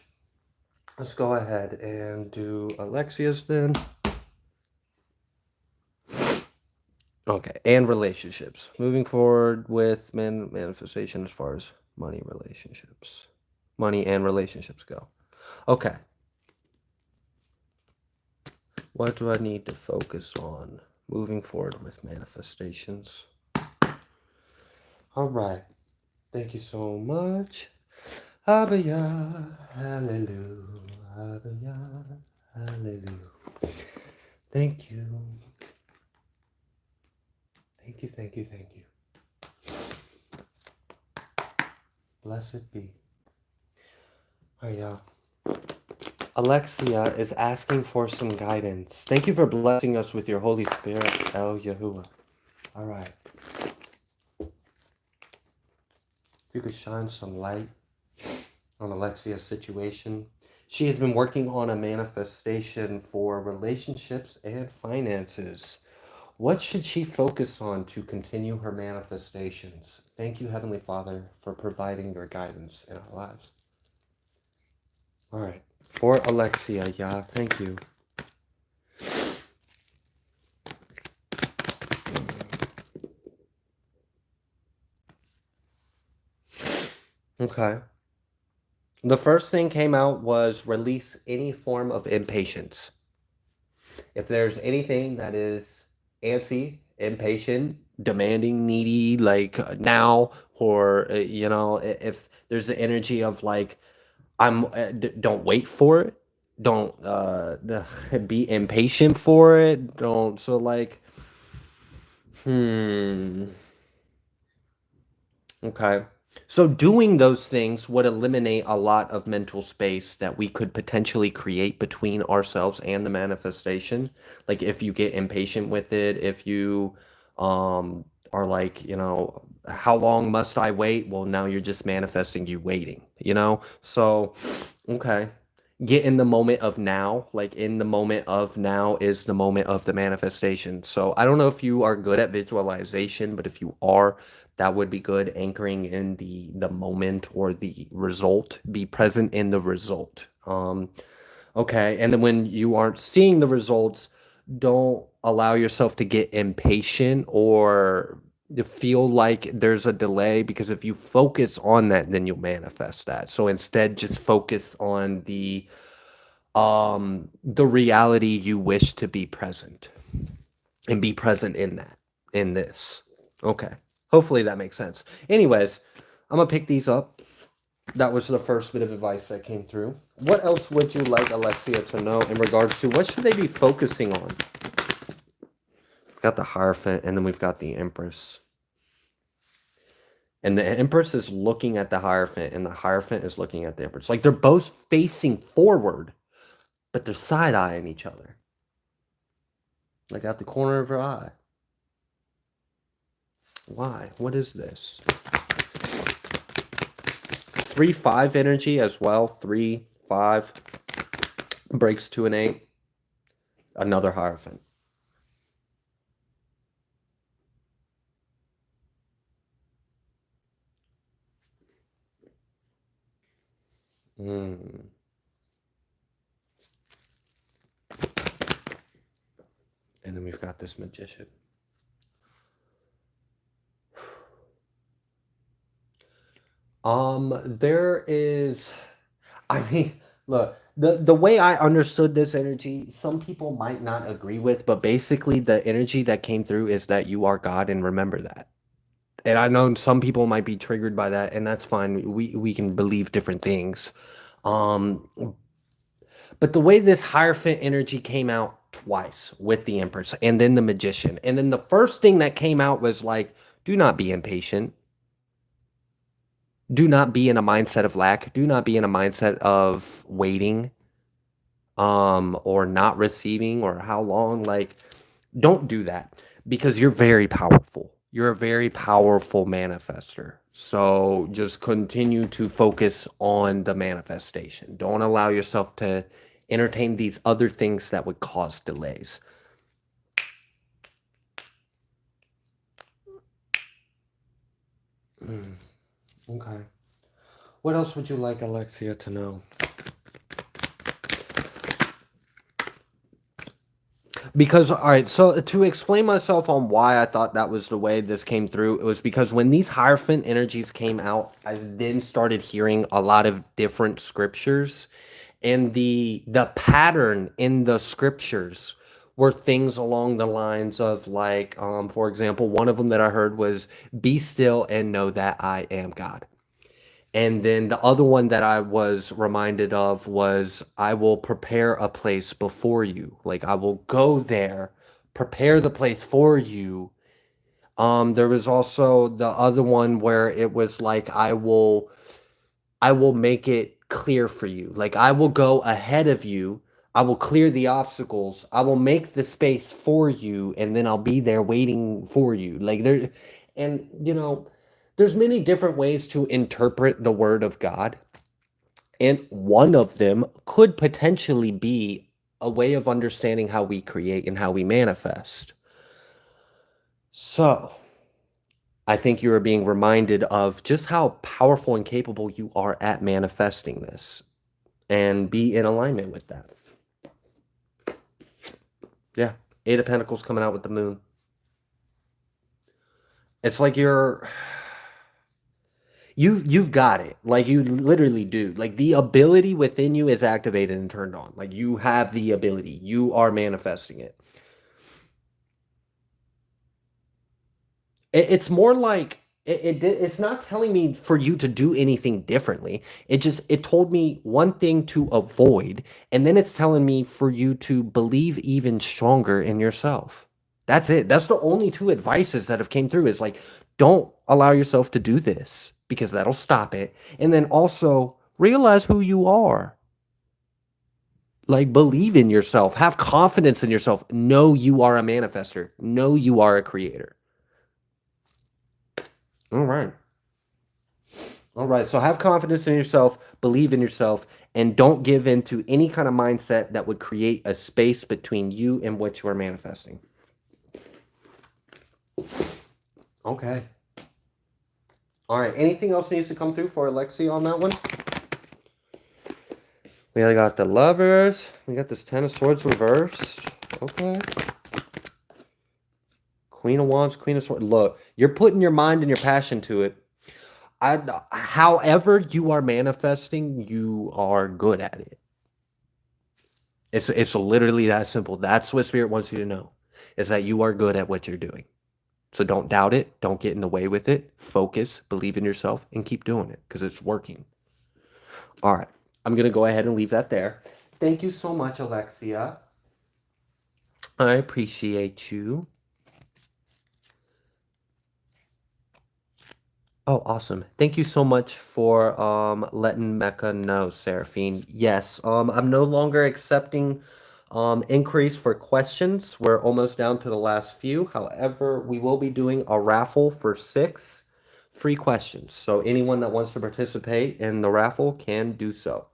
Let's go ahead and do Alexia's then. Okay, and relationships. Moving forward with manifestation as far as money relationships. Money and relationships go. Okay. What do I need to focus on moving forward with manifestations? All right. Thank you so much. Abaya, hallelujah, abaya, hallelujah. Thank you. Thank you, thank you, thank you. Blessed be. All right, y'all. Alexia is asking for some guidance. Thank you for blessing us with your Holy Spirit, El Yahuwah. All right. If you could shine some light on Alexia's situation. She has been working on a manifestation for relationships and finances. What should she focus on to continue her manifestations? Thank you, Heavenly Father, for providing your guidance in our lives. All right. For Alexia, yeah, thank you. Okay. The first thing came out was release any form of impatience. If there's anything that is antsy, impatient, demanding, needy, like now, or if there's the energy of like don't wait for it, don't be impatient for it, don't so like okay. So doing those things would eliminate a lot of mental space that we could potentially create between ourselves and the manifestation. Like if you get impatient with it, if you are like, how long must I wait? Well, now you're just manifesting you waiting, So, okay. Get in the moment of now. Like in the moment of now is the moment of the manifestation. So I don't know if you are good at visualization, but if you are, that would be good. Anchoring in the moment or the result. Be present in the result. Okay. And then when you aren't seeing the results, don't allow yourself to get impatient or you feel like there's a delay, because if you focus on that, then you'll manifest that. So instead, just focus on the reality you wish to be present, and be present in that, in this. Okay. Hopefully that makes sense. Anyways, I'm gonna pick these up. That was the first bit of advice that came through. What else would you like Alexia to know in regards to what should they be focusing on? We've got the Hierophant, and then we've got the Empress. And the Empress is looking at the Hierophant, and the Hierophant is looking at the Empress. Like they're both facing forward, but they're side-eyeing each other. Like out the corner of her eye. Why? What is this? 3-5 energy as well. 3, 5. Breaks to an 8. Another Hierophant. And then we've got this Magician. There is, I mean, look, the way I understood this energy, some people might not agree with, but basically the energy that came through is that you are God, and remember that. And I know some people might be triggered by that, and that's fine. We can believe different things. Um, but the way this Hierophant energy came out twice with the Empress and then the Magician, and then the first thing that came out was like, do not be impatient. Do not be in a mindset of lack. Do not be in a mindset of waiting, or not receiving, or how long. Like, don't do that, because you're very powerful. You're a very powerful manifester. So just continue to focus on the manifestation. Don't allow yourself to entertain these other things that would cause delays. Okay. What else would you like Alexia to know? Because, all right, so to explain myself on why I thought that was the way this came through, it was because when these Hierophant energies came out, I then started hearing a lot of different scriptures, and the pattern in the scriptures were things along the lines of like, for example, one of them that I heard was, "Be still and know that I am God." And then the other one that I was reminded of was, "I will prepare a place before you." Like I will go there, prepare the place for you. There was also the other one where it was like, I will make it clear for you. Like I will go ahead of you. I will clear the obstacles. I will make the space for you, and then I'll be there waiting for you. Like there, and there's many different ways to interpret the word of God. And one of them could potentially be a way of understanding how we create and how we manifest. So, I think you are being reminded of just how powerful and capable you are at manifesting this, and be in alignment with that. Yeah. 8 of Pentacles coming out with the Moon. It's like you've got it. Like you literally do. Like the ability within you is activated and turned on. Like you have the ability. You are manifesting it. It's more like it's not telling me for you to do anything differently. It told me one thing to avoid, and then it's telling me for you to believe even stronger in yourself. That's it. That's the only 2 advices that have came through, is like, don't allow yourself to do this, because that'll stop it. And then also realize who you are. Like, believe in yourself, have confidence in yourself. Know you are a manifester. Know you are a creator. All right. All right. So have confidence in yourself, believe in yourself, and don't give in to any kind of mindset that would create a space between you and what you are manifesting. Okay. All right. Anything else needs to come through for Alexia on that one? We got the Lovers. We got this 10 of Swords reversed. Okay. Queen of Wands, Queen of Swords. Look, you're putting your mind and your passion to it. However you are manifesting, you are good at it. It's literally that simple. That's what Spirit wants you to know, is that you are good at what you're doing. So don't doubt it. Don't get in the way with it. Focus, believe in yourself, and keep doing it because it's working. All right. I'm going to go ahead and leave that there. Thank you so much, Alexia. I appreciate you. Oh, awesome. Thank you so much for letting Mecca know, Seraphine. Yes, I'm no longer accepting inquiries for questions. We're almost down to the last few. However, we will be doing a raffle for 6 free questions. So anyone that wants to participate in the raffle can do so.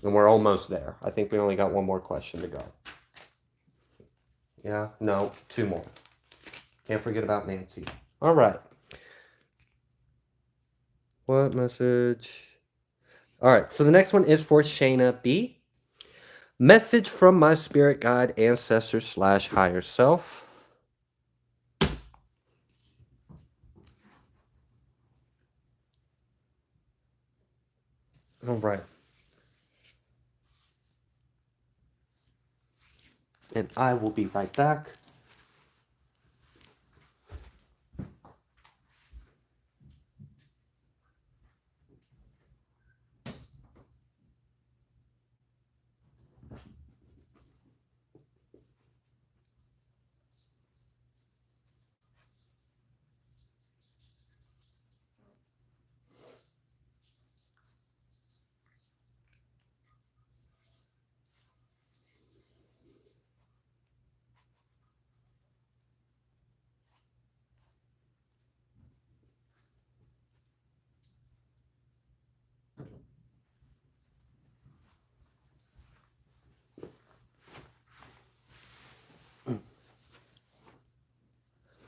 And we're almost there. I think we only got one more question to go. Yeah, no, 2 more. Can't forget about Nancy. All right. What message? All right, so the next one is for Shaina B. Message from my spirit guide, ancestor / higher self. All right. And I will be right back.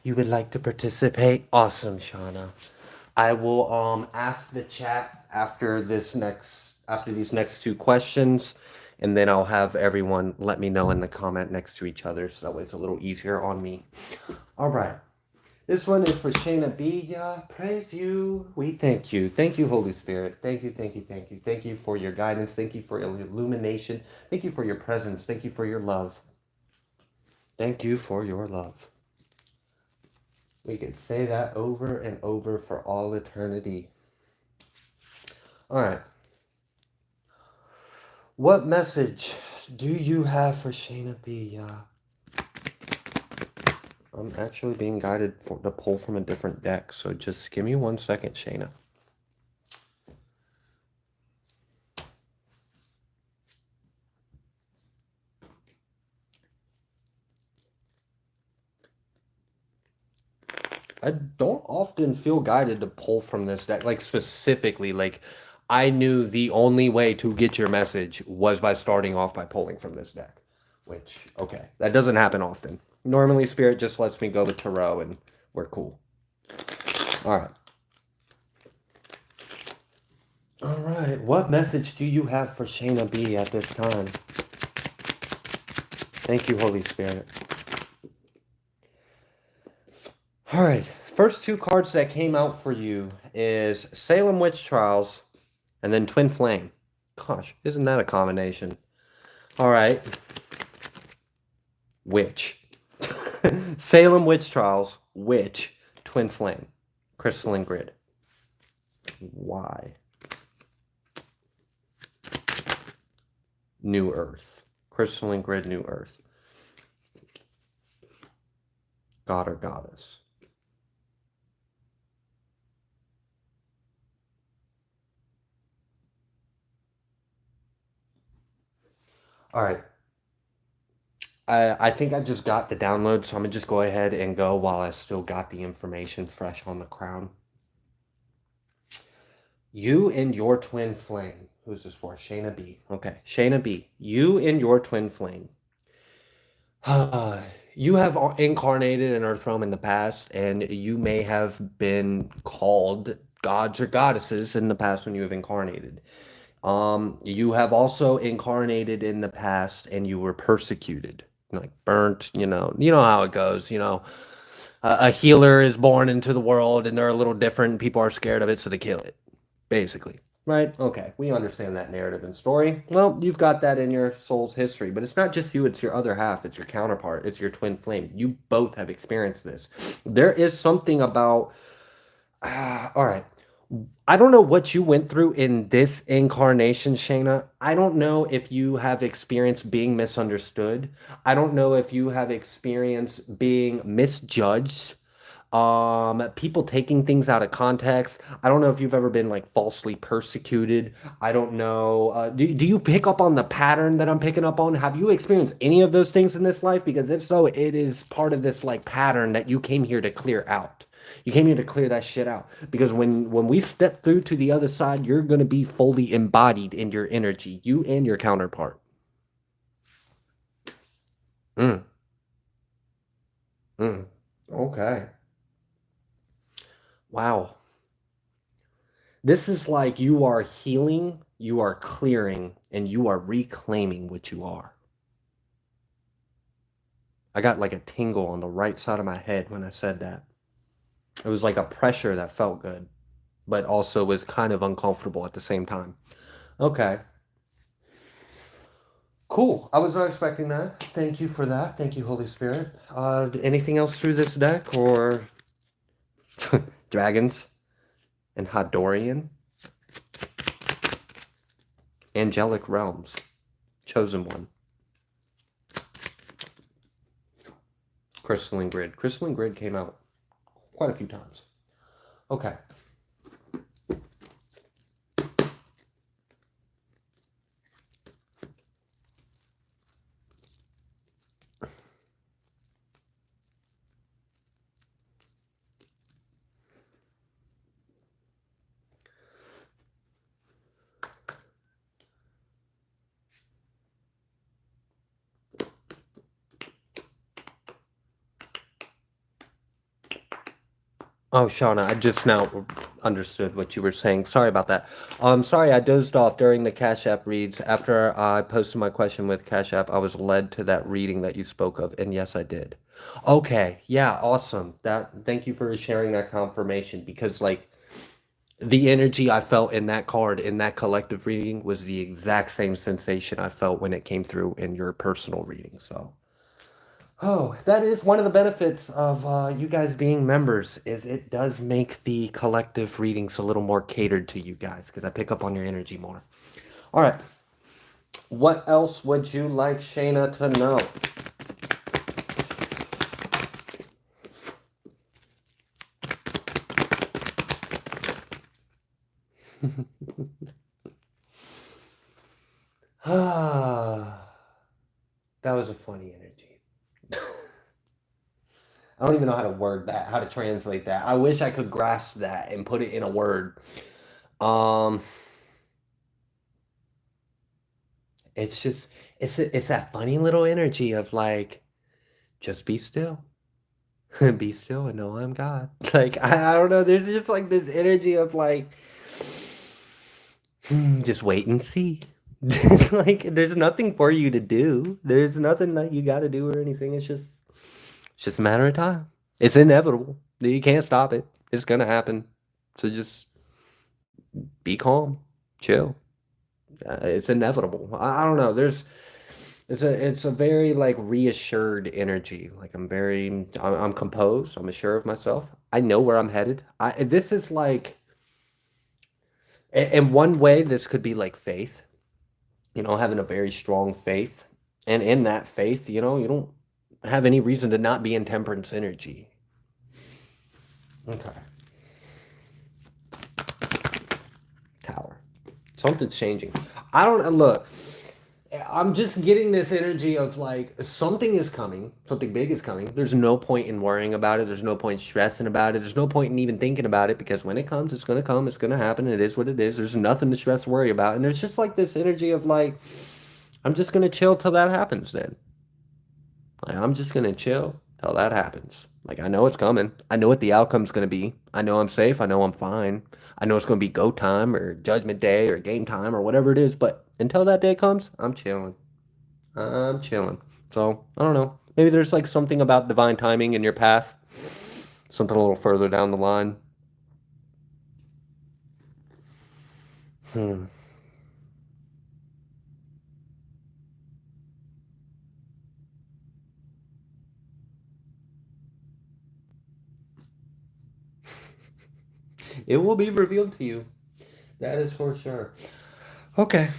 You would like to participate? Awesome, Shauna. I will ask the chat after these next 2 questions, and then I'll have everyone let me know in the comment next to each other, so that way it's a little easier on me. All right. This one is for Shaina B. Yeah, praise you. We thank you. Thank you, Holy Spirit. Thank you, thank you, thank you. Thank you for your guidance. Thank you for your illumination. Thank you for your presence. Thank you for your love. Thank you for your love. We could say that over and over for all eternity. All right. What message do you have for Shaina B? I'm actually being guided to pull from a different deck, so just give me 1 second, Shaina. I don't often feel guided to pull from this deck, like specifically, like I knew the only way to get your message was by starting off by pulling from this deck, which, okay, that doesn't happen often. Normally, Spirit just lets me go with Tarot and we're cool. All right. All right. What message do you have for Shaina B at this time? Thank you, Holy Spirit. All right. First 2 cards that came out for you is Salem Witch Trials and then Twin Flame. Gosh, isn't that a combination? All right. Witch. Salem Witch Trials, Witch, Twin Flame, Crystalline Grid. Why? New Earth. Crystalline Grid, New Earth. God or Goddess. All right. I think I just got the download, so I'm going to just go ahead and go while I still got the information fresh on the crown. You and your twin flame. Who's this for? Shaina B. Okay, Shaina B. You and your twin flame. You have incarnated in Earthrealm in the past, and you may have been called gods or goddesses in the past when you have incarnated. You have also incarnated in the past, and you were persecuted, like burnt. You know how it goes. A healer is born into the world and they're a little different. People are scared of it, so they kill it, basically. Right? Okay, we understand that narrative and story. Well, you've got that in your soul's history, but it's not just you, it's your other half, it's your counterpart, it's your twin flame. You both have experienced this. There is something about, all right. I don't know what you went through in this incarnation, Shayna. I don't know if you have experienced being misunderstood. I don't know if you have experienced being misjudged, people taking things out of context. I don't know if you've ever been like falsely persecuted. I don't know. Do you pick up on the pattern that I'm picking up on? Have you experienced any of those things in this life? Because if so, it is part of this like pattern that you came here to clear out. You came here to clear that shit out. Because when we step through to the other side, you're gonna be fully embodied in your energy, you and your counterpart. Mm, mm. Okay. Wow. This is like you are healing, you are clearing, and you are reclaiming what you are. I got like a tingle on the right side of my head when I said that. It was like a pressure that felt good, but also was kind of uncomfortable at the same time. Okay. Cool. I was not expecting that. Thank you for that. Thank you, Holy Spirit. Anything else through this deck or dragons and Hadorian? Angelic realms. Chosen one. Crystalline Grid. Crystalline Grid came out quite a few times. Okay. Oh, Shauna, I just now understood what you were saying. Sorry about that. Sorry, I dozed off during the Cashapp reads. After I posted my question with Cashapp, I was led to that reading that you spoke of, and yes, I did. Okay, yeah, awesome. Thank you for sharing that confirmation because like the energy I felt in that card in that collective reading was the exact same sensation I felt when it came through in your personal reading. So. Oh, that is one of the benefits of you guys being members is it does make the collective readings a little more catered to you guys because I pick up on your energy more. All right. What else would you like Shayna to know? That was a funny energy. I don't even know how to word that, how to translate that. I wish I could grasp that and put it in a word. Um, it's just it's that funny little energy of like just be still. Be still and know I'm God. Like I don't know, there's just like this energy of like just wait and see. Like there's nothing for you to do. There's nothing that you got to do or anything. It's just a matter of time. It's inevitable. You can't stop it. It's gonna happen. So just be calm, chill. It's inevitable. I don't know. It's a very like reassured energy. Like I'm composed. I'm assured of myself. I know where I'm headed. This is like in one way this could be like faith. Having a very strong faith, and in that faith, you don't have any reason to not be in temperance energy. Okay. Tower. Something's changing. I don't look. I'm just getting this energy of like something is coming, something big is coming. There's no point in worrying about it. There's no point stressing about it. There's no point in even thinking about it because when it comes, it's gonna come. It's gonna happen. It is what it is. There's nothing to stress, worry about. And there's just like this energy of like, I'm just gonna chill till that happens. Then, like, I'm just gonna chill till that happens. Like I know it's coming. I know what the outcome's gonna be. I know I'm safe. I know I'm fine. I know it's gonna be go time or judgment day or game time or whatever it is. But until that day comes, I'm chilling. I'm chilling. So I don't know. Maybe there's like something about divine timing in your path. Something a little further down the line? It will be revealed to you. That is for sure. Okay.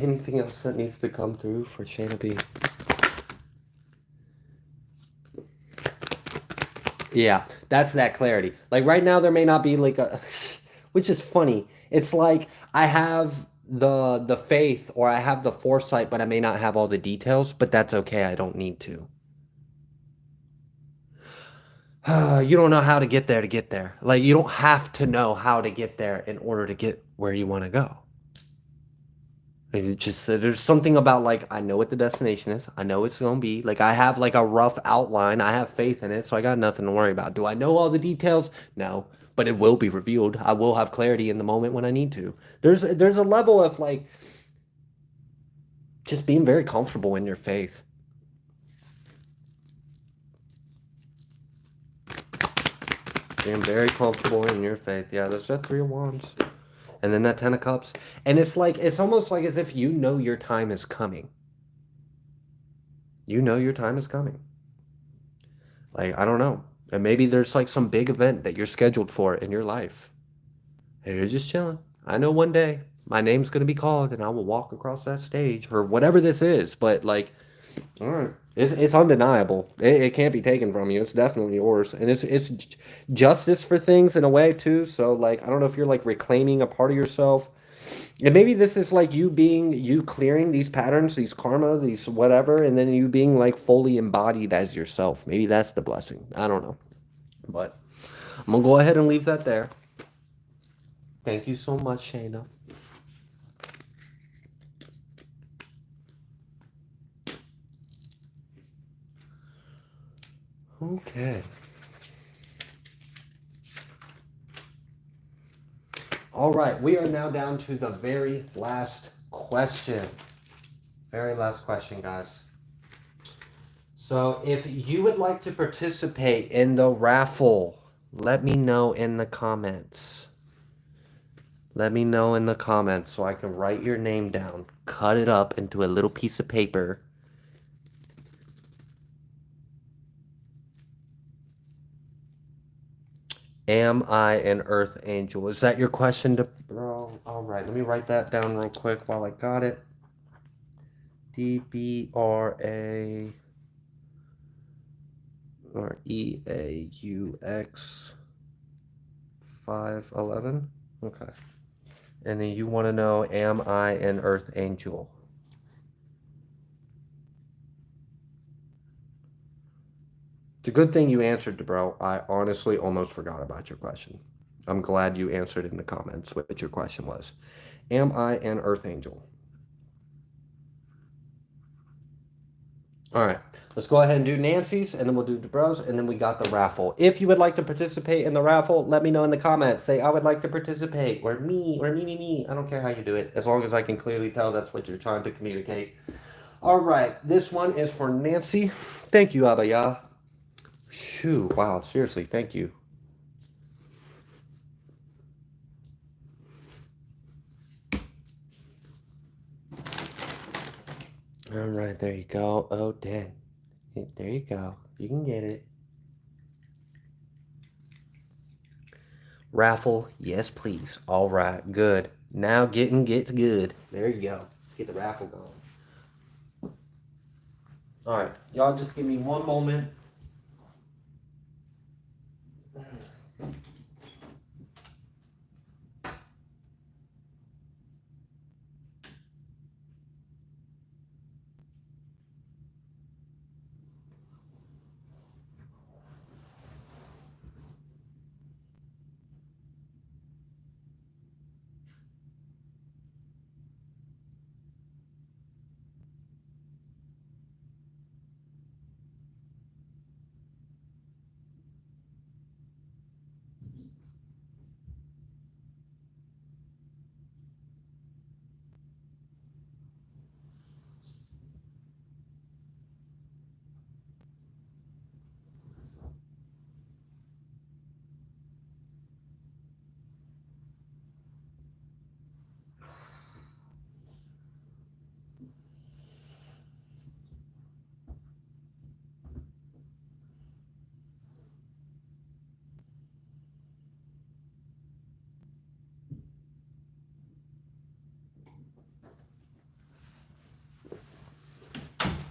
Anything else that needs to come through for Shaina B? Yeah, that's that clarity. Like right now, there may not be like a, which is funny. It's like I have the faith or I have the foresight, but I may not have all the details. But that's okay. I don't need to. You don't know how to get there to get there. Like you don't have to know how to get there in order to get where you want to go. It just there's something about like I know what the destination is. I know it's gonna be like I have like a rough outline. I have faith in it, so I got nothing to worry about. Do I know all the details? No, but it will be revealed. I will have clarity in the moment when I need to. There's a level of like just being very comfortable in your faith. Being very comfortable in your faith. Yeah, there's that 3 of Wands. And then that 10 of Cups. And it's like it's almost like as if you know your time is coming. You know your time is coming. Like, I don't know. And maybe there's like some big event that you're scheduled for in your life. And you're just chilling. I know one day my name's going to be called and I will walk across that stage or whatever this is. But like, all right, it's undeniable. It can't be taken from you. It's definitely yours. And it's justice for things in a way too. So like, I don't know if you're like reclaiming a part of yourself. And maybe this is like you clearing these patterns, these karma, these whatever, and then you being like fully embodied as yourself. Maybe that's the blessing. I don't know. But I'm gonna go ahead and leave that there. Thank you so much, Shaina. Okay. All right, we are now down to the very last question. Very last question, guys. So if you would like to participate in the raffle, let me know in the comments. Let me know in the comments so I can write your name down, cut it up into a little piece of paper. Am I an earth angel? Is that your question to bro? All right, let me write that down real quick while I got it. DBRA or EAUX 511. Okay. And then you want to know, am I an earth angel? It's a good thing you answered, bro. I honestly almost forgot about your question. I'm glad you answered in the comments what your question was. Am I an earth angel? All right, let's go ahead and do Nancy's, and then we'll do DeBros, and then we got the raffle. If you would like to participate in the raffle, let me know in the comments. Say, I would like to participate, or me. I don't care how you do it, as long as I can clearly tell that's what you're trying to communicate. All right, this one is for Nancy. Thank you, Abaya. Shoo, wow, seriously, thank you. All right, there you go. Oh, dang. There you go. You can get it. Raffle, yes, please. All right, good. Now getting gets good. There you go. Let's get the raffle going. All right, y'all just give me one moment.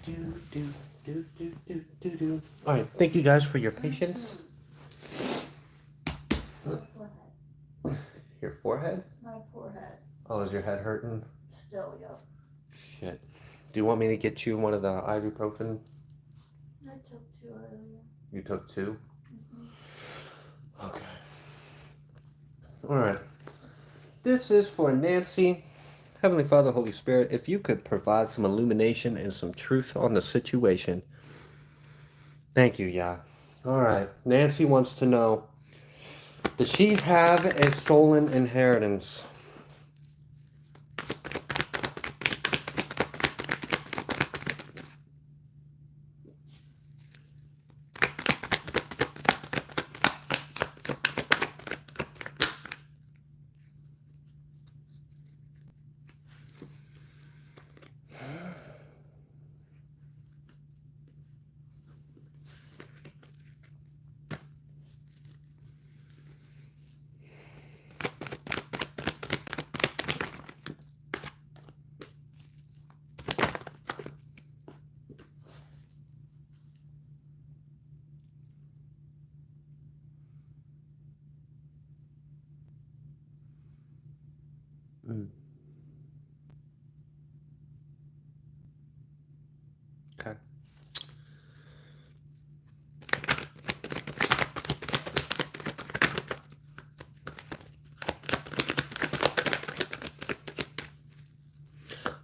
All right, thank you guys for your patience. Your forehead? My forehead. Oh, is your head hurting? Still, yeah. Shit. Do you want me to get you one of the ibuprofen? I took 2 earlier. You took 2? Mm-hmm. Okay. All right. This is for Nancy. Heavenly Father, Holy Spirit, if you could provide some illumination and some truth on the situation. Thank you, Yah. All right. Nancy wants to know, does she have a stolen inheritance? Okay.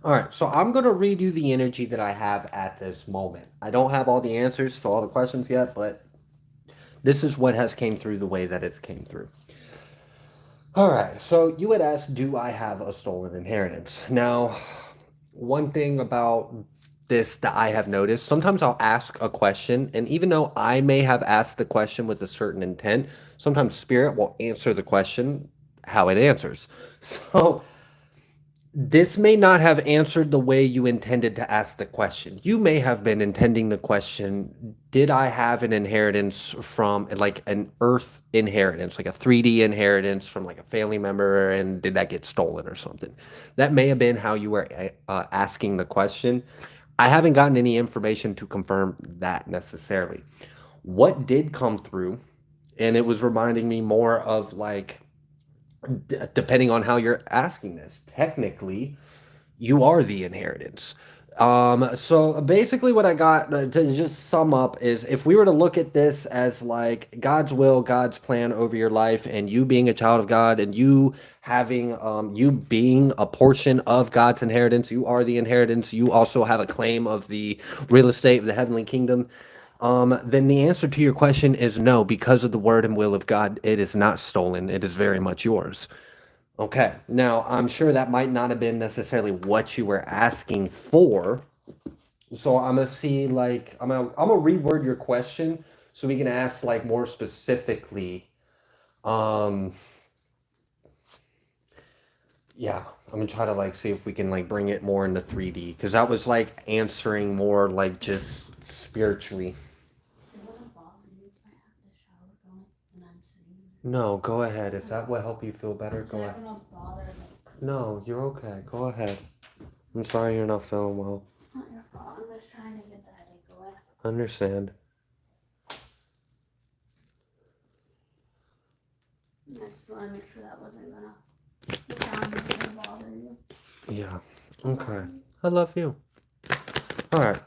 All right, so I'm going to read you the energy that I have at this moment. I don't have all the answers to all the questions yet, but this is what has came through the way that it's came through. All right, so you had asked, do I have a stolen inheritance? Now, one thing about this that I have noticed, sometimes I'll ask a question, and even though I may have asked the question with a certain intent, sometimes spirit will answer the question how it answers. So this may not have answered the way you intended to ask the question. You may have been intending the question, did I have an inheritance from like an earth inheritance, like a 3D inheritance from like a family member, and did that get stolen or something? That may have been how you were asking the question. I haven't gotten any information to confirm that necessarily. What did come through, and it was reminding me more of like, depending on how you're asking this, technically, you are the inheritance. So basically, what I got to just sum up is if we were to look at this as like God's will, God's plan over your life, and you being a child of God, and you having, you being a portion of God's inheritance, you are the inheritance. You also have a claim of the real estate of the heavenly kingdom. Then the answer to your question is no, because of the word and will of God, it is not stolen. It is very much yours. Okay, now I'm sure that might not have been necessarily what you were asking for. So I'm gonna see like I'm gonna reword your question so we can ask like more specifically. Um yeah, I'm gonna try to like see if we can like bring it more into 3D because that was like answering more like just spiritually. It wouldn't bother you if I have the shower going and I'm sitting No, go ahead. If that will help you feel better, there. go Is ahead. that gonna bother me? No, you're okay. Go ahead. I'm sorry you're not feeling well. It's not your fault. I'm just trying to get the headache away. Understand. I just want to make sure that wasn't gonna, the sound wasn't gonna bother you. Yeah. Okay. I love you. All right.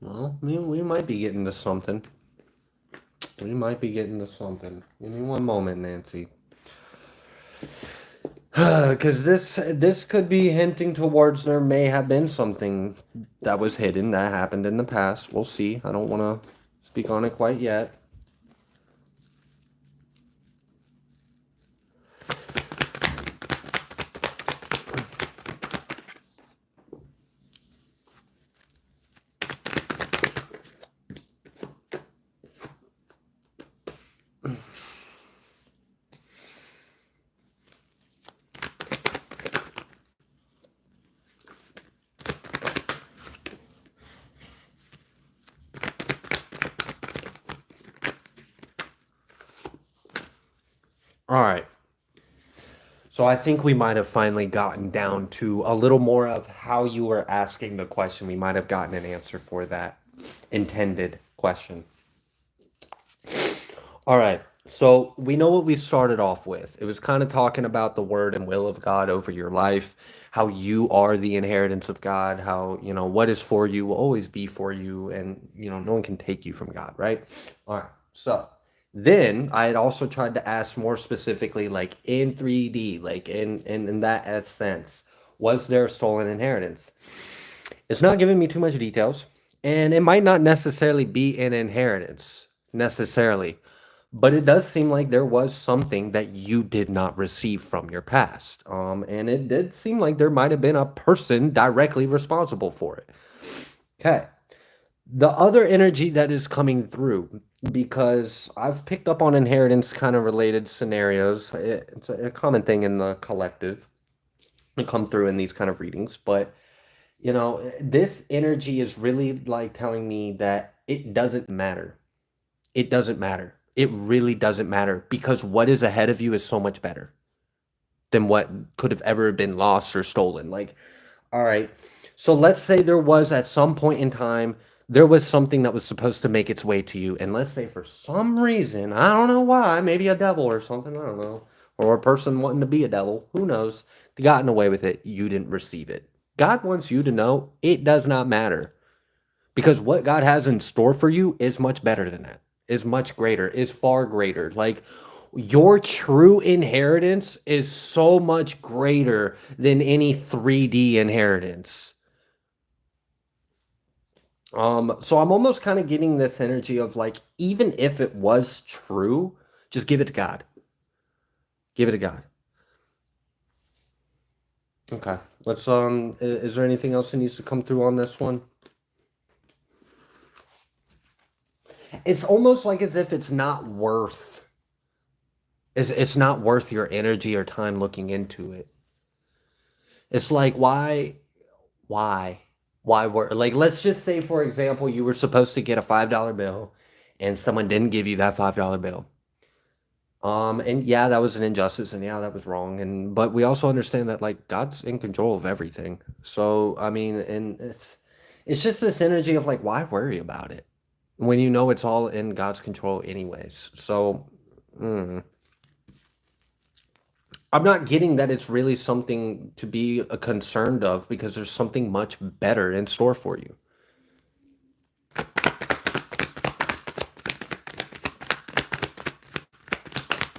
Well, we might be getting to something. We might be getting to something. Give me one moment, Nancy. Because this could be hinting towards there may have been something that was hidden that happened in the past. We'll see. I don't want to speak on it quite yet. All right. So I think we might have finally gotten down to a little more of how you were asking the question. We might have gotten an answer for that intended question. All right. So we know what we started off with. It was kind of talking about the word and will of God over your life, how you are the inheritance of God, how, what is for you will always be for you, and, no one can take you from God, right? All right. So then I had also tried to ask more specifically, like in 3D, like in that sense, was there a stolen inheritance? It's not giving me too much details, and it might not necessarily be an inheritance necessarily, but it does seem like there was something that you did not receive from your past. And it did seem like there might have been a person directly responsible for it. Okay. The other energy that is coming through, because I've picked up on inheritance kind of related scenarios. It's a common thing in the collective to come through in these kind of readings, but this energy is really like telling me that it doesn't matter. It doesn't matter. It really doesn't matter because what is ahead of you is so much better than what could have ever been lost or stolen. Like, all right. So let's say there was at some point in time, there was something that was supposed to make its way to you. And let's say for some reason, I don't know why, maybe a devil or something, I don't know, or a person wanting to be a devil, who knows, they gotten away with it. You didn't receive it. God wants you to know it does not matter because what God has in store for you is much better than that, is much greater, is far greater. Like your true inheritance is so much greater than any 3D inheritance. So I'm almost kind of getting this energy of like, even if it was true, just give it to God. Give it to God. Okay. Let's is there anything else that needs to come through on this one? It's almost like as if it's not worth your energy or time looking into it. It's like why why were like let's just say for example you were supposed to get a $5 bill and someone didn't give you that $5 bill. And yeah, that was an injustice and yeah, that was wrong, and but we also understand that like God's in control of everything. So I mean, and it's just this energy of like why worry about it when you know it's all in God's control anyways. So I'm not getting that it's really something to be concerned of because there's something much better in store for you.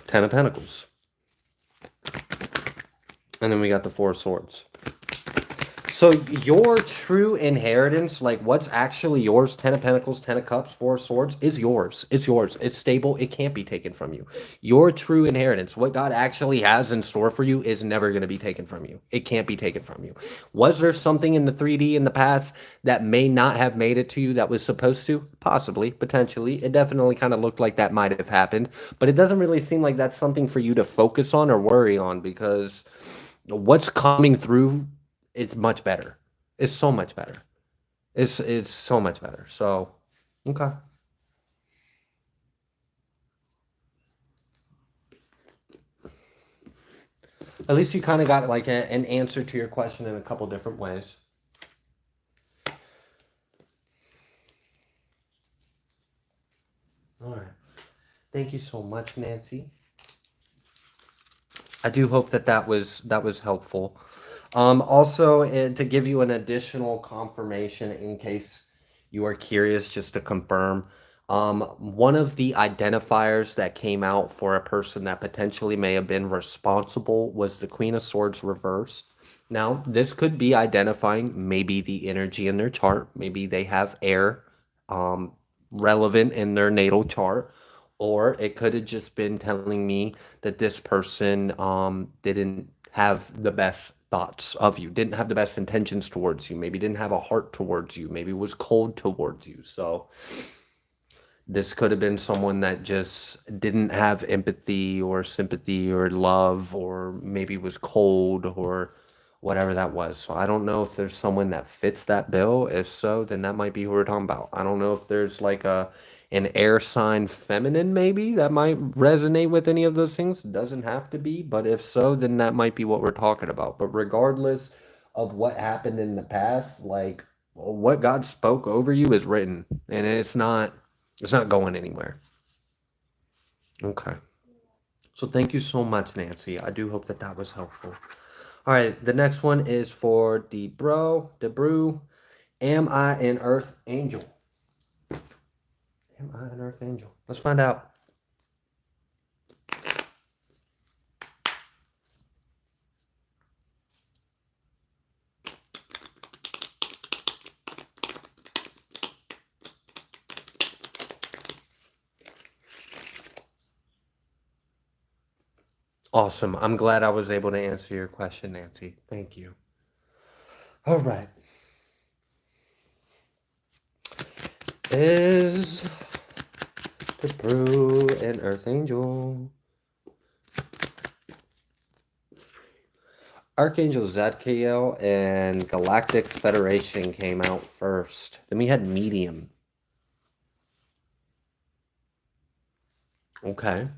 Ten of Pentacles. And then we got the Four of Swords. So your true inheritance, like what's actually yours, Ten of Pentacles, Ten of Cups, Four of Swords, is yours. It's yours. It's stable. It can't be taken from you. Your true inheritance, what God actually has in store for you, is never going to be taken from you. It can't be taken from you. Was there something in the 3D in the past that may not have made it to you that was supposed to? Possibly, potentially. It definitely kind of looked like that might have happened, but it doesn't really seem like that's something for you to focus on or worry on because what's coming through is much better. It's so much better. It's so much better. So, okay. At least you kind of got like an answer to your question in a couple different ways. All right. Thank you so much, Nancy. I do hope that was helpful. Also, to give you an additional confirmation in case you are curious, just to confirm, one of the identifiers that came out for a person that potentially may have been responsible was the Queen of Swords reversed. Now, this could be identifying maybe the energy in their chart. Maybe they have air relevant in their natal chart, or it could have just been telling me that this person didn't have the best thoughts of you, didn't have the best intentions towards you, maybe didn't have a heart towards you, maybe was cold towards you. So this could have been someone that just didn't have empathy or sympathy or love, or maybe was cold or whatever that was. So I don't know if there's someone that fits that bill. If so, then that might be who we're talking about. I don't know if there's like a an air sign feminine, maybe that might resonate with any of those things. Doesn't have to be, but if so, then that might be what we're talking about. But regardless of what happened in the past, like what God spoke over you is written, and it's not going anywhere. Okay. So thank you so much, Nancy. I do hope that that was helpful. All right, the next one is for Debrew. Am I an earth angel? Am I an earth angel? Let's find out. Awesome. I'm glad I was able to answer your question, Nancy. Thank you. All right. Is Debrew an earth angel? Archangel Zadkiel and Galactic Federation came out first. Then we had Medium. Okay.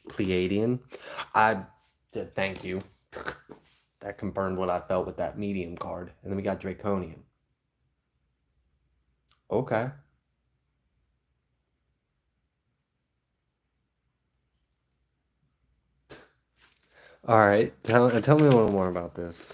Pleiadian. I did thank you. That confirmed what I felt with that Medium card. And then we got Draconian. Okay. All right. Tell me a little more about this.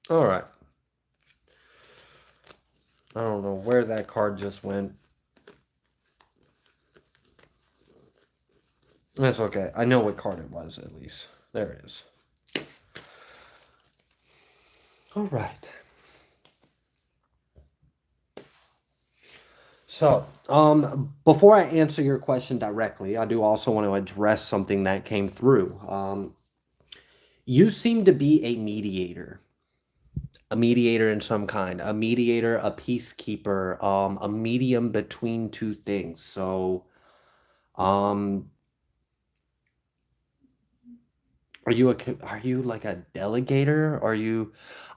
All right. I don't know where that card just went. That's okay. I know what card it was, at least. There it is. All right. So, before I answer your question directly, I do also want to address something that came through. You seem to be a mediator in some kind, a mediator, a peacekeeper, a medium between two things. So, um, are you like a delegator?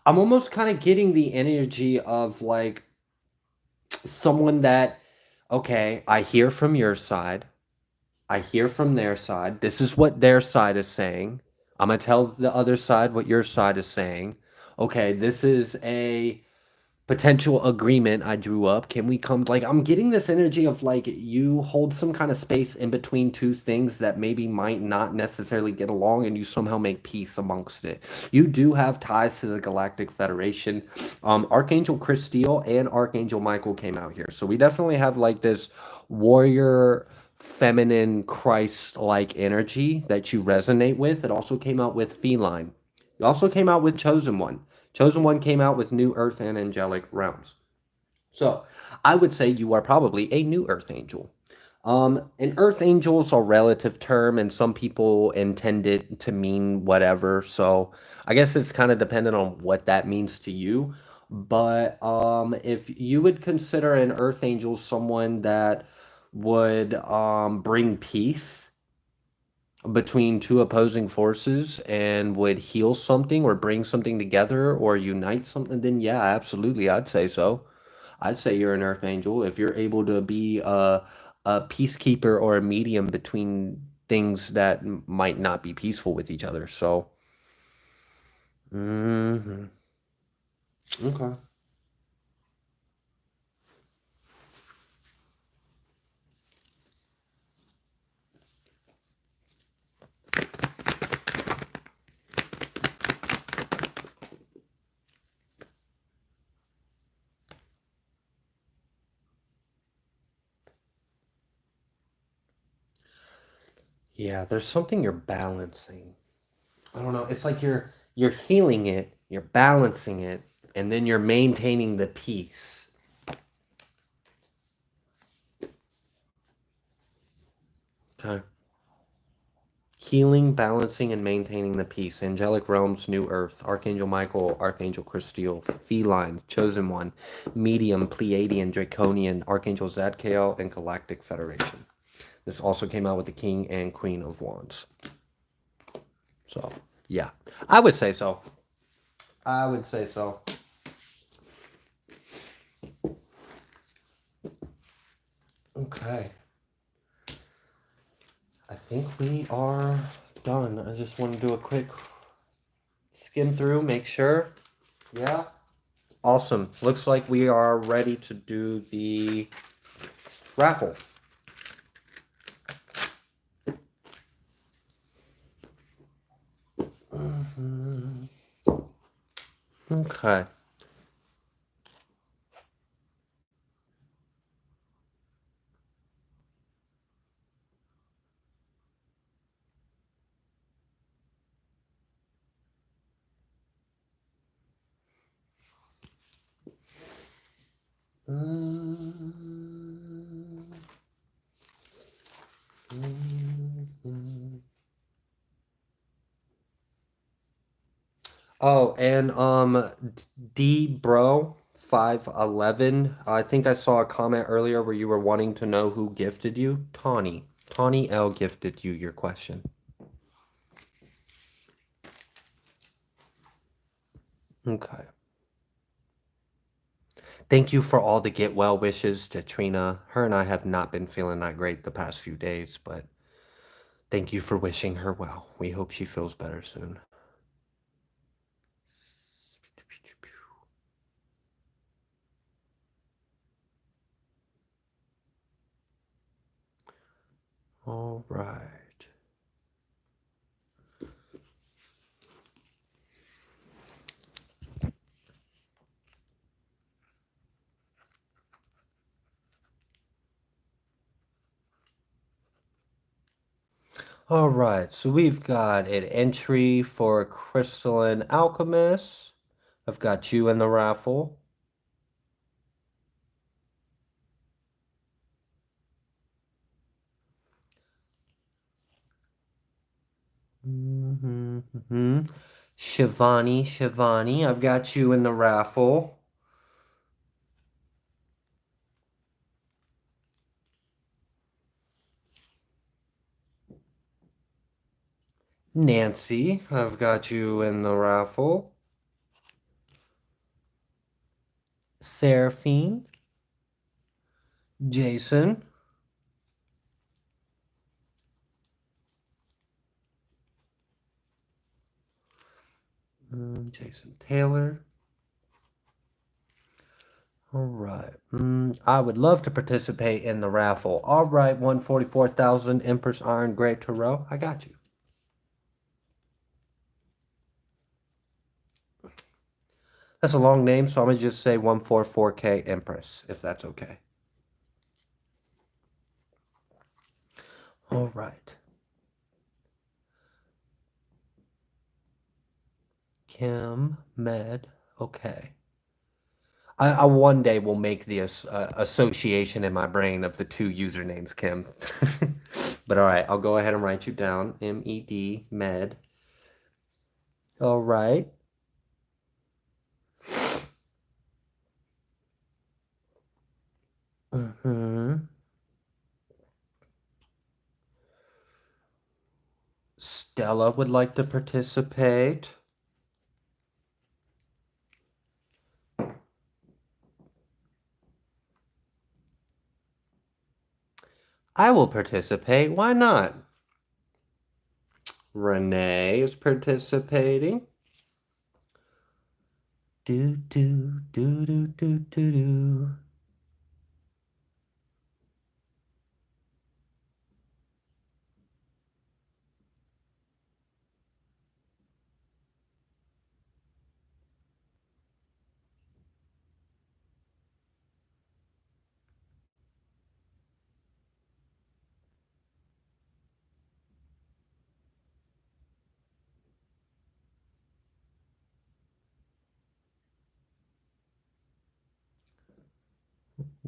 I'm almost kind of getting the energy of like someone that, okay, I hear from your side, I hear from their side. This is what their side is saying. I'm gonna tell the other side what your side is saying. Okay, this is a potential agreement I drew up. Can we come, like, I'm getting this energy of like you hold some kind of space in between two things that maybe might not necessarily get along, and you somehow make peace amongst it. You do have ties to the Galactic Federation. Archangel Christeel and Archangel Michael came out here, so we definitely have like this warrior feminine Christ like energy that you resonate with. It also came out with feline. It also came out with chosen one. Chosen One came out with New Earth and Angelic Realms. So I would say you are probably a New Earth Angel. An Earth Angel is a relative term, and some people intend it to mean whatever. So I guess it's kind of dependent on what that means to you. But if you would consider an Earth Angel someone that would bring peace between two opposing forces and would heal something or bring something together or unite something, then yeah, absolutely, I'd say so. I'd say you're an Earth Angel if you're able to be a peacekeeper or a medium between things that might not be peaceful with each other. So, mhm. Okay. Yeah, there's something you're balancing. I don't know. It's like you're healing it, you're balancing it, and then you're maintaining the peace. Okay. Healing, balancing, and maintaining the peace. Angelic realms, new earth. Archangel Michael, Archangel Christiel, Feline, Chosen One, Medium, Pleiadian, Draconian, Archangel Zadkiel, and Galactic Federation. This also came out with the King and Queen of Wands. So, yeah. I would say so. I would say so. Okay. I think we are done. I just want to do a quick skim through, make sure. Yeah. Awesome. Looks like we are ready to do the raffle. Okay. Oh, and D Bro 511. I think I saw a comment earlier where you were wanting to know who gifted you. Tawny. Tawny L gifted you your question. Okay. Thank you for all the get well wishes to Trina. Her and I have not been feeling that great the past few days, but thank you for wishing her well. We hope she feels better soon. All right. All right, so we've got an entry for Crystalline Alchemist. I've got you in the raffle. Shivani, I've got you in the raffle. Nancy, I've got you in the raffle. Seraphine. Jason. Jason Taylor. All right. I would love to participate in the raffle. All right, 144,000 Empress Iron Great Tarot. I got you. That's a long name, so I'm going to just say 144K Empress, if that's okay. All right. Kim, Med, okay. I one day will make the association in my brain of the two usernames, Kim. But all right, I'll go ahead and write you down. M-E-D, Med. All right. Stella would like to participate. I will participate. Why not? Renee is participating. Do, do, do, do, do, do, do.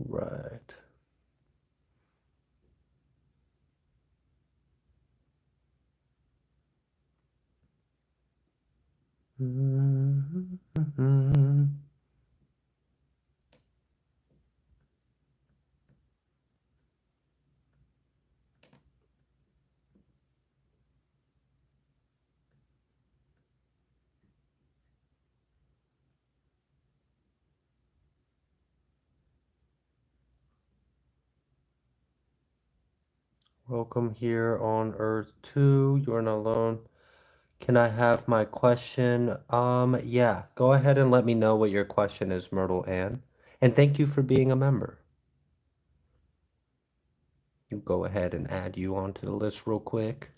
Right. Welcome here on Earth 2. You're not alone. Can I have my question? Yeah, go ahead and let me know what your question is, Myrtle Ann. And thank you for being a member. You go ahead and add you onto the list real quick.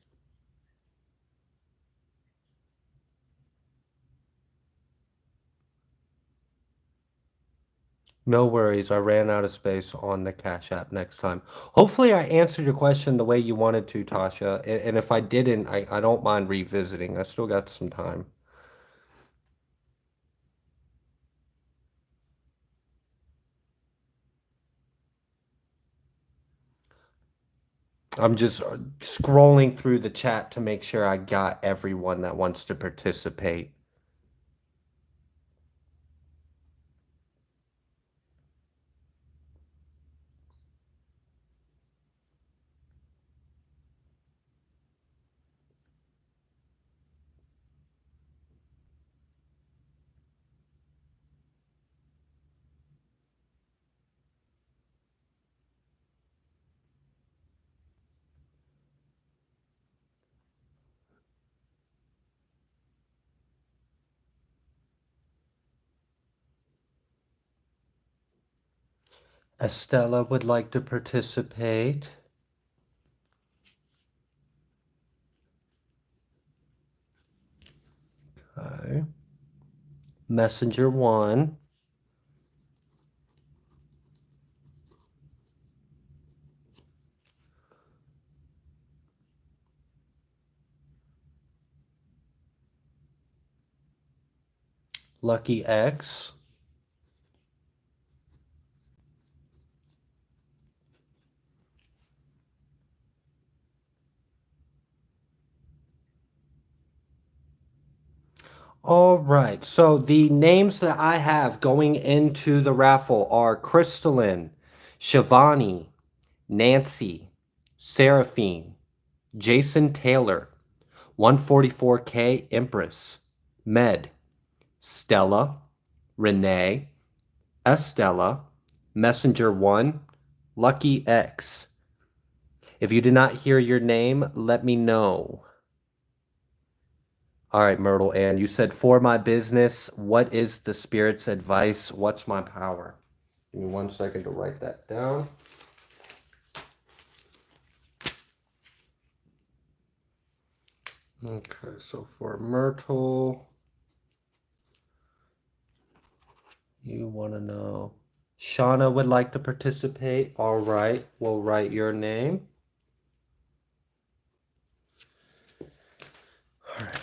No worries, I ran out of space on the Cash App next time. Hopefully I answered your question the way you wanted to, Tasha. And if I didn't, I don't mind revisiting. I still got some time. I'm just scrolling through the chat to make sure I got everyone that wants to participate. Estella would like to participate. Okay. Messenger 1. Lucky X. All right, so the names that I have going into the raffle are Crystalline, Shivani, Nancy, Saraphene, Jason Taylor, 144K Empress, Med, Stella, Renee, Estella, Messenger 1, Lucky X. If you did not hear your name, let me know. All right, Myrtle Ann, you said for my business, what is the spirit's advice? What's my power? Give me 1 second to write that down. Okay, so for Myrtle, you want to know. Shauna would like to participate. All right, we'll write your name. All right.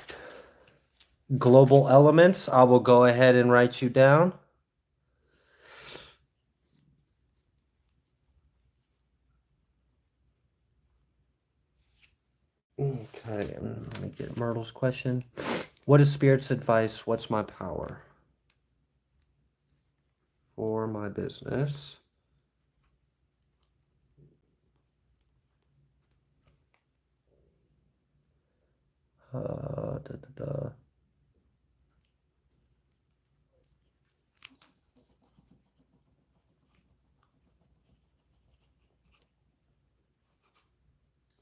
Global elements, I will go ahead and write you down. Okay, let me get Myrtle's question. What is Spirit's advice? What's my power for my business? Da, da, da.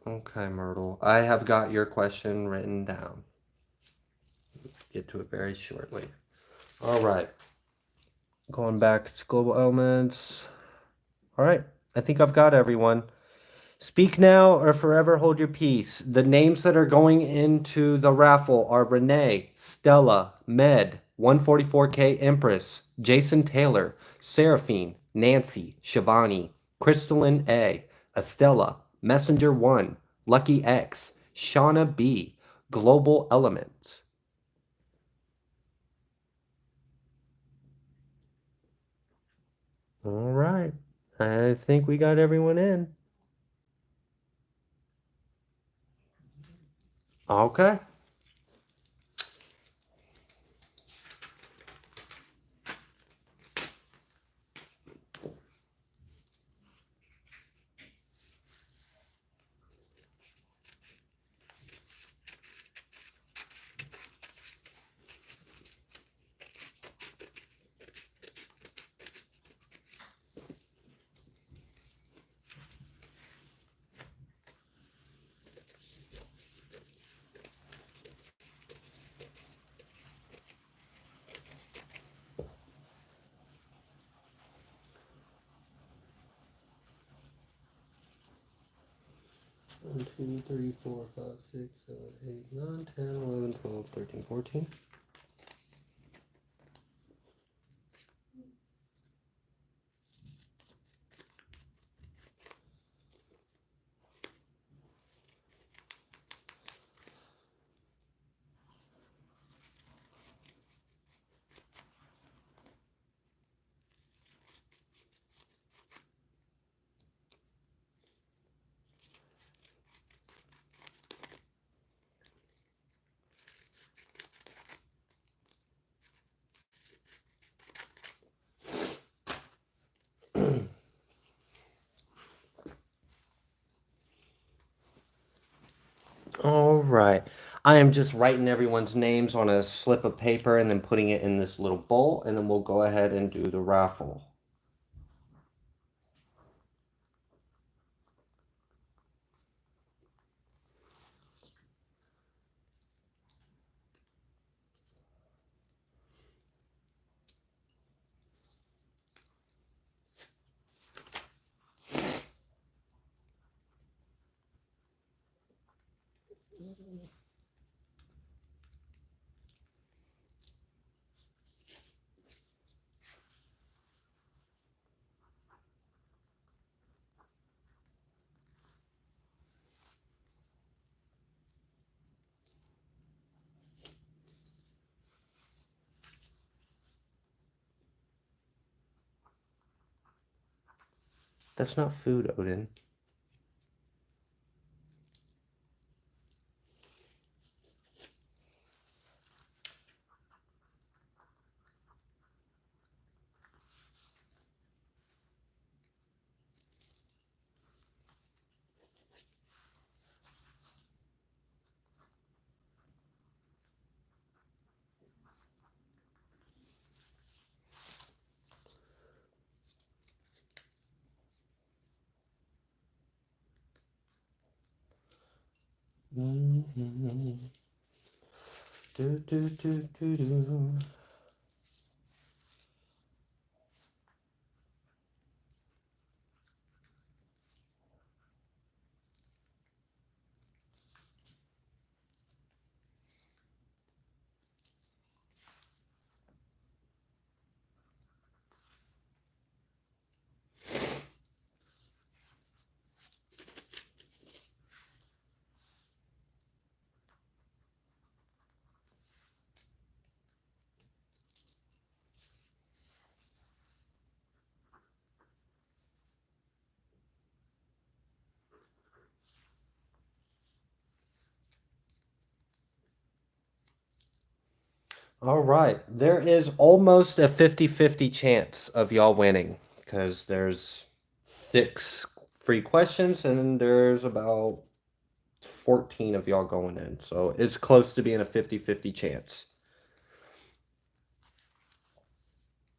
Okay, Myrtle. I have got your question written down. Get to it very shortly. All right. Going back to global elements. All right. I think I've got everyone. Speak now or forever hold your peace. The names that are going into the raffle are Renee, Stella, Med, 144K Empress, Jason Taylor, Seraphine, Nancy, Shivani, Crystalline A, Estella, Messenger 1, Lucky X, Shauna B, Global Elements. All right. I think we got everyone in. Okay. 1, 2, 3, 4, 5, 6, 7, 8, 9, 10, 11, 12, 13, 14. All right. I am just writing everyone's names on a slip of paper and then putting it in this little bowl, and then we'll go ahead and do the raffle. That's not food, Odin. Mm-hmm. Do. All right. There is almost a 50-50 chance of y'all winning because there's 6 free questions and there's about 14 of y'all going in. So it's close to being a 50-50 chance.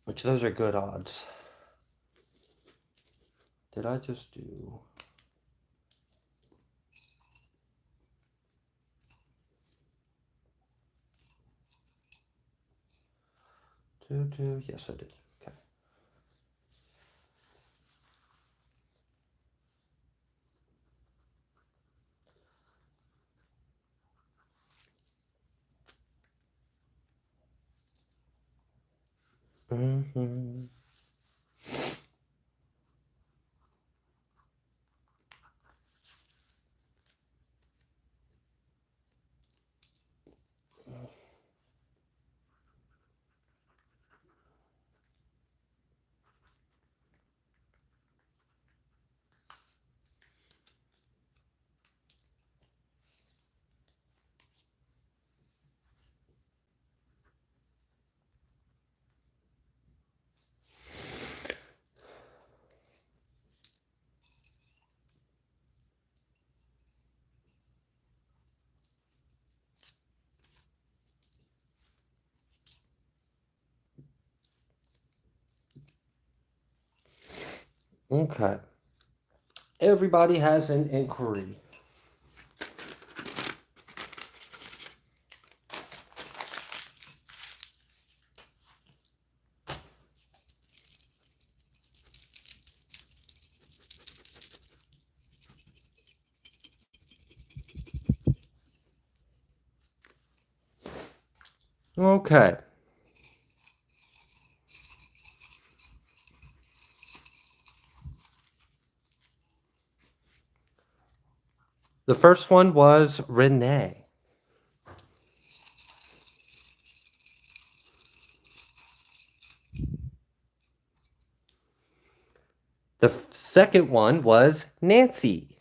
Which those are good odds. Did I just do... Two? Yes, I did. Okay. Mm-hmm. Okay. Everybody has an inquiry. Okay. The first one was Renee. The second one was Nancy.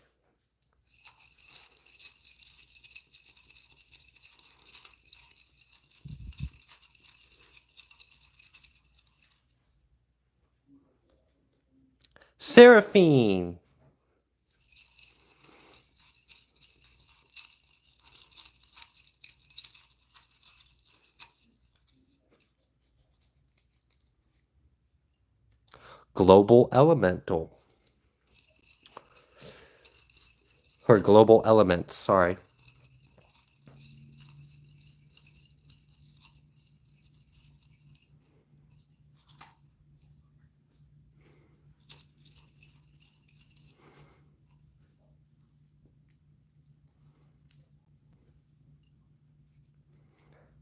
Saraphene. Global Elemental. Or Global Elements, sorry.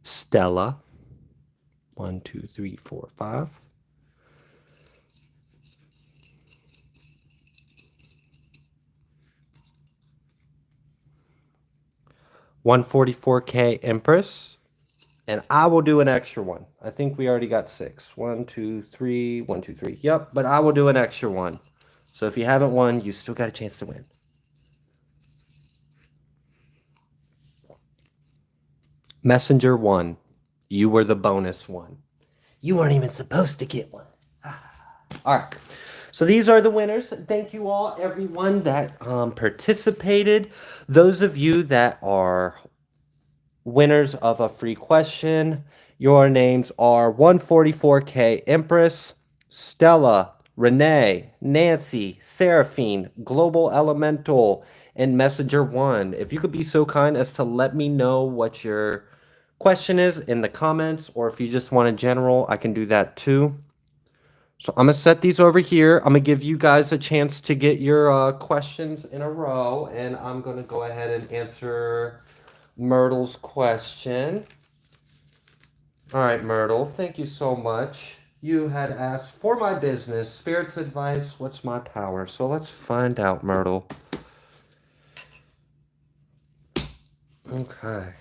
Stella. 1, 2, 3, 4, 5. $144K Empress. And I will do an extra one. I think we already got 6. 1, 2, 3, 1, 2, 3. Yep, but I will do an extra one. So if you haven't won, you still got a chance to win. Messenger 1. You were the bonus one. You weren't even supposed to get one. All right. So these are the winners. Thank you all, everyone that participated. Those of you that are winners of a free question, your names are 144K Empress, Stella, Renee, Nancy, Seraphine, Global Elemental, and Messenger 1. If you could be so kind as to let me know what your question is in the comments, or if you just want a general, I can do that too. So I'm going to set these over here. I'm going to give you guys a chance to get your questions in a row, and I'm going to go ahead and answer Myrtle's question. All right, Myrtle, thank you so much. You had asked for my business, Spirit's advice, what's my power? So let's find out, Myrtle. Okay.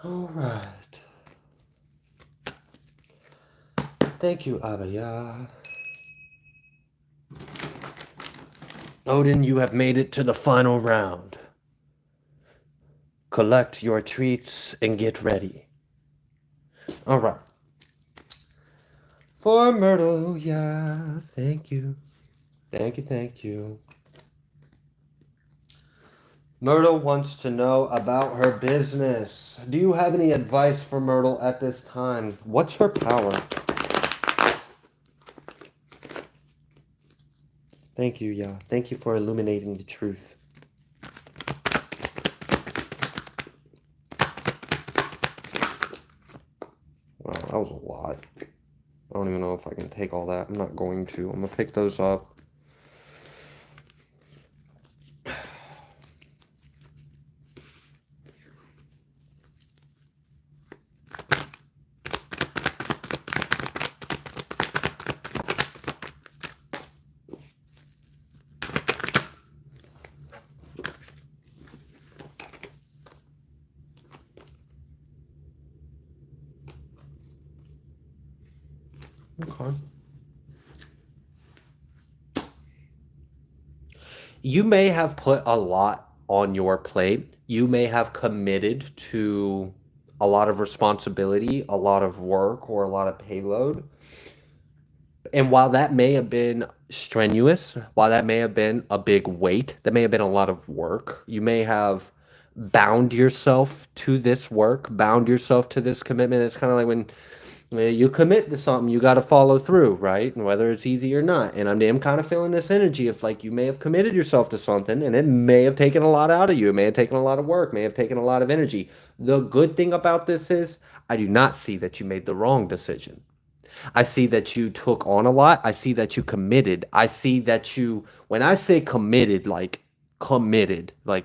All right. Thank you, Abaya. Odin, you have made it to the final round. Collect your treats and get ready. All right. For Myrtle, yeah, thank you. Thank you, thank you. Myrtle wants to know about her business. Do you have any advice for Myrtle at this time? What's her power? Thank you, yeah. Thank you for illuminating the truth. Wow, that was a lot. I don't even know if I can take all that. I'm not going to. I'm going to pick those up. Okay. You may have put a lot on your plate. You may have committed to a lot of responsibility, a lot of work, or a lot of payload. And while that may have been strenuous, while that may have been a big weight, that may have been a lot of work, you may have bound yourself to this work, bound yourself to this commitment. It's kind of like when you commit to something, you got to follow through, right? And whether it's easy or not. And I'm kind of feeling this energy of like you may have committed yourself to something and it may have taken a lot out of you. It may have taken a lot of work, may have taken a lot of energy. The good thing about this is I do not see that you made the wrong decision. I see that you took on a lot. I see that you committed. I see that you, when I say committed, like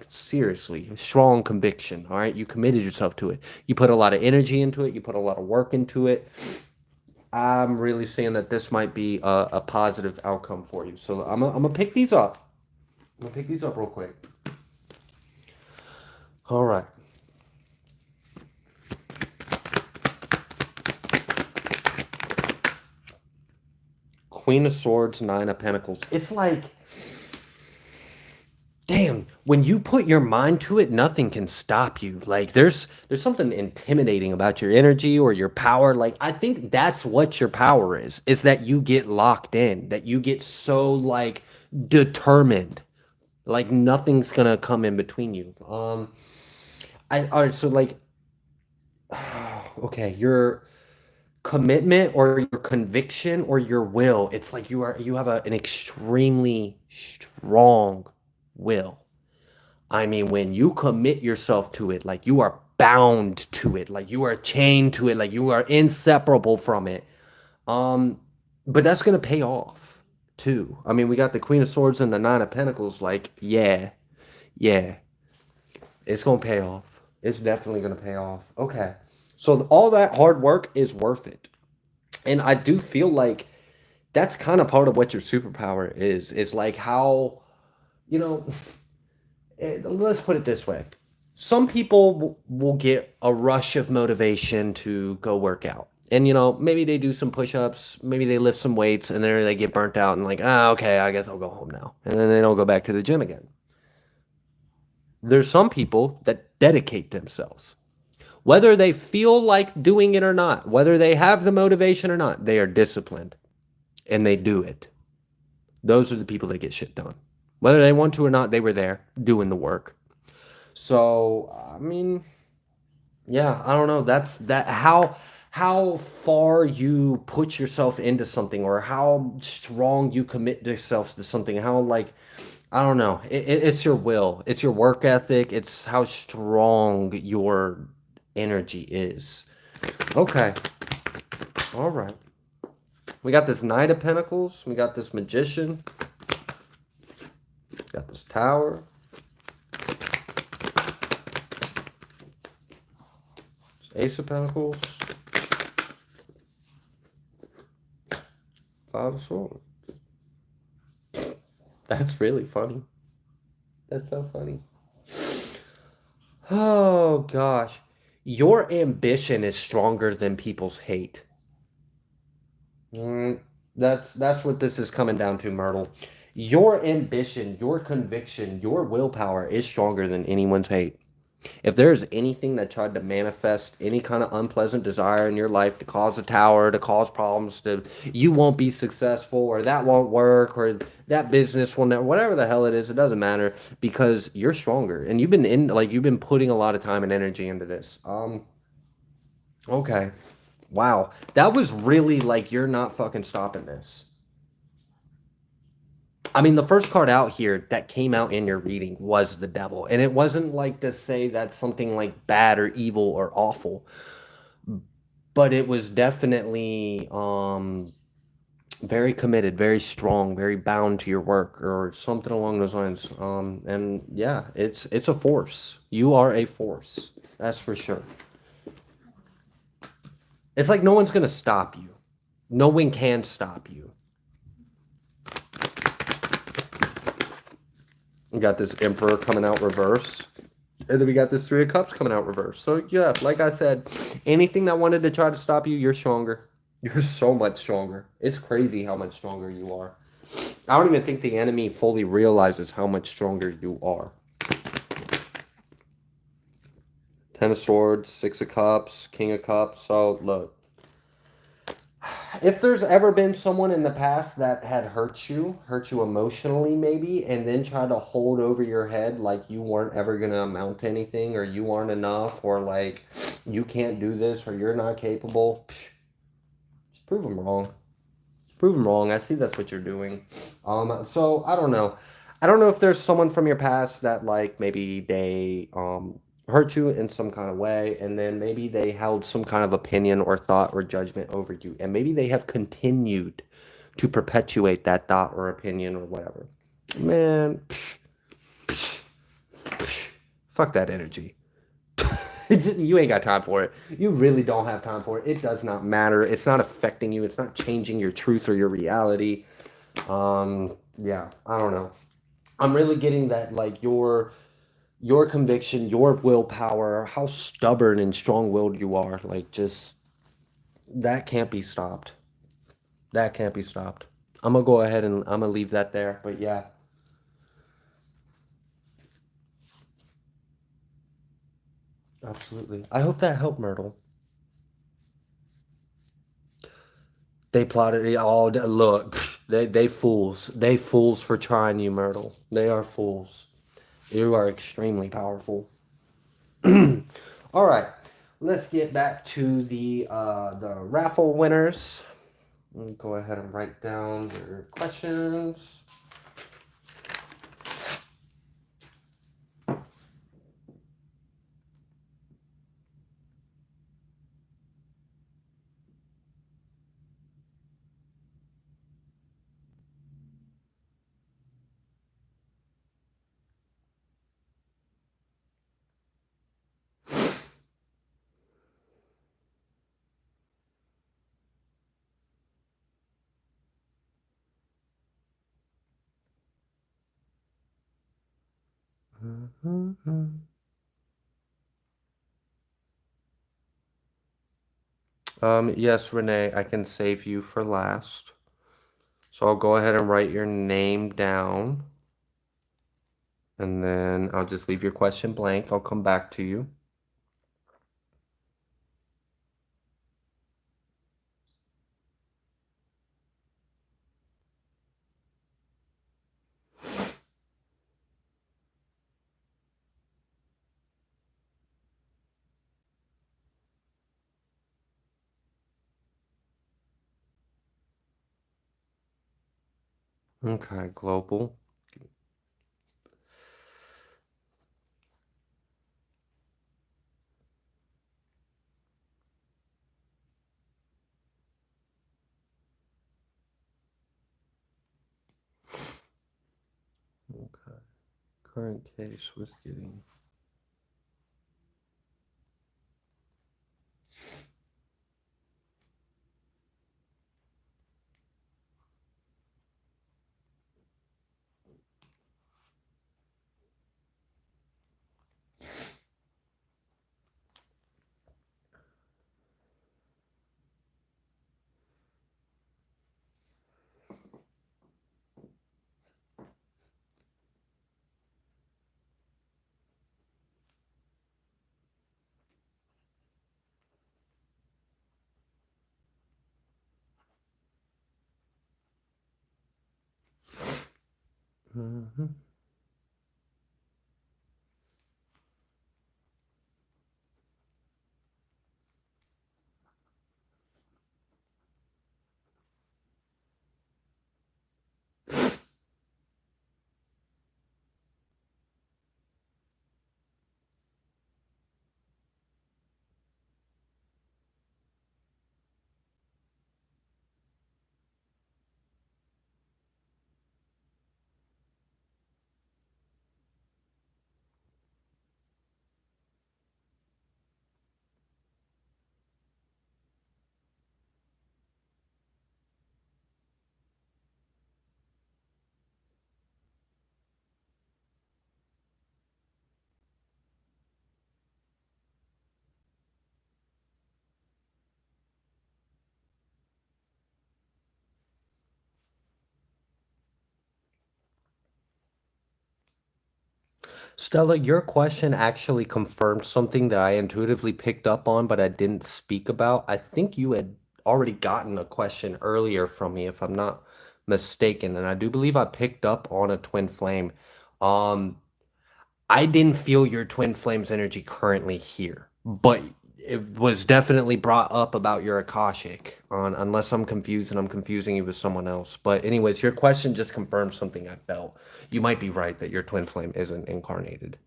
seriously, strong conviction. All right. You committed yourself to it. You put a lot of energy into it. You put a lot of work into it. I'm really seeing that this might be a positive outcome for you. So I'm gonna pick these up. I'm gonna pick these up real quick. All right. Queen of Swords, Nine of Pentacles. It's like, damn, when you put your mind to it, nothing can stop you. Like there's something intimidating about your energy or your power. Like I think that's what your power is that you get locked in, that you get so like determined. Like nothing's gonna come in between you. All right, so like okay, your commitment or your conviction or your will, it's like you have an extremely strong will. I mean, when you commit yourself to it, like you are bound to it, like you are chained to it, like you are inseparable from it. Um, but that's gonna pay off too. I mean, we got the Queen of Swords and the Nine of Pentacles, like, yeah, it's gonna pay off. It's definitely gonna pay off. Okay. So all that hard work is worth it. And I do feel like that's kind of part of what your superpower is. It's like how, you know, let's put it this way. Some people will get a rush of motivation to go work out. And, you know, maybe they do some push ups, maybe they lift some weights, and then they get burnt out and, like, ah, okay, I guess I'll go home now. And then they don't go back to the gym again. There's some people that dedicate themselves. Whether they feel like doing it or not, whether they have the motivation or not, they are disciplined and they do it. Those are the people that get shit done. Whether they want to or not, they were there doing the work. So, I mean, yeah, I don't know. That's that how far you put yourself into something or how strong you commit yourself to something, how like I don't know. It's your will. It's your work ethic. It's how strong your energy is. Okay. All right. We got this Knight of Pentacles. We got this Magician. Got this Tower. Ace of Pentacles. Five of Swords. That's really funny. That's so funny. Oh gosh. Your ambition is stronger than people's hate. That's what this is coming down to, Myrtle. Your ambition, your conviction, your willpower is stronger than anyone's hate. If there's anything that tried to manifest any kind of unpleasant desire in your life to cause a tower, to cause problems, to you won't be successful, or that won't work, or that business will never, whatever the hell it is, it doesn't matter because you're stronger and you've been putting a lot of time and energy into this. Okay. Wow. That was really like you're not fucking stopping this. I mean, the first card out here that came out in your reading was the devil. And it wasn't like to say that's something like bad or evil or awful. But it was definitely very committed, very strong, very bound to your work or something along those lines. And yeah, it's a force. You are a force. That's for sure. It's like no one's gonna stop you. No one can stop you. We got this Emperor coming out reverse. And then we got this Three of Cups coming out reverse. So yeah, like I said, anything that wanted to try to stop you, you're stronger. You're so much stronger. It's crazy how much stronger you are. I don't even think the enemy fully realizes how much stronger you are. Ten of Swords, Six of Cups, King of Cups. So look, if there's ever been someone in the past that had hurt you emotionally maybe, and then tried to hold over your head like you weren't ever going to amount to anything, or you aren't enough, or like you can't do this, or you're not capable, just prove them wrong. Just prove them wrong. I see that's what you're doing. So I don't know. I don't know if there's someone from your past that like maybe they hurt you in some kind of way, and then maybe they held some kind of opinion or thought or judgment over you, and maybe they have continued to perpetuate that thought or opinion or whatever. Man, fuck that energy. You ain't got time for it. You really don't have time for it. It does not matter. It's not affecting you. It's not changing your truth or your reality. Yeah, I don't know. I'm really getting that, like, your conviction, your willpower, how stubborn and strong-willed you are, like, just that can't be stopped. That can't be stopped. I'm gonna go ahead and I'm gonna leave that there. But yeah, absolutely. I hope that helped, Myrtle. They plotted it all. Look, they fools. They fools for trying you, Myrtle. They are fools. You are extremely powerful. All right, let's get back to the raffle winners. Let me go ahead and write down their questions. Yes, Renee, I can save you for last. So I'll go ahead and write your name down, and then I'll just leave your question blank. I'll come back to you. Okay, global. Okay. Current case with getting. Mm-hmm. Stella, your question actually confirmed something that I intuitively picked up on, but I didn't speak about. I think you had already gotten a question earlier from me, if I'm not mistaken, and I do believe I picked up on a twin flame. Um, I didn't feel your twin flames energy currently here, but it was definitely brought up about your Akashic. On unless I'm confused and I'm confusing you with someone else. But anyways, your question just confirmed something I felt. You might be right that your twin flame isn't incarnated.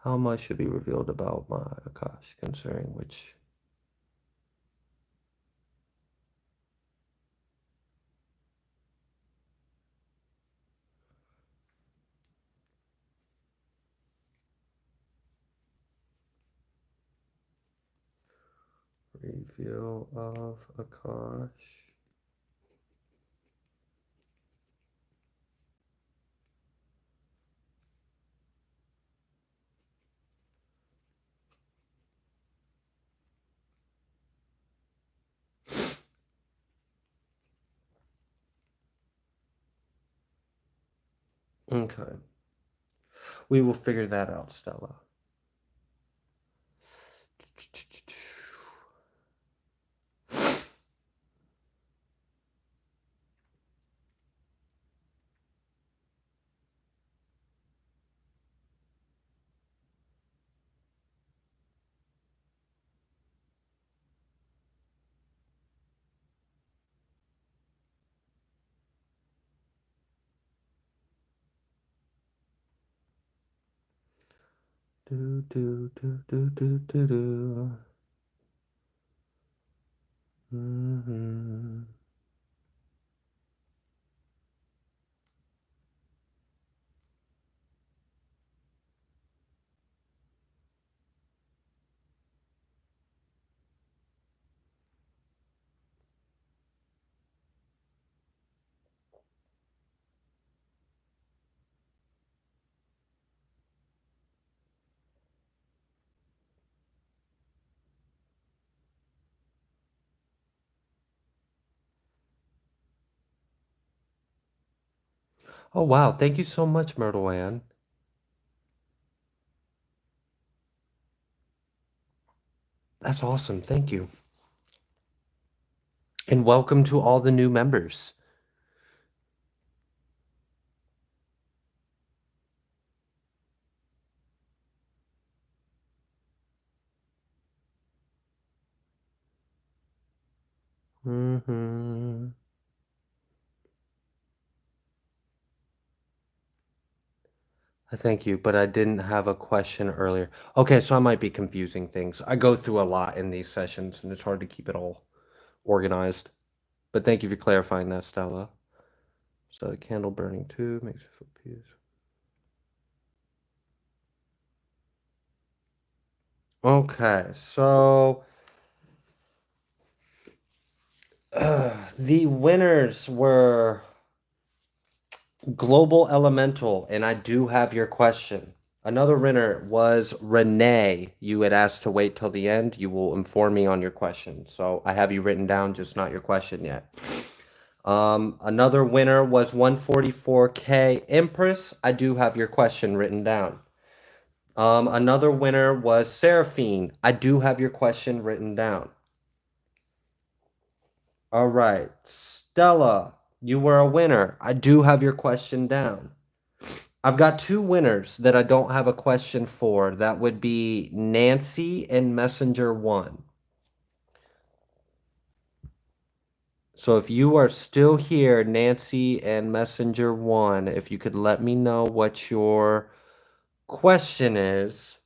How much should be revealed about my Akash, considering which? Reveal of Akash. Okay. We will figure that out, Stella. Do do do do do do do. Mm-hmm. Oh wow! Thank you so much, Myrtle Ann. That's awesome. Thank you, and welcome to all the new members. Mm-hmm. I thank you, but I didn't have a question earlier. Okay, so I might be confusing things. I go through a lot in these sessions, and it's hard to keep it all organized. But thank you for clarifying that, Stella. So a candle burning too makes you feel peace. Okay, so the winners were Global Elemental, and I do have your question. Another winner was Renee. You had asked to wait till the end. You will inform me on your question. So I have you written down, just not your question yet. Another winner was 144K Empress. I do have your question written down. Another winner was Saraphene. I do have your question written down. All right. Stella, you were a winner. I do have your question down. I've got two winners that I don't have a question for. That would be Nancy and Messenger 1. So if you are still here, Nancy and Messenger 1, if you could let me know what your question is.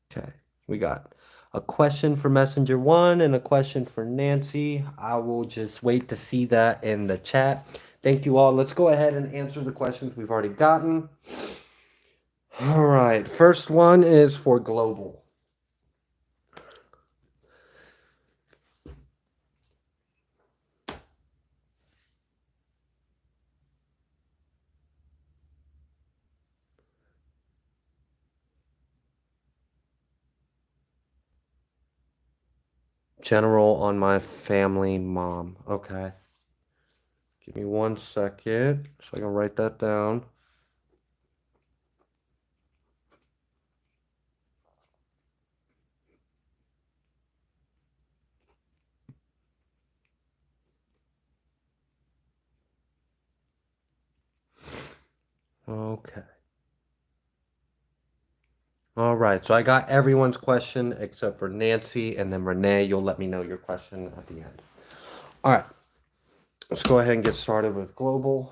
Okay, we got a question for Messenger 1 and a question for Nancy. I will just wait to see that in the chat. Thank you all. Let's go ahead and answer the questions we've already gotten. All right, first one is for global. General on my family mom. Okay. Give me 1 second so I can write that down. Okay. All right, so I got everyone's question except for Nancy, and then Renee, you'll let me know your question at the end. All right, let's go ahead and get started with global.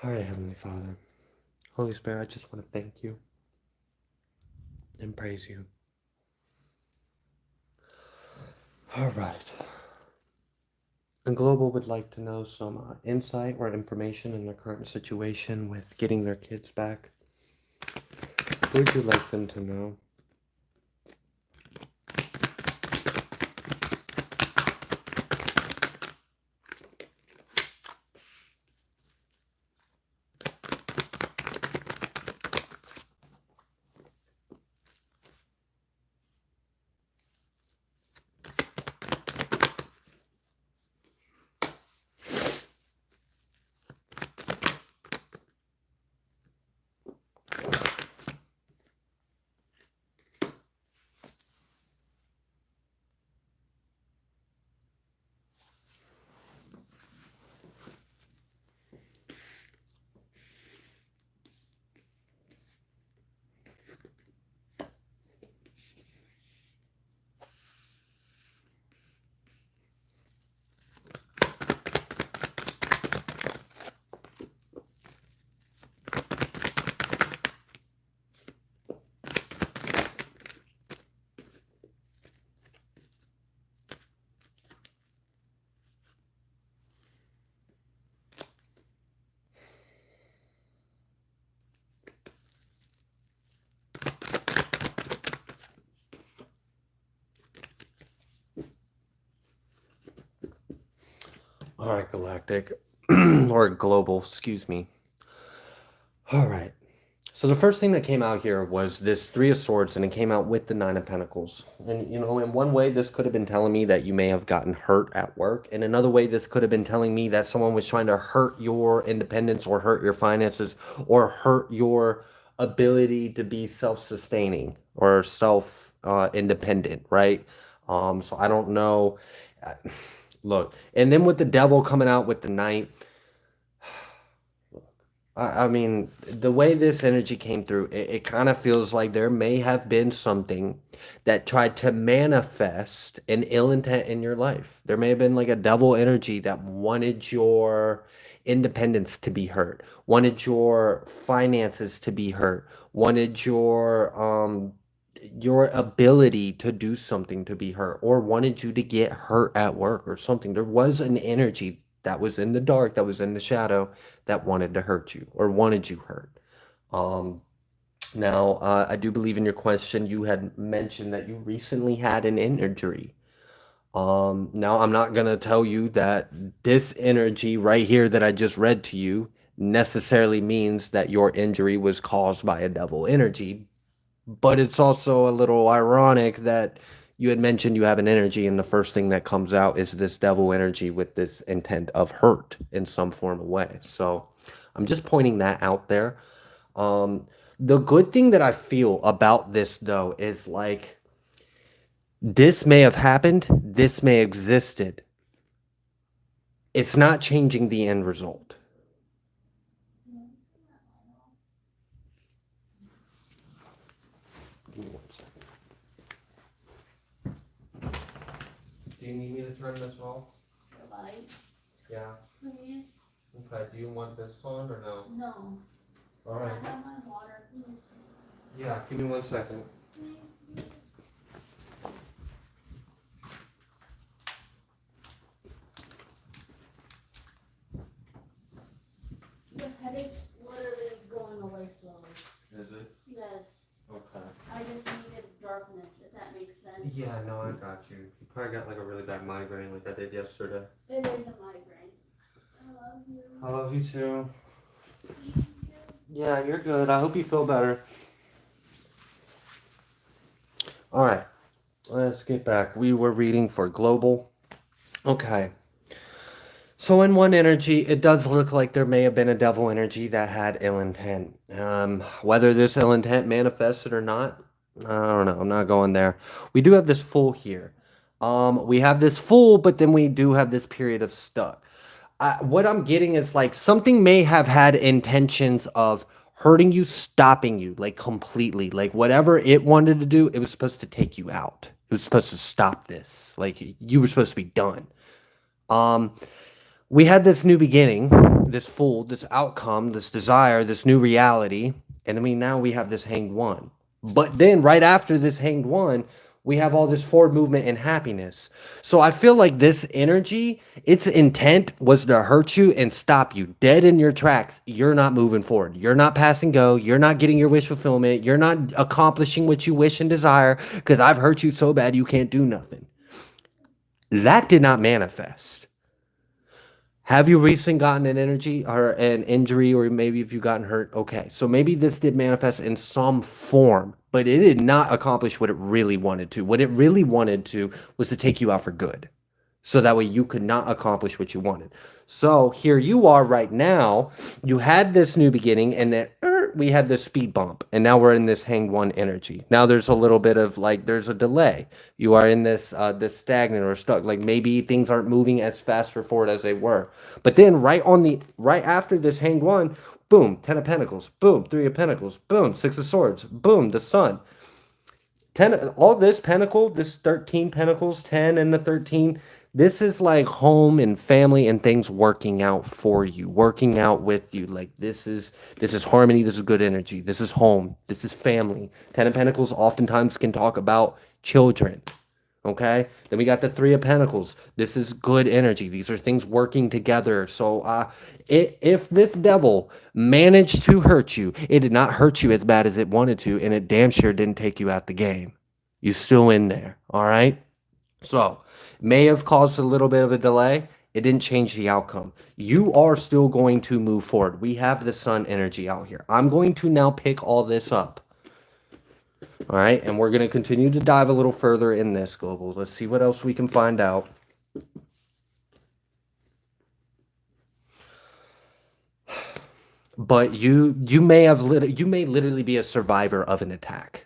All right, Heavenly Father, Holy Spirit, I just want to thank you and praise you. All right. And Global would like to know some insight or information in their current situation with getting their kids back. What would you like them to know? All right, Galactic, or Global, excuse me. All right. So the first thing that came out here was this Three of Swords, and it came out with the Nine of Pentacles. And, you know, in one way, this could have been telling me that you may have gotten hurt at work. In another way, this could have been telling me that someone was trying to hurt your independence or hurt your finances or hurt your ability to be self-sustaining or self-independent, right? So I don't know. Look, and then with the Devil coming out with the Knight, I mean, the way this energy came through, it kind of feels like there may have been something that tried to manifest an ill intent in your life. There may have been like a devil energy that wanted your independence to be hurt, wanted your finances to be hurt, wanted your ability to do something to be hurt, or wanted you to get hurt at work or something. There was an energy that was in the dark, that was in the shadow, that wanted to hurt you or wanted you hurt. Um, I do believe in your question, you had mentioned that you recently had an injury. Now, I'm not going to tell you that this energy right here that I just read to you necessarily means that your injury was caused by a devil energy, but it's also a little ironic that you had mentioned you have an energy, and the first thing that comes out is this devil energy with this intent of hurt in some form of way. So I'm just pointing that out there. Um, the good thing that I feel about this, though, is like this may have happened, this may have existed. It's not changing the end result. Give me 1 second. Do you need me to turn this off? The light, Yeah. please. Okay. Do you want this on or no? No. All right. I have my water, please. Yeah. Give me 1 second. The headache's literally going away slowly. Is it? Yes. Okay. I just needed darkness, if that makes sense. Yeah, no, I got you. You probably got like a really bad migraine like I did yesterday. It is a migraine. I love you. I love you too. Thank you. Yeah, you're good. I hope you feel better. All right, let's get back. We were reading for global. Okay. So in one energy, it does look like there may have been a devil energy that had ill intent. Whether this ill intent manifested or not, I don't know. I'm not going there. We do have this Fool here. We have this full, but then we do have this period of stuck. What I'm getting is like something may have had intentions of hurting you, stopping you, like completely. Like whatever it wanted to do, it was supposed to take you out. It was supposed to stop this. Like you were supposed to be done. Um, we had this new beginning, this full, this outcome, this desire, this new reality, and I mean now we have this hanged one. But then right after this hanged one, we have all this forward movement and happiness. So I feel like this energy, its intent was to hurt you and stop you dead in your tracks. You're not moving forward. You're not passing go. You're not getting your wish fulfillment. You're not accomplishing what you wish and desire because I've hurt you so bad you can't do nothing. That did not manifest. Have you recently gotten an energy or an injury, or maybe if you gotten hurt? Okay, so maybe this did manifest in some form, but it did not accomplish what it really wanted to. What it really wanted to was to take you out for good, so that way you could not accomplish what you wanted. So here you are right now. You had this new beginning, and then we had this speed bump, and now we're in this hang one energy. Now there's a little bit of like there's a delay. You are in this stagnant or stuck. Like maybe things aren't moving as fast or forward as they were. But then right after this hang one, boom, 10 of Pentacles, boom, 3 of Pentacles, boom, 6 of Swords, boom, the Sun. 10, all this pentacle, this 13 pentacles, 10 and the 13, this is like home and family and things working out for you, working out with you. Like this is harmony, this is good energy, this is home, this is family. 10 of Pentacles oftentimes can talk about children. Okay, then we got the 3 of Pentacles. This is good energy. These are things working together. So if this devil managed to hurt you, it did not hurt you as bad as it wanted to, and it damn sure didn't take you out the game. You still in there. All right, so may have caused a little bit of a delay. It didn't change the outcome. You are still going to move forward. We have the Sun energy out here. I'm going to now pick all this up. All right, and we're going to continue to dive a little further in this, Global. Let's see what else we can find out. But you may literally be a survivor of an attack.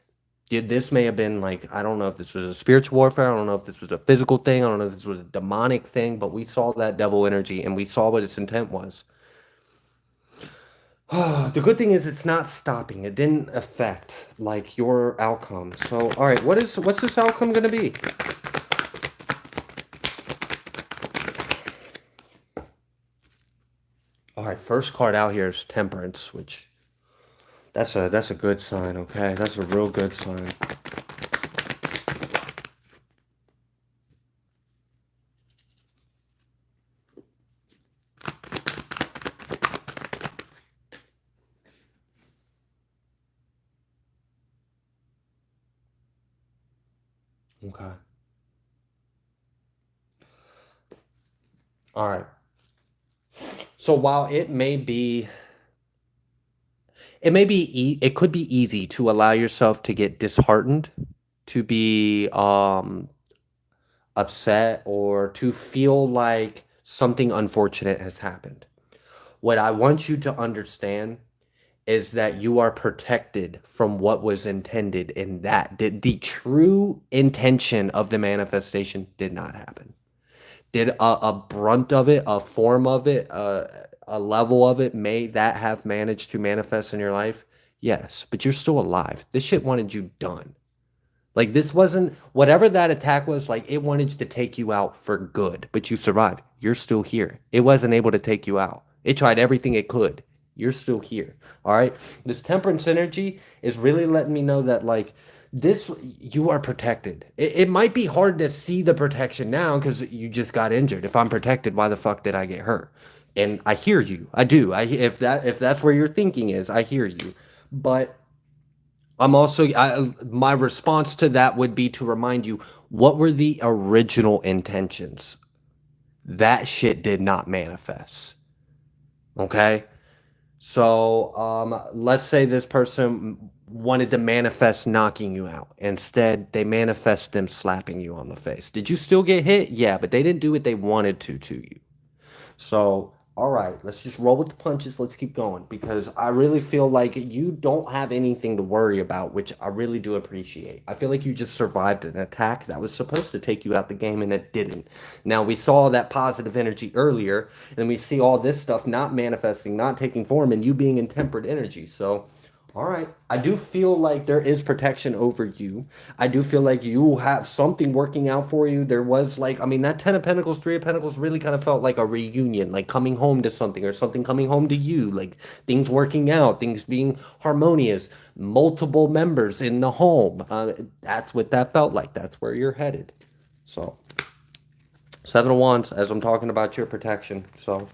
This may have been like, I don't know if this was a spiritual warfare, I don't know if this was a physical thing, I don't know if this was a demonic thing, but we saw that devil energy and we saw what its intent was. The good thing is it's not stopping. It didn't affect like your outcome. So, all right, what's this outcome going to be? All right, first card out here is Temperance, which that's a good sign, okay? That's a real good sign. Okay. All right. So while it could be easy to allow yourself to get disheartened, to be upset, or to feel like something unfortunate has happened. What I want you to understand is that you are protected from what was intended, in that the true intention of the manifestation did not happen. Did a brunt of it, a form of it, a level of it, may that have managed to manifest in your life? Yes, but you're still alive. This shit wanted you done. Like this wasn't, whatever that attack was, like it wanted to take you out for good, but you survived. You're still here. It wasn't able to take you out. It tried everything it could. You're still here. All right. This Temperance energy is really letting me know that like this, you are protected. It might be hard to see the protection now because you just got injured. If I'm protected, why the fuck did I get hurt? And I hear you. I do. If that's where your thinking is, I hear you. But I'm also, my response to that would be to remind you, what were the original intentions? That shit did not manifest. Okay? So let's say this person wanted to manifest knocking you out. Instead, they manifest them slapping you on the face. Did you still get hit? Yeah, but they didn't do what they wanted to you. So All right, let's just roll with the punches. Let's keep going because I really feel like you don't have anything to worry about, which I really do appreciate. I feel like you just survived an attack that was supposed to take you out the game and it didn't. Now, we saw that positive energy earlier, and we see all this stuff not manifesting, not taking form, and you being in tempered energy. So, all right. I do feel like there is protection over you. I do feel like you have something working out for you. There was like, I mean, that 10 of Pentacles, 3 of Pentacles really kind of felt like a reunion, like coming home to something or something coming home to you, like things working out, things being harmonious, multiple members in the home. That's what that felt like. That's where you're headed. So, 7 of Wands as I'm talking about your protection. So,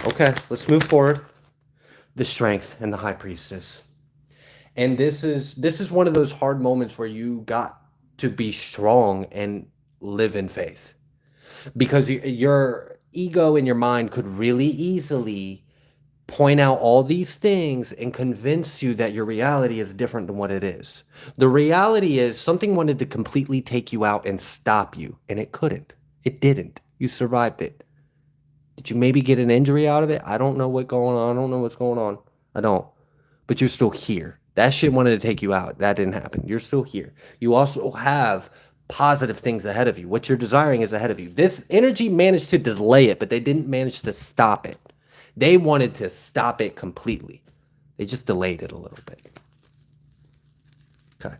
okay, let's move forward. The Strength and the High Priestess. And this is one of those hard moments where you got to be strong and live in faith because your ego and your mind could really easily point out all these things and convince you that your reality is different than what it is. The reality is something wanted to completely take you out and stop you, and it couldn't. It didn't. You survived it. Did you maybe get an injury out of it? I don't know what's going on. I don't know what's going on. I don't. But you're still here. That shit wanted to take you out. That didn't happen. You're still here. You also have positive things ahead of you. What you're desiring is ahead of you. This energy managed to delay it, but they didn't manage to stop it. They wanted to stop it completely. They just delayed it a little bit. Okay.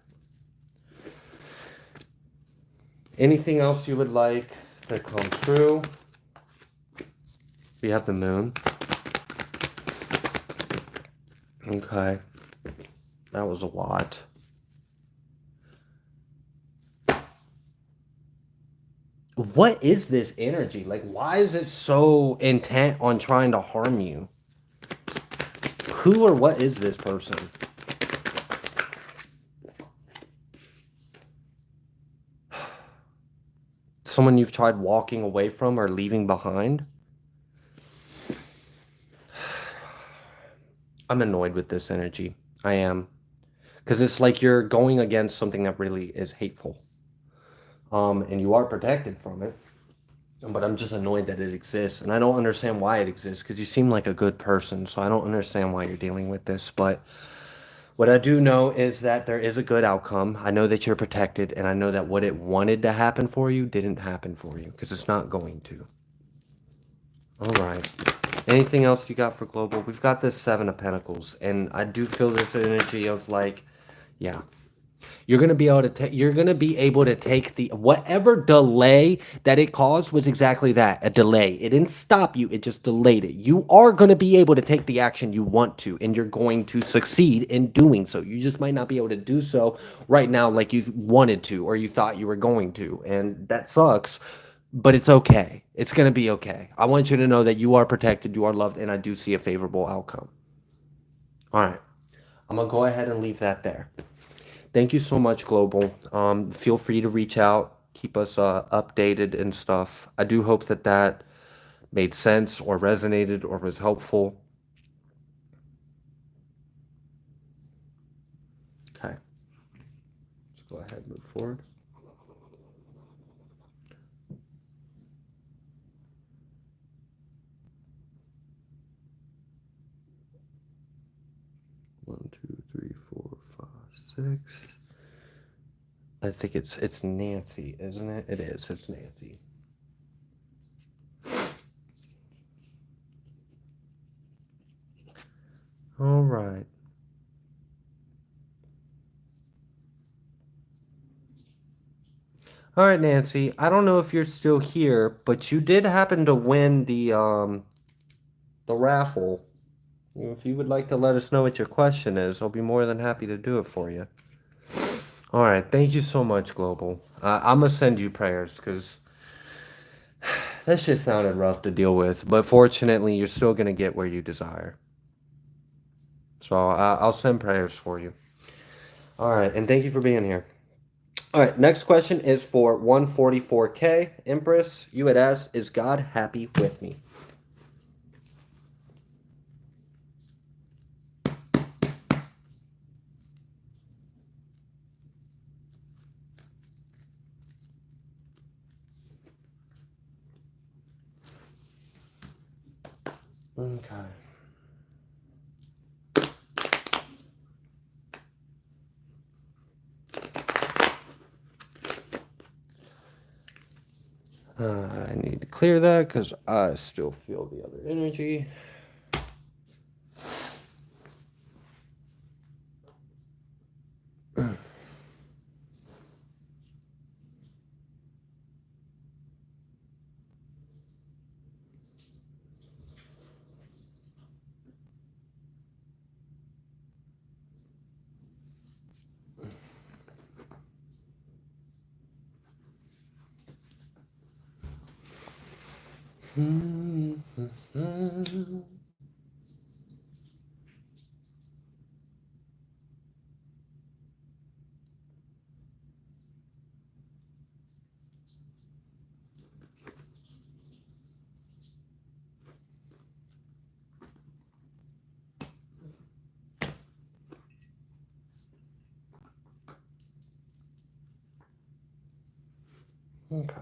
Anything else you would like to come through? We have the moon. Okay. That was a lot. What is this energy? Like, why is it so intent on trying to harm you? Who or what is this person? Someone you've tried walking away from or leaving behind? I'm annoyed with this energy. I am. Because it's like you're going against something that really is hateful. And you are protected from it. But I'm just annoyed that it exists. And I don't understand why it exists. Because you seem like a good person. So I don't understand why you're dealing with this. But what I do know is that there is a good outcome. I know that you're protected. And I know that what it wanted to happen for you didn't happen for you. Because it's not going to. All right. Anything else you got for global? We've got this 7 of Pentacles. And I do feel this energy of like, yeah. You're gonna be able to take. You're gonna be able to take the whatever delay that it caused was exactly that, a delay. It didn't stop you. It just delayed it. You are gonna be able to take the action you want to, and you're going to succeed in doing so. You just might not be able to do so right now like you wanted to or you thought you were going to, and that sucks. But it's okay. It's gonna be okay. I want you to know that you are protected, you are loved, and I do see a favorable outcome. All right, I'm gonna go ahead and leave that there. Thank you so much, Global. Feel free to reach out, keep us updated and stuff. I do hope that that made sense or resonated or was helpful. Okay. Let's go ahead and move forward. One, two, three, four, five, 6. I think it's Nancy, isn't it? It is. It's Nancy. All right. All right, Nancy. I don't know if you're still here, but you did happen to win the raffle. If you would like to let us know what your question is, I'll be more than happy to do it for you. All right. Thank you so much, Global. I'm going to send you prayers because that shit sounded rough to deal with. But fortunately, you're still going to get where you desire. So I'll send prayers for you. All right. And thank you for being here. All right. Next question is for 144K. Empress, you had asked, is God happy with me? Okay. I need to clear that because I still feel the other energy. Okay.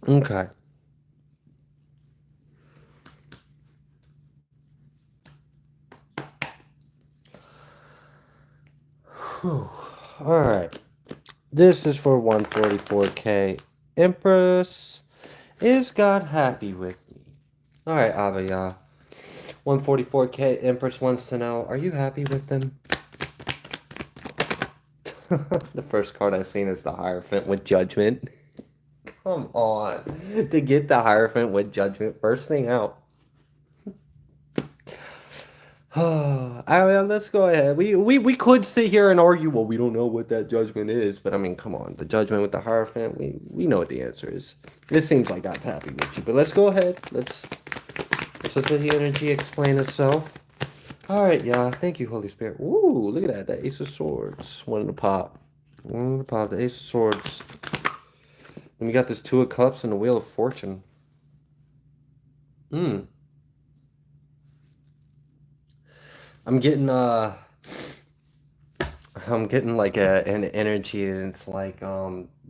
Okay. Whew. All right. This is for 144K. Empress, is God happy with me? All right, Abaya. 144K. Empress wants to know, are you happy with them? The first card I've seen is the Hierophant with Judgment. Come on. To get the Hierophant with Judgment, first thing out. Let's go ahead. We could sit here and argue, well, we don't know what that judgment is, but I mean, come on. The judgment with the Hierophant, we know what the answer is. It seems like God's happy with you, but let's go ahead. Let's let the energy explain itself. All right, yeah. Thank you, Holy Spirit. Ooh, look at that. The Ace of Swords. One in the pop. One in the pop. The Ace of Swords. And we got this Two of Cups and the Wheel of Fortune. I'm getting like an energy, and it's like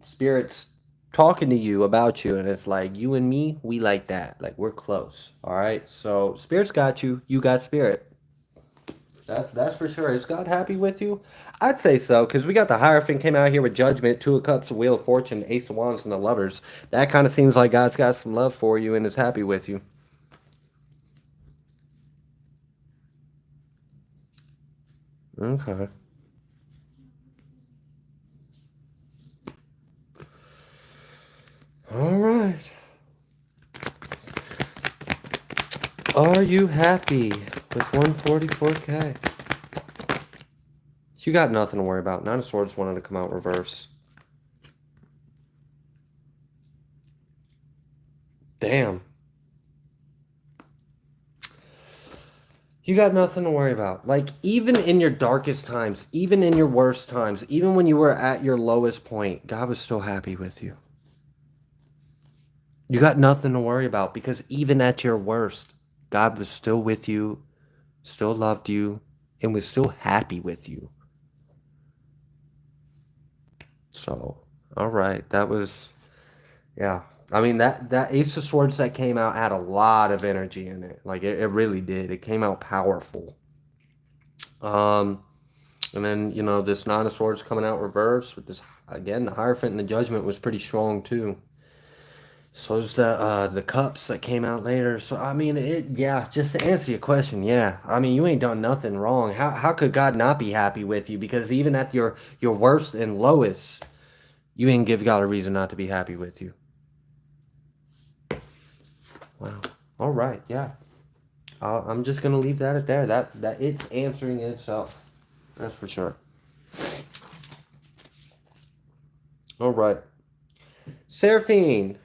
spirits talking to you about you, and it's like you and me, we like that. Like we're close. All right. So spirits got you, you got spirit. That's for sure. Is God happy with you? I'd say so, because we got the Hierophant came out here with Judgment, Two of Cups, Wheel of Fortune, Ace of Wands, and the Lovers. That kind of seems like God's got some love for you and is happy with you. Okay. All right. Are you happy with 144K? You got nothing to worry about. Nine of Swords wanted to come out reverse. Damn. You got nothing to worry about. Like, even in your darkest times, even in your worst times, even when you were at your lowest point, God was still happy with you. You got nothing to worry about, because even at your worst, God was still with you, still loved you, and was still happy with you. So, all right. That was, yeah. I mean, that Ace of Swords that came out had a lot of energy in it. Like, it really did. It came out powerful. Um, and then, this Nine of Swords coming out reverse with this, again, the Hierophant and the Judgment was pretty strong, too. So is the Cups that came out later. So, I mean, yeah, just to answer your question, yeah. I mean, you ain't done nothing wrong. How could God not be happy with you? Because even at your worst and lowest, you ain't give God a reason not to be happy with you. Wow. All right. Yeah. I'm just gonna leave that at there. That it's answering itself. That's for sure. All right. Saraphene,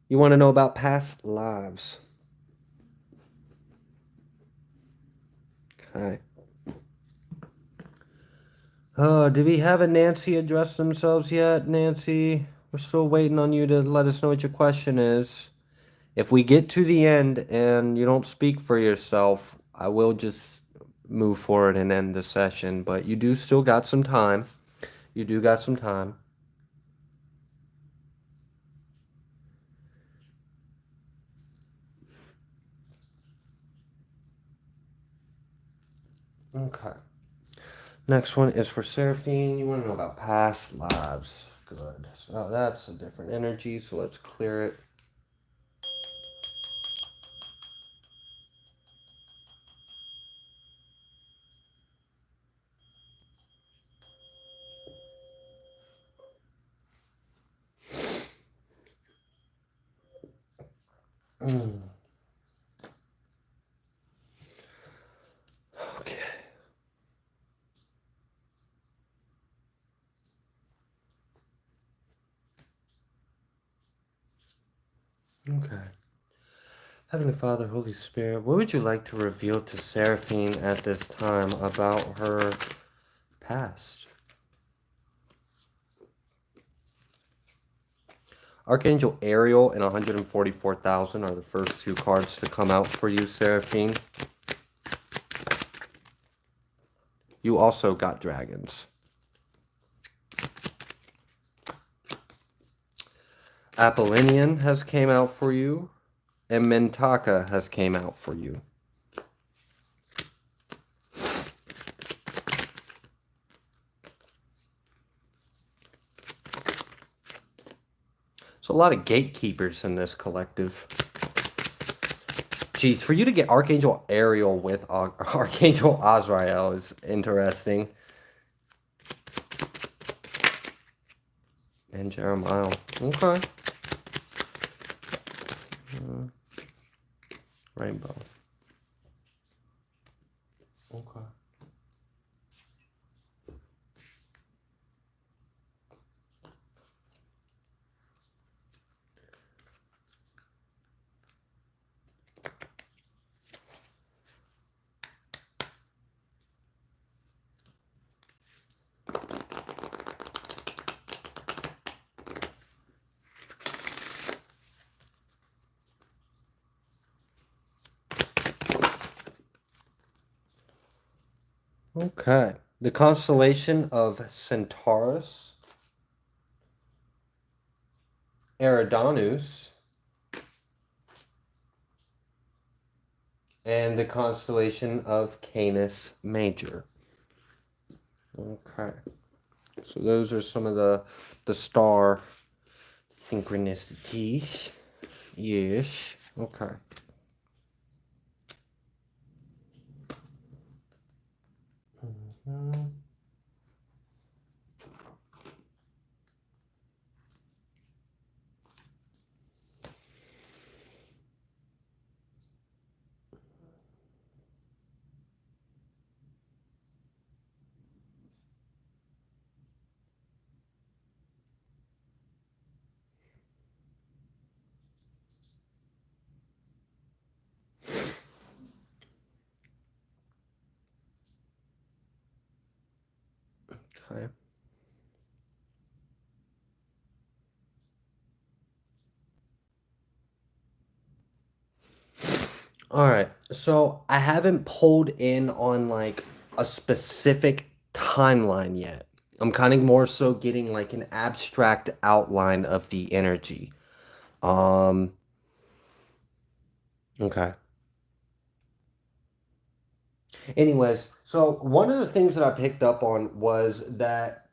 you want to know about past lives? Okay. Did we have a Nancy address themselves yet, Nancy? We're still waiting on you to let us know what your question is. If we get to the end and you don't speak for yourself, I will just move forward and end the session, but you do still got some time. You do got some time. Okay. Next one is for Saraphene. You want to know about past lives. Good. So that's a different energy, so let's clear it. Okay. Okay. Heavenly Father, Holy Spirit, what would you like to reveal to Saraphene at this time about her past? Archangel Ariel and 144,000 are the first two cards to come out for you, Seraphine. You also got dragons. Apollonian has came out for you, and Mentaka has came out for you. So a lot of gatekeepers in this collective. Geez, for you to get Archangel Ariel with Archangel Azrael is interesting. And Jeremiah. Okay. Rainbow. Okay. Okay. The constellation of Centaurus, Eridanus, and the constellation of Canis Major. Okay. So those are some of the star synchronicities. Yes. Okay. Mm-hmm. Okay. All right. So I haven't pulled in on like a specific timeline yet. I'm kind of more so getting like an abstract outline of the energy. Okay. Anyways, so one of the things that I picked up on was that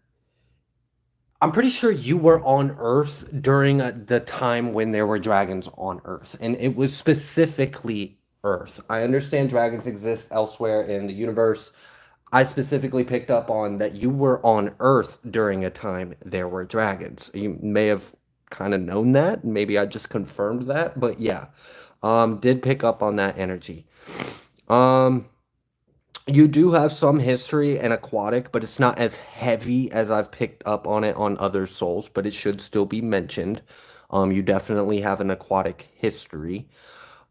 I'm pretty sure you were on Earth during the time when there were dragons on Earth, and it was specifically Earth. I understand dragons exist elsewhere in the universe. I specifically picked up on that you were on Earth during a time there were dragons. You may have kind of known that. Maybe I just confirmed that, but yeah, did pick up on that energy. You do have some history and aquatic, but it's not as heavy as I've picked up on it on other souls, but it should still be mentioned. You definitely have an aquatic history.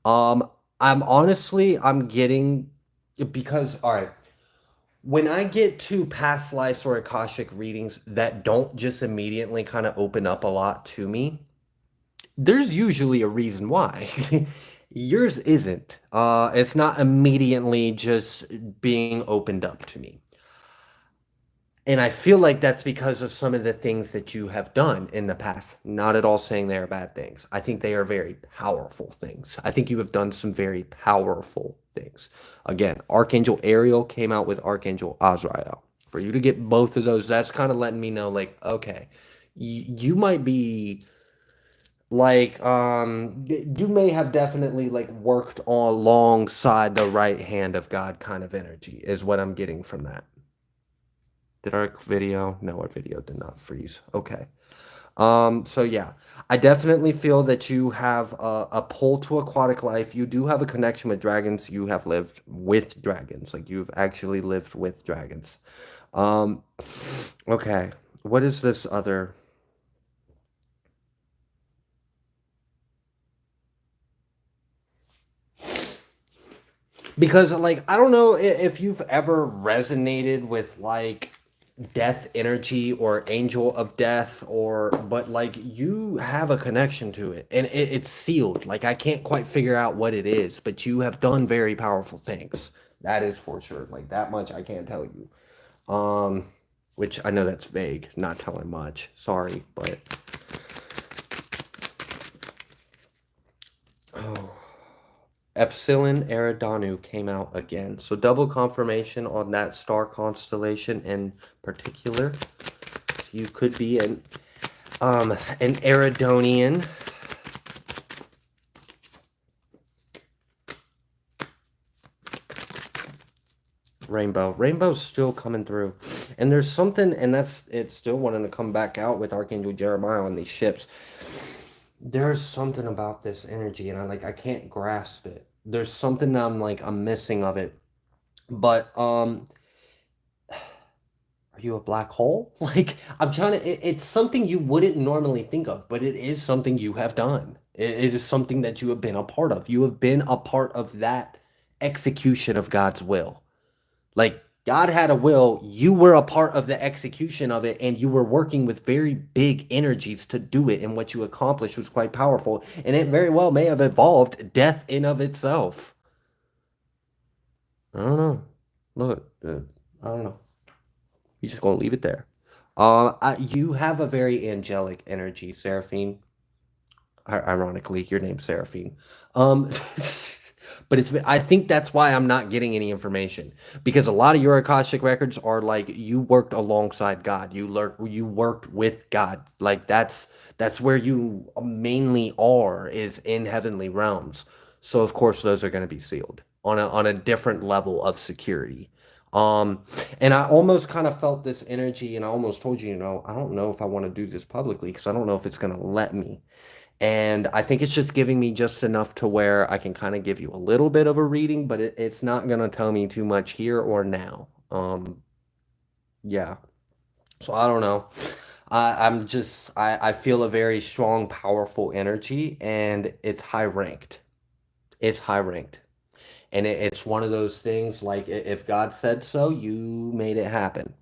Um, I'm getting because all right, when I get to past lives or Akashic readings that don't just immediately kind of open up a lot to me, there's usually a reason why. Yours isn't. It's not immediately just being opened up to me. And I feel like that's because of some of the things that you have done in the past. Not at all saying they are bad things. I think they are very powerful things. I think you have done some very powerful things. Again, Archangel Ariel came out with Archangel Azrael. For you to get both of those, that's kind of letting me know, like, okay, you might be like, you may have definitely like worked alongside the right hand of God kind of energy, is what I'm getting from that. Did our video? No, our video did not freeze. Okay. So yeah, I definitely feel that you have a pull to aquatic life. You do have a connection with dragons. You have lived with dragons. Like you've actually lived with dragons. Um, okay. What is this other? Because like I don't know if you've ever resonated with like death energy or angel of death, or but like you have a connection to it and it's sealed. Like I can't quite figure out what it is, but you have done very powerful things. That is for sure. Like that much I can't tell you. Um which I know that's vague, not telling much. Sorry, but oh. Epsilon Eridanu came out again. So double confirmation on that star constellation in particular. You could be an Eridonian. Rainbow. Rainbow's still coming through. And there's something, and that's it's still wanting to come back out with Archangel Jeremiah on these ships. There's something about this energy, and I can't grasp it. There's something that I'm missing of it. But are you a black hole? Like I'm trying to it's something you wouldn't normally think of, but it is something you have done. It is something that you have been a part of. You have been a part of that execution of God's will. Like God had a will, you were a part of the execution of it, and you were working with very big energies to do it, and what you accomplished was quite powerful, and it very well may have evolved death in of itself. I don't know. Look, I don't know. You just gonna leave it there. You have a very angelic energy, Seraphine. Ironically, your name's Seraphine. Um, but I think that's why I'm not getting any information, because a lot of your Akashic records are like you worked alongside God. You worked with God. Like that's where you mainly are, is in heavenly realms. So of course those are going to be sealed on a different level of security. Um, and I almost kind of felt this energy, and I almost told you, I don't know if I want to do this publicly because I don't know if it's going to let me. And I think it's just giving me just enough to where I can kind of give you a little bit of a reading, but it's not going to tell me too much here or now. Yeah. So I don't know. I feel a very strong, powerful energy, and it's high ranked. It's high ranked. And it's one of those things like if God said so, you made it happen.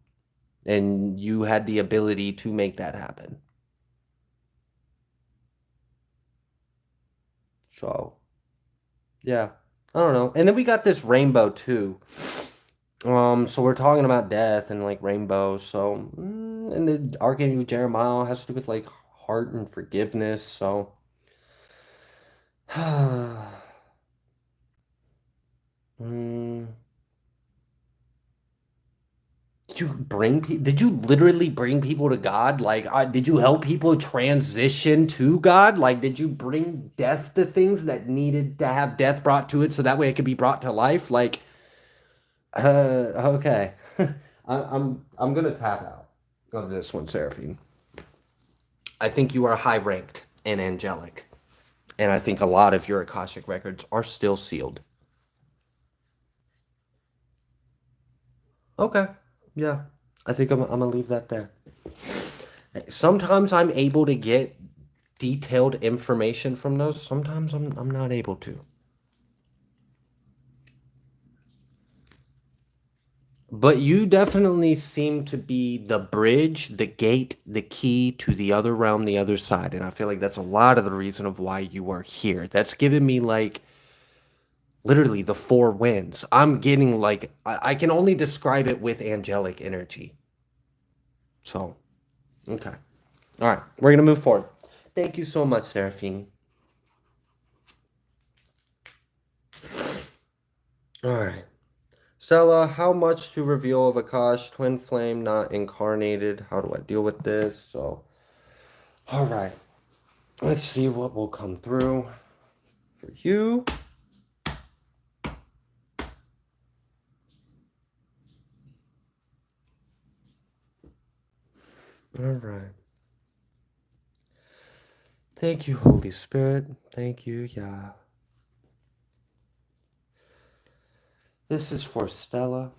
And you had the ability to make that happen. So, yeah. I don't know. And then we got this rainbow too. So we're talking about death and like rainbows. So, and the Archangel Jeremiah has to do with like heart and forgiveness. So, mm, did you literally bring people to God? Like, did you help people transition to God? Like, did you bring death to things that needed to have death brought to it so that way it could be brought to life? Like, okay. I'm gonna tap out of this one, Seraphine. I think you are high ranked and angelic, and I think a lot of your Akashic records are still sealed. Okay, yeah, I think I'm gonna leave that there. Sometimes I'm able to get detailed information from those. Sometimes I'm not able to. But you definitely seem to be the bridge, the gate, the key to the other realm, the other side. And I feel like that's a lot of the reason of why you are here. That's given me like Literally the four winds. I'm getting like, I can only describe it with angelic energy. So, okay. All right, we're going to move forward. Thank you so much, Seraphine. All right. Stella, how much to reveal of Akash, twin flame, not incarnated? How do I deal with this? So, all right. Let's see what will come through for you. All right. Thank you, Holy Spirit. Thank you, Yah. This is for Stella.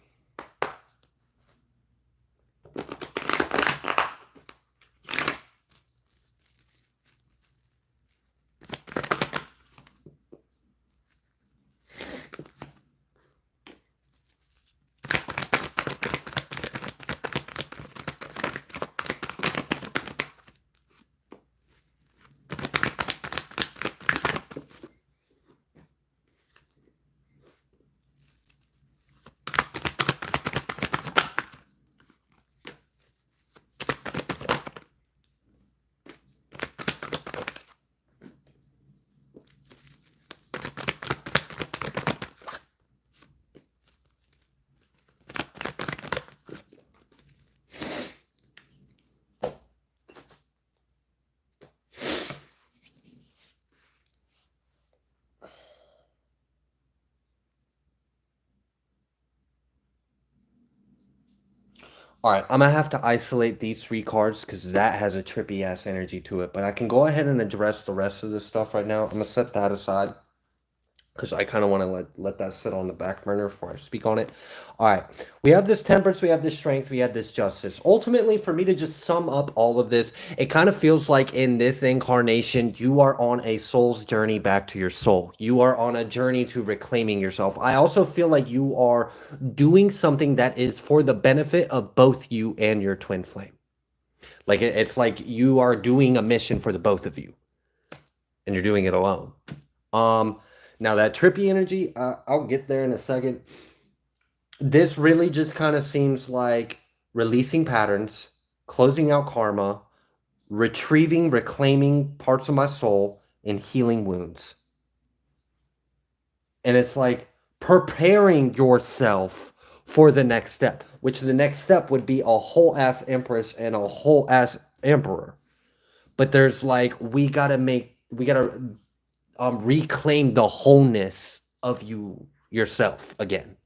All right, I'm gonna have to isolate these three cards because that has a trippy ass energy to it. But I can go ahead and address the rest of this stuff right now. I'm gonna set that aside because I kind of want to let that sit on the back burner before I speak on it. All right, we have this temperance, we have this strength, we have this justice. Ultimately, for me to just sum up all of this, it kind of feels like in this incarnation, you are on a soul's journey back to your soul. You are on a journey to reclaiming yourself. I also feel like you are doing something that is for the benefit of both you and your twin flame. Like it's like you are doing a mission for the both of you, and you're doing it alone. Now that trippy energy, I'll get there in a second. This really just kind of seems like releasing patterns, closing out karma, retrieving, reclaiming parts of my soul, and healing wounds. And it's like preparing yourself for the next step, which the next step would be a whole ass empress and a whole ass emperor. But there's like, we gotta reclaim the wholeness of yourself again.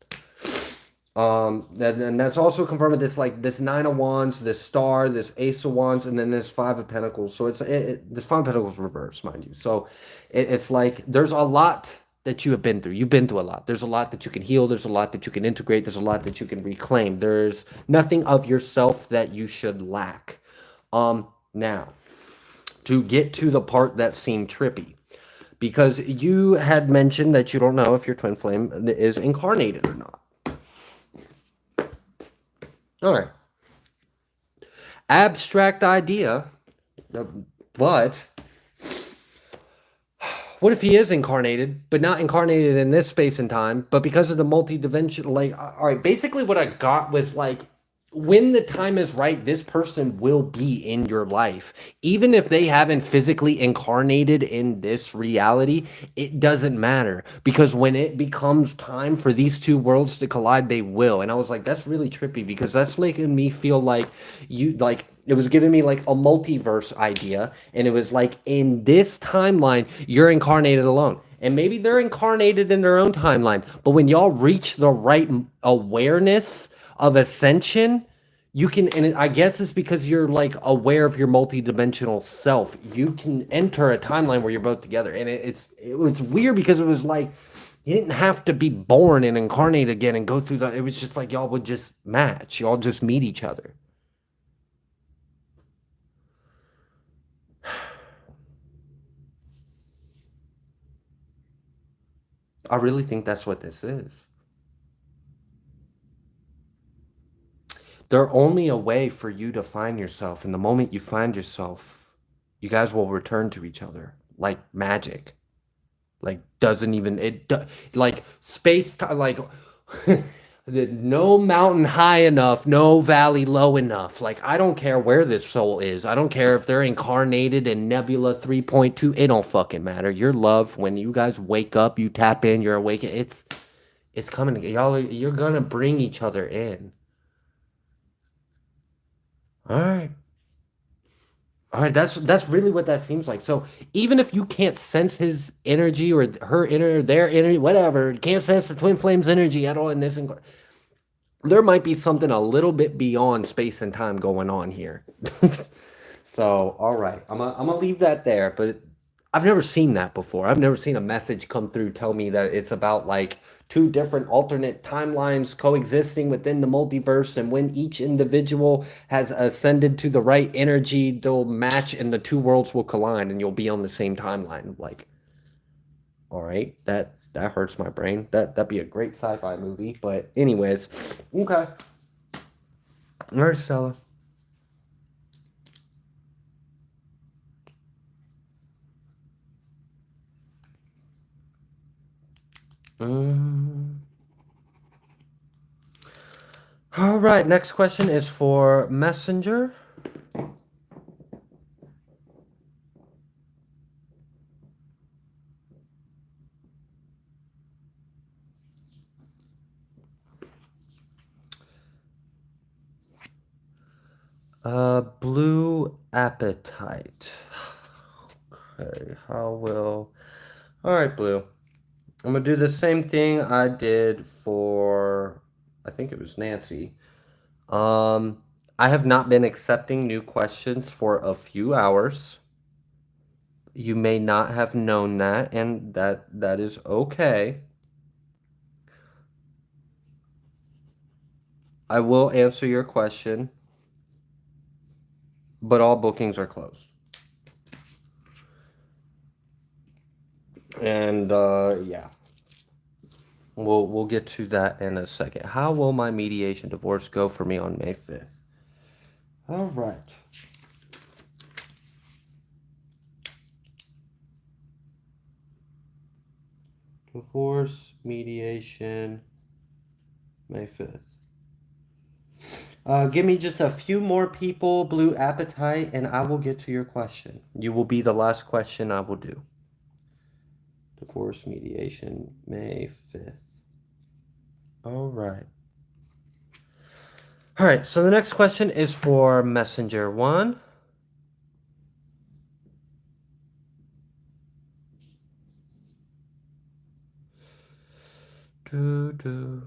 And that's also confirmed with this, like this Nine of Wands, this Star, this Ace of Wands, and then this Five of Pentacles. So this Five of Pentacles reverse, mind you. So it's like there's a lot that you have been through. You've been through a lot. There's a lot that you can heal. There's a lot that you can integrate. There's a lot that you can reclaim. There's nothing of yourself that you should lack. Now, to get to the part that seemed trippy, because you had mentioned that you don't know if your twin flame is incarnated or not. All right. Abstract idea, but what if he is incarnated, but not incarnated in this space and time, but because of the multi-dimensional, like, all right, basically what I got was like, when the time is right, this person will be in your life. Even if they haven't physically incarnated in this reality, it doesn't matter. Because when it becomes time for these two worlds to collide, they will. And I was like, that's really trippy because that's making me feel like it was giving me like a multiverse idea. And it was like, in this timeline, you're incarnated alone. And maybe they're incarnated in their own timeline. But when y'all reach the right awareness of ascension, you can, and I guess it's because you're like aware of your multidimensional self, you can enter a timeline where you're both together. And it was weird because it was like you didn't have to be born and incarnate again and go through it was just like y'all would just match, y'all just meet each other. I really think that's what this is. They're only a way for you to find yourself. And the moment you find yourself, you guys will return to each other like magic. Like, doesn't even, like, space time, like, no mountain high enough, no valley low enough. Like, I don't care where this soul is. I don't care if they're incarnated in Nebula 3.2. It don't fucking matter. Your love, when you guys wake up, you tap in, you're awake. It's coming. Y'all, you're gonna bring each other in. All right. All right, that's really what that seems like. So even if you can't sense his energy or her inner, their energy, whatever, you can't sense the twin flames energy at all in this, there might be something a little bit beyond space and time going on here. So, all right, I'm gonna leave that there. But I've never seen that before. I've never seen a message come through tell me that it's about like two different alternate timelines coexisting within the multiverse, and when each individual has ascended to the right energy, they'll match, and the two worlds will collide, and you'll be on the same timeline. Like, all right, that hurts my brain. That'd be a great sci-fi movie. But anyways, okay. All right, Stella. All right, next question is for Messenger. Blue appetite. Okay, how will... All right, Blue. I'm gonna do the same thing I did for, I think it was Nancy. I have not been accepting new questions for a few hours. You may not have known that, and that is okay. I will answer your question, but all bookings are closed. And yeah. We'll get to that in a second. How will my mediation divorce go for me on May 5th? All right. Divorce, mediation, May 5th. Give me just a few more people, Blue Appetite, and I will get to your question. You will be the last question I will do. Divorce, mediation, May 5th. All right. All right, so the next question is for Messenger 1. Do.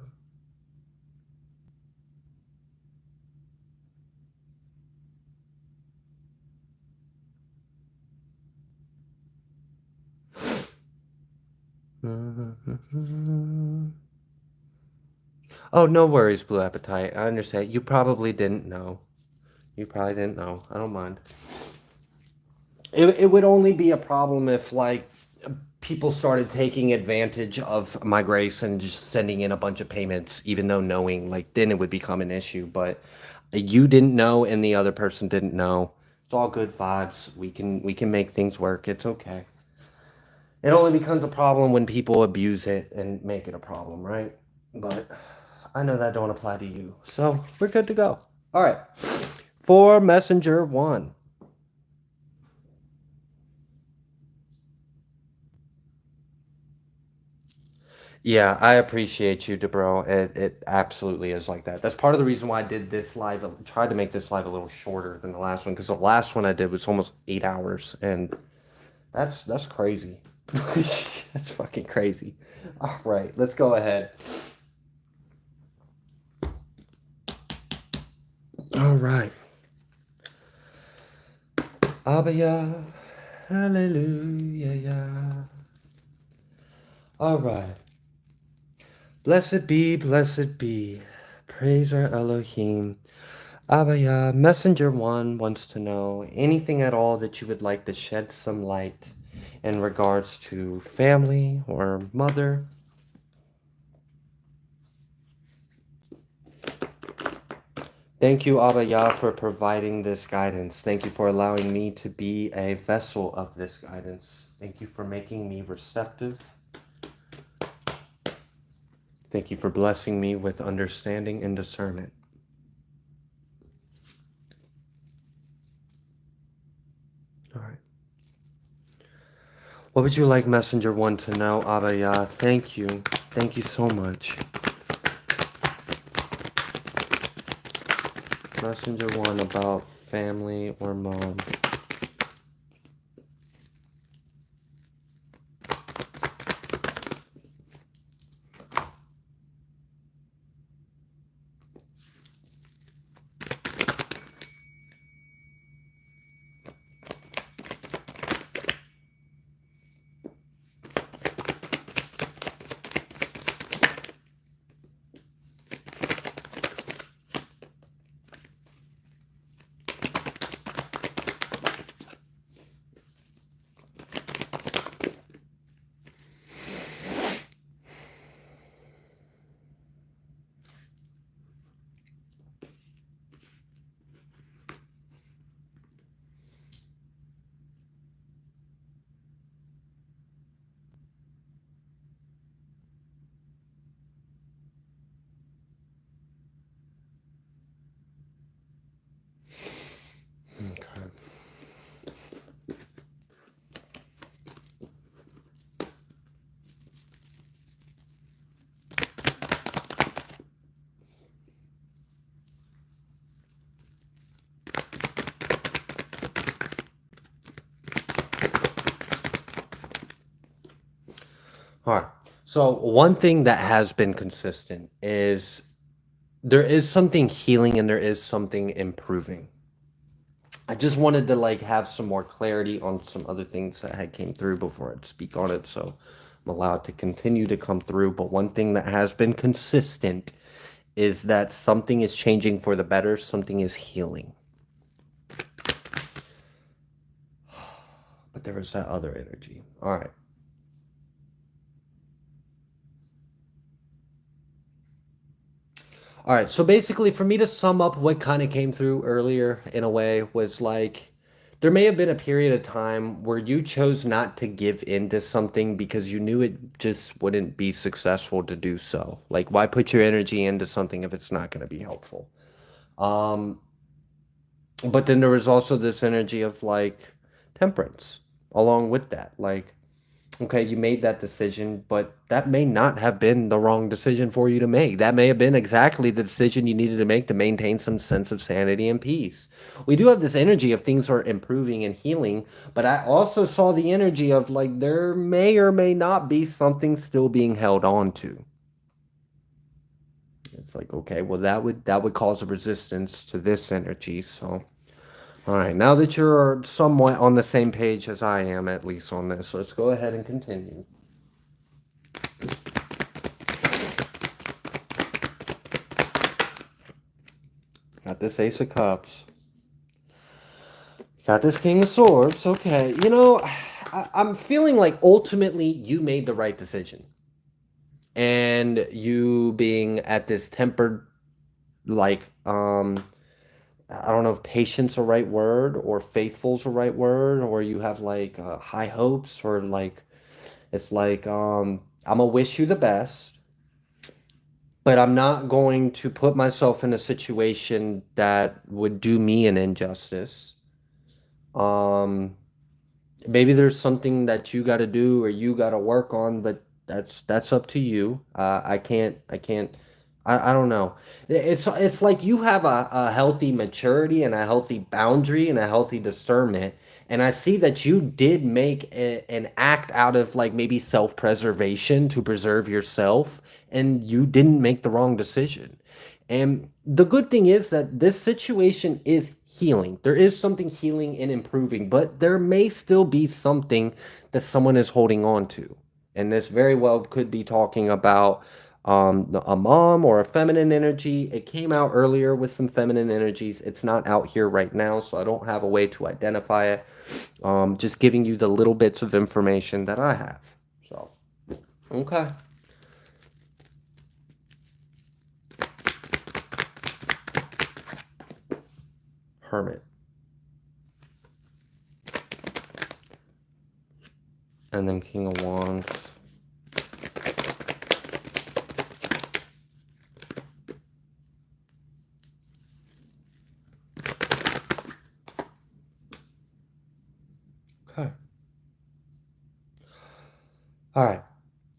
Oh, no worries, Blue Appetite. I understand. You probably didn't know. You probably didn't know. I don't mind. It would only be a problem if, like, people started taking advantage of my grace and just sending in a bunch of payments, even though knowing, like, then it would become an issue. But you didn't know and the other person didn't know. It's all good vibes. We can make things work. It's okay. It only becomes a problem when people abuse it and make it a problem, right? But I know that don't apply to you. So we're good to go. All right. For Messenger 1. Yeah, I appreciate you, DeBro. It absolutely is like that. That's part of the reason why I did this live. I tried to make this live a little shorter than the last one, because the last one I did was almost 8 hours, and that's crazy. That's fucking crazy. All right, let's go ahead. All right. Abaya, hallelujah, yeah. All right. Blessed be. Praise our Elohim. Abaya, Messenger 1 wants to know anything at all that you would like to shed some light in regards to family or mother. Thank you, Abaya, for providing this guidance. Thank you for allowing me to be a vessel of this guidance. Thank you for making me receptive. Thank you for blessing me with understanding and discernment. All right. What would you like Messenger 1 to know, Abaya? Thank you. Thank you so much. Messenger 1 about family or mom. Okay. All right. So one thing that has been consistent is there is something healing and there is something improving. I just wanted to like have some more clarity on some other things that had came through before I'd speak on it. So I'm allowed to continue to come through. But one thing that has been consistent is that something is changing for the better, something is healing. But there was that other energy. All right. All right, so basically, for me to sum up what kind of came through earlier in a way was like there may have been a period of time where you chose not to give in to something because you knew it just wouldn't be successful to do so. Like, why put your energy into something if it's not going to be helpful? Um, but then there was also this energy of like temperance along with that. Like, okay, you made that decision, but that may not have been the wrong decision for you to make. That may have been exactly the decision you needed to make to maintain some sense of sanity and peace. We do have this energy of things are improving and healing, but I also saw the energy of like there may or may not be something still being held on to. It's like, okay, well that would cause a resistance to this energy. So, all right, now that you're somewhat on the same page as I am, at least on this, let's go ahead and continue. Got this Ace of Cups. Got this King of Swords. Okay. You know, I'm feeling like ultimately you made the right decision. And you being at this tempered, like, I don't know if patience a right word or faithful's a right word, or you have like high hopes, or like, it's like, I'm gonna wish you the best, but I'm not going to put myself in a situation that would do me an injustice. Um, Maybe there's something that you got to do or you got to work on, but that's up to you. I don't know. It's like you have a healthy maturity and a healthy boundary and a healthy discernment. And I see that you did make an act out of like maybe self-preservation to preserve yourself, and you didn't make the wrong decision. And the good thing is that this situation is healing. There is something healing and improving, but there may still be something that someone is holding on to. And this very well could be talking about a mom or a feminine energy. It came out earlier with some feminine energies. It's not out here right now, so I don't have a way to identify it. Just giving you the little bits of information that I have. So, okay. Hermit. And then King of Wands. Okay. All right.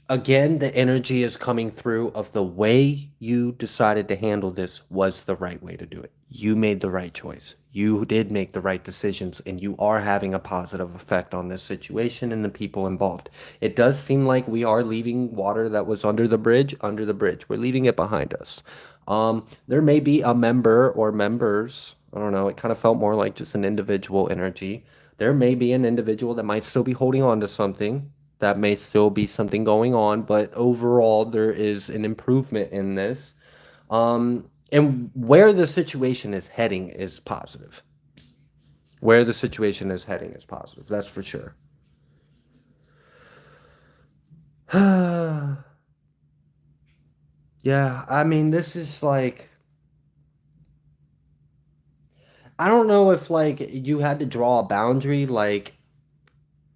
Again, the energy is coming through of the way you decided to handle this was the right way to do it. You made the right choice. You did make the right decisions, and you are having a positive effect on this situation and the people involved. It does seem like we are leaving water that was under the bridge, under the bridge. We're leaving it behind us. There may be a member or members. I don't know. It kind of felt more like just an individual energy. There may be an individual that might still be holding on to something, that may still be something going on, but overall there is an improvement in this. And where the situation is heading is positive. Where the situation is heading is positive. That's for sure. Yeah, I mean, this is like, I don't know if like you had to draw a boundary, like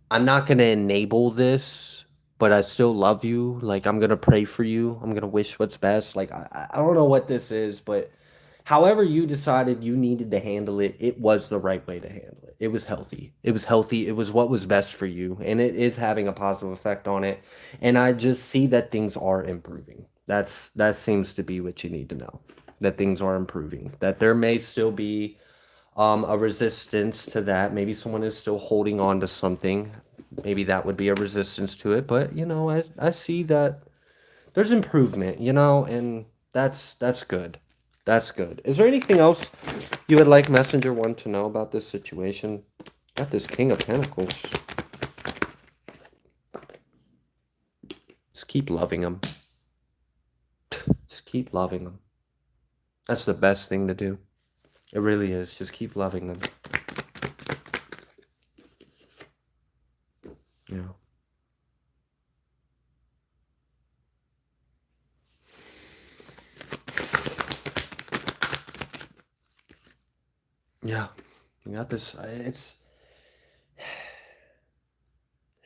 I'm not going to enable this, but I still love you. Like, I'm going to pray for you. I'm going to wish what's best. Like, I don't know what this is, but however you decided you needed to handle it, it was the right way to handle it. It was healthy. It was healthy. It was what was best for you. And it is having a positive effect on it. And I just see that things are improving. That seems to be what you need to know. That things are improving. That there may still be a resistance to that. Maybe someone is still holding on to something. Maybe that would be a resistance to it. But I see that there's improvement, and that's good. That's good. Is there anything else you would like Messenger One to know about this situation? Got this King of Pentacles. Just keep loving him. Just keep loving him. That's the best thing to do. It really is. Just keep loving them. Yeah. Yeah. You got this. It's a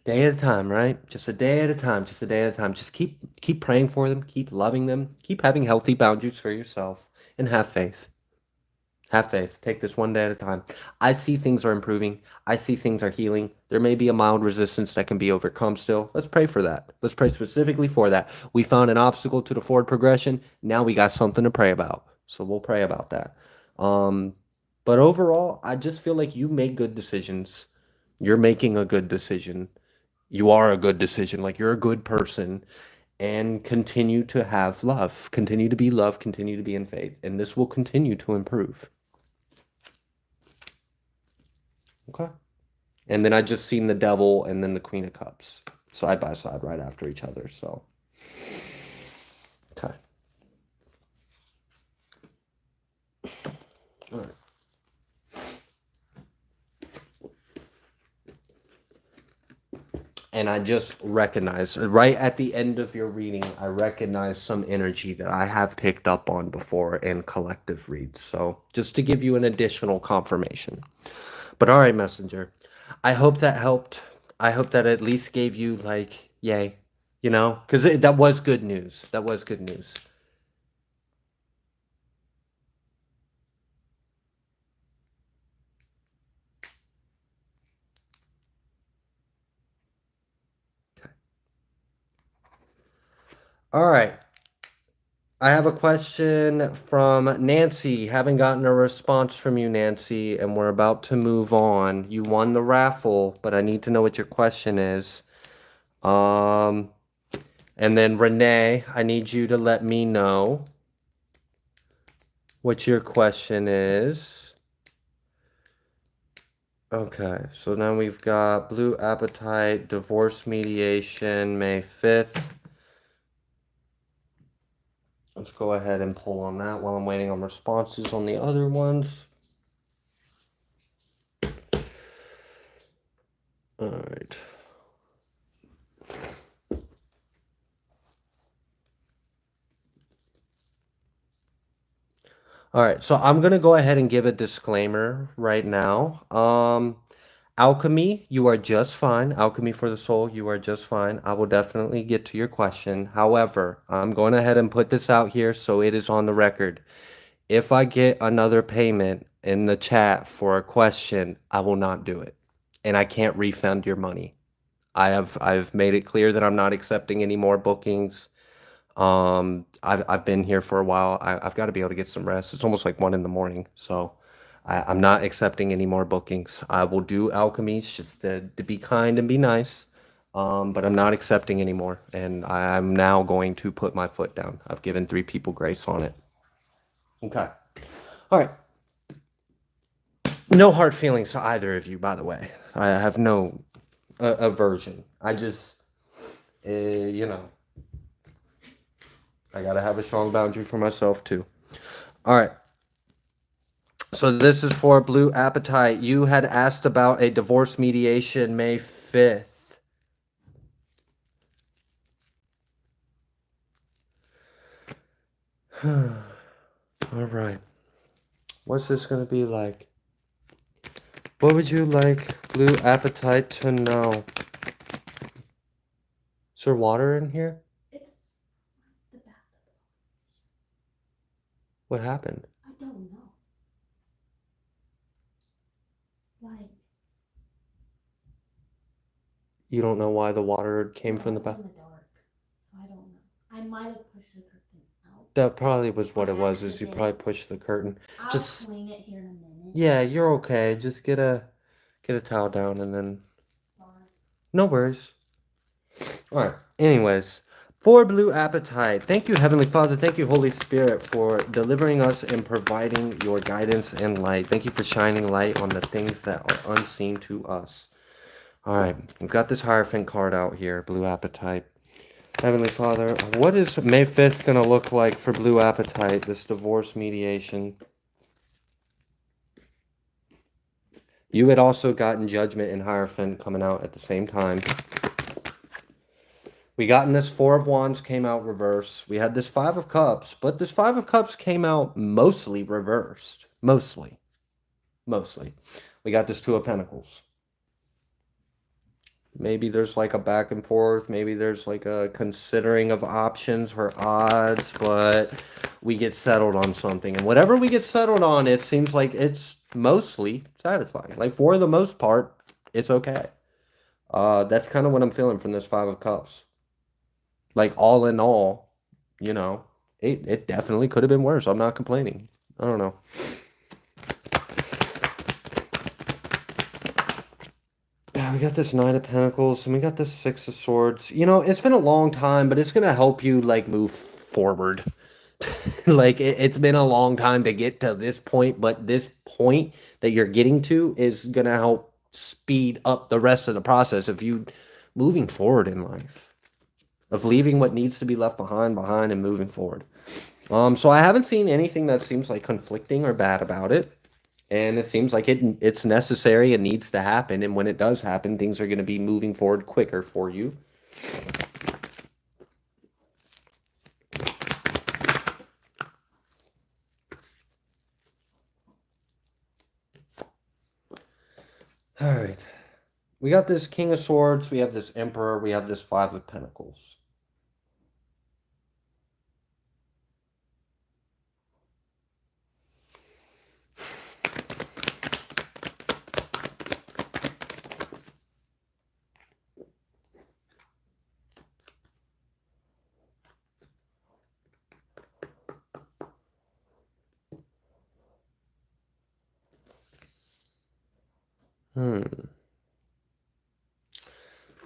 day at a time, right? Just a day at a time. Just a day at a time. Just keep praying for them. Keep loving them. Keep having healthy boundaries for yourself, and have faith. Have faith. Take this one day at a time. I see things are improving. I see things are healing. There may be a mild resistance that can be overcome still. Let's pray for that. Let's pray specifically for that. We found an obstacle to the forward progression. Now we got something to pray about. So we'll pray about that. Um, but overall, I just feel like you make good decisions. You're making a good decision. You are a good decision. Like, you're a good person, and continue to have love. Continue to be love. Continue to be in faith. And this will continue to improve. Okay. And then I just seen the devil and then the Queen of Cups side by side right after each other. So, okay. All right. And I just recognize right at the end of your reading, I recognize some energy that I have picked up on before in collective reads. So, just to give you an additional confirmation. But all right, Messenger. I hope that helped. I hope that at least gave you like, yay, because that was good news. That was good news. Okay. All right. I have a question from Nancy. Haven't gotten a response from you, Nancy, and we're about to move on. You won the raffle, but I need to know what your question is. And then Renee, I need you to let me know what your question is. Okay, so now we've got Blue Appetite, Divorce Mediation, May 5th. Let's go ahead and pull on that while I'm waiting on responses on the other ones. All right. All right, so I'm going to go ahead and give a disclaimer right now. Alchemy, you are just fine. Alchemy for the soul, you are just fine. I will definitely get to your question. However, I'm going ahead and put this out here so it is on the record. If I get another payment in the chat for a question, I will not do it. And I can't refund your money. I've made it clear that I'm not accepting any more bookings. I've been here for a while. I've got to be able to get some rest. It's almost like 1 in the morning, so I'm not accepting any more bookings. I will do alchemies just to be kind and be nice, but I'm not accepting anymore. And I'm now going to put my foot down. I've given 3 people grace on it. Okay. All right. No hard feelings to either of you, by the way. I have no aversion. I just, you know, I gotta have a strong boundary for myself too. All right. So this is for Blue Appetite. You had asked about a divorce mediation May 5th. All right. What's this gonna be like? What would you like Blue Appetite to know? Is there water in here? It's the bathtub. What happened? I don't know. Like, You don't know why the water came from the bath? in the dark, so I don't know. I might have pushed the curtain out. That probably was what it was, is you probably pushed the curtain. I'll Just clean it here in a minute. yeah, you're okay. Just get a towel down and then no worries. All right. Anyways, for Blue Appetite, thank you, Heavenly Father. Thank you, Holy Spirit, for delivering us and providing your guidance and light. Thank you for shining light on the things that are unseen to us. All right. We've got this Hierophant card out here, Blue Appetite. Heavenly Father, what is May 5th going to look like for Blue Appetite, this divorce mediation? You had also gotten Judgment and Hierophant coming out at the same time. We got in this 4 of Wands came out reverse. We had this 5 of Cups, but this 5 of Cups came out mostly reversed. Mostly. We got this 2 of Pentacles. Maybe there's like a back and forth. Maybe there's like a considering of options or odds, but we get settled on something. And whatever we get settled on, it seems like it's mostly satisfying. Like for the most part, it's okay. That's kind of what I'm feeling from this 5 of Cups. Like all in all, you know, it definitely could have been worse. I'm not complaining. I don't know. Yeah, we got this 9 of Pentacles and we got this 6 of Swords. You know, it's been a long time, but it's going to help you like move forward. Like it's been a long time to get to this point, but this point that you're getting to is going to help speed up the rest of the process of you moving forward in life, of leaving what needs to be left behind and moving forward. So I haven't seen anything that seems like conflicting or bad about it. And it seems like it's necessary and needs to happen. And when it does happen, things are going to be moving forward quicker for you. All right. We got this King of Swords. We have this Emperor. We have this 5 of Pentacles.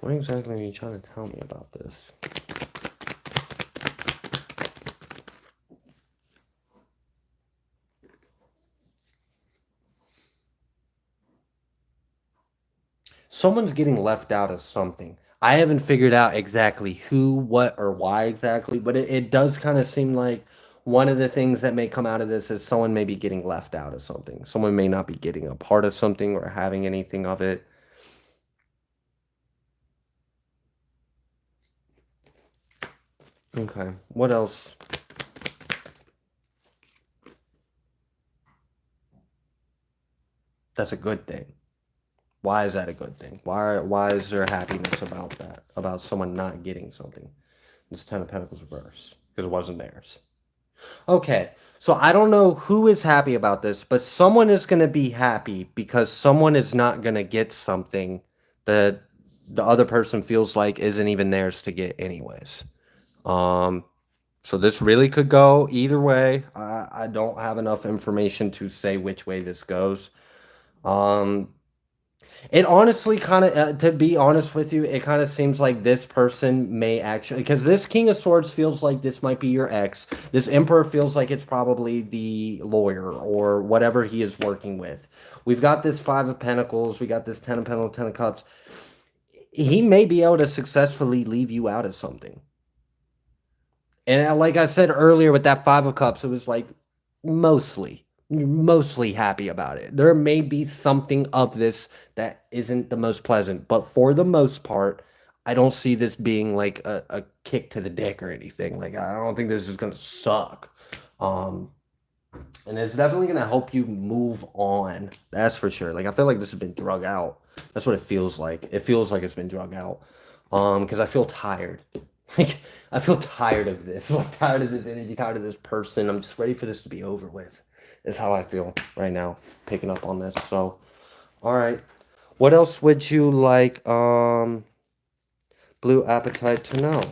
What exactly are you trying to tell me about this? Someone's getting left out of something. I haven't figured out exactly who, what, or why exactly, but it does kind of seem like one of the things that may come out of this is someone may be getting left out of something. Someone may not be getting a part of something or having anything of it. Okay, what else? That's a good thing. Why is that a good thing? Why is there happiness about that? About someone not getting something? It's Ten of Pentacles reverse because it wasn't theirs. Okay, so I don't know who is happy about this, but someone is going to be happy because someone is not going to get something that the other person feels like isn't even theirs to get anyways. So this really could go either way. I don't have enough information to say which way this goes. It honestly kind of, to be honest with you, it kind of seems like this person may actually, because this King of Swords feels like this might be your ex. This Emperor feels like it's probably the lawyer or whatever he is working with. We've got this Five of Pentacles. We got this Ten of Pentacles, Ten of Cups. He may be able to successfully leave you out of something. And like I said earlier with that Five of Cups, it was like mostly happy about it. There may be something of this that isn't the most pleasant, but for the most part, I don't see this being like a kick to the dick or anything. Like, I don't think this is gonna suck. And it's definitely gonna help you move on. That's for sure. Like, I feel like this has been drug out. That's what it feels like. It feels like it's been drug out. Because I feel tired. Like, I feel tired of this. I'm tired of this energy, tired of this person. I'm just ready for this to be over with. Is how I feel right now, picking up on this. So, all right. What else would you like Blue Appetite to know?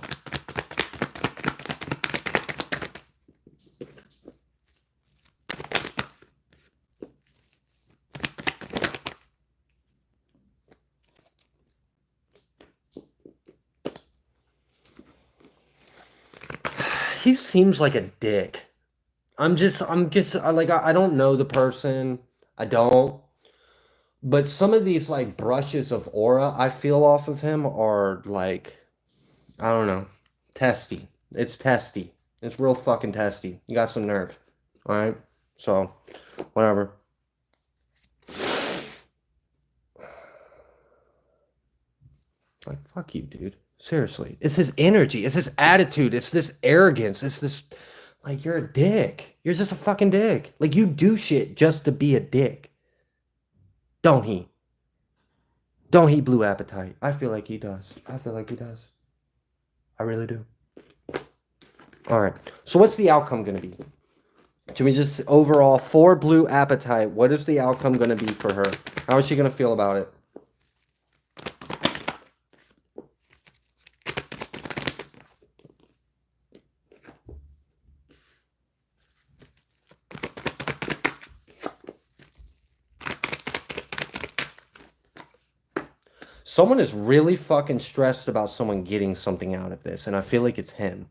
He seems like a dick. I'm just like, I don't know the person. I don't. But some of these like brushes of aura I feel off of him are like, I don't know, testy. It's testy. It's real fucking testy. You got some nerve. All right? So, whatever. Like, fuck you, dude. Seriously. It's his energy. It's his attitude. It's this arrogance. It's this, like, you're a dick. You're just a fucking dick. Like, you do shit just to be a dick. Don't he? Don't he, Blue Appetite? I feel like he does. I feel like he does. I really do. All right. So what's the outcome going to be? Can we just overall, for Blue Appetite, what is the outcome going to be for her? How is she going to feel about it? Someone is really fucking stressed about someone getting something out of this, and I feel like it's him.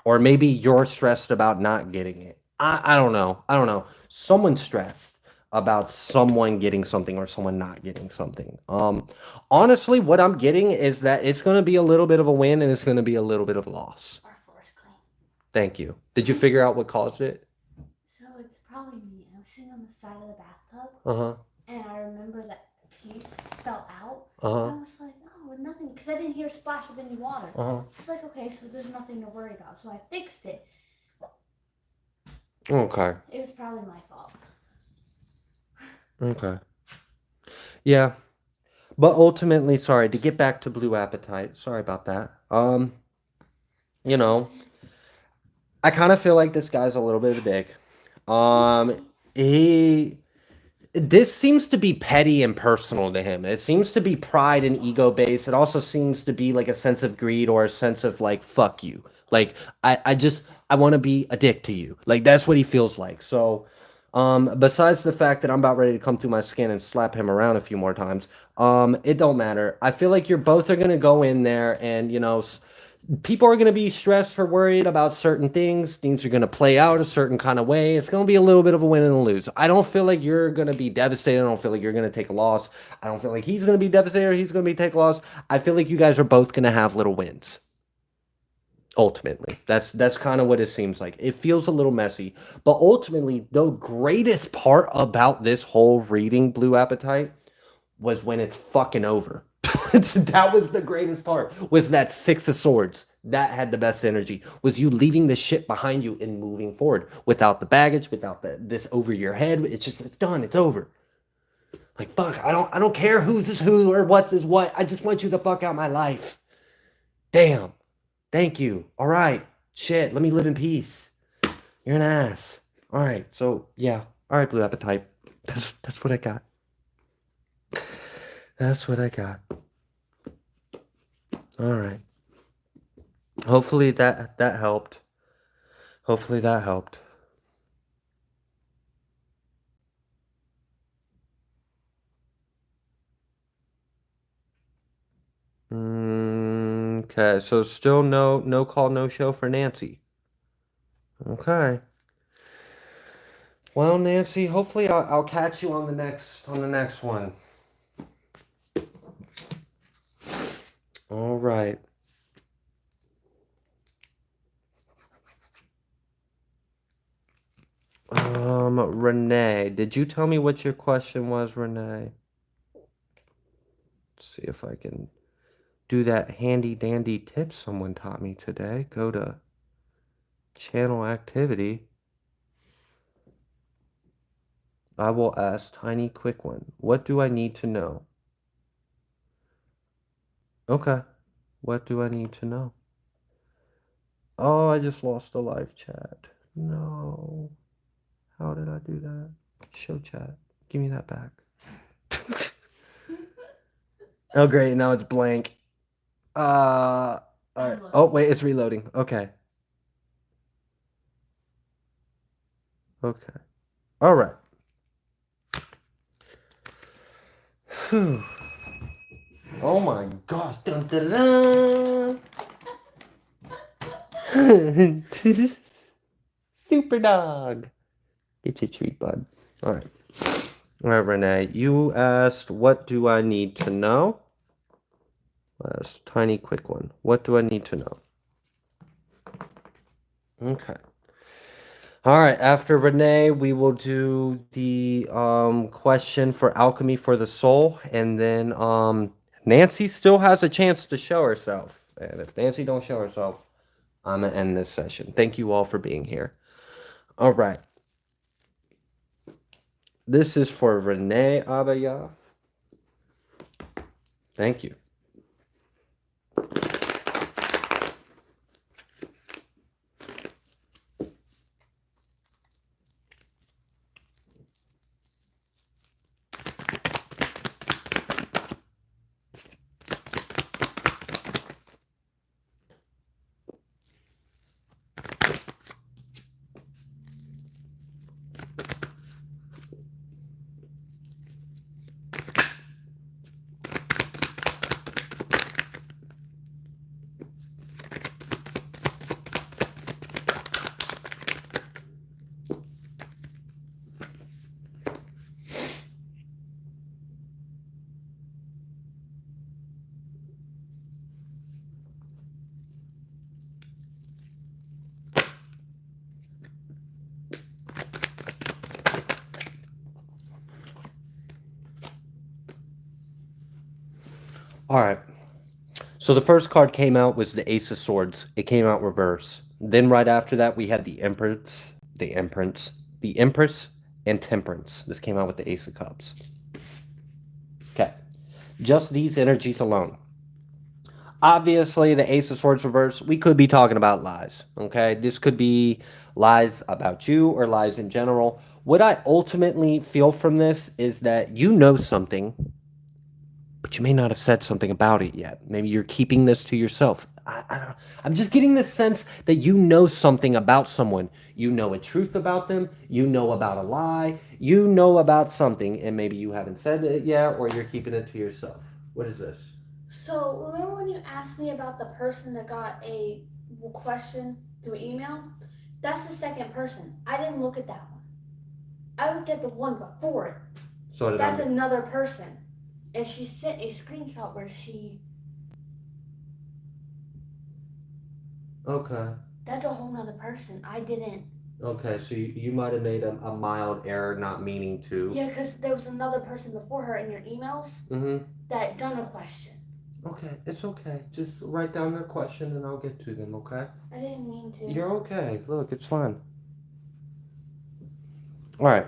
Or maybe you're stressed about not getting it. I don't know. I don't know. Someone's stressed about someone getting something or someone not getting something. Honestly, what I'm getting is that it's going to be a little bit of a win and it's going to be a little bit of a loss. Our floor is clean. Thank you. Did you figure out what caused it? So it's probably me. I was sitting on the side of the bathtub. Uh-huh. And I remember that piece fell out. Uh-huh. And I was like, oh, nothing. Because I didn't hear a splash of any water. Uh-huh. It's like, okay, so there's nothing to worry about. So I fixed it. Okay. It was probably my fault. Okay. Yeah. But ultimately, sorry, to get back to Blue Appetite, sorry about that. You know, I kind of feel like this guy's a little bit of a dick. This seems to be petty and personal to him. It seems to be pride and ego based. It also seems to be like a sense of greed or a sense of like, fuck you. Like, I want to be a dick to you. Like, that's what he feels like. So, besides the fact that I'm about ready to come through my skin and slap him around a few more times, it don't matter. I feel like you're both are going to go in there and, you know, people are going to be stressed or worried about certain things. Things are going to play out a certain kind of way. It's going to be a little bit of a win and a lose. I don't feel like you're going to be devastated. I don't feel like you're going to take a loss. I don't feel like he's going to be devastated or he's going to be take a loss. I feel like you guys are both going to have little wins. Ultimately, that's kind of what it seems like. It feels a little messy, but ultimately, the greatest part about this whole reading, Blue Appetite, was when it's fucking over. That was the greatest part, was that Six of Swords. That had the best energy, was you leaving the shit behind you and moving forward without the baggage, without this over your head. It's done. It's over. Like, fuck, I don't care who's is who or what's is what. I just want you the fuck out of my life. Damn. Thank you. All right. Shit, let me live in peace. You're an ass. All right. So, yeah. All right, Blue Appetite. That's what I got. That's what I got. All right. Hopefully that helped. Hopefully that helped. Okay, so still no call, no show for Nancy. Okay. Well, Nancy, hopefully I'll catch you on the next one. All right. Renee, did you tell me what your question was, Renee? Let's see if I can do that handy dandy tip someone taught me today. Go to channel activity. I will ask tiny quick one. What do I need to know? Okay. What do I need to know? Oh, I just lost the live chat. No. How did I do that? Show chat. Give me that back. Oh, great. Now it's blank. All right. Oh, wait. It's reloading. Okay. Okay. All right. Whew. Oh my gosh. Dun, dun, dun. Super dog. Get your treat, bud. All right. All right, Renee. You asked, what do I need to know? Last tiny quick one. What do I need to know? Okay. All right. After Renee, we will do the question for alchemy for the soul, and then Nancy still has a chance to show herself. And if Nancy don't show herself, I'm gonna end this session. Thank you all for being here. All right. This is for Renee Abaya. Thank you. All right. So the first card came out was the Ace of Swords. It came out reverse. Then right after that, we had the Empress, and Temperance. This came out with the Ace of Cups. Okay. Just these energies alone. Obviously, the Ace of Swords reverse, we could be talking about lies. Okay. This could be lies about you or lies in general. What I ultimately feel from this is that you know something, but you may not have said something about it yet. Maybe you're keeping this to yourself. I'm just getting the sense that you know something about someone. You know a truth about them. You know about a lie. You know about something, and maybe you haven't said it yet, or you're keeping it to yourself. What is this? So, remember when you asked me about the person that got a question through email? That's the second person. I didn't look at that one. I looked at the one before it. So that's another person. And she sent a screenshot where she... Okay. That's a whole nother person. I didn't... Okay, so you might have made a mild error, not meaning to. Yeah, because there was another person before her in your emails that done a question. Okay, it's okay. Just write down their question and I'll get to them, okay? I didn't mean to. You're okay. Look, it's fine. All right.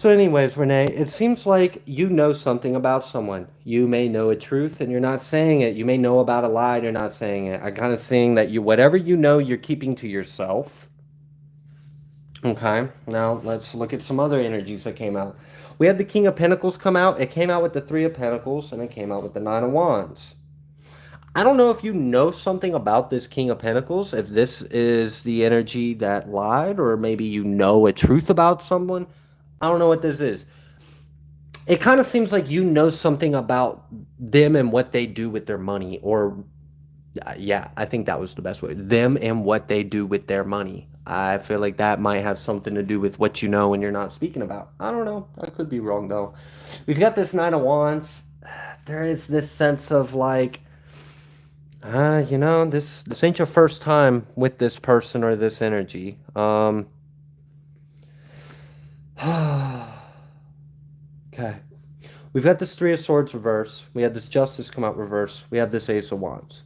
So, anyways, Renee, it seems like you know something about someone. You may know a truth and you're not saying it. You may know about a lie and you're not saying it. I'm kind of seeing that you, whatever you know, you're keeping to yourself. Okay, now let's look at some other energies that came out. We had the King of Pentacles come out. It came out with the Three of Pentacles and it came out with the Nine of Wands. I don't know if you know something about this King of Pentacles, if this is the energy that lied, or maybe you know a truth about someone. I don't know what this is. It kind of seems like you know something about them and what they do with their money, or yeah, I think that was the best way. Them and what they do with their money. I feel like that might have something to do with what you know and you're not speaking about. I don't know. I could be wrong though. We've got this Nine of Wands. There is this sense of like, this ain't your first time with this person or this energy. Okay. We've got this Three of Swords reverse. We had this Justice come out reverse. We have this Ace of Wands.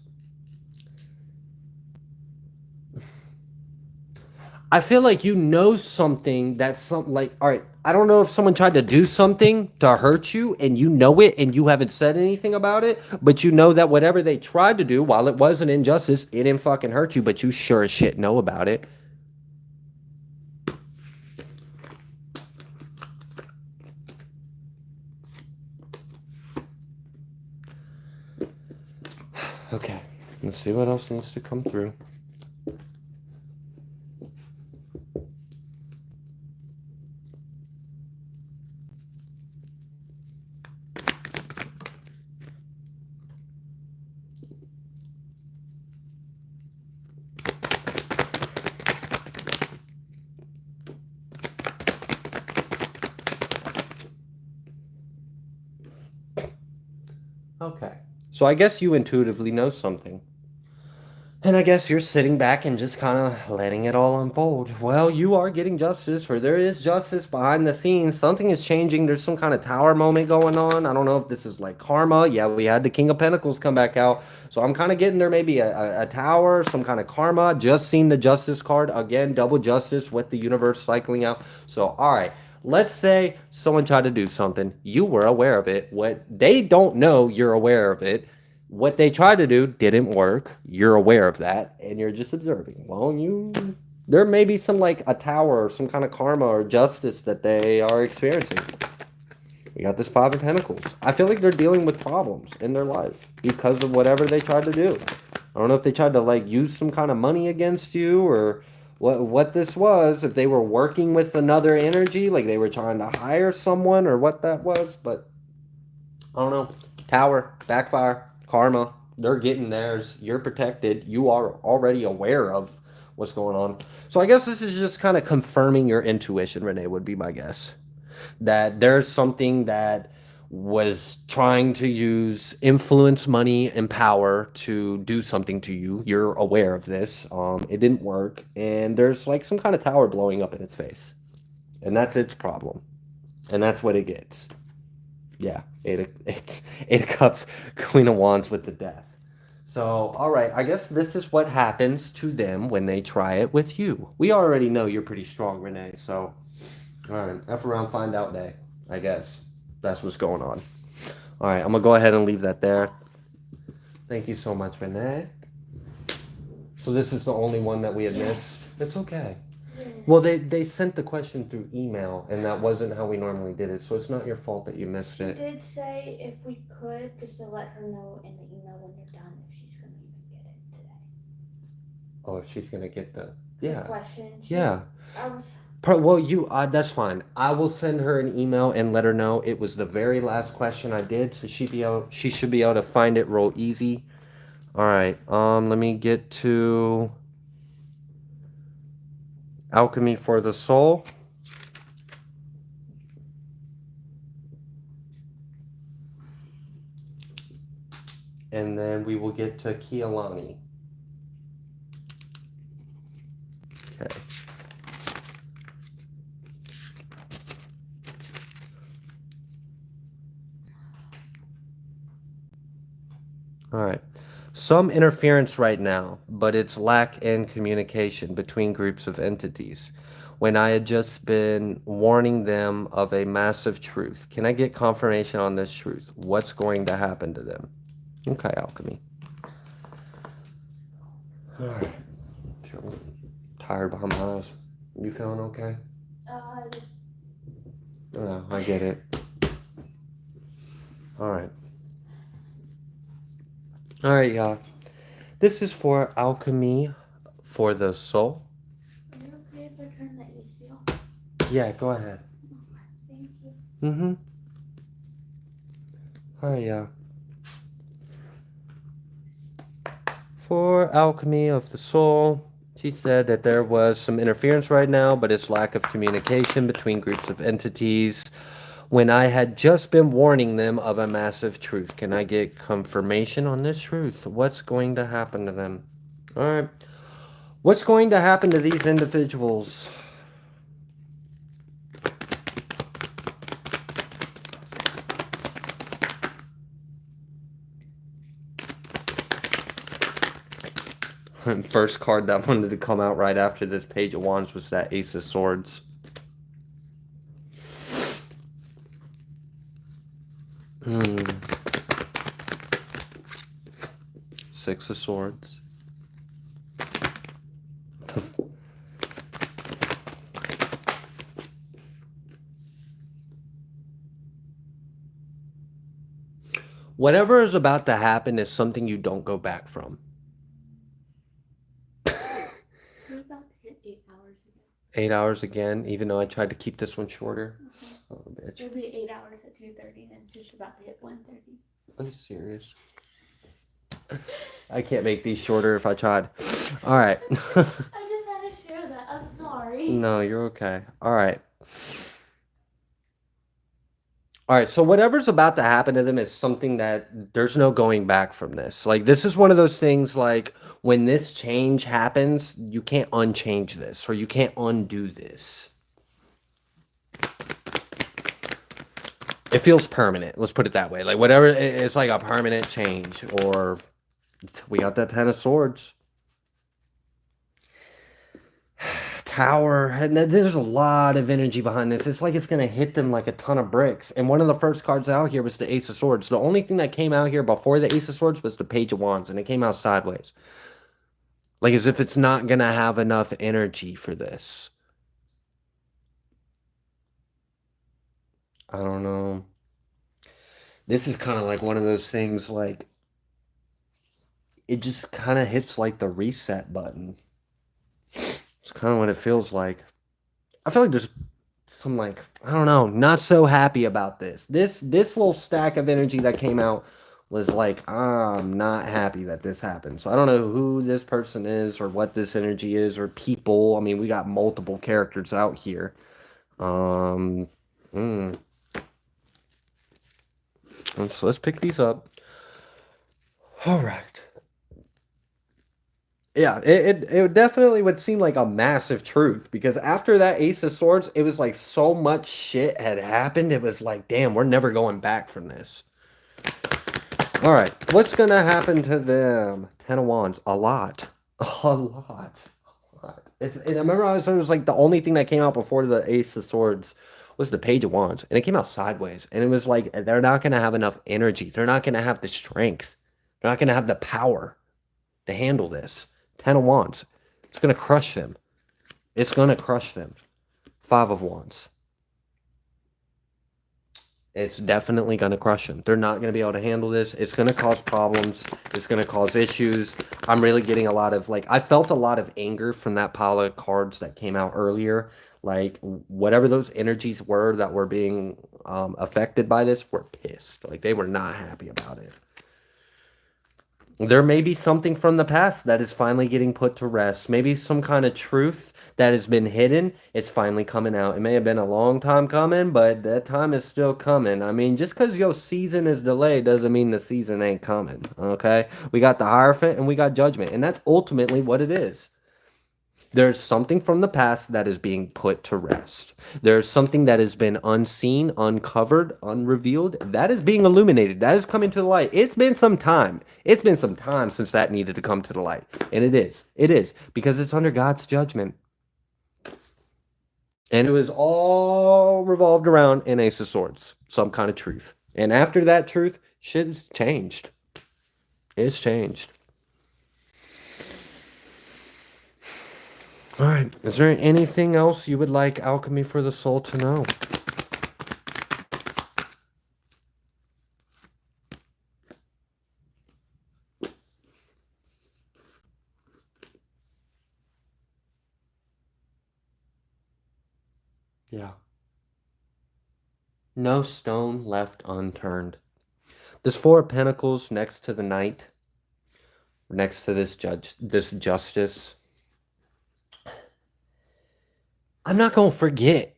I feel like you know something that's something like, all right, I don't know if someone tried to do something to hurt you and you know it and you haven't said anything about it, but you know that whatever they tried to do, while it was an injustice, it didn't fucking hurt you, but you sure as shit know about it. Okay, let's see what else needs to come through. Okay, so I guess you intuitively know something. And I guess you're sitting back and just kind of letting it all unfold. Well, you are getting justice, or there is justice behind the scenes. Something is changing. There's some kind of tower moment going on. I don't know if this is like karma. Yeah, we had the King of Pentacles come back out. So I'm kind of getting there maybe a tower, some kind of karma. Just seen the justice card. Again, double justice with the universe cycling out. So, all right. Let's say someone tried to do something. You were aware of it. What they don't know, you're aware of it. What they tried to do didn't work. You're aware of that, and you're just observing. Well, there may be some like a tower or some kind of karma or justice that they are experiencing. We got this Five of Pentacles. I feel like they're dealing with problems in their life because of whatever they tried to do. I don't know if they tried to like use some kind of money against you or what this was. If they were working with another energy, like they were trying to hire someone or what that was, but I don't know. Tower, backfire, karma, they're getting theirs. You're protected. You are already aware of what's going on. So I guess this is just kind of confirming your intuition, Renee, would be my guess. That there's something that was trying to use influence, money, and power to do something to you. You're aware of this. It didn't work. And there's like some kind of tower blowing up in its face. And that's its problem. And that's what it gets. Yeah, Eight of Cups, Queen of Wands with the Death. So, all right, I guess this is what happens to them when they try it with you. We already know you're pretty strong, Renee. So, all right, F around, find out day. I guess that's what's going on. All right, I'm gonna go ahead and leave that there. Thank you so much, Renee. So this is the only one that we had missed. It's okay. Well, they sent the question through email, and that wasn't how we normally did it, so it's not your fault that you missed it. She did say if we could, just to let her know in the email when you're done if she's going to even get it today. Oh, if she's going to get the question. Yeah. Well, that's fine. I will send her an email and let her know it was the very last question I did, so she should be able to find it real easy. All right, let me get to Alchemy for the Soul. And then we will get to Kialani. Okay. All right. Some interference right now, but it's lack in communication between groups of entities. When I had just been warning them of a massive truth. Can I get confirmation on this truth? What's going to happen to them? Okay, alchemy. All right. Sure. I'm tired behind my eyes. You feeling okay? Just Oh, I get it. All right. All right, y'all. This is for alchemy for the soul. are you okay if I turn the AC off? Yeah, go ahead. Thank you. Mm-hmm. All right, y'all. For alchemy of the soul, she said that there was some interference right now, but it's lack of communication between groups of entities. When I had just been warning them of a massive truth. Can I get confirmation on this truth? What's going to happen to them? All right. What's going to happen to these individuals? First card that wanted to come out right after this Page of Wands was that Ace of Swords. Six of Swords. Whatever is about to happen is something you don't go back from. We're about to hit 8 hours again. 8 hours again, even though I tried to keep this one shorter. Oh, bitch. It'll be 8 hours at 2:30 and just about to hit 1:30. Are you serious? I can't make these shorter if I tried. All right. I just had to share that. I'm sorry. No, you're okay. All right. All right, so whatever's about to happen to them is something that there's no going back from this. Like, this is one of those things, like, when this change happens, you can't unchange this, or you can't undo this. It feels permanent, let's put it that way. Like, whatever, it's like a permanent change, or we got that Ten of Swords. Tower, and there's a lot of energy behind this. It's like it's going to hit them like a ton of bricks. And one of the first cards out here was the Ace of Swords. The only thing that came out here before the Ace of Swords was the Page of Wands, and it came out sideways. Like as if it's not going to have enough energy for this. I don't know. This is kind of like one of those things, like, it just kind of hits like the reset button. It's kind of what it feels like. I feel like there's some, like, I don't know, not so happy about this. This little stack of energy that came out was like, I'm not happy that this happened. So I don't know who this person is or what this energy is or people. I mean, we got multiple characters out here. So let's pick these up. All right. Yeah, it definitely would seem like a massive truth, because after that Ace of Swords, it was like so much shit had happened. It was like, damn, we're never going back from this. All right, what's going to happen to them? Ten of Wands, a lot. A lot. And I remember I said it was like the only thing that came out before the Ace of Swords was the Page of Wands. And it came out sideways. And it was like, they're not going to have enough energy. They're not going to have the strength. They're not going to have the power to handle this. Ten of Wands. It's going to crush them. It's going to crush them. Five of Wands. It's definitely going to crush them. They're not going to be able to handle this. It's going to cause problems. It's going to cause issues. I'm really getting a lot of, like, I felt a lot of anger from that pile of cards that came out earlier. Like, whatever those energies were that were being affected by this were pissed. Like, they were not happy about it. There may be something from the past that is finally getting put to rest. Maybe some kind of truth that has been hidden is finally coming out. It may have been a long time coming, but that time is still coming. I mean, just because your season is delayed doesn't mean the season ain't coming, okay? We got the Hierophant and we got Judgment, and that's ultimately what it is. There's something from the past that is being put to rest. There's something that has been unseen, uncovered, unrevealed. That is being illuminated. That is coming to the light. It's been some time. It's been some time since that needed to come to the light. And it is. It is. Because it's under God's judgment. And it was all revolved around an Ace of Swords. Some kind of truth. And after that truth, shit has changed. It's changed. All right. Is there anything else you would like Alchemy for the Soul to know? Yeah. No stone left unturned. This Four of Pentacles next to the Knight, next to this justice. I'm not gonna forget.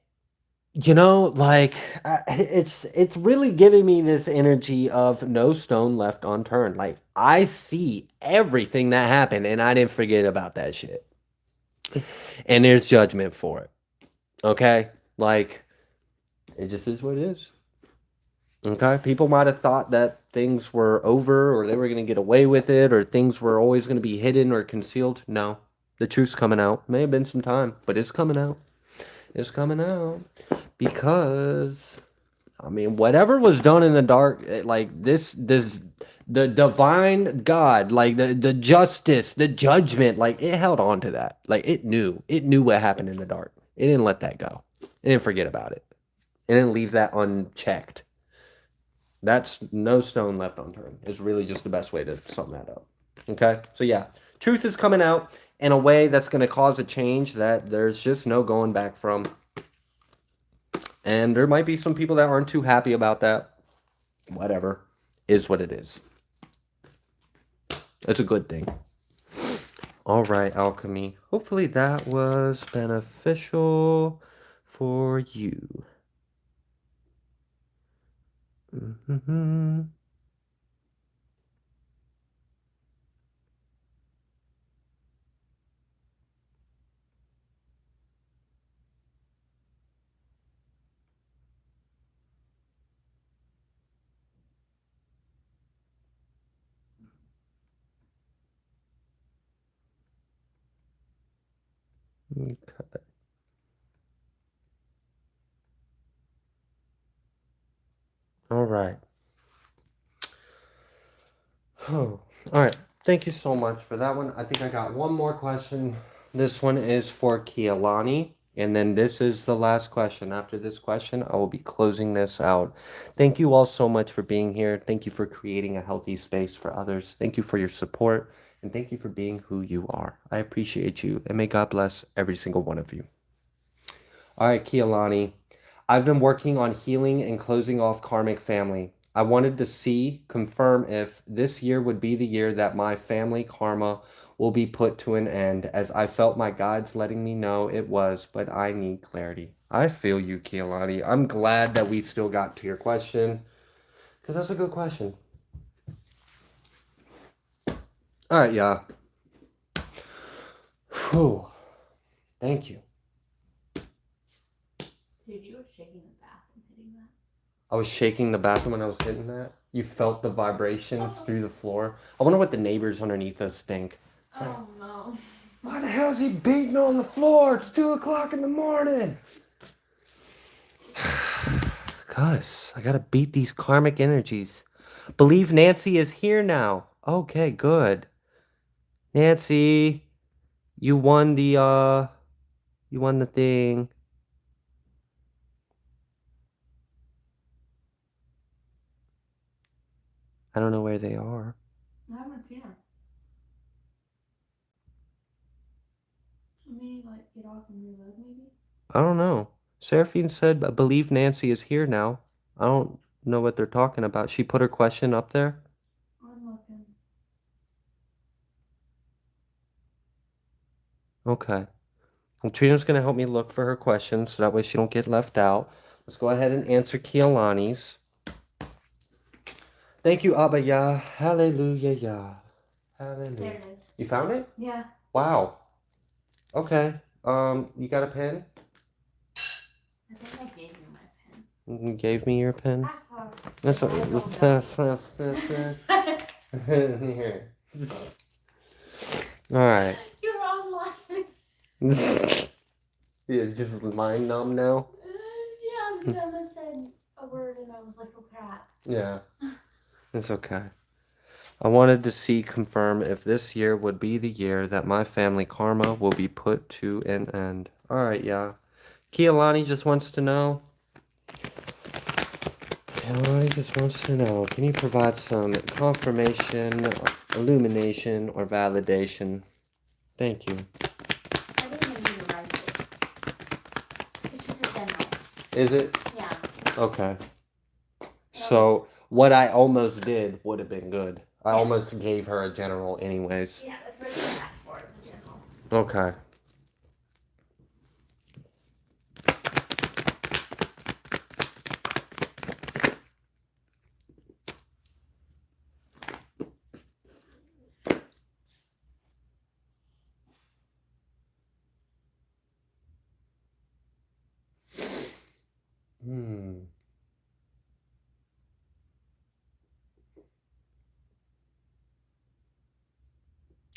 You know, like it's really giving me this energy of no stone left unturned. Like I see everything that happened, and I didn't forget about that shit. And there's judgment for it. Okay, like it just is what it is. Okay, people might have thought that things were over, or they were gonna get away with it, or things were always gonna be hidden or concealed. No, the truth's coming out. May have been some time, but it's coming out. It's coming out. Because, I mean, whatever was done in the dark, like the divine God, like the justice, the judgment, like it held on to that. Like it knew what happened in the dark. It didn't let that go. It didn't forget about it. It didn't leave that unchecked. That's no stone left unturned. Is really just the best way to sum that up. Okay? So yeah, truth is coming out in a way that's going to cause a change that there's just no going back from. And there might be some people that aren't too happy about that. Whatever. Is what it is. It's a good thing. All right, Alchemy. Hopefully that was beneficial for you. Mm-hmm. Okay. All right. Oh, all right. Thank you so much for that one. I think I got one more question. This one is for Kealani. And then this is the last question. After this question, I will be closing this out. Thank you all so much for being here. Thank you for creating a healthy space for others. Thank you for your support. And thank you for being who you are. I appreciate you. And may God bless every single one of you. All right, Kealani. I've been working on healing and closing off karmic family. I wanted to confirm if this year would be the year that my family karma will be put to an end, as I felt my guides letting me know it was, but I need clarity. I feel you, Kealani. I'm glad that we still got to your question, because that's a good question. All right, yeah. Whew. Thank you. Dude, you were shaking the bathroom hitting that. I was shaking the bathroom when I was hitting that. You felt the vibrations through the floor. I wonder what the neighbors underneath us think. Oh no. Why the hell is he beating on the floor? It's 2 o'clock in the morning. Cuz, I gotta beat these karmic energies. Believe Nancy is here now. Okay, good. Nancy, you won the thing. I don't know where they are. I haven't seen her. Let me like get off and reload maybe. I don't know. Seraphine said, I believe Nancy is here now. I don't know what they're talking about. She put her question up there. I'm looking. Okay. Well, Trina's going to help me look for her questions so that way she don't get left out. Let's go ahead and answer Kealani's. Thank you, Abba Yah. Hallelujah, Yah. Hallelujah. There it is. You found it? Yeah. Wow. Okay. You got a pen? I think I gave you my pen. You gave me your pen? That's I don't know. Here. All right. You're online. You're just mind numb now? Yeah, because I almost said a word and I was like, oh crap. Yeah. It's okay. I wanted to confirm if this year would be the year that my family karma will be put to an end. All right, yeah. Kealani just wants to know. Kealani just wants to know. Can you provide some confirmation, illumination, or validation? Thank you. I didn't even need to write it. It's just a general. Is it? Yeah. Okay. So what I almost did would have been good. I Yeah. almost gave her a general anyways. Yeah, that's what you asked for, is a general. Okay.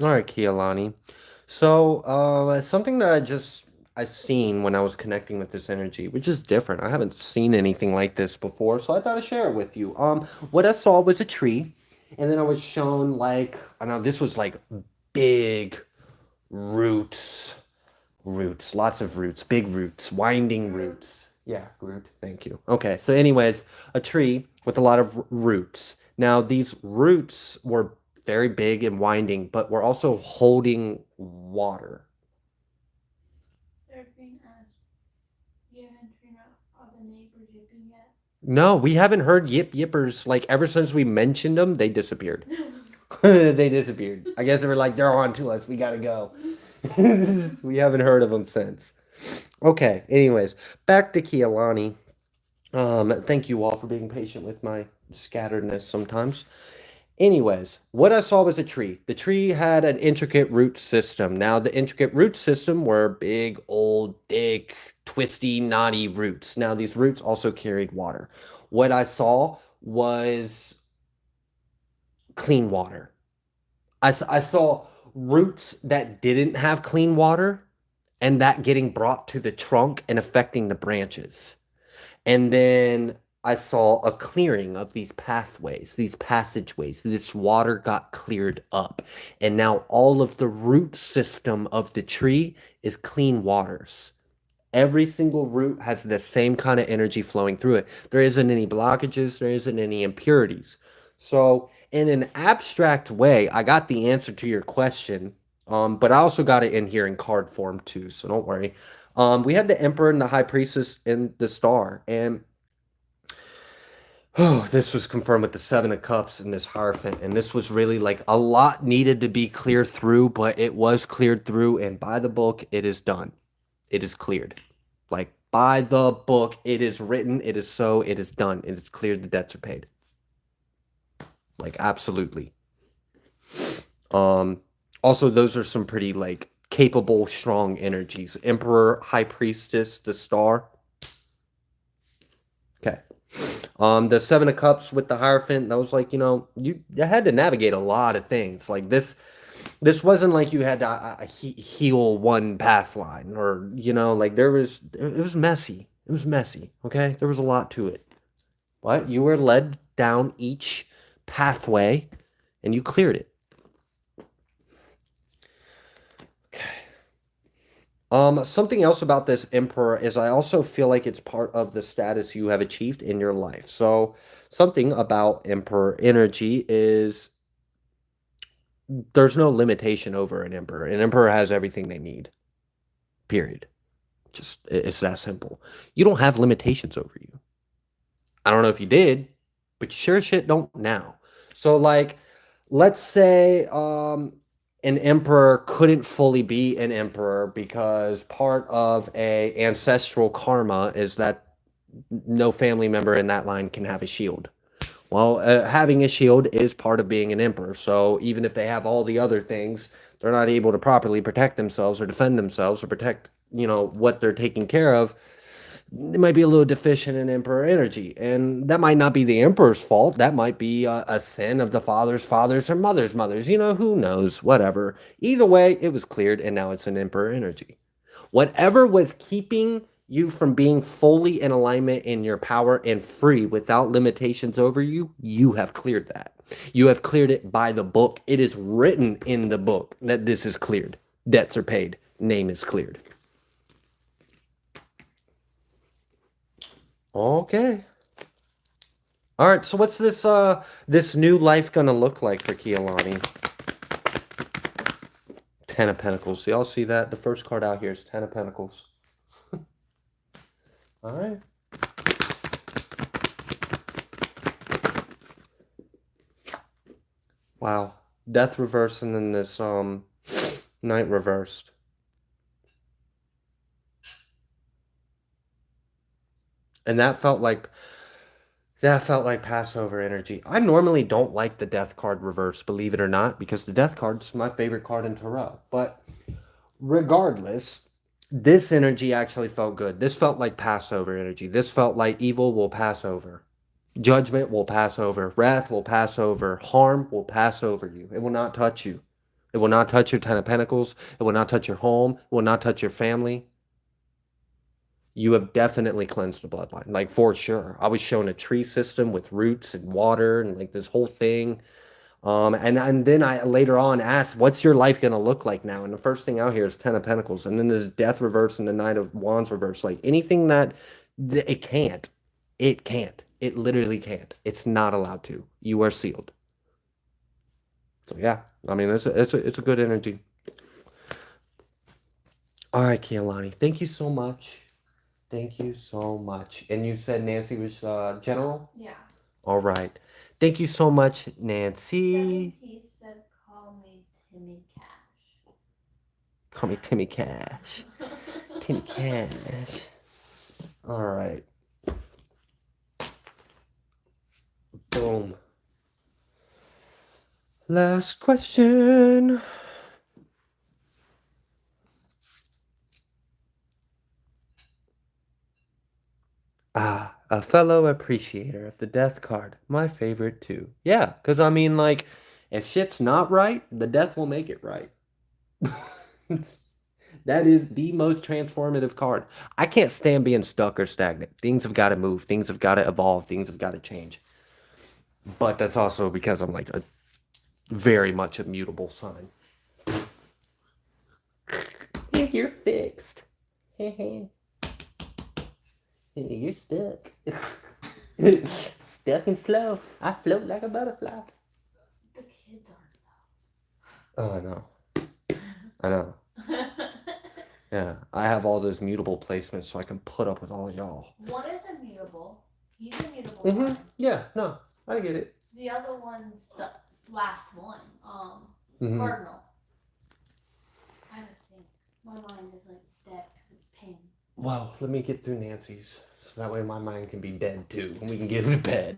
All right, Kealani. So, something that I seen when I was connecting with this energy, which is different. I haven't seen anything like this before, so I thought I'd share it with you. What I saw was a tree, and then I was shown like, I know this was like big roots, lots of roots, big roots, winding roots. Yeah, root. Thank you. Okay, so anyways, a tree with a lot of roots. Now, these roots were very big and winding, but we're also holding water. Saraphene asked, you haven't turned out the neighbors yipping yet? No, we haven't heard yip yippers like ever since we mentioned them. They disappeared. They disappeared. I guess they were like, they're on to us. We gotta go. We haven't heard of them since. Okay. Anyways, back to Kealani. Thank you all for being patient with my scatteredness sometimes. Anyways, what I saw was a tree. The tree had an intricate root system. Now, the intricate root system were big, old, thick, twisty, knotty roots. Now, these roots also carried water. What I saw was clean water. I saw roots that didn't have clean water and that getting brought to the trunk and affecting the branches. And then I saw a clearing of these pathways, these passageways. This water got cleared up. And now all of the root system of the tree is clean waters. Every single root has the same kind of energy flowing through it. There isn't any blockages, there isn't any impurities. So, in an abstract way, I got the answer to your question, but I also got it in here in card form too, so don't worry. We had the Emperor and the High Priestess and the Star, and oh, this was confirmed with the Seven of Cups and this Hierophant, and this was really like a lot needed to be cleared through, but it was cleared through, and by the book, it is done. It is cleared. Like by the book, it is written, it is so, it is done, it is cleared, the debts are paid. Like absolutely. Also, those are some pretty like capable, strong energies. Emperor, High Priestess, the Star. Okay. The Seven of Cups with the Hierophant, that was like, you had to navigate a lot of things. Like this wasn't like you had to heal one path line or, like it was messy. It was messy, okay? There was a lot to it. But you were led down each pathway and you cleared it. Something else about this Emperor is I also feel like it's part of the status you have achieved in your life. So something about Emperor energy is there's no limitation over an Emperor. An Emperor has everything they need. Period. Just it's that simple. You don't have limitations over you. I don't know if you did, but you sure shit don't now. So like, let's say an emperor couldn't fully be an emperor because part of a ancestral karma is that no family member in that line can have a shield. Well, having a shield is part of being an emperor. So even if they have all the other things, they're not able to properly protect themselves or defend themselves or protect, what they're taking care of, they might be a little deficient in emperor energy. And that might not be the emperor's fault. That might be a sin of the father's fathers or mother's mothers. Who knows? Whatever. Either way, it was cleared and now it's an emperor energy. Whatever was keeping you from being fully in alignment in your power and free without limitations over you, you have cleared that. You have cleared it by the book. It is written in the book that this is cleared. Debts are paid. Name is cleared. Okay. All right, so what's this new life gonna look like for Kealani? 10 of Pentacles. So y'all see that? The first card out here is 10 of Pentacles. All right. Wow. Death reversed and then this Knight reversed. And that felt like Passover energy. I normally don't like the Death card reverse, believe it or not, because the Death card's my favorite card in Tarot. But regardless, this energy actually felt good. This felt like Passover energy. This felt like evil will pass over. Judgment will pass over. Wrath will pass over. Harm will pass over you. It will not touch you. It will not touch your 10 of Pentacles. It will not touch your home. It will not touch your family. You have definitely cleansed the bloodline, like for sure. I was shown a tree system with roots and water and like this whole thing. And then I later on asked, what's your life going to look like now? And the first thing out here is 10 of Pentacles. And then there's Death reverse and the Knight of Wands reverse. Like anything that it can't. It literally can't. It's not allowed to. You are sealed. So yeah, I mean, it's a good energy. All right, Kealani, thank you so much. Thank you so much. And you said Nancy was general? Yeah. All right. Thank you so much, Nancy. He said, call me Timmy Cash. Call me Timmy Cash. Timmy Cash. All right. Boom. Last question. A fellow appreciator of the Death card. My favorite too. Yeah, because I mean, like, if shit's not right, the Death will make it right. That is the most transformative card. I can't stand being stuck or stagnant. Things have got to move. Things have got to evolve. Things have got to change. But that's also because I'm like a very much immutable sign. You're fixed. You're stuck. Stuck and slow. I float like a butterfly. The kids aren't Oh, I know. I know. Yeah, I have all those mutable placements so I can put up with all y'all. One is immutable. He's immutable. One. Yeah, no, I get it. The other one's the last one. Mhm. Cardinal. I don't think my mind is like dead because it's pain. Well, let me get through Nancy's so that way my mind can be dead too and we can get to bed.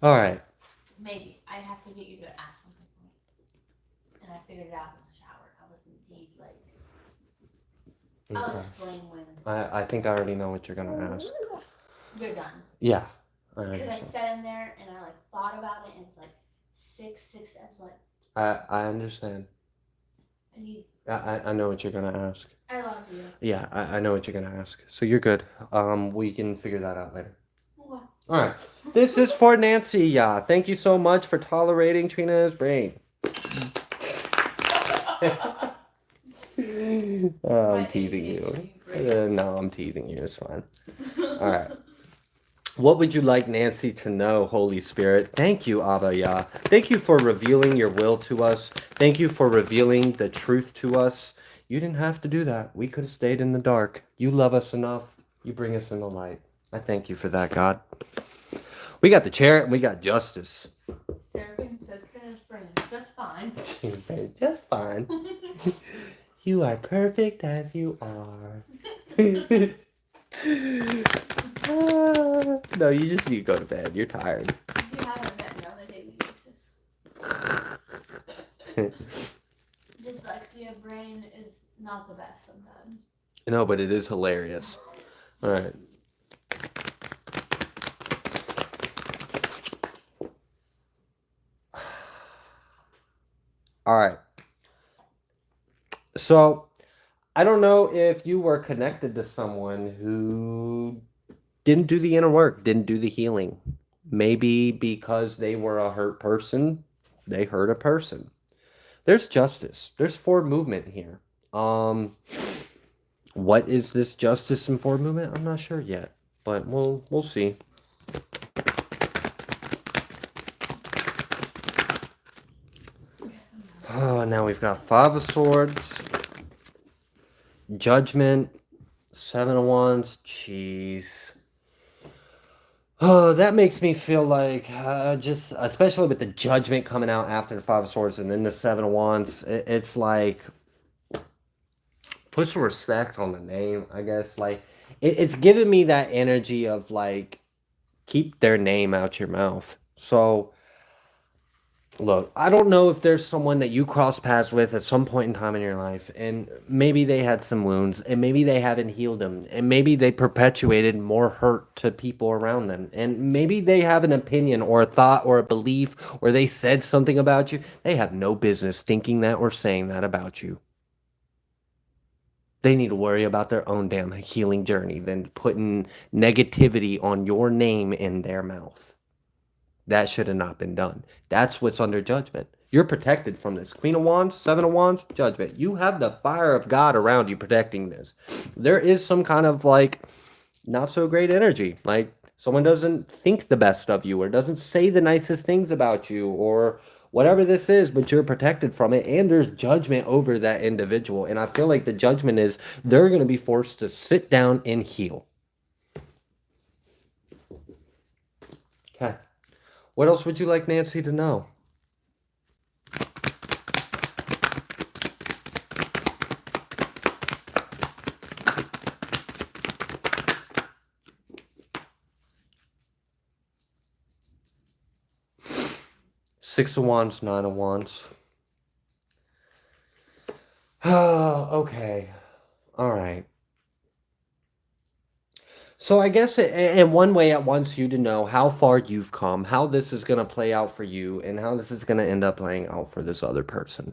All right. Maybe. I'd have to get you to ask something for me. And I figured it out in the shower. I was indeed like, I'll Okay. explain when. I think I already know what you're going to ask. You're done. Yeah. Because I sat in there and I like thought about it and it's like six steps. Like, I understand. I need. I know what you're going to ask. I love you. Yeah, I know what you're going to ask. So you're good. We can figure that out later. Okay. All right. This is for Nancy. Yeah. Thank you so much for tolerating Trina's brain. I'm teasing you. No, I'm teasing you. It's fine. All right. What would you like Nancy to know, Holy Spirit? Thank you, Abba Yah. Thank you for revealing your will to us. Thank you for revealing the truth to us. You didn't have to do that. We could have stayed in the dark. You love us enough. You bring us in the light. I thank you for that, God. We got the chair and we got justice. Saraphene said Trina's brain is just fine. Just fine. You are perfect as you are. No, you just need to go to bed. You're tired. You haven't met me on a daily basis. not the best sometimes. No, but it is hilarious. All right. All right. So, I don't know if you were connected to someone who didn't do the inner work, didn't do the healing. Maybe because they were a hurt person, they hurt a person. There's justice. There's forward movement here. What is this justice and forward movement? I'm not sure yet, but we'll see. Oh, now we've got Five of Swords, Judgment, Seven of Wands. Jeez. Oh, that makes me feel like just, especially with the Judgment coming out after the Five of Swords and then the Seven of Wands, it's like, put some respect on the name, I guess. Like, it's giving me that energy of like, keep their name out your mouth. So, look, I don't know if there's someone that you cross paths with at some point in time in your life, and maybe they had some wounds, and maybe they haven't healed them, and maybe they perpetuated more hurt to people around them, and maybe they have an opinion or a thought or a belief, or they said something about you. They have no business thinking that or saying that about you. They need to worry about their own damn healing journey than putting negativity on your name in their mouth. That should have not been done. That's what's under judgment. You're protected from this. Queen of Wands, Seven of Wands, judgment. You have the fire of God around you protecting this. There is some kind of like not so great energy. Like someone doesn't think the best of you or doesn't say the nicest things about you or whatever this is, but you're protected from it. And there's judgment over that individual. And I feel like the judgment is they're going to be forced to sit down and heal. Okay. What else would you like Nancy to know? Six of Wands, Nine of Wands. Oh, okay. All right. So I guess in one way it wants you to know how far you've come, how this is going to play out for you, and how this is going to end up playing out for this other person.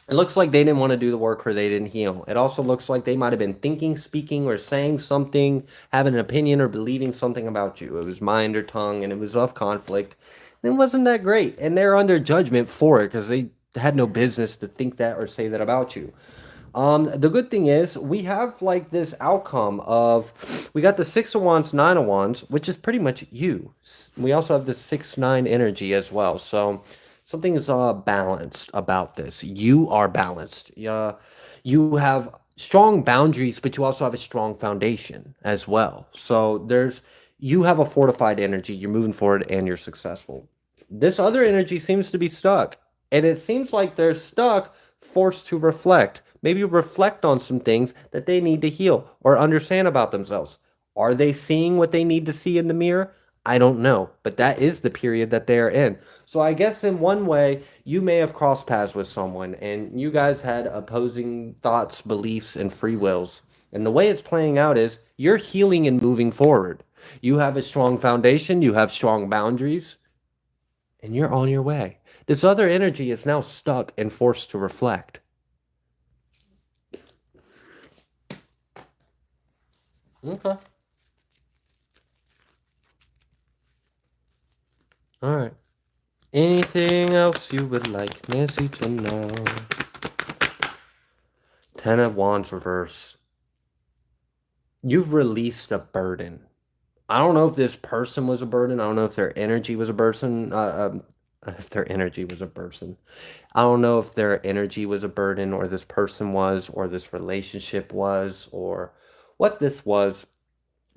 It looks like they didn't want to do the work or they didn't heal. It also looks like they might have been thinking, speaking, or saying something, having an opinion or believing something about you. It was mind or tongue, and it was of conflict. And it wasn't that great. And they're under judgment for it because they had no business to think that or say that about you. The good thing is we have like this outcome of, we got the Six of Wands, Nine of Wands, which is pretty much you. We also have the 6-9 energy as well. So something is balanced about this. You are balanced. You have strong boundaries, but you also have a strong foundation as well. So you have a fortified energy. You're moving forward and you're successful. This other energy seems to be stuck. And it seems like they're stuck, forced to reflect. Maybe reflect on some things that they need to heal or understand about themselves. Are they seeing what they need to see in the mirror? I don't know, but that is the period that they are in. So I guess in one way, you may have crossed paths with someone and you guys had opposing thoughts, beliefs, and free wills. And the way it's playing out is you're healing and moving forward. You have a strong foundation, you have strong boundaries, and you're on your way. This other energy is now stuck and forced to reflect. Okay. All right. Anything else you would like Nancy to know? Ten of Wands reverse. You've released a burden. I don't know if this person was a burden. I don't know if their energy was a person. If their energy was a person. I don't know if their energy was a burden or this person was or this relationship was or what this was.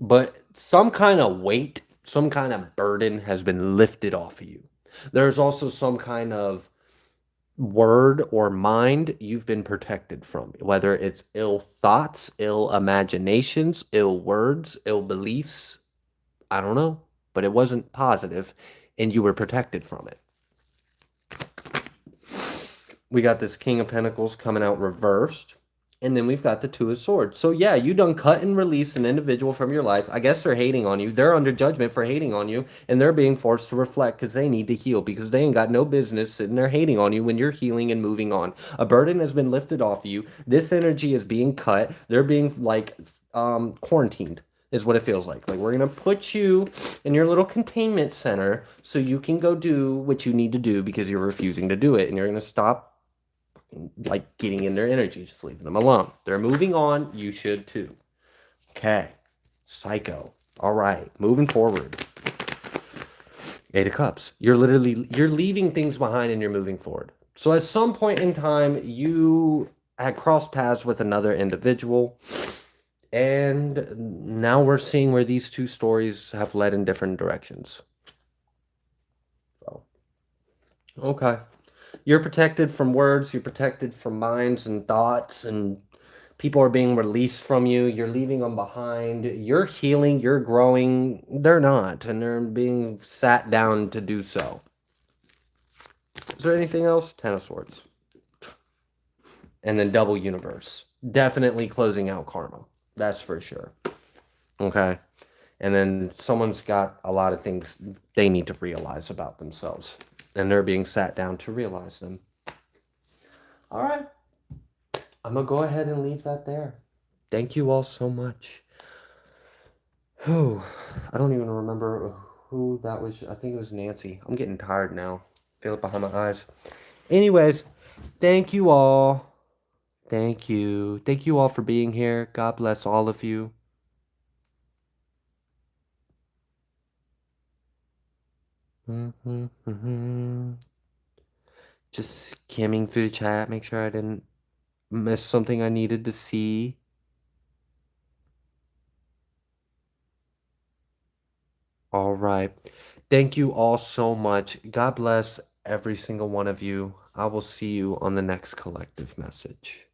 But some kind of weight, some kind of burden has been lifted off of you. There's also some kind of word or mind you've been protected from, whether it's ill thoughts, ill imaginations, ill words, ill beliefs. I don't know, but it wasn't positive and you were protected from it. We got this King of Pentacles coming out reversed. And then we've got the Two of Swords. So yeah, you done cut and release an individual from your life. I guess they're hating on you. They're under judgment for hating on you. And they're being forced to reflect because they need to heal. Because they ain't got no business sitting there hating on you when you're healing and moving on. A burden has been lifted off of you. This energy is being cut. They're being like quarantined is what it feels like. Like we're going to put you in your little containment center so you can go do what you need to do because you're refusing to do it. And you're going to stop like getting in their energy, just leaving them alone. They're moving on. You should too. Okay. Psycho. All right. Moving forward. Eight of Cups. You're leaving things behind and you're moving forward. So at some point in time, you had crossed paths with another individual. And now we're seeing where these two stories have led in different directions. So, okay. You're protected from words. You're protected from minds and thoughts. And people are being released from you. You're leaving them behind. You're healing. You're growing. They're not. And they're being sat down to do so. Is there anything else? Ten of Swords. And then double universe. Definitely closing out karma. That's for sure. Okay. And then someone's got a lot of things they need to realize about themselves. And they're being sat down to realize them. All right. I'm going to go ahead and leave that there. Thank you all so much. Whew. I don't even remember who that was. I think it was Nancy. I'm getting tired now. Feel it behind my eyes. Anyways, thank you all. Thank you. Thank you all for being here. God bless all of you. Just skimming through the chat, make sure I didn't miss something I needed to see. All right. Thank you all so much. God bless every single one of you. I will see you on the next collective message.